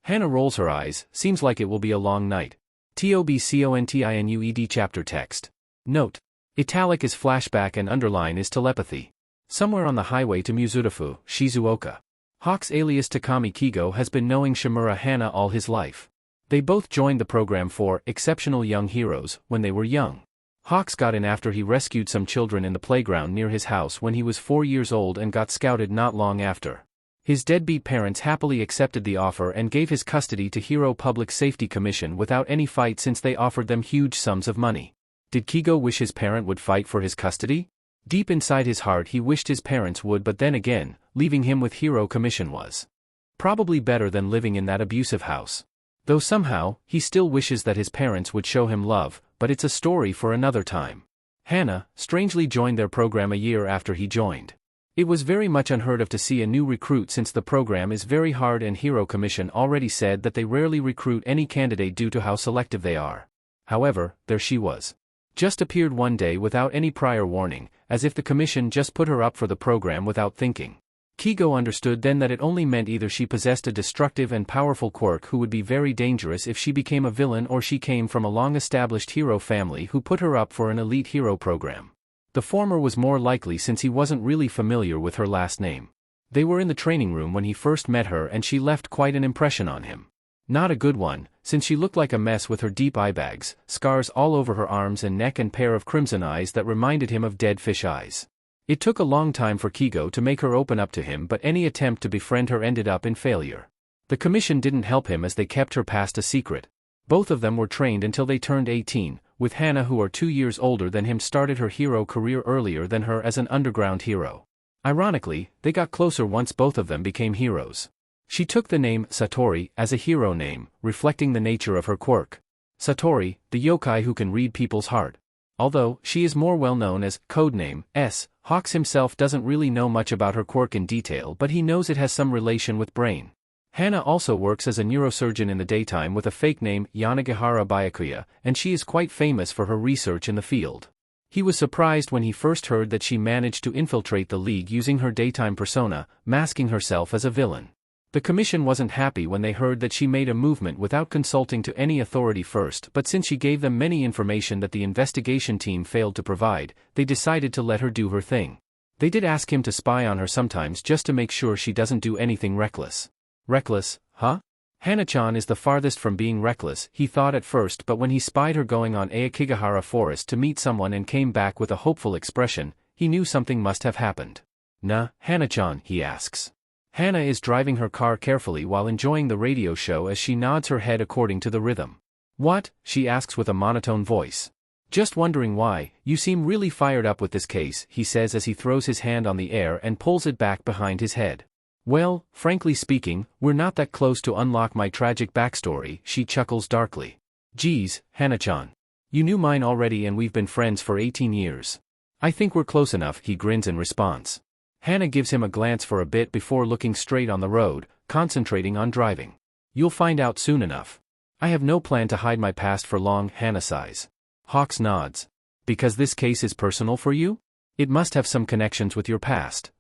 Hana rolls her eyes, seems like it will be a long night. TOBCONTINUED chapter text. Note. Italic is flashback and underline is telepathy. Somewhere on the highway to Musutafu, Shizuoka. Hawk's alias Takami Kigo has been knowing Shimura Hana all his life. They both joined the program for Exceptional Young Heroes when they were young. Hawks got in after he rescued some children in the playground near his house when he was 4 years old and got scouted not long after. His deadbeat parents happily accepted the offer and gave his custody to Hero Public Safety Commission without any fight since they offered them huge sums of money. Did Kigo wish his parent would fight for his custody? Deep inside his heart he wished his parents would, but then again, leaving him with Hero Commission was probably better than living in that abusive house. Though somehow, he still wishes that his parents would show him love, but it's a story for another time. Hana, strangely joined their program a year after he joined. It was very much unheard of to see a new recruit since the program is very hard and Hero Commission already said that they rarely recruit any candidate due to how selective they are. However, there she was. Just appeared one day without any prior warning, as if the commission just put her up for the program without thinking. Kigo understood then that it only meant either she possessed a destructive and powerful quirk who would be very dangerous if she became a villain, or she came from a long-established hero family who put her up for an elite hero program. The former was more likely since he wasn't really familiar with her last name. They were in the training room when he first met her and she left quite an impression on him. Not a good one, since she looked like a mess with her deep eye bags, scars all over her arms and neck and pair of crimson eyes that reminded him of dead fish eyes. It took a long time for Kigo to make her open up to him, but any attempt to befriend her ended up in failure. The commission didn't help him as they kept her past a secret. Both of them were trained until they turned 18, with Hana, who are 2 years older than him, started her hero career earlier than her as an underground hero. Ironically, they got closer once both of them became heroes. She took the name Satori as a hero name, reflecting the nature of her quirk. Satori, the yokai who can read people's heart. Although she is more well known as codename S, Hawks himself doesn't really know much about her quirk in detail, but he knows it has some relation with brain. Hana also works as a neurosurgeon in the daytime with a fake name Yanagihara Byakuya, and she is quite famous for her research in the field. He was surprised when he first heard that she managed to infiltrate the league using her daytime persona, masking herself as a villain. The commission wasn't happy when they heard that she made a movement without consulting to any authority first, but since she gave them many information that the investigation team failed to provide, they decided to let her do her thing. They did ask him to spy on her sometimes just to make sure she doesn't do anything reckless. Reckless, huh? Hana-chan is the farthest from being reckless, he thought at first, but when he spied her going on Aokigahara Forest to meet someone and came back with a hopeful expression, he knew something must have happened. Nah, Hana-chan, he asks. Hana is driving her car carefully while enjoying the radio show as she nods her head according to the rhythm. What? She asks with a monotone voice. Just wondering why, you seem really fired up with this case, he says as he throws his hand on the air and pulls it back behind his head. Well, frankly speaking, we're not that close to unlock my tragic backstory, she chuckles darkly. Geez, Hana-chan. You knew mine already and we've been friends for 18 years. I think we're close enough, he grins in response. Hana gives him a glance for a bit before looking straight on the road, concentrating on driving. You'll find out soon enough. I have no plan to hide my past for long, Hana sighs. Hawks nods. Because this case is personal for you? It must have some connections with your past.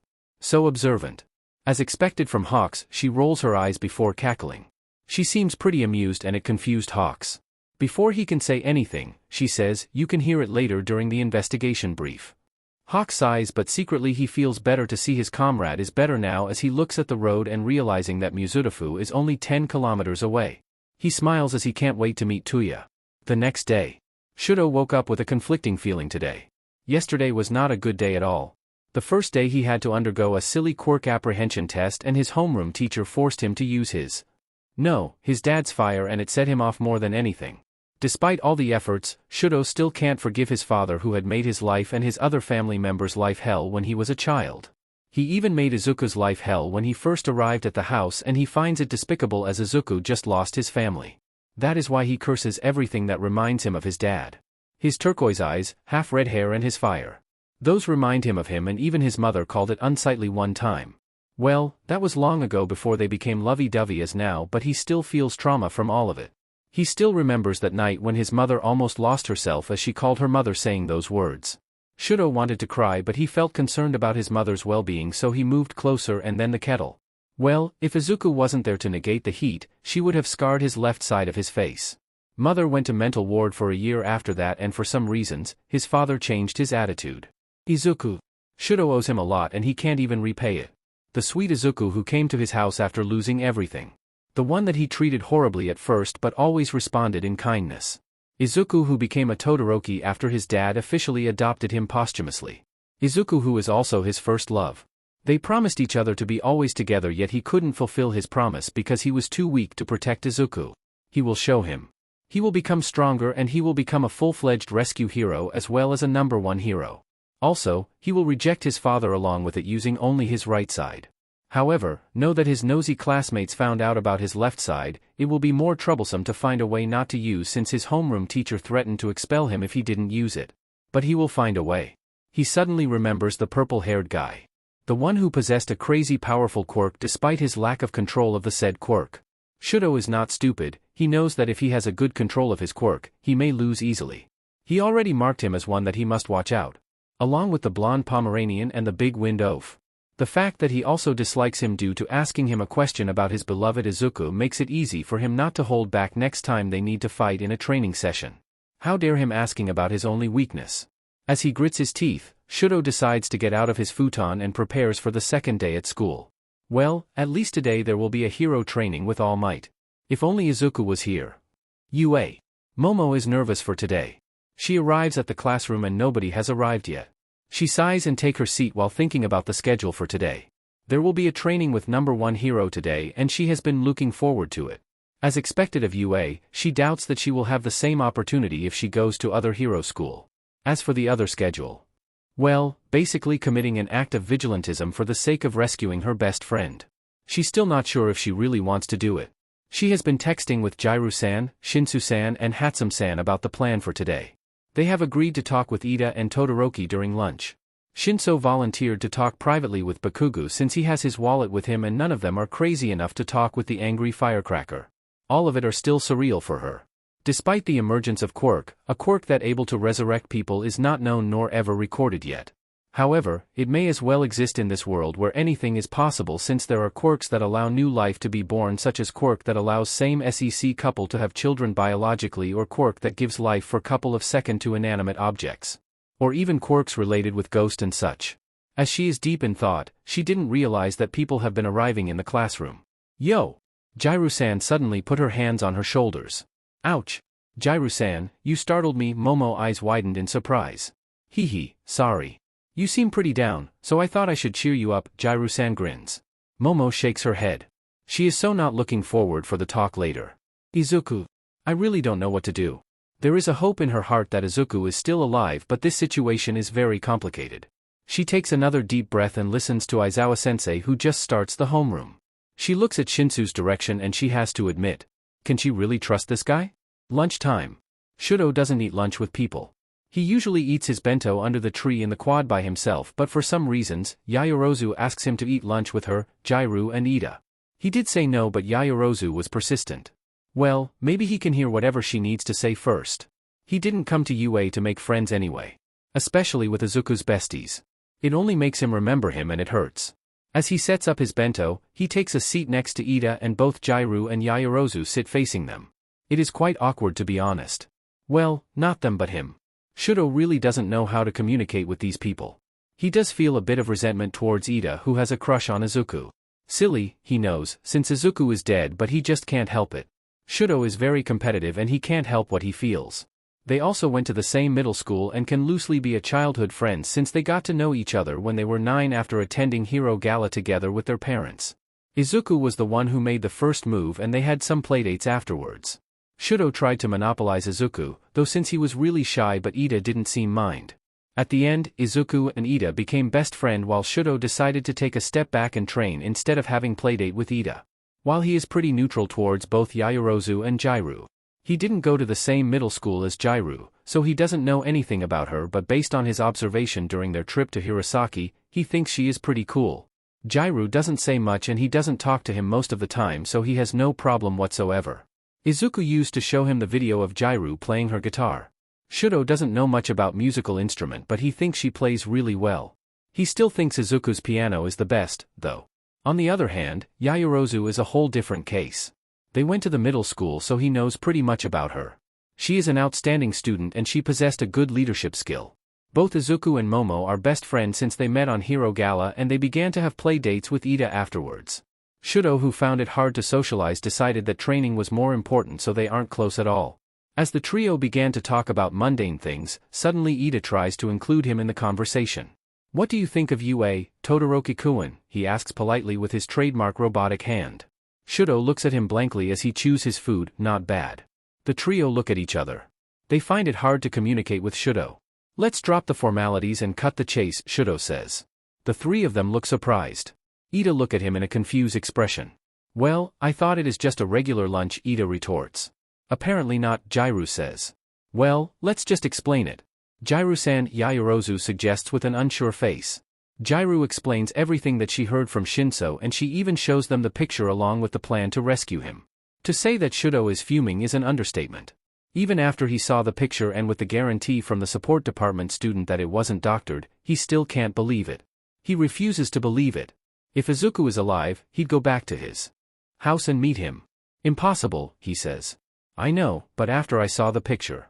So observant. As expected from Hawks, she rolls her eyes before cackling. She seems pretty amused and it confused Hawks. Before he can say anything, she says, you can hear it later during the investigation brief. Hawk sighs, but secretly he feels better to see his comrade is better now as he looks at the road and realizing that Musutafu is only 10 kilometers away. He smiles as he can't wait to meet Tuya. The next day. Shudo woke up with a conflicting feeling today. Yesterday was not a good day at all. The first day he had to undergo a silly quirk apprehension test and his homeroom teacher forced him to use his dad's fire, and it set him off more than anything. Despite all the efforts, Shudo still can't forgive his father who had made his life and his other family members' life hell when he was a child. He even made Izuku's life hell when he first arrived at the house, and he finds it despicable as Izuku just lost his family. That is why he curses everything that reminds him of his dad. His turquoise eyes, half-red hair and his fire. Those remind him of him, and even his mother called it unsightly one time. Well, that was long ago before they became lovey-dovey as now, but he still feels trauma from all of it. He still remembers that night when his mother almost lost herself as she called her mother saying those words. Shudo wanted to cry, but he felt concerned about his mother's well-being, so he moved closer and then the kettle. Well, if Izuku wasn't there to negate the heat, she would have scarred his left side of his face. Mother went to mental ward for a year after that, and for some reasons, his father changed his attitude. Izuku. Shudo owes him a lot and he can't even repay it. The sweet Izuku who came to his house after losing everything. The one that he treated horribly at first but always responded in kindness. Izuku who became a Todoroki after his dad officially adopted him posthumously. Izuku who is also his first love. They promised each other to be always together, yet he couldn't fulfill his promise because he was too weak to protect Izuku. He will show him. He will become stronger and he will become a full-fledged rescue hero as well as a #1 hero. Also, he will reject his father along with it, using only his right side. However, know that his nosy classmates found out about his left side. It will be more troublesome to find a way not to use since his homeroom teacher threatened to expel him if he didn't use it. But he will find a way. He suddenly remembers the purple-haired guy. The one who possessed a crazy powerful quirk despite his lack of control of the said quirk. Shudo is not stupid, he knows that if he has a good control of his quirk, he may lose easily. He already marked him as one that he must watch out. Along with the blonde Pomeranian and the big wind oaf. The fact that he also dislikes him due to asking him a question about his beloved Izuku makes it easy for him not to hold back next time they need to fight in a training session. How dare him asking about his only weakness? As he grits his teeth, Shudo decides to get out of his futon and prepares for the second day at school. Well, at least today there will be a hero training with all might. If only Izuku was here. UA. Momo is nervous for today. She arrives at the classroom and nobody has arrived yet. She sighs and takes her seat while thinking about the schedule for today. There will be a training with number 1 hero today and she has been looking forward to it. As expected of UA, she doubts that she will have the same opportunity if she goes to other hero school. As for the other schedule. Well, basically committing an act of vigilantism for the sake of rescuing her best friend. She's still not sure if she really wants to do it. She has been texting with Jiru-san, Shinsu-san and Hatsum-san about the plan for today. They have agreed to talk with Ida and Todoroki during lunch. Shinso volunteered to talk privately with Bakugo since he has his wallet with him and none of them are crazy enough to talk with the angry firecracker. All of it are still surreal for her. Despite the emergence of Quirk, a quirk that able to resurrect people is not known nor ever recorded yet. However, it may as well exist in this world where anything is possible since there are quirks that allow new life to be born such as quirk that allows same SEC couple to have children biologically or quirk that gives life for couple of second to inanimate objects. Or even quirks related with ghost and such. As she is deep in thought, she didn't realize that people have been arriving in the classroom. Yo! Jiru-san suddenly put her hands on her shoulders. Ouch! Jiru-san, you startled me. Momo eyes widened in surprise. Hee, sorry. You seem pretty down, so I thought I should cheer you up. Jiru-san grins. Momo shakes her head. She is so not looking forward for the talk later. Izuku. I really don't know what to do. There is a hope in her heart that Izuku is still alive but this situation is very complicated. She takes another deep breath and listens to Aizawa-sensei who just starts the homeroom. She looks at Shinsu's direction and she has to admit. Can she really trust this guy? Lunchtime. Shudo doesn't eat lunch with people. He usually eats his bento under the tree in the quad by himself but for some reasons, Yaoyorozu asks him to eat lunch with her, Jiru and Ida. He did say no but Yaoyorozu was persistent. Well, maybe he can hear whatever she needs to say first. He didn't come to UA to make friends anyway. Especially with Izuku's besties. It only makes him remember him and it hurts. As he sets up his bento, he takes a seat next to Ida and both Jiru and Yaoyorozu sit facing them. It is quite awkward to be honest. Well, not them but him. Shudo really doesn't know how to communicate with these people. He does feel a bit of resentment towards Ida who has a crush on Izuku. Silly, he knows, since Izuku is dead but he just can't help it. Shudo is very competitive and he can't help what he feels. They also went to the same middle school and can loosely be a childhood friends since they got to know each other when they were 9 after attending Hero Gala together with their parents. Izuku was the one who made the first move and they had some playdates afterwards. Shudo tried to monopolize Izuku, though since he was really shy but Ida didn't seem mind. At the end, Izuku and Ida became best friend while Shudo decided to take a step back and train instead of having playdate with Ida. While he is pretty neutral towards both Yaoyorozu and Jiru. He didn't go to the same middle school as Jiru, so he doesn't know anything about her but based on his observation during their trip to Hirosaki, he thinks she is pretty cool. Jiru doesn't say much and he doesn't talk to him most of the time so he has no problem whatsoever. Izuku used to show him the video of Jiru playing her guitar. Shudo doesn't know much about musical instrument but he thinks she plays really well. He still thinks Izuku's piano is the best, though. On the other hand, Yaoyorozu is a whole different case. They went to the middle school so he knows pretty much about her. She is an outstanding student and she possessed a good leadership skill. Both Izuku and Momo are best friends since they met on Hero Gala and they began to have play dates with Ida afterwards. Shudo, who found it hard to socialize, decided that training was more important so they aren't close at all. As the trio began to talk about mundane things, suddenly Ida tries to include him in the conversation. What do you think of UA, Todoroki-kun? He asks politely with his trademark robotic hand. Shudo looks at him blankly as he chews his food. Not bad. The trio look at each other. They find it hard to communicate with Shudo. Let's drop the formalities and cut the chase, Shudo says. The three of them look surprised. Ida look at him in a confused expression. Well, I thought it is just a regular lunch, Ida retorts. Apparently not, Jiru says. Well, let's just explain it. Jairu-san, Yaoyorozu suggests with an unsure face. Jairu explains everything that she heard from Shinso and she even shows them the picture along with the plan to rescue him. To say that Shudo is fuming is an understatement. Even after he saw the picture and with the guarantee from the support department student that it wasn't doctored, he still can't believe it. He refuses to believe it. If Izuku is alive, he'd go back to his house and meet him. Impossible, he says. I know, but after I saw the picture.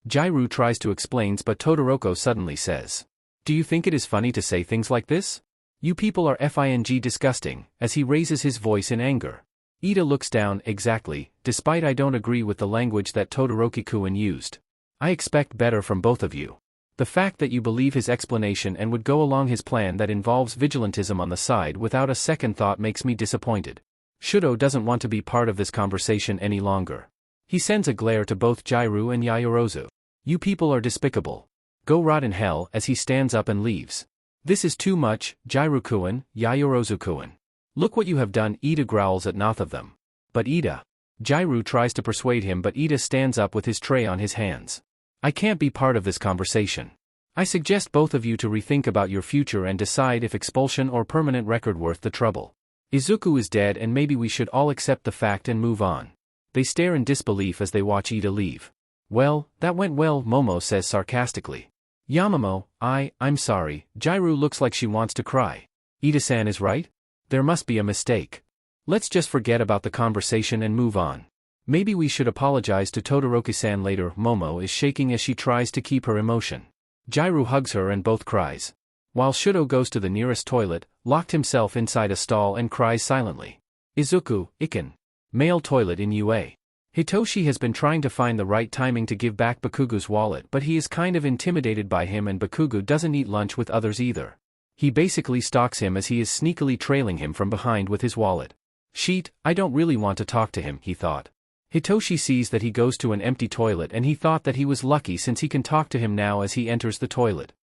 Jairu tries to explain but Todoroko suddenly says. Do you think it is funny to say things like this? You people are fing disgusting, as he raises his voice in anger. Ida looks down, exactly, despite I don't agree with the language that Todoroki-kun used. I expect better from both of you. The fact that you believe his explanation and would go along his plan that involves vigilantism on the side without a second thought makes me disappointed. Shudo doesn't want to be part of this conversation any longer. He sends a glare to both Jairu and Yaoyorozu. You people are despicable. Go rot in hell, as he stands up and leaves. This is too much, Jairu-kun, Yaoyorozu-kun. Look what you have done, Ida growls at both of them. But Ida. Jairu tries to persuade him but Ida stands up with his tray on his hands. I can't be part of this conversation. I suggest both of you to rethink about your future and decide if expulsion or permanent record worth the trouble. Izuku is dead and maybe we should all accept the fact and move on. They stare in disbelief as they watch Ida leave. Well, that went well, Momo says sarcastically. Yamamo, I'm sorry, Jairu looks like she wants to cry. Ida-san is right? There must be a mistake. Let's just forget about the conversation and move on. Maybe we should apologize to Todoroki-san later. Momo is shaking as she tries to keep her emotion. Jairu hugs her and both cries. While Shudo goes to the nearest toilet, locked himself inside a stall and cries silently. Izuku, Iken. Male toilet in UA. Hitoshi has been trying to find the right timing to give back Bakugu's wallet but he is kind of intimidated by him and Bakugu doesn't eat lunch with others either. He basically stalks him as he is sneakily trailing him from behind with his wallet. Sheet, I don't really want to talk to him, he thought. Hitoshi sees that he goes to an empty toilet and he thought that he was lucky since he can talk to him now as he enters the toilet.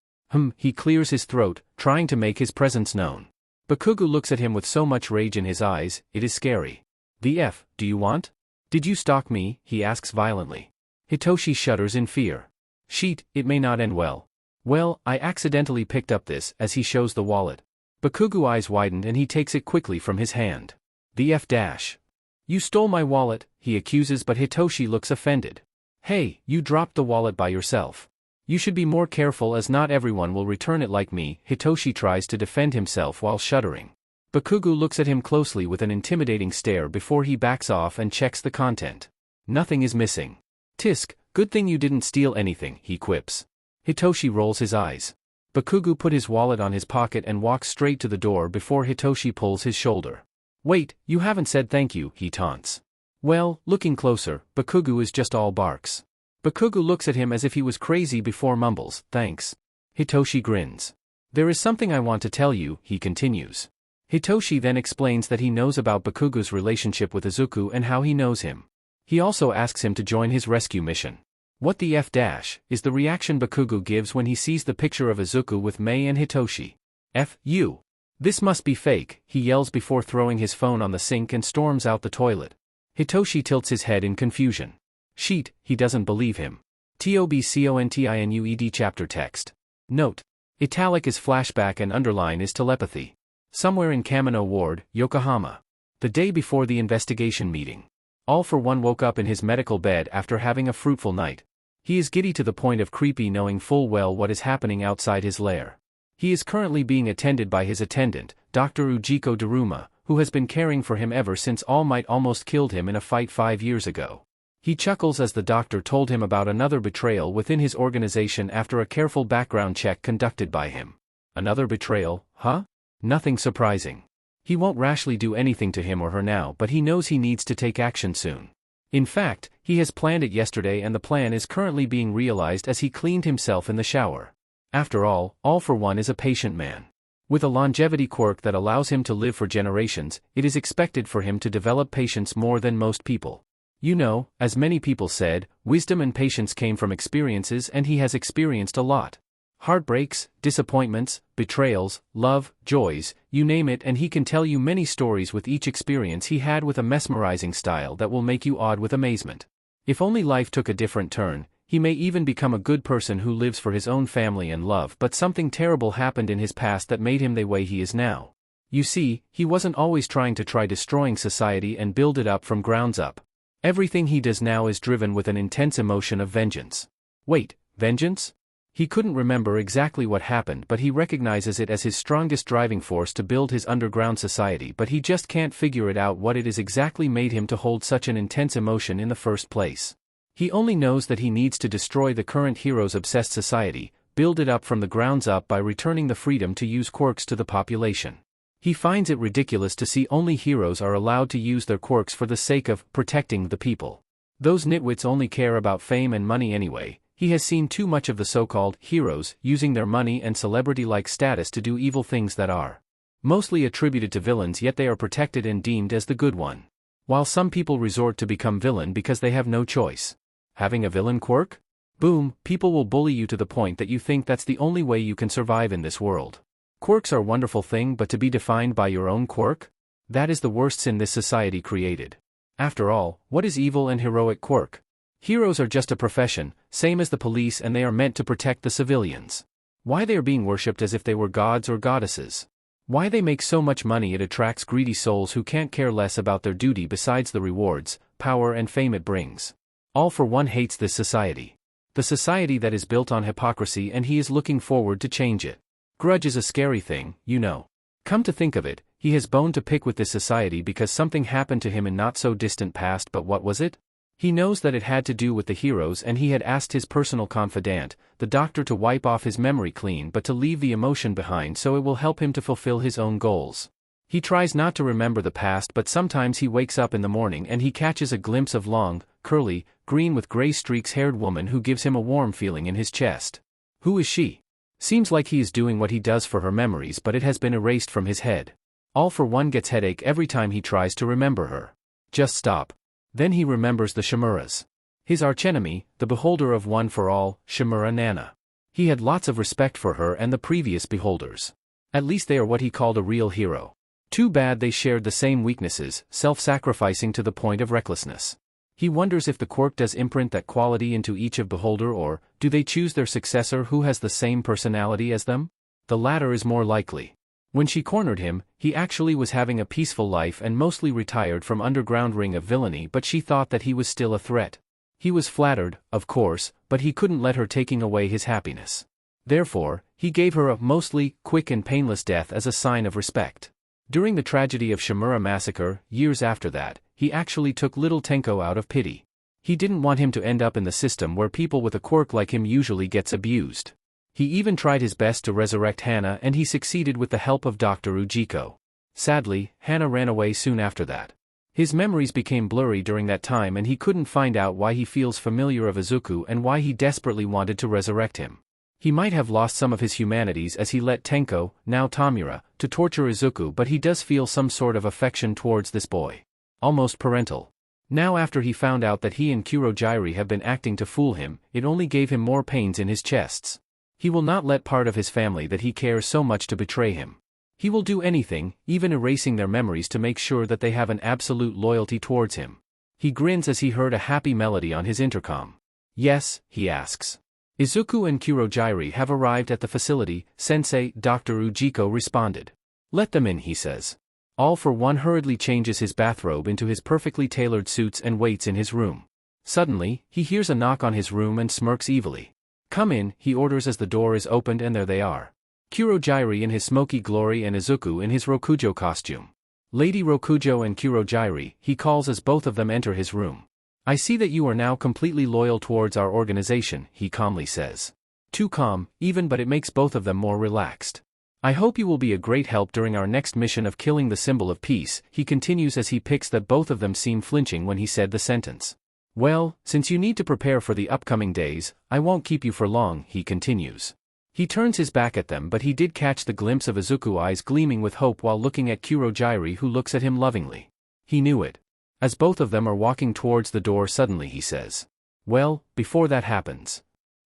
He clears his throat, trying to make his presence known. Bakugu looks at him with so much rage in his eyes, it is scary. The F, do you want? Did you stalk me? He asks violently. Hitoshi shudders in fear. Sheet, it may not end well. Well, I accidentally picked up this, as he shows the wallet. Bakugu eyes widened and he takes it quickly from his hand. The F dash. You stole my wallet, he accuses but Hitoshi looks offended. Hey, you dropped the wallet by yourself. You should be more careful as not everyone will return it like me. Hitoshi tries to defend himself while shuddering. Bakugu looks at him closely with an intimidating stare before he backs off and checks the content. Nothing is missing. Tisk, good thing you didn't steal anything, he quips. Hitoshi rolls his eyes. Bakugu put his wallet on his pocket and walks straight to the door before Hitoshi pulls his shoulder. Wait, you haven't said thank you, he taunts. Well, looking closer, Bakugu is just all barks. Bakugu looks at him as if he was crazy before mumbles, thanks. Hitoshi grins. There is something I want to tell you, he continues. Hitoshi then explains that he knows about Bakugu's relationship with Izuku and how he knows him. He also asks him to join his rescue mission. What the F dash is the reaction Bakugu gives when he sees the picture of Izuku with Mei and Hitoshi. F you. This must be fake, he yells before throwing his phone on the sink and storms out the toilet. Hitoshi tilts his head in confusion. Sheet, he doesn't believe him. TOBCONTINUED chapter text. Note. Italic is flashback and underline is telepathy. Somewhere in Kamino Ward, Yokohama. The day before the investigation meeting. All for One woke up in his medical bed after having a fruitful night. He is giddy to the point of creepy knowing full well what is happening outside his lair. He is currently being attended by his attendant, Dr. Ujiko Daruma, who has been caring for him ever since All Might almost killed him in a fight 5 years ago. He chuckles as the doctor told him about another betrayal within his organization after a careful background check conducted by him. Another betrayal, huh? Nothing surprising. He won't rashly do anything to him or her now but he knows he needs to take action soon. In fact, he has planned it yesterday and the plan is currently being realized as he cleaned himself in the shower. After all for One is a patient man. With a longevity quirk that allows him to live for generations, it is expected for him to develop patience more than most people. You know, as many people said, wisdom and patience came from experiences and he has experienced a lot. Heartbreaks, disappointments, betrayals, love, joys, you name it and he can tell you many stories with each experience he had with a mesmerizing style that will make you awed with amazement. If only life took a different turn, He may even become a good person who lives for his own family and love, but something terrible happened in his past that made him the way he is now. You see, he wasn't always trying to try destroying society and build it up from grounds up. Everything he does now is driven with an intense emotion of vengeance. Wait, vengeance? He couldn't remember exactly what happened, but he recognizes it as his strongest driving force to build his underground society, but he just can't figure it out what it is exactly made him to hold such an intense emotion in the first place. He only knows that he needs to destroy the current heroes-obsessed society, build it up from the grounds up by returning the freedom to use quirks to the population. He finds it ridiculous to see only heroes are allowed to use their quirks for the sake of protecting the people. Those nitwits only care about fame and money anyway. He has seen too much of the so-called heroes using their money and celebrity-like status to do evil things that are mostly attributed to villains, yet they are protected and deemed as the good one. While some people resort to become villain because they have no choice. Having a villain quirk? Boom, people will bully you to the point that you think that's the only way you can survive in this world. Quirks are a wonderful thing, but to be defined by your own quirk? That is the worst sin this society created. After all, what is evil and heroic quirk? Heroes are just a profession, same as the police, and they are meant to protect the civilians. Why they are being worshipped as if they were gods or goddesses? Why they make so much money? It attracts greedy souls who can't care less about their duty besides the rewards, power and fame it brings. All for One hates this society. The society that is built on hypocrisy, and he is looking forward to change it. Grudge is a scary thing, you know. Come to think of it, he has bone to pick with this society because something happened to him in not so distant past, but what was it? He knows that it had to do with the heroes, and he had asked his personal confidant, the doctor, to wipe off his memory clean but to leave the emotion behind so it will help him to fulfill his own goals. He tries not to remember the past, but sometimes he wakes up in the morning and he catches a glimpse of long, curly, green with gray streaks haired woman who gives him a warm feeling in his chest. Who is she? Seems like he is doing what he does for her memories, but it has been erased from his head. All for One gets headache every time he tries to remember her. Just stop. Then he remembers the Shimuras. His archenemy, the beholder of One for All, Shimura Nana. He had lots of respect for her and the previous beholders. At least they are what he called a real hero. Too bad they shared the same weaknesses, self-sacrificing to the point of recklessness. He wonders if the quirk does imprint that quality into each of beholder, or do they choose their successor who has the same personality as them? The latter is more likely. When she cornered him, he actually was having a peaceful life and mostly retired from underground ring of villainy, but she thought that he was still a threat. He was flattered, of course, but he couldn't let her taking away his happiness. Therefore, he gave her a mostly quick and painless death as a sign of respect. During the tragedy of Shimura massacre, years after that, he actually took little Tenko out of pity. He didn't want him to end up in the system where people with a quirk like him usually gets abused. He even tried his best to resurrect Hana, and he succeeded with the help of Dr. Ujiko. Sadly, Hana ran away soon after that. His memories became blurry during that time and he couldn't find out why he feels familiar of Izuku and why he desperately wanted to resurrect him. He might have lost some of his humanities as he let Tenko, now Tamura, to torture Izuku, but he does feel some sort of affection towards this boy. Almost parental. Now after he found out that he and Kurojairi have been acting to fool him, it only gave him more pains in his chests. He will not let part of his family that he cares so much to betray him. He will do anything, even erasing their memories, to make sure that they have an absolute loyalty towards him. He grins as he heard a happy melody on his intercom. Yes, he asks. Izuku and Kurojairi have arrived at the facility, Sensei, Dr. Ujiko responded. Let them in, he says. All for One hurriedly changes his bathrobe into his perfectly tailored suits and waits in his room. Suddenly, he hears a knock on his room and smirks evilly. Come in, he orders as the door is opened, and there they are. Kurojairi in his smoky glory and Izuku in his Rokujo costume. Lady Rokujo and Kurojairi, he calls as both of them enter his room. I see that you are now completely loyal towards our organization, he calmly says. Too calm, even, but it makes both of them more relaxed. I hope you will be a great help during our next mission of killing the symbol of peace, he continues as he picks that both of them seem flinching when he said the sentence. Well, since you need to prepare for the upcoming days, I won't keep you for long, he continues. He turns his back at them, but he did catch the glimpse of Izuku eyes gleaming with hope while looking at Kurojairi, who looks at him lovingly. He knew it. As both of them are walking towards the door, suddenly he says. Well, before that happens.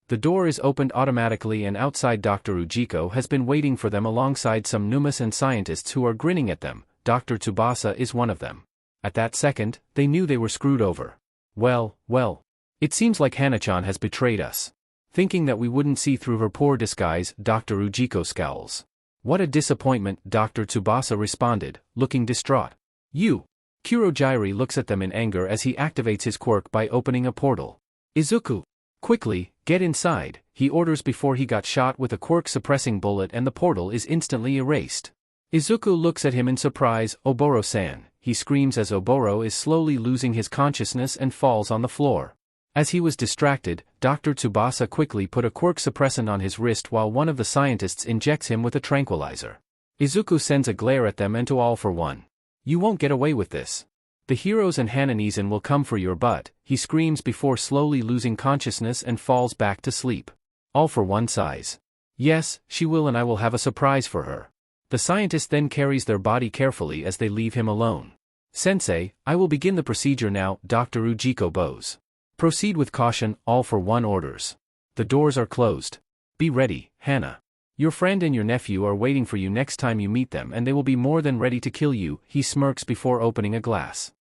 The door is opened automatically and outside Dr. Ujiko has been waiting for them alongside some numas and scientists who are grinning at them. Dr. Tsubasa is one of them. At that second, they knew they were screwed over. Well, It seems like Hana-chan has betrayed us. Thinking that we wouldn't see through her poor disguise, Dr. Ujiko scowls. What a disappointment, Dr. Tsubasa responded, looking distraught. You! Kurojiri looks at them in anger as he activates his quirk by opening a portal. Izuku! Quickly, get inside, he orders before he got shot with a quirk-suppressing bullet and the portal is instantly erased. Izuku looks at him in surprise. Oboro-san, he screams as Oboro is slowly losing his consciousness and falls on the floor. As he was distracted, Dr. Tsubasa quickly put a quirk suppressant on his wrist while one of the scientists injects him with a tranquilizer. Izuku sends a glare at them and to All for One. You won't get away with this. The heroes and Hananizan will come for your butt, he screams before slowly losing consciousness and falls back to sleep. All for One sighs. Yes, she will, and I will have a surprise for her. The scientist then carries their body carefully as they leave him alone. Sensei, I will begin the procedure now, Dr. Ujiko bows. Proceed with caution, All for One orders. The doors are closed. Be ready, Hana. Your friend and your nephew are waiting for you next time you meet them and they will be more than ready to kill you, he smirks before opening a glass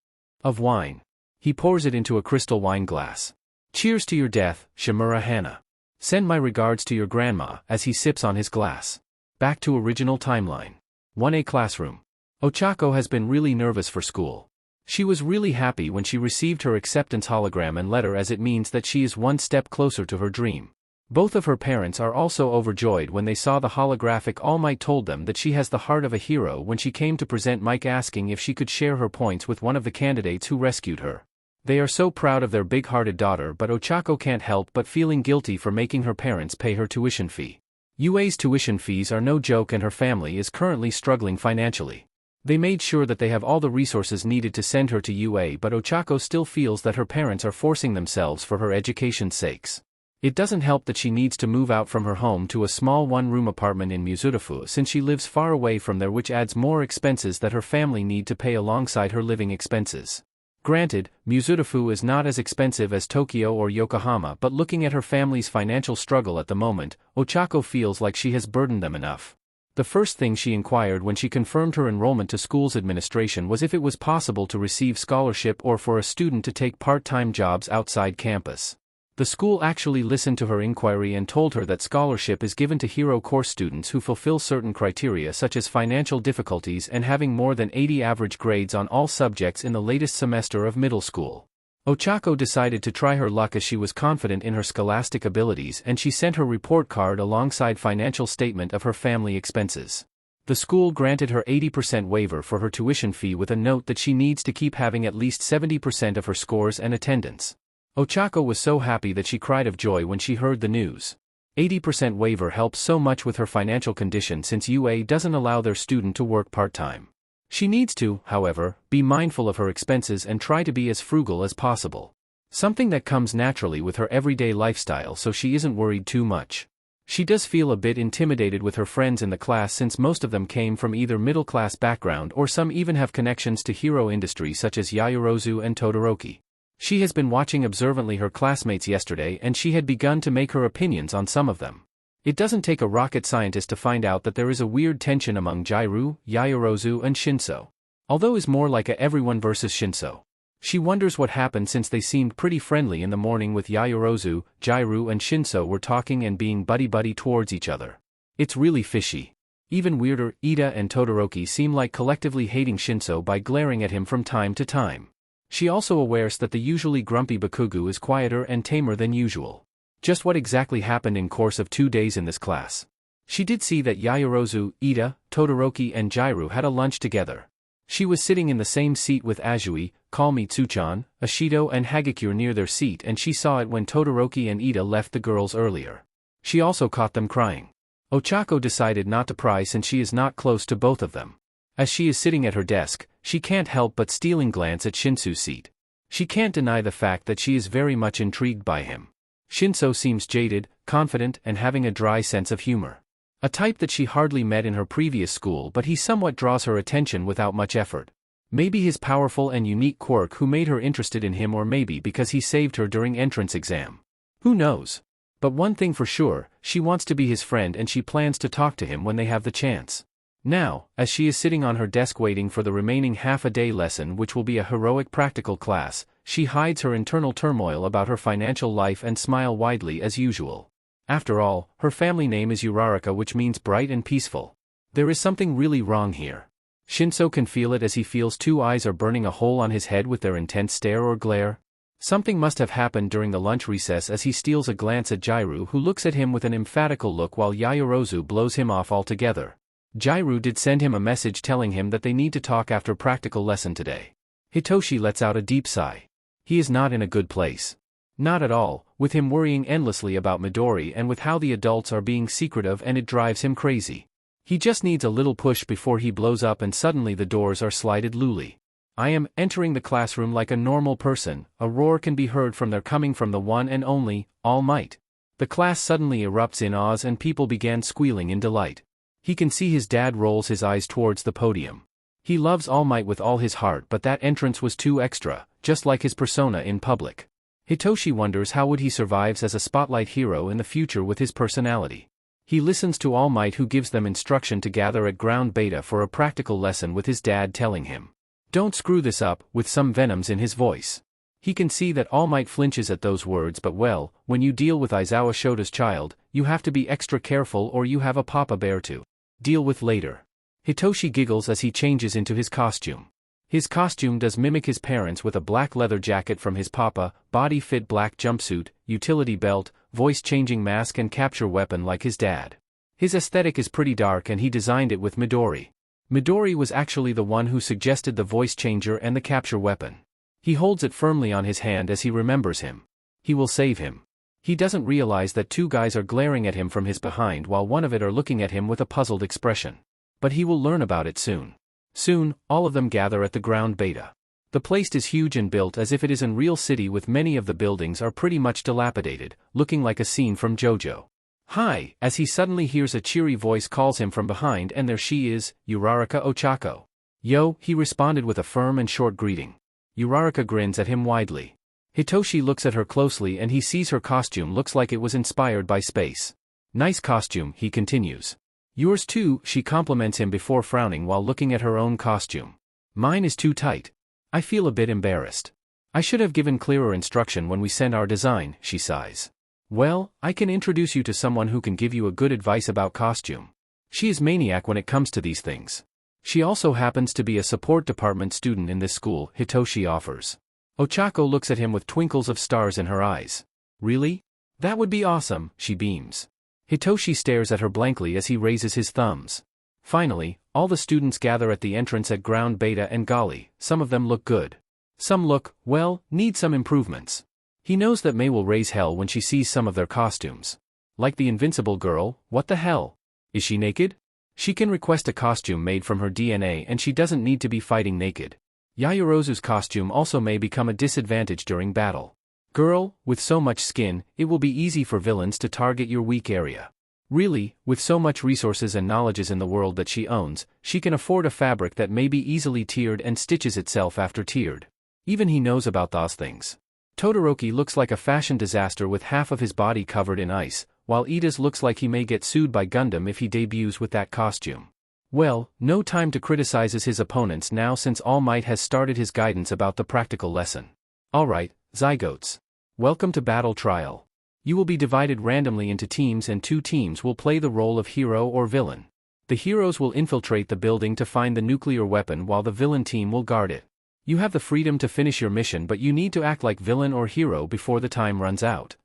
of wine. He pours it into a crystal wine glass. Cheers to your death, Shimura Hana. Send my regards to your grandma, as he sips on his glass. Back to original timeline. 1A classroom. Ochako has been really nervous for school. She was really happy when she received her acceptance hologram and letter as it means that she is one step closer to her dream. Both of her parents are also overjoyed when they saw the holographic All Might told them that she has the heart of a hero when she came to present Mike asking if she could share her points with one of the candidates who rescued her. They are so proud of their big-hearted daughter, but Ochako can't help but feeling guilty for making her parents pay her tuition fee. UA's tuition fees are no joke and her family is currently struggling financially. They made sure that they have all the resources needed to send her to UA, but Ochako still feels that her parents are forcing themselves for her education's sakes. It doesn't help that she needs to move out from her home to a small one-room apartment in Musutafu since she lives far away from there, which adds more expenses that her family need to pay alongside her living expenses. Granted, Musutafu is not as expensive as Tokyo or Yokohama, but looking at her family's financial struggle at the moment, Ochako feels like she has burdened them enough. The first thing she inquired when she confirmed her enrollment to school's administration was if it was possible to receive scholarship or for a student to take part-time jobs outside campus. The school actually listened to her inquiry and told her that scholarship is given to hero course students who fulfill certain criteria such as financial difficulties and having more than 80 average grades on all subjects in the latest semester of middle school. Ochako decided to try her luck as she was confident in her scholastic abilities, and she sent her report card alongside financial statement of her family expenses. The school granted her 80% waiver for her tuition fee with a note that she needs to keep having at least 70% of her scores and attendance. Ochako was so happy that she cried of joy when she heard the news. 80% waiver helps so much with her financial condition since UA doesn't allow their student to work part-time. She needs to, however, be mindful of her expenses and try to be as frugal as possible. Something that comes naturally with her everyday lifestyle, so she isn't worried too much. She does feel a bit intimidated with her friends in the class since most of them came from either middle-class background or some even have connections to hero industry such as Yaoyorozu and Todoroki. She has been watching observantly her classmates yesterday and she had begun to make her opinions on some of them. It doesn't take a rocket scientist to find out that there is a weird tension among Jairu, Yaoyorozu and Shinso. Although is more like a everyone versus Shinso. She wonders what happened since they seemed pretty friendly in the morning with Yaoyorozu, Jairu and Shinso were talking and being buddy-buddy towards each other. It's really fishy. Even weirder, Ida and Todoroki seem like collectively hating Shinso by glaring at him from time to time. She also awares that the usually grumpy Bakugo is quieter and tamer than usual. Just what exactly happened in course of 2 days in this class? She did see that Yaoyorozu, Ida, Todoroki and Jairu had a lunch together. She was sitting in the same seat with Azui, Kalmi Tsuchan, Ashido and Hagakure near their seat, and she saw it when Todoroki and Ida left the girls earlier. She also caught them crying. Ochako decided not to pry since she is not close to both of them. As she is sitting at her desk, she can't help but stealing glance at Shinsu's seat. She can't deny the fact that she is very much intrigued by him. Shinso seems jaded, confident and having a dry sense of humor. A type that she hardly met in her previous school, but he somewhat draws her attention without much effort. Maybe his powerful and unique quirk who made her interested in him, or maybe because he saved her during entrance exam. Who knows? But one thing for sure, she wants to be his friend and she plans to talk to him when they have the chance. Now, as she is sitting on her desk waiting for the remaining half-a-day lesson which will be a heroic practical class, she hides her internal turmoil about her financial life and smile widely as usual. After all, her family name is Uraraka, which means bright and peaceful. There is something really wrong here. Shinso can feel it as he feels two eyes are burning a hole on his head with their intense stare or glare. Something must have happened during the lunch recess as he steals a glance at Jairu, who looks at him with an emphatical look while Yaoyorozu blows him off altogether. Jairu did send him a message telling him that they need to talk after practical lesson today. Hitoshi lets out a deep sigh. He is not in a good place. Not at all, with him worrying endlessly about Midori and with how the adults are being secretive, and it drives him crazy. He just needs a little push before he blows up, and suddenly the doors are slided loosely. I am entering the classroom like a normal person. A roar can be heard from there, coming from the one and only All Might. The class suddenly erupts in awes and people began squealing in delight. He can see his dad rolls his eyes towards the podium. He loves All Might with all his heart, but that entrance was too extra, just like his persona in public. Hitoshi wonders how would he survive as a spotlight hero in the future with his personality. He listens to All Might, who gives them instruction to gather at ground beta for a practical lesson, with his dad telling him, "Don't screw this up," with some venoms in his voice. He can see that All Might flinches at those words, but well, when you deal with Aizawa Shota's child, you have to be extra careful or you have a papa bear to deal with later. Hitoshi giggles as he changes into his costume. His costume does mimic his parents, with a black leather jacket from his papa, body-fit black jumpsuit, utility belt, voice-changing mask and capture weapon like his dad. His aesthetic is pretty dark and he designed it with Midori. Midori was actually the one who suggested the voice changer and the capture weapon. He holds it firmly on his hand as he remembers him. He will save him. He doesn't realize that two guys are glaring at him from his behind while one of it are looking at him with a puzzled expression. But he will learn about it soon. Soon, all of them gather at the ground beta. The place is huge and built as if it is a real city, with many of the buildings are pretty much dilapidated, looking like a scene from JoJo. Hi, as he suddenly hears a cheery voice calls him from behind, and there she is, Uraraka Ochako. Yo, he responded with a firm and short greeting. Uraraka grins at him widely. Hitoshi looks at her closely and he sees her costume looks like it was inspired by space. Nice costume, he continues. Yours too, she compliments him before frowning while looking at her own costume. Mine is too tight. I feel a bit embarrassed. I should have given clearer instruction when we sent our design, she sighs. Well, I can introduce you to someone who can give you a good advice about costume. She is maniac when it comes to these things. She also happens to be a support department student in this school, Hitoshi offers. Ochako looks at him with twinkles of stars in her eyes. Really? That would be awesome, she beams. Hitoshi stares at her blankly as he raises his thumbs. Finally, all the students gather at the entrance at ground beta, and golly, some of them look good. Some look, well, need some improvements. He knows that May will raise hell when she sees some of their costumes. Like the invincible girl, what the hell? Is she naked? She can request a costume made from her DNA and she doesn't need to be fighting naked. Yaoyorozu's costume also may become a disadvantage during battle. Girl, with so much skin, it will be easy for villains to target your weak area. Really, with so much resources and knowledges in the world that she owns, she can afford a fabric that may be easily tiered and stitches itself after tiered. Even he knows about those things. Todoroki looks like a fashion disaster with half of his body covered in ice, while Idas looks like he may get sued by Gundam if he debuts with that costume. Well, no time to criticize his opponents now, since All Might has started his guidance about the practical lesson. Alright, Zygotes. Welcome to Battle Trial. You will be divided randomly into teams and 2 teams will play the role of hero or villain. The heroes will infiltrate the building to find the nuclear weapon while the villain team will guard it. You have the freedom to finish your mission, but you need to act like villain or hero before the time runs out.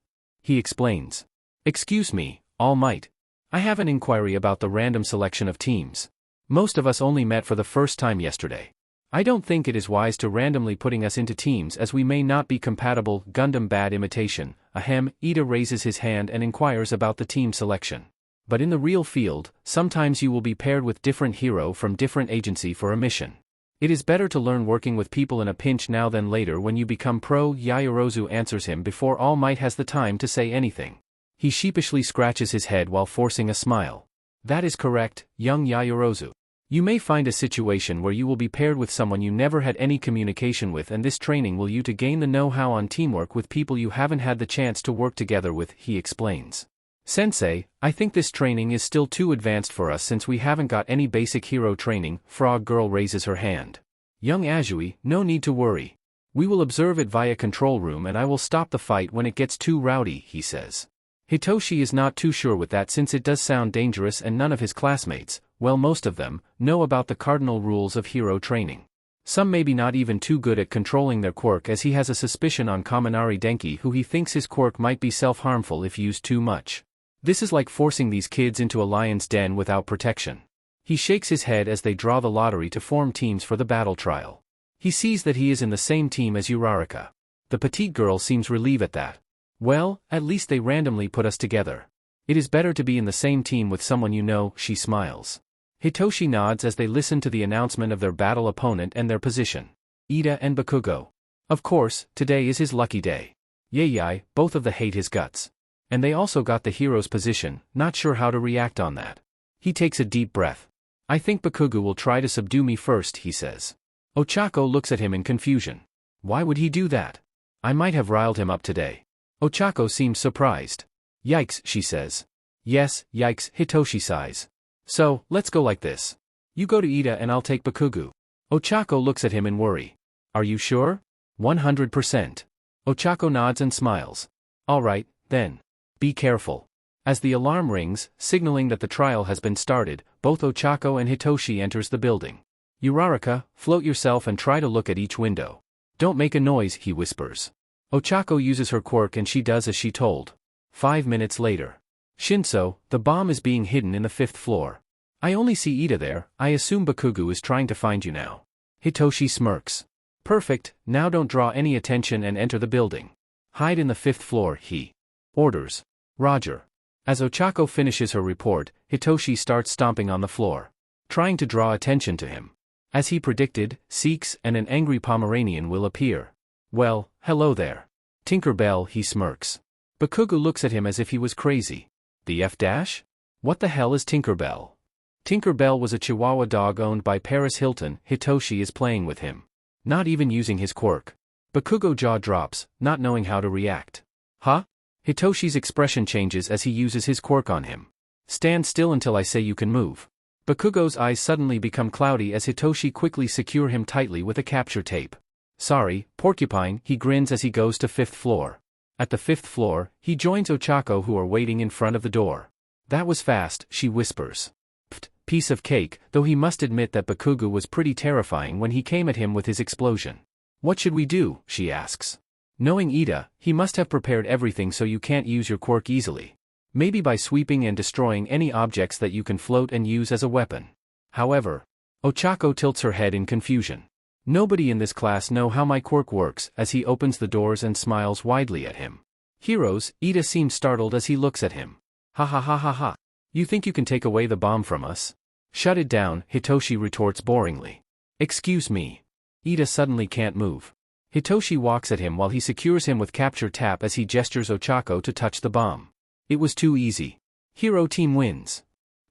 He explains. Excuse me, All Might. I have an inquiry about the random selection of teams. Most of us only met for the first time yesterday. I don't think it is wise to randomly putting us into teams as we may not be compatible. Gundam bad imitation. Ahem. Ida raises his hand and inquires about the team selection. But in the real field, sometimes you will be paired with different hero from different agency for a mission. It is better to learn working with people in a pinch now than later when you become pro. Yaoyorozu answers him before All Might has the time to say anything. He sheepishly scratches his head while forcing a smile. That is correct, young Yaoyorozu. You may find a situation where you will be paired with someone you never had any communication with, and this training will you to gain the know-how on teamwork with people you haven't had the chance to work together with, he explains. Sensei, I think this training is still too advanced for us since we haven't got any basic hero training. Frog Girl raises her hand. Young Azui, no need to worry. We will observe it via control room and I will stop the fight when it gets too rowdy, he says. Hitoshi is not too sure with that since it does sound dangerous and none of his classmates, well most of them, know about the cardinal rules of hero training. Some maybe not even too good at controlling their quirk as he has a suspicion on Kaminari Denki who he thinks his quirk might be self-harmful if used too much. This is like forcing these kids into a lion's den without protection. He shakes his head as they draw the lottery to form teams for the battle trial. He sees that he is in the same team as Uraraka. The petite girl seems relieved at that. Well, at least they randomly put us together. It is better to be in the same team with someone you know, she smiles. Hitoshi nods as they listen to the announcement of their battle opponent and their position. Ida and Bakugo. Of course, today is his lucky day. Yayai, both of them hate his guts. And they also got the hero's position, not sure how to react on that. He takes a deep breath. I think Bakugo will try to subdue me first, he says. Ochako looks at him in confusion. Why would he do that? I might have riled him up today. Ochako seems surprised. Yikes, she says. Yes, yikes, Hitoshi sighs. So, let's go like this. You go to Ida and I'll take Bakugo. Ochako looks at him in worry. Are you sure? 100%. Ochako nods and smiles. Alright, then. Be careful. As the alarm rings, signaling that the trial has been started, both Ochako and Hitoshi enters the building. Uraraka, float yourself and try to look at each window. Don't make a noise, he whispers. Ochako uses her quirk and she does as she told. 5 minutes later. Shinso, the bomb is being hidden in the 5th floor. I only see Ida there, I assume Bakugo is trying to find you now. Hitoshi smirks. Perfect, now don't draw any attention and enter the building. Hide in the 5th floor, he orders. Roger. As Ochako finishes her report, Hitoshi starts stomping on the floor, trying to draw attention to him. As he predicted, Seeks and an angry Pomeranian will appear. Well, hello there. Tinker Bell, he smirks. Bakugo looks at him as if he was crazy. The F-? What the hell is Tinker Bell? Tinker Bell was a Chihuahua dog owned by Paris Hilton. Hitoshi is playing with him. Not even using his quirk. Bakugo jaw drops, not knowing how to react. Huh? Hitoshi's expression changes as he uses his quirk on him. Stand still until I say you can move. Bakugo's eyes suddenly become cloudy as Hitoshi quickly secure him tightly with a capture tape. Sorry, Porcupine, he grins as he goes to 5th floor. At the 5th floor, he joins Ochako who are waiting in front of the door. That was fast, she whispers. Pfft, piece of cake, though he must admit that Bakugo was pretty terrifying when he came at him with his explosion. What should we do, she asks. Knowing Ida, he must have prepared everything so you can't use your quirk easily. Maybe by sweeping and destroying any objects that you can float and use as a weapon. However, Ochako tilts her head in confusion. Nobody in this class know how my quirk works, as he opens the doors and smiles widely at him. Heroes, Ida seems startled as he looks at him. Ha ha ha ha ha. You think you can take away the bomb from us? Shut it down, Hitoshi retorts boringly. Excuse me. Ida suddenly can't move. Hitoshi walks at him while he secures him with capture tap as he gestures Ochako to touch the bomb. It was too easy. Hero team wins.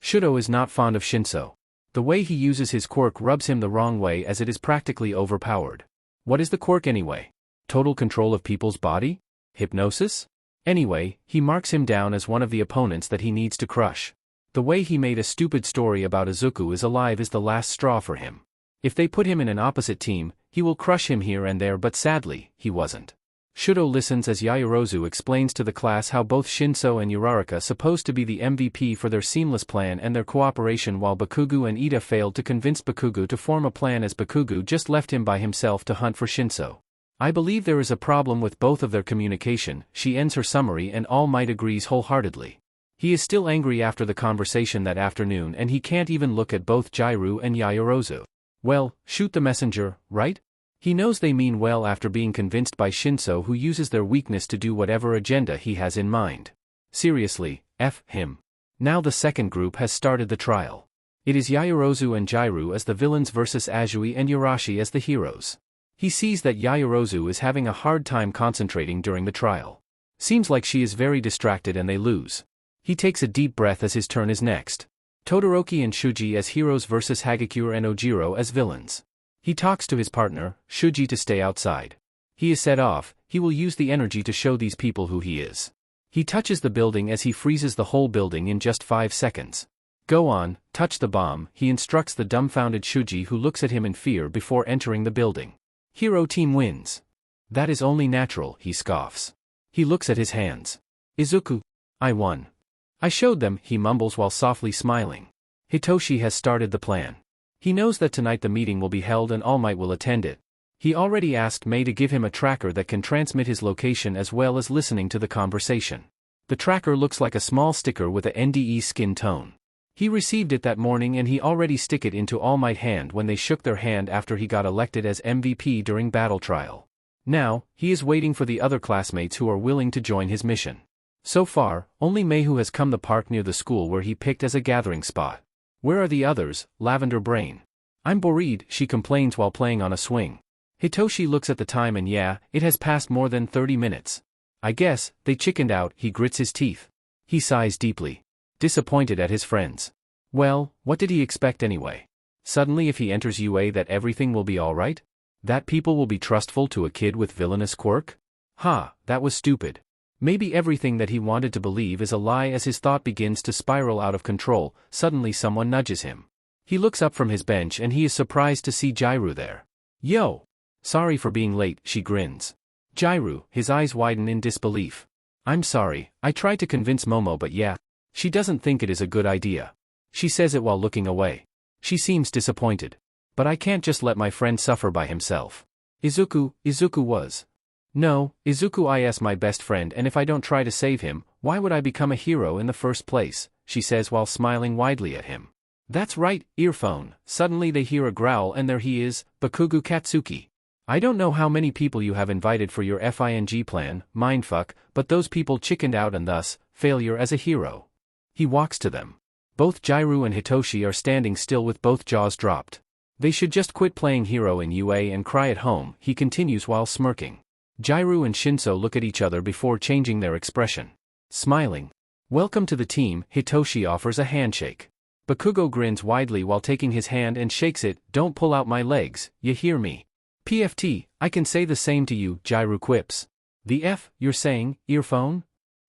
Shudo is not fond of Shinso. The way he uses his quirk rubs him the wrong way as it is practically overpowered. What is the quirk anyway? Total control of people's body? Hypnosis? Anyway, he marks him down as one of the opponents that he needs to crush. The way he made a stupid story about Izuku is alive is the last straw for him. If they put him in an opposite team, he will crush him here and there, but sadly, he wasn't. Shudo listens as Yaoyorozu explains to the class how both Shinso and Uraraka supposed to be the MVP for their seamless plan and their cooperation while Bakugo and Ida failed to convince Bakugo to form a plan as Bakugo just left him by himself to hunt for Shinso. I believe there is a problem with both of their communication, she ends her summary and All Might agrees wholeheartedly. He is still angry after the conversation that afternoon and he can't even look at both Jairu and Yaoyorozu. Well, shoot the messenger, right? He knows they mean well after being convinced by Shinso who uses their weakness to do whatever agenda he has in mind. Seriously, F him. Now the second group has started the trial. It is Yaoyorozu and Jairu as the villains versus Azui and Yurashi as the heroes. He sees that Yaoyorozu is having a hard time concentrating during the trial. Seems like she is very distracted and they lose. He takes a deep breath as his turn is next. Todoroki and Shuji as heroes versus Hagakure and Ojiro as villains. He talks to his partner, Shuji, to stay outside. He is set off, he will use the energy to show these people who he is. He touches the building as he freezes the whole building in just 5 seconds. Go on, touch the bomb, he instructs the dumbfounded Shuji, who looks at him in fear before entering the building. Hero team wins. That is only natural, he scoffs. He looks at his hands. Izuku, I won. I showed them, he mumbles while softly smiling. Hitoshi has started the plan. He knows that tonight the meeting will be held and All Might will attend it. He already asked Mei to give him a tracker that can transmit his location as well as listening to the conversation. The tracker looks like a small sticker with a NDE skin tone. He received it that morning and he already stick it into All Might hand when they shook their hand after he got elected as MVP during battle trial. Now, he is waiting for the other classmates who are willing to join his mission. So far, only Mei who has come the park near the school where he picked as a gathering spot. Where are the others, Lavender Brain? I'm bored, she complains while playing on a swing. Hitoshi looks at the time and yeah, it has passed more than 30 minutes. I guess, they chickened out, he grits his teeth. He sighs deeply. Disappointed at his friends. Well, what did he expect anyway? Suddenly if he enters UA that everything will be alright? That people will be trustful to a kid with villainous quirk? Ha, that was stupid. Maybe everything that he wanted to believe is a lie. As his thought begins to spiral out of control, suddenly someone nudges him. He looks up from his bench and he is surprised to see Jairu there. Yo! Sorry for being late, she grins. Jairu, his eyes widen in disbelief. I'm sorry, I tried to convince Momo but yeah. She doesn't think it is a good idea. She says it while looking away. She seems disappointed. But I can't just let my friend suffer by himself. Izuku was. No, Izuku is my best friend and if I don't try to save him, why would I become a hero in the first place, she says while smiling widely at him. That's right, earphone. Suddenly they hear a growl and there he is, Bakugo Katsuki. I don't know how many people you have invited for your FING plan, mindfuck, but those people chickened out and thus, failure as a hero. He walks to them. Both Jairu and Hitoshi are standing still with both jaws dropped. They should just quit playing hero in UA and cry at home, he continues while smirking. Jairu and Shinso look at each other before changing their expression. Smiling. Welcome to the team, Hitoshi offers a handshake. Bakugo grins widely while taking his hand and shakes it. Don't pull out my legs, you hear me? PFT, I can say the same to you, Jairu quips. The F, you're saying, earphone?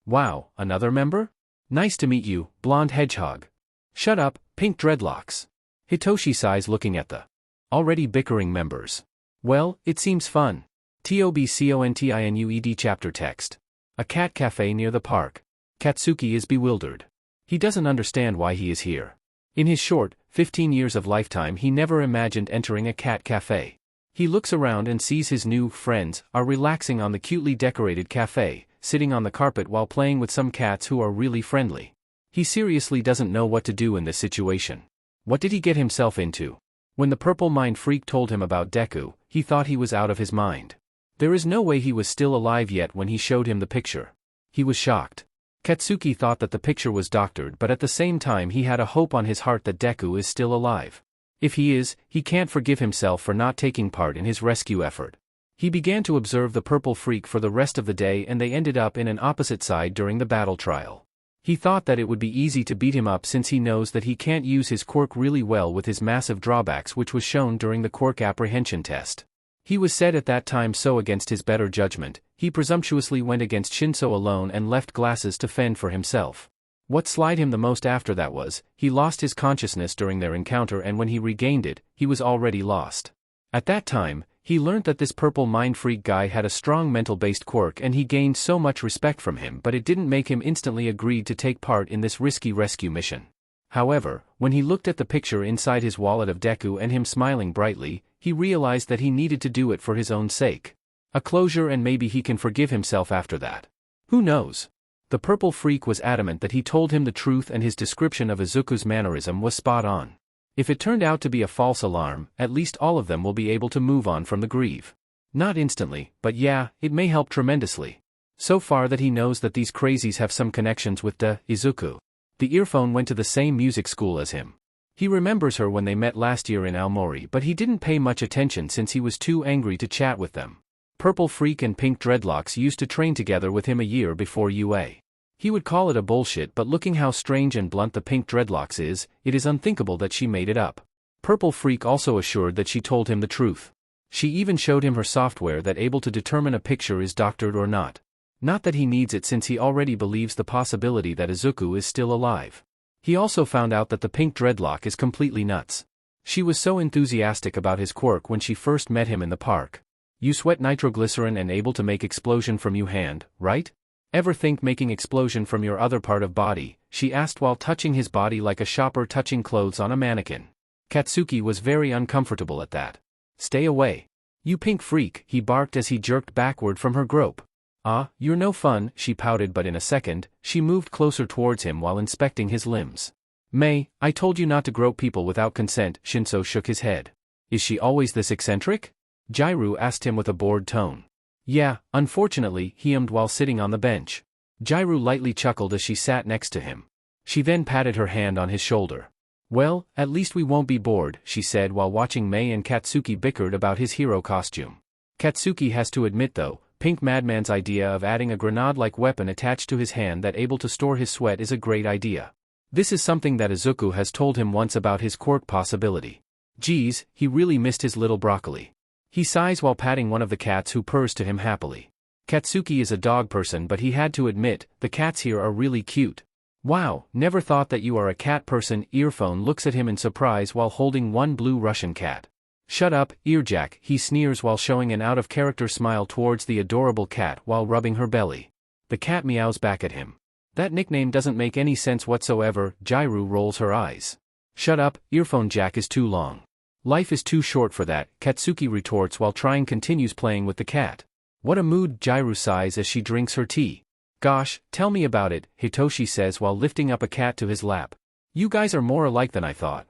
Wow, another member? Nice to meet you, blonde hedgehog. Shut up, pink dreadlocks. Hitoshi sighs looking at the already bickering members. Well, it seems fun. TOBCONTINUED chapter text. A cat cafe near the park. Katsuki is bewildered. He doesn't understand why he is here. In his short, 15 years of lifetime he never imagined entering a cat cafe. He looks around and sees his new friends are relaxing on the cutely decorated cafe, sitting on the carpet while playing with some cats who are really friendly. He seriously doesn't know what to do in this situation. What did he get himself into? When the purple mind freak told him about Deku, he thought he was out of his mind. There is no way he was still alive yet when he showed him the picture. He was shocked. Katsuki thought that the picture was doctored, but at the same time he had a hope on his heart that Deku is still alive. If he is, he can't forgive himself for not taking part in his rescue effort. He began to observe the purple freak for the rest of the day and they ended up in an opposite side during the battle trial. He thought that it would be easy to beat him up since he knows that he can't use his quirk really well with his massive drawbacks, which was shown during the quirk apprehension test. He was set at that time, so against his better judgment, he presumptuously went against Shinso alone and left Glasses to fend for himself. What slied him the most after that was, he lost his consciousness during their encounter, and when he regained it, he was already lost. At that time, he learned that this purple mind freak guy had a strong mental-based quirk and he gained so much respect from him, but it didn't make him instantly agree to take part in this risky rescue mission. However, when he looked at the picture inside his wallet of Deku and him smiling brightly, he realized that he needed to do it for his own sake. A closure, and maybe he can forgive himself after that. Who knows? The purple freak was adamant that he told him the truth and his description of Izuku's mannerism was spot on. If it turned out to be a false alarm, at least all of them will be able to move on from the grief. Not instantly, but yeah, it may help tremendously. So far that he knows that these crazies have some connections with Izuku. The earphone went to the same music school as him. He remembers her when they met last year in Aomori, but he didn't pay much attention since he was too angry to chat with them. Purple Freak and Pink Dreadlocks used to train together with him a year before UA. He would call it a bullshit, but looking how strange and blunt the Pink Dreadlocks is, it is unthinkable that she made it up. Purple Freak also assured that she told him the truth. She even showed him her software that able to determine a picture is doctored or not. Not that he needs it since he already believes the possibility that Izuku is still alive. He also found out that the pink dreadlock is completely nuts. She was so enthusiastic about his quirk when she first met him in the park. You sweat nitroglycerin and able to make explosion from you hand, right? Ever think making explosion from your other part of body? She asked while touching his body like a shopper touching clothes on a mannequin. Katsuki was very uncomfortable at that. Stay away. You pink freak, he barked as he jerked backward from her grope. Ah, you're no fun, she pouted, but in a second, she moved closer towards him while inspecting his limbs. May, I told you not to grope people without consent. Shinso shook his head. Is she always this eccentric? Jairu asked him with a bored tone. Yeah, unfortunately, he hummed while sitting on the bench. Jairu lightly chuckled as she sat next to him. She then patted her hand on his shoulder. Well, at least we won't be bored, she said while watching Mei and Katsuki bickered about his hero costume. Katsuki has to admit though, Pink Madman's idea of adding a grenade-like weapon attached to his hand that able to store his sweat is a great idea. This is something that Izuku has told him once about his quirk possibility. Geez, he really missed his little broccoli. He sighs while patting one of the cats who purrs to him happily. Katsuki is a dog person, but he had to admit, the cats here are really cute. Wow, never thought that you are a cat person. Earphone looks at him in surprise while holding one blue Russian cat. Shut up, Earjack, he sneers while showing an out-of-character smile towards the adorable cat while rubbing her belly. The cat meows back at him. That nickname doesn't make any sense whatsoever. Jairu rolls her eyes. Shut up, Earphone Jack is too long. Life is too short for that, Katsuki retorts while trying continues playing with the cat. What a mood, Jairu sighs as she drinks her tea. Gosh, tell me about it, Hitoshi says while lifting up a cat to his lap. You guys are more alike than I thought.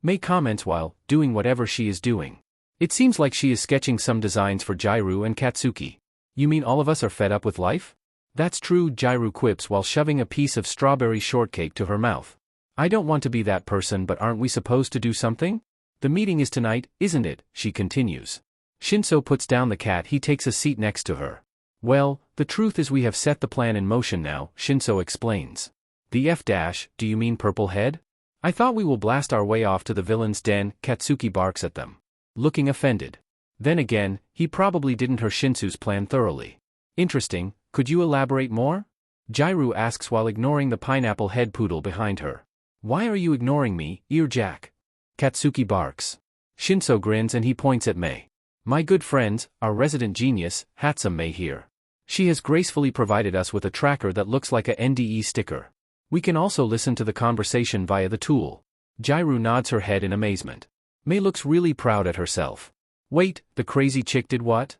Mei comments while doing whatever she is doing. It seems like she is sketching some designs for Jairu and Katsuki. You mean all of us are fed up with life? That's true, Jairu quips while shoving a piece of strawberry shortcake to her mouth. I don't want to be that person, but aren't we supposed to do something? The meeting is tonight, isn't it? She continues. Shinso puts down the cat. He takes a seat next to her. Well, the truth is we have set the plan in motion now, Shinso explains. The F-? Do you mean Purple Head? I thought we will blast our way off to the villain's den. Katsuki barks at them. Looking offended. Then again, he probably didn't hear Shinsu's plan thoroughly. Interesting, could you elaborate more? Jairu asks while ignoring the pineapple head poodle behind her. Why are you ignoring me, Earjack? Katsuki barks. Shinso grins and he points at Mei. My good friends, our resident genius, Hatsum Mei here. She has gracefully provided us with a tracker that looks like a NDE sticker. We can also listen to the conversation via the tool. Jairu nods her head in amazement. Mei looks really proud at herself. Wait, the crazy chick did what?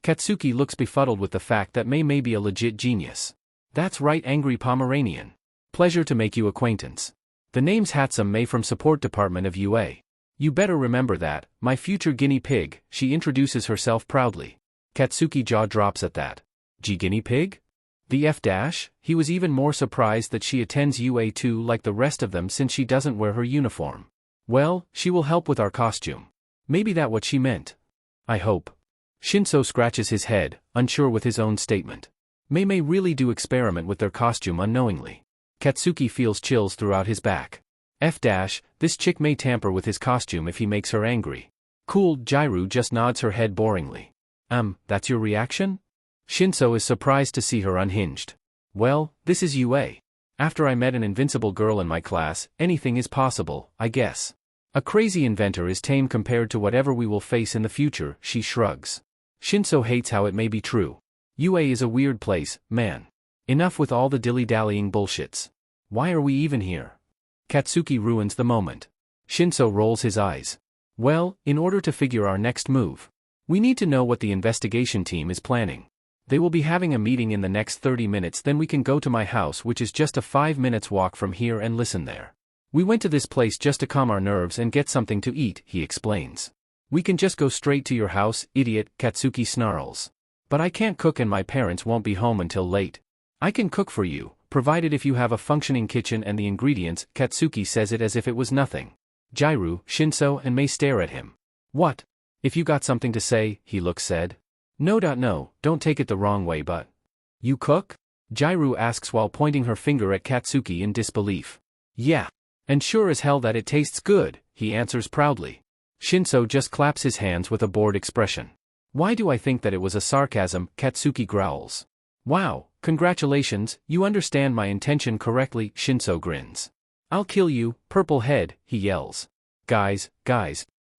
Katsuki looks befuddled with the fact that Mei may be a legit genius. That's right, angry Pomeranian. Pleasure to make you acquaintance. The name's Hatsum Mei from support department of UA. You better remember that, my future guinea pig, she introduces herself proudly. Katsuki jaw drops at that. Guinea pig? The F-? He was even more surprised that she attends UA too like the rest of them since she doesn't wear her uniform. Well, she will help with our costume. Maybe that what she meant. I hope. Shinso scratches his head, unsure with his own statement. May really do experiment with their costume unknowingly. Katsuki feels chills throughout his back. F-? This chick may tamper with his costume if he makes her angry. Cool, Jairu just nods her head boringly. That's your reaction? Shinso is surprised to see her unhinged. Well, this is UA. After I met an invincible girl in my class, anything is possible, I guess. A crazy inventor is tame compared to whatever we will face in the future, she shrugs. Shinso hates how it may be true. UA is a weird place, man. Enough with all the dilly-dallying bullshits. Why are we even here? Katsuki ruins the moment. Shinso rolls his eyes. Well, in order to figure our next move, we need to know what the investigation team is planning. They will be having a meeting in the next 30 minutes, then we can go to my house, which is just a 5 minutes walk from here, and listen there. We went to this place just to calm our nerves and get something to eat, he explains. We can just go straight to your house, idiot, Katsuki snarls. But I can't cook and my parents won't be home until late. I can cook for you, provided if you have a functioning kitchen and the ingredients, Katsuki says it as if it was nothing. Jairu, Shinso and Mei stare at him. What? If you got something to say, he looks said. No, don't take it the wrong way, but... You cook? Jairu asks while pointing her finger at Katsuki in disbelief. Yeah. And sure as hell that it tastes good, he answers proudly. Shinso just claps his hands with a bored expression. Why do I think that it was a sarcasm, Katsuki growls. Wow, congratulations, you understand my intention correctly, Shinso grins. I'll kill you, purple head, he yells. Guys,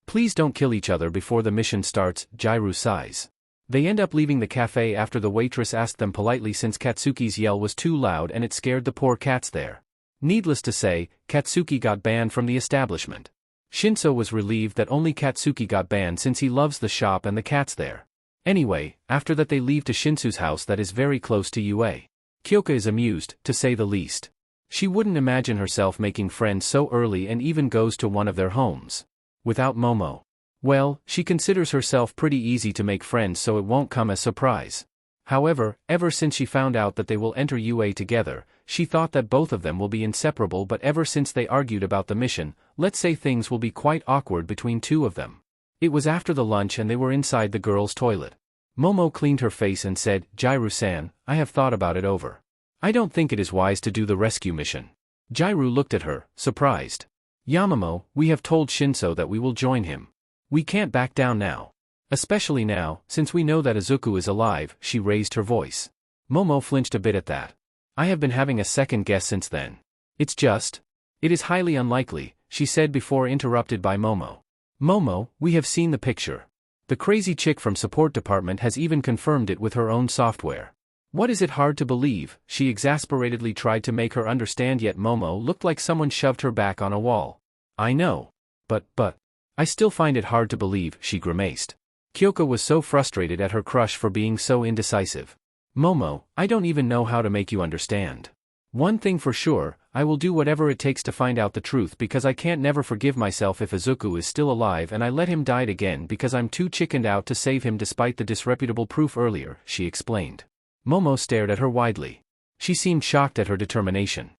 please don't kill each other before the mission starts, Jairu sighs. They end up leaving the cafe after the waitress asked them politely since Katsuki's yell was too loud and it scared the poor cats there. Needless to say, Katsuki got banned from the establishment. Shinso was relieved that only Katsuki got banned since he loves the shop and the cats there. Anyway, after that they leave to Shinsu's house that is very close to UA. Kyoka is amused, to say the least. She wouldn't imagine herself making friends so early and even goes to one of their homes. Without Momo. Well, she considers herself pretty easy to make friends so it won't come as surprise. However, ever since she found out that they will enter UA together, she thought that both of them will be inseparable, but ever since they argued about the mission, let's say things will be quite awkward between two of them. It was after the lunch and they were inside the girls' toilet. Momo cleaned her face and said, Jairu-san, I have thought about it over. I don't think it is wise to do the rescue mission. Jairu looked at her, surprised. Yamamo, we have told Shinso that we will join him. We can't back down now. Especially now, since we know that Izuku is alive, she raised her voice. Momo flinched a bit at that. I have been having a second guess since then. It is highly unlikely, she said before interrupted by Momo. Momo, we have seen the picture. The crazy chick from support department has even confirmed it with her own software. What is it hard to believe? She exasperatedly tried to make her understand, yet Momo looked like someone shoved her back on a wall. I know. But, I still find it hard to believe, she grimaced. Kyoka was so frustrated at her crush for being so indecisive. Momo, I don't even know how to make you understand. One thing for sure, I will do whatever it takes to find out the truth because I can't never forgive myself if Izuku is still alive and I let him die again because I'm too chickened out to save him despite the disreputable proof earlier, she explained. Momo stared at her widely. She seemed shocked at her determination.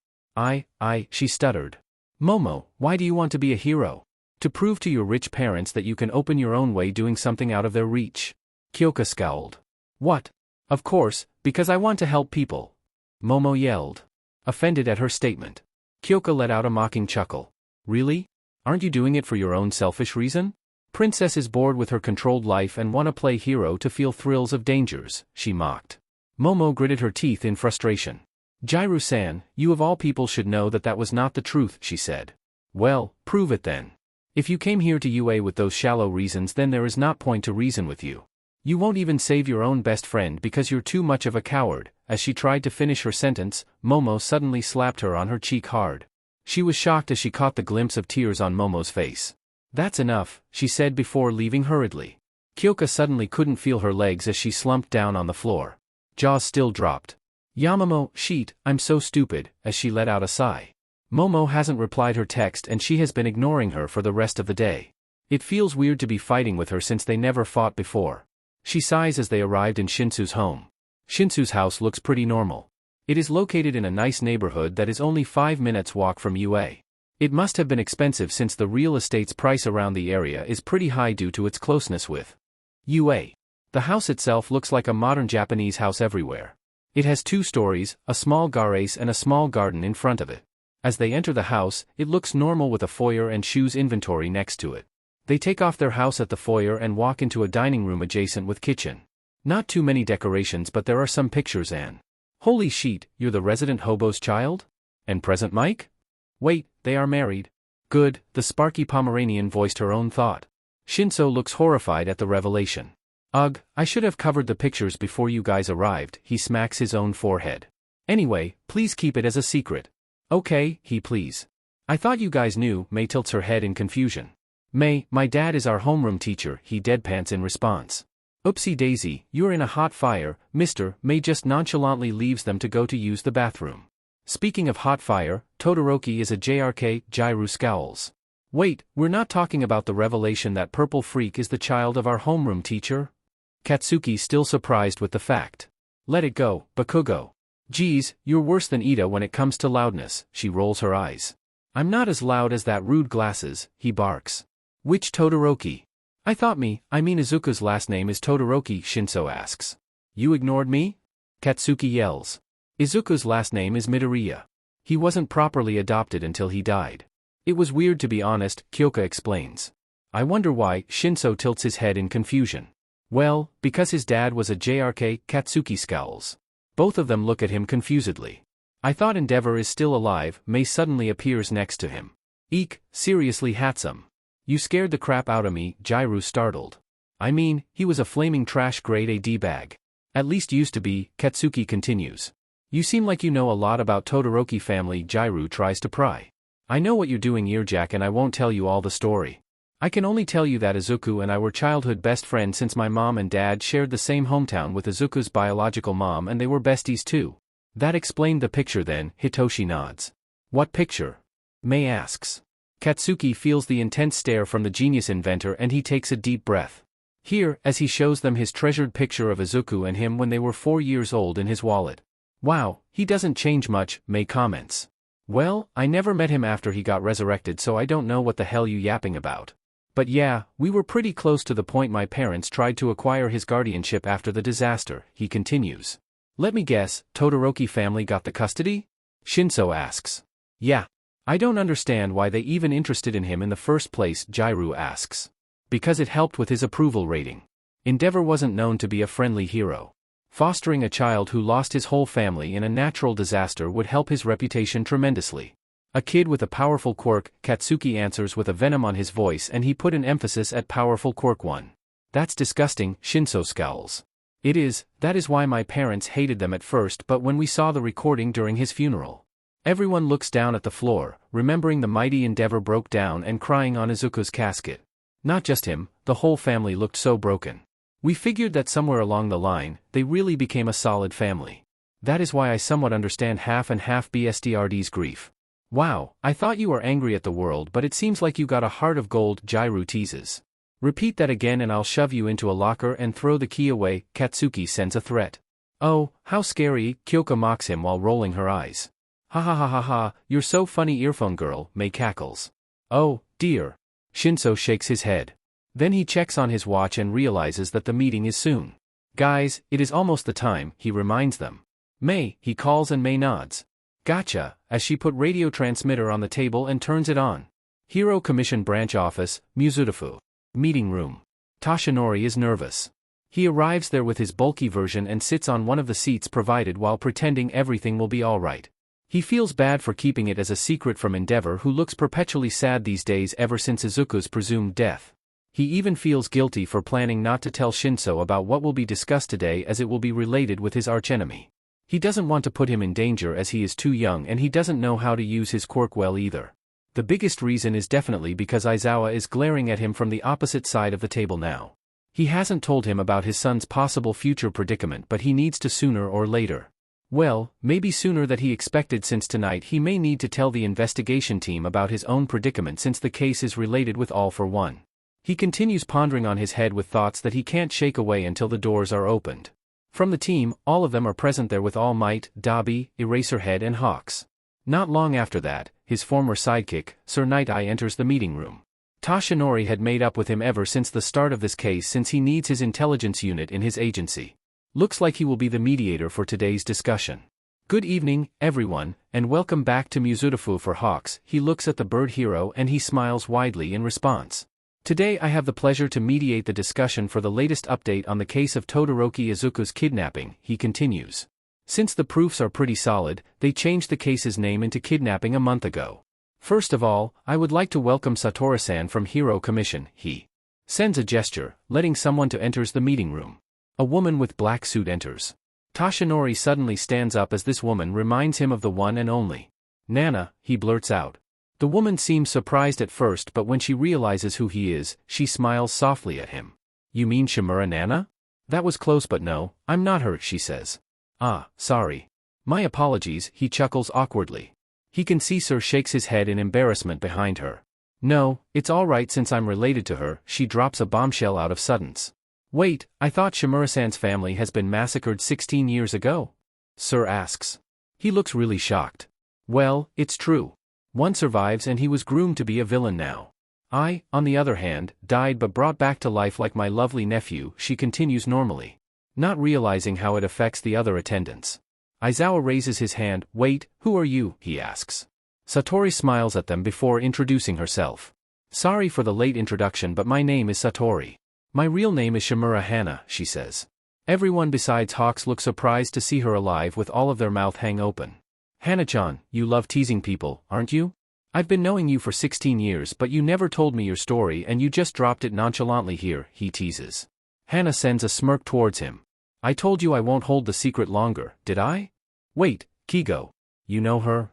She stuttered. Momo, why do you want to be a hero? To prove to your rich parents that you can open your own way doing something out of their reach. Kyoka scowled. What? Of course, because I want to help people. Momo yelled. Offended at her statement. Kyoka let out a mocking chuckle. Really? Aren't you doing it for your own selfish reason? Princess is bored with her controlled life and want to play hero to feel thrills of dangers, she mocked. Momo gritted her teeth in frustration. Jairu-san, you of all people should know that was not the truth, she said. Well, prove it then. If you came here to UA with those shallow reasons, then there is not point to reason with you. You won't even save your own best friend because you're too much of a coward. As she tried to finish her sentence, Momo suddenly slapped her on her cheek hard. She was shocked as she caught the glimpse of tears on Momo's face. That's enough, she said before leaving hurriedly. Kyoka suddenly couldn't feel her legs as she slumped down on the floor. Jaws still dropped. Yamamo, sheet, I'm so stupid, as she let out a sigh. Momo hasn't replied her text and she has been ignoring her for the rest of the day. It feels weird to be fighting with her since they never fought before. She sighs as they arrived in Shinsu's home. Shinsu's house looks pretty normal. It is located in a nice neighborhood that is only 5 minutes walk from UA. It must have been expensive since the real estate's price around the area is pretty high due to its closeness with UA. The house itself looks like a modern Japanese house everywhere. It has 2 stories, a small garage and a small garden in front of it. As they enter the house, it looks normal with a foyer and shoes inventory next to it. They take off their house at the foyer and walk into a dining room adjacent with kitchen. Not too many decorations, but there are some pictures and... Holy sheet, you're the resident hobo's child? And present Mike? Wait, they are married. Good, the sparky Pomeranian voiced her own thought. Shinso looks horrified at the revelation. Ugh, I should have covered the pictures before you guys arrived, he smacks his own forehead. Anyway, please keep it as a secret. Okay, he please. I thought you guys knew, May tilts her head in confusion. May, my dad is our homeroom teacher, he deadpants in response. Oopsie daisy, you're in a hot fire, mister. May just nonchalantly leaves them to go to use the bathroom. Speaking of hot fire, Todoroki is a JRK, Jairu scowls. Wait, we're not talking about the revelation that purple freak is the child of our homeroom teacher? Katsuki still surprised with the fact. Let it go, Bakugo. Geez, you're worse than Ida when it comes to loudness, she rolls her eyes. I'm not as loud as that rude glasses, he barks. Which Todoroki? I mean Izuku's last name is Todoroki, Shinso asks. You ignored me? Katsuki yells. Izuku's last name is Midoriya. He wasn't properly adopted until he died. It was weird to be honest, Kyoka explains. I wonder why, Shinso tilts his head in confusion. Well, because his dad was a JRK, Katsuki scowls. Both of them look at him confusedly. I thought Endeavor is still alive. May suddenly appears next to him. Eek, seriously Hatsum. You scared the crap out of me, Jiru startled. I mean, he was a flaming trash grade A D-bag. At least used to be, Katsuki continues. You seem like you know a lot about Todoroki family, Jiru tries to pry. I know what you're doing, Earjack, and I won't tell you all the story. I can only tell you that Izuku and I were childhood best friends since my mom and dad shared the same hometown with Izuku's biological mom and they were besties too. That explained the picture then, Hitoshi nods. What picture? May asks. Katsuki feels the intense stare from the genius inventor and he takes a deep breath. Here, as he shows them his treasured picture of Izuku and him when they were 4 years old in his wallet. Wow, he doesn't change much, May comments. Well, I never met him after he got resurrected so I don't know what the hell you yapping about. But yeah, we were pretty close to the point my parents tried to acquire his guardianship after the disaster, he continues. Let me guess, Todoroki family got the custody? Shinso asks. Yeah. I don't understand why they even interested in him in the first place, Jiru asks. Because it helped with his approval rating. Endeavor wasn't known to be a friendly hero. Fostering a child who lost his whole family in a natural disaster would help his reputation tremendously. A kid with a powerful quirk, Katsuki answers with a venom on his voice and he put an emphasis at powerful quirk one. That's disgusting, Shinso scowls. It is, that is why my parents hated them at first but when we saw the recording during his funeral. Everyone looks down at the floor, remembering the mighty Endeavor broke down and crying on Izuku's casket. Not just him, the whole family looked so broken. We figured that somewhere along the line, they really became a solid family. That is why I somewhat understand half and half BSDRD's grief. Wow, I thought you were angry at the world but it seems like you got a heart of gold, Jiru teases. Repeat that again and I'll shove you into a locker and throw the key away, Katsuki sends a threat. Oh, how scary, Kyoka mocks him while rolling her eyes. Ha ha ha ha ha, you're so funny earphone girl, May cackles. Oh, dear. Shinso shakes his head. Then he checks on his watch and realizes that the meeting is soon. Guys, it is almost the time, he reminds them. May, he calls and May nods. Gotcha, as she put radio transmitter on the table and turns it on. Hero Commission Branch Office, Musutafu. Meeting room. Toshinori is nervous. He arrives there with his bulky version and sits on one of the seats provided while pretending everything will be alright. He feels bad for keeping it as a secret from Endeavor who looks perpetually sad these days ever since Izuku's presumed death. He even feels guilty for planning not to tell Shinso about what will be discussed today as it will be related with his archenemy. He doesn't want to put him in danger as he is too young and he doesn't know how to use his quirk well either. The biggest reason is definitely because Aizawa is glaring at him from the opposite side of the table now. He hasn't told him about his son's possible future predicament but he needs to sooner or later. Well, maybe sooner than he expected since tonight he may need to tell the investigation team about his own predicament since the case is related with All for One. He continues pondering on his head with thoughts that he can't shake away until the doors are opened. From the team, all of them are present there with All Might, Dabi, Eraserhead and Hawks. Not long after that, his former sidekick, Sir Night-Eye enters the meeting room. Toshinori had made up with him ever since the start of this case since he needs his intelligence unit in his agency. Looks like he will be the mediator for today's discussion. Good evening, everyone, and welcome back to Musutafu for Hawks. He looks at the bird hero and he smiles widely in response. Today I have the pleasure to mediate the discussion for the latest update on the case of Todoroki Izuku's kidnapping, he continues. Since the proofs are pretty solid, they changed the case's name into kidnapping a month ago. First of all, I would like to welcome Satoru-san from Hero Commission, he sends a gesture, letting someone to enters the meeting room. A woman with black suit enters. Toshinori suddenly stands up as this woman reminds him of the one and only Nana, he blurts out. The woman seems surprised at first but when she realizes who he is, she smiles softly at him. You mean Shimura Nana? That was close but no, I'm not her, she says. Ah, sorry. My apologies, he chuckles awkwardly. He can see Sir shakes his head in embarrassment behind her. No, it's alright since I'm related to her, she drops a bombshell out of suddens. Wait, I thought Shimura-san's family has been massacred 16 years ago? Sir asks. He looks really shocked. Well, it's true. One survives and he was groomed to be a villain now. I, on the other hand, died but brought back to life like my lovely nephew, she continues normally. Not realizing how it affects the other attendants. Aizawa raises his hand. Wait, who are you, he asks. Satori smiles at them before introducing herself. Sorry for the late introduction but my name is Satori. My real name is Shimura Hana, she says. Everyone besides Hawks look surprised to see her alive with all of their mouth hang open. Hana-chan, you love teasing people, aren't you? I've been knowing you for 16 years but you never told me your story and you just dropped it nonchalantly here, he teases. Hana sends a smirk towards him. I told you I won't hold the secret longer, did I? Wait, Kigo. You know her?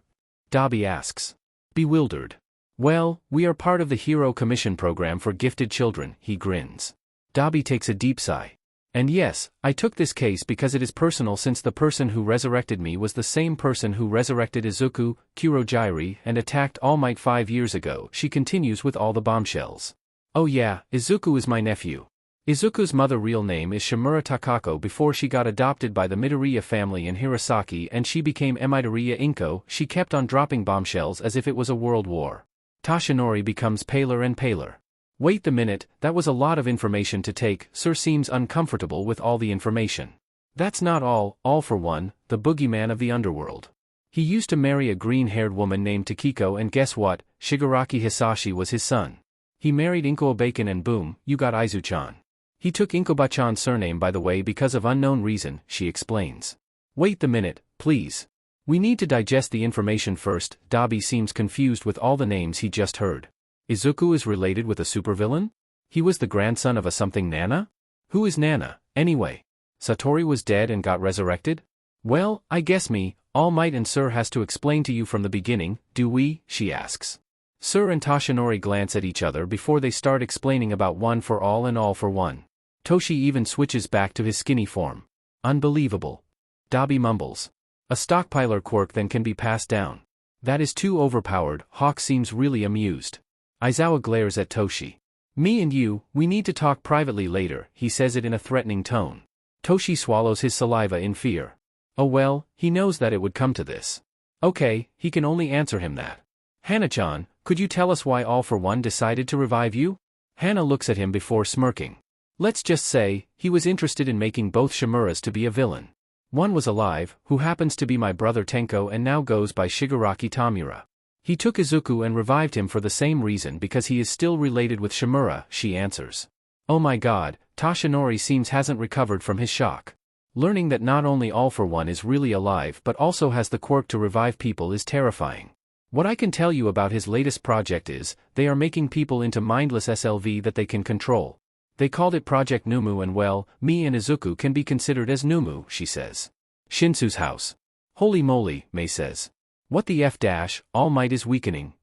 Dabi asks. Bewildered. Well, we are part of the Hero Commission program for gifted children, he grins. Dabi takes a deep sigh. And yes, I took this case because it is personal since the person who resurrected me was the same person who resurrected Izuku, Kurojirai, and attacked All Might 5 years ago. She continues with all the bombshells. Oh yeah, Izuku is my nephew. Izuku's mother real name is Shimura Takako before she got adopted by the Midoriya family in Hirosaki and she became Midoriya Inko. She kept on dropping bombshells as if it was a world war. Toshinori becomes paler and paler. Wait the minute, that was a lot of information to take. Sir seems uncomfortable with all the information. That's not all for one, the boogeyman of the underworld. He used to marry a green-haired woman named Takiko and guess what, Shigaraki Hisashi was his son. He married Inko Bacon and boom, you got Izu-chan. He took Inkobachan's surname by the way because of unknown reason, she explains. Wait the minute, please. We need to digest the information first. Dabi seems confused with all the names he just heard. Izuku is related with a supervillain? He was the grandson of a something Nana? Who is Nana, anyway? Satori was dead and got resurrected? Well, I guess me, All Might and Sir has to explain to you from the beginning, do we? She asks. Sir and Toshinori glance at each other before they start explaining about one for all and all for one. Toshi even switches back to his skinny form. Unbelievable. Dabi mumbles. A stockpiler quirk then can be passed down. That is too overpowered. Hawk seems really amused. Aizawa glares at Toshi. Me and you, we need to talk privately later, he says it in a threatening tone. Toshi swallows his saliva in fear. Oh well, he knows that it would come to this. Okay, he can only answer him that. Hana-chan, could you tell us why All for One decided to revive you? Hana looks at him before smirking. Let's just say, he was interested in making both Shimuras to be a villain. One was alive, who happens to be my brother Tenko and now goes by Shigaraki Tamura. He took Izuku and revived him for the same reason because he is still related with Shimura, she answers. Oh my god, Toshinori seems hasn't recovered from his shock. Learning that not only All for One is really alive but also has the quirk to revive people is terrifying. What I can tell you about his latest project is, they are making people into mindless SLV that they can control. They called it Project Nomu and well, me and Izuku can be considered as Nomu, she says. Shinsu's house. Holy moly, Mei says. What the F dash, All Might is weakening.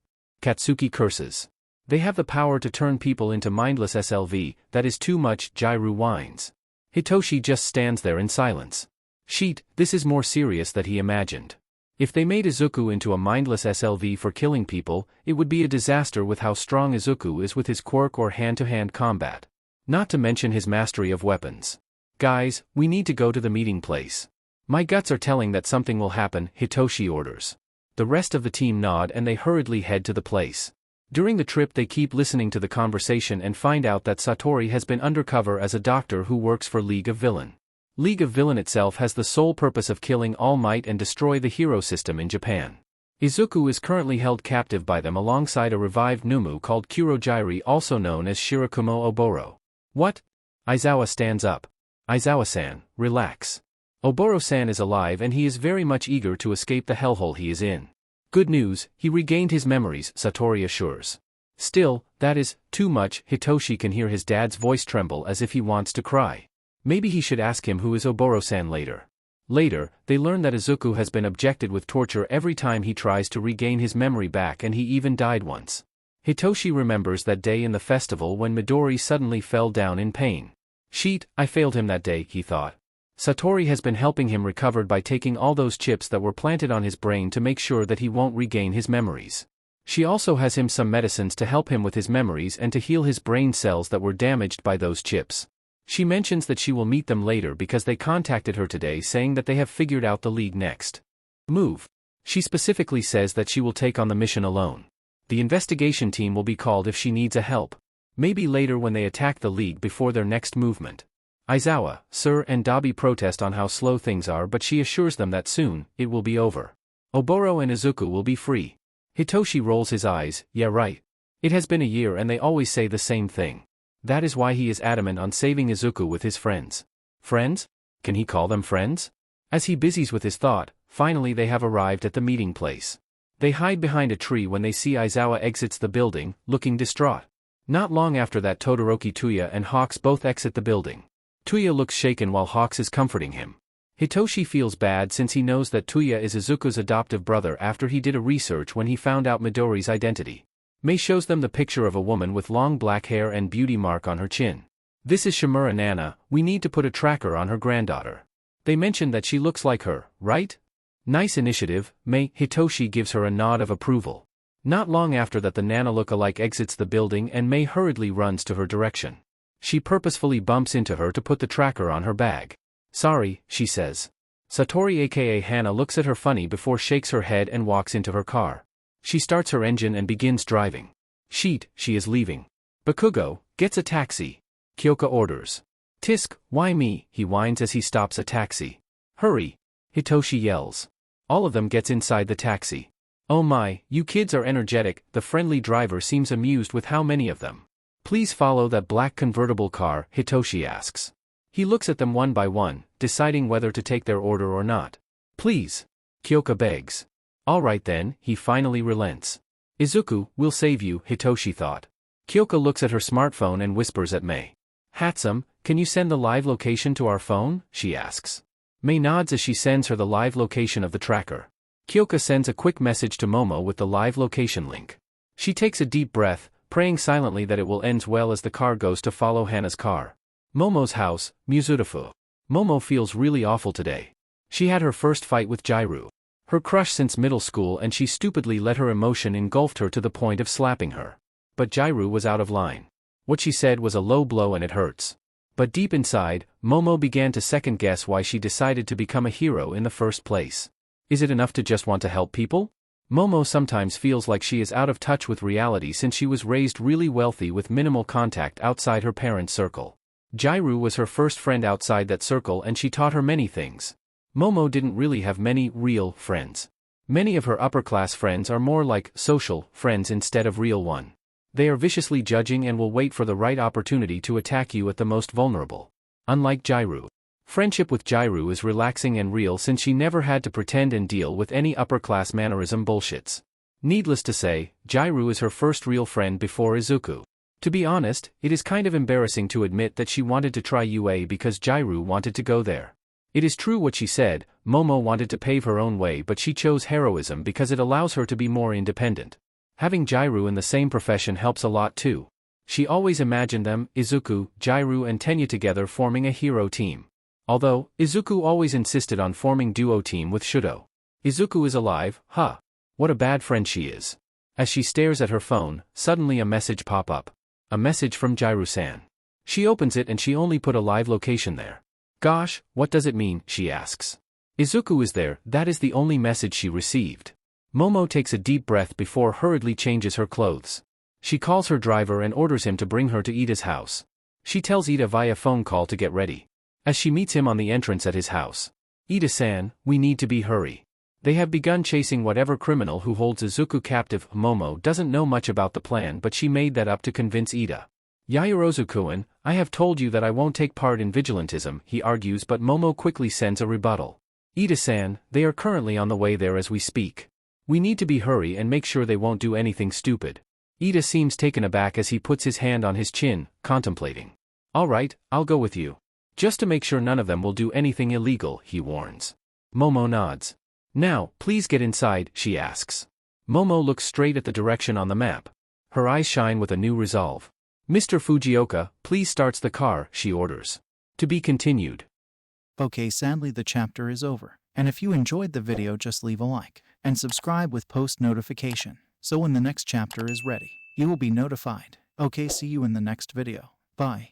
Katsuki curses. They have the power to turn people into mindless SLV, that is too much, Jairu whines. Hitoshi just stands there in silence. Sheet, this is more serious than he imagined. If they made Izuku into a mindless SLV for killing people, it would be a disaster with how strong Izuku is with his quirk or hand-to-hand combat. Not to mention his mastery of weapons. Guys, we need to go to the meeting place. My guts are telling that something will happen, Hitoshi orders. The rest of the team nod and they hurriedly head to the place. During the trip they keep listening to the conversation and find out that Satori has been undercover as a doctor who works for League of Villain. League of Villain itself has the sole purpose of killing All Might and destroy the hero system in Japan. Izuku is currently held captive by them alongside a revived Nomu called Kurojirai, also known as Shirakumo Oboro. What? Aizawa stands up. Aizawa-san, relax. Oboro-san is alive and he is very much eager to escape the hellhole he is in. Good news, he regained his memories, Satori assures. Still, that is too much. Hitoshi can hear his dad's voice tremble as if he wants to cry. Maybe he should ask him who is Oboro-san later. Later, they learn that Izuku has been objected with torture every time he tries to regain his memory back and he even died once. Hitoshi remembers that day in the festival when Midori suddenly fell down in pain. Sheet, I failed him that day, he thought. Satori has been helping him recover by taking all those chips that were planted on his brain to make sure that he won't regain his memories. She also has him some medicines to help him with his memories and to heal his brain cells that were damaged by those chips. She mentions that she will meet them later because they contacted her today saying that they have figured out the League next move. She specifically says that she will take on the mission alone. The investigation team will be called if she needs a help. Maybe later when they attack the League before their next movement. Aizawa, Sir and Dabi protest on how slow things are but she assures them that soon, it will be over. Oboro and Izuku will be free. Hitoshi rolls his eyes, yeah right. It has been a year and they always say the same thing. That is why he is adamant on saving Izuku with his friends. Friends? Can he call them friends? As he busies with his thought, finally they have arrived at the meeting place. They hide behind a tree when they see Aizawa exits the building, looking distraught. Not long after that, Todoroki, Tuya and Hawks both exit the building. Tuya looks shaken while Hawks is comforting him. Hitoshi feels bad since he knows that Tuya is Izuku's adoptive brother after he did a research when he found out Midori's identity. Mei shows them the picture of a woman with long black hair and beauty mark on her chin. This is Shimura Nana, we need to put a tracker on her granddaughter. They mention that she looks like her, right? Nice initiative, Mei. Hitoshi gives her a nod of approval. Not long after that, the Nana look-alike exits the building and Mei hurriedly runs to her direction. She purposefully bumps into her to put the tracker on her bag. Sorry, she says. Satori aka Hana looks at her funny before shakes her head and walks into her car. She starts her engine and begins driving. Sheet, she is leaving. Bakugo gets a taxi. Kyoka orders. Tisk, why me? He whines as he stops a taxi. Hurry! Hitoshi yells. All of them gets inside the taxi. Oh my, you kids are energetic. The friendly driver seems amused with how many of them. Please follow that black convertible car, Hitoshi asks. He looks at them one by one, deciding whether to take their order or not. Please. Kyoka begs. Alright then, he finally relents. Izuku, we'll save you, Hitoshi thought. Kyoka looks at her smartphone and whispers at Mei. Hatsum, can you send the live location to our phone? She asks. Mei nods as she sends her the live location of the tracker. Kyoka sends a quick message to Momo with the live location link. She takes a deep breath, praying silently that it will end well as the car goes to follow Hana's car. Momo's house, Musutafu. Momo feels really awful today. She had her first fight with Jairu. Her crush since middle school, and she stupidly let her emotion engulf her to the point of slapping her. But Jairu was out of line. What she said was a low blow and it hurts. But deep inside, Momo began to second-guess why she decided to become a hero in the first place. Is it enough to just want to help people? Momo sometimes feels like she is out of touch with reality since she was raised really wealthy with minimal contact outside her parents' circle. Jairu was her first friend outside that circle and she taught her many things. Momo didn't really have many real friends. Many of her upper-class friends are more like social friends instead of real one. They are viciously judging and will wait for the right opportunity to attack you at the most vulnerable. Unlike Jairu. Friendship with Jairu is relaxing and real since she never had to pretend and deal with any upper-class mannerism bullshits. Needless to say, Jairu is her first real friend before Izuku. To be honest, it is kind of embarrassing to admit that she wanted to try UA because Jairu wanted to go there. It is true what she said, Momo wanted to pave her own way, but she chose heroism because it allows her to be more independent. Having Jairu in the same profession helps a lot too. She always imagined them, Izuku, Jairu and Tenya together forming a hero team. Although, Izuku always insisted on forming duo team with Shudo. Izuku is alive, huh? What a bad friend she is. As she stares at her phone, suddenly a message pop up. A message from Jairu-san. She opens it and she only put a live location there. Gosh, what does it mean, she asks. Izuku is there, that is the only message she received. Momo takes a deep breath before hurriedly changes her clothes. She calls her driver and orders him to bring her to Ida's house. She tells Ida via phone call to get ready. As she meets him on the entrance at his house. Ida-san, we need to hurry. They have begun chasing whatever criminal who holds Izuku captive. Momo doesn't know much about the plan, but she made that up to convince Ida. Yaoyorozu-kun, I have told you that I won't take part in vigilantism, he argues, but Momo quickly sends a rebuttal. Ida-san, they are currently on the way there as we speak. We need to hurry and make sure they won't do anything stupid. Ida seems taken aback as he puts his hand on his chin, contemplating. Alright, I'll go with you. Just to make sure none of them will do anything illegal, he warns. Momo nods. Now, please get inside, she asks. Momo looks straight at the direction on the map. Her eyes shine with a new resolve. Mr. Fujioka, please starts the car, she orders. To be continued. Okay, sadly the chapter is over. And if you enjoyed the video, just leave a like and subscribe with post notification, so when the next chapter is ready, you will be notified. Okay, see you in the next video. Bye.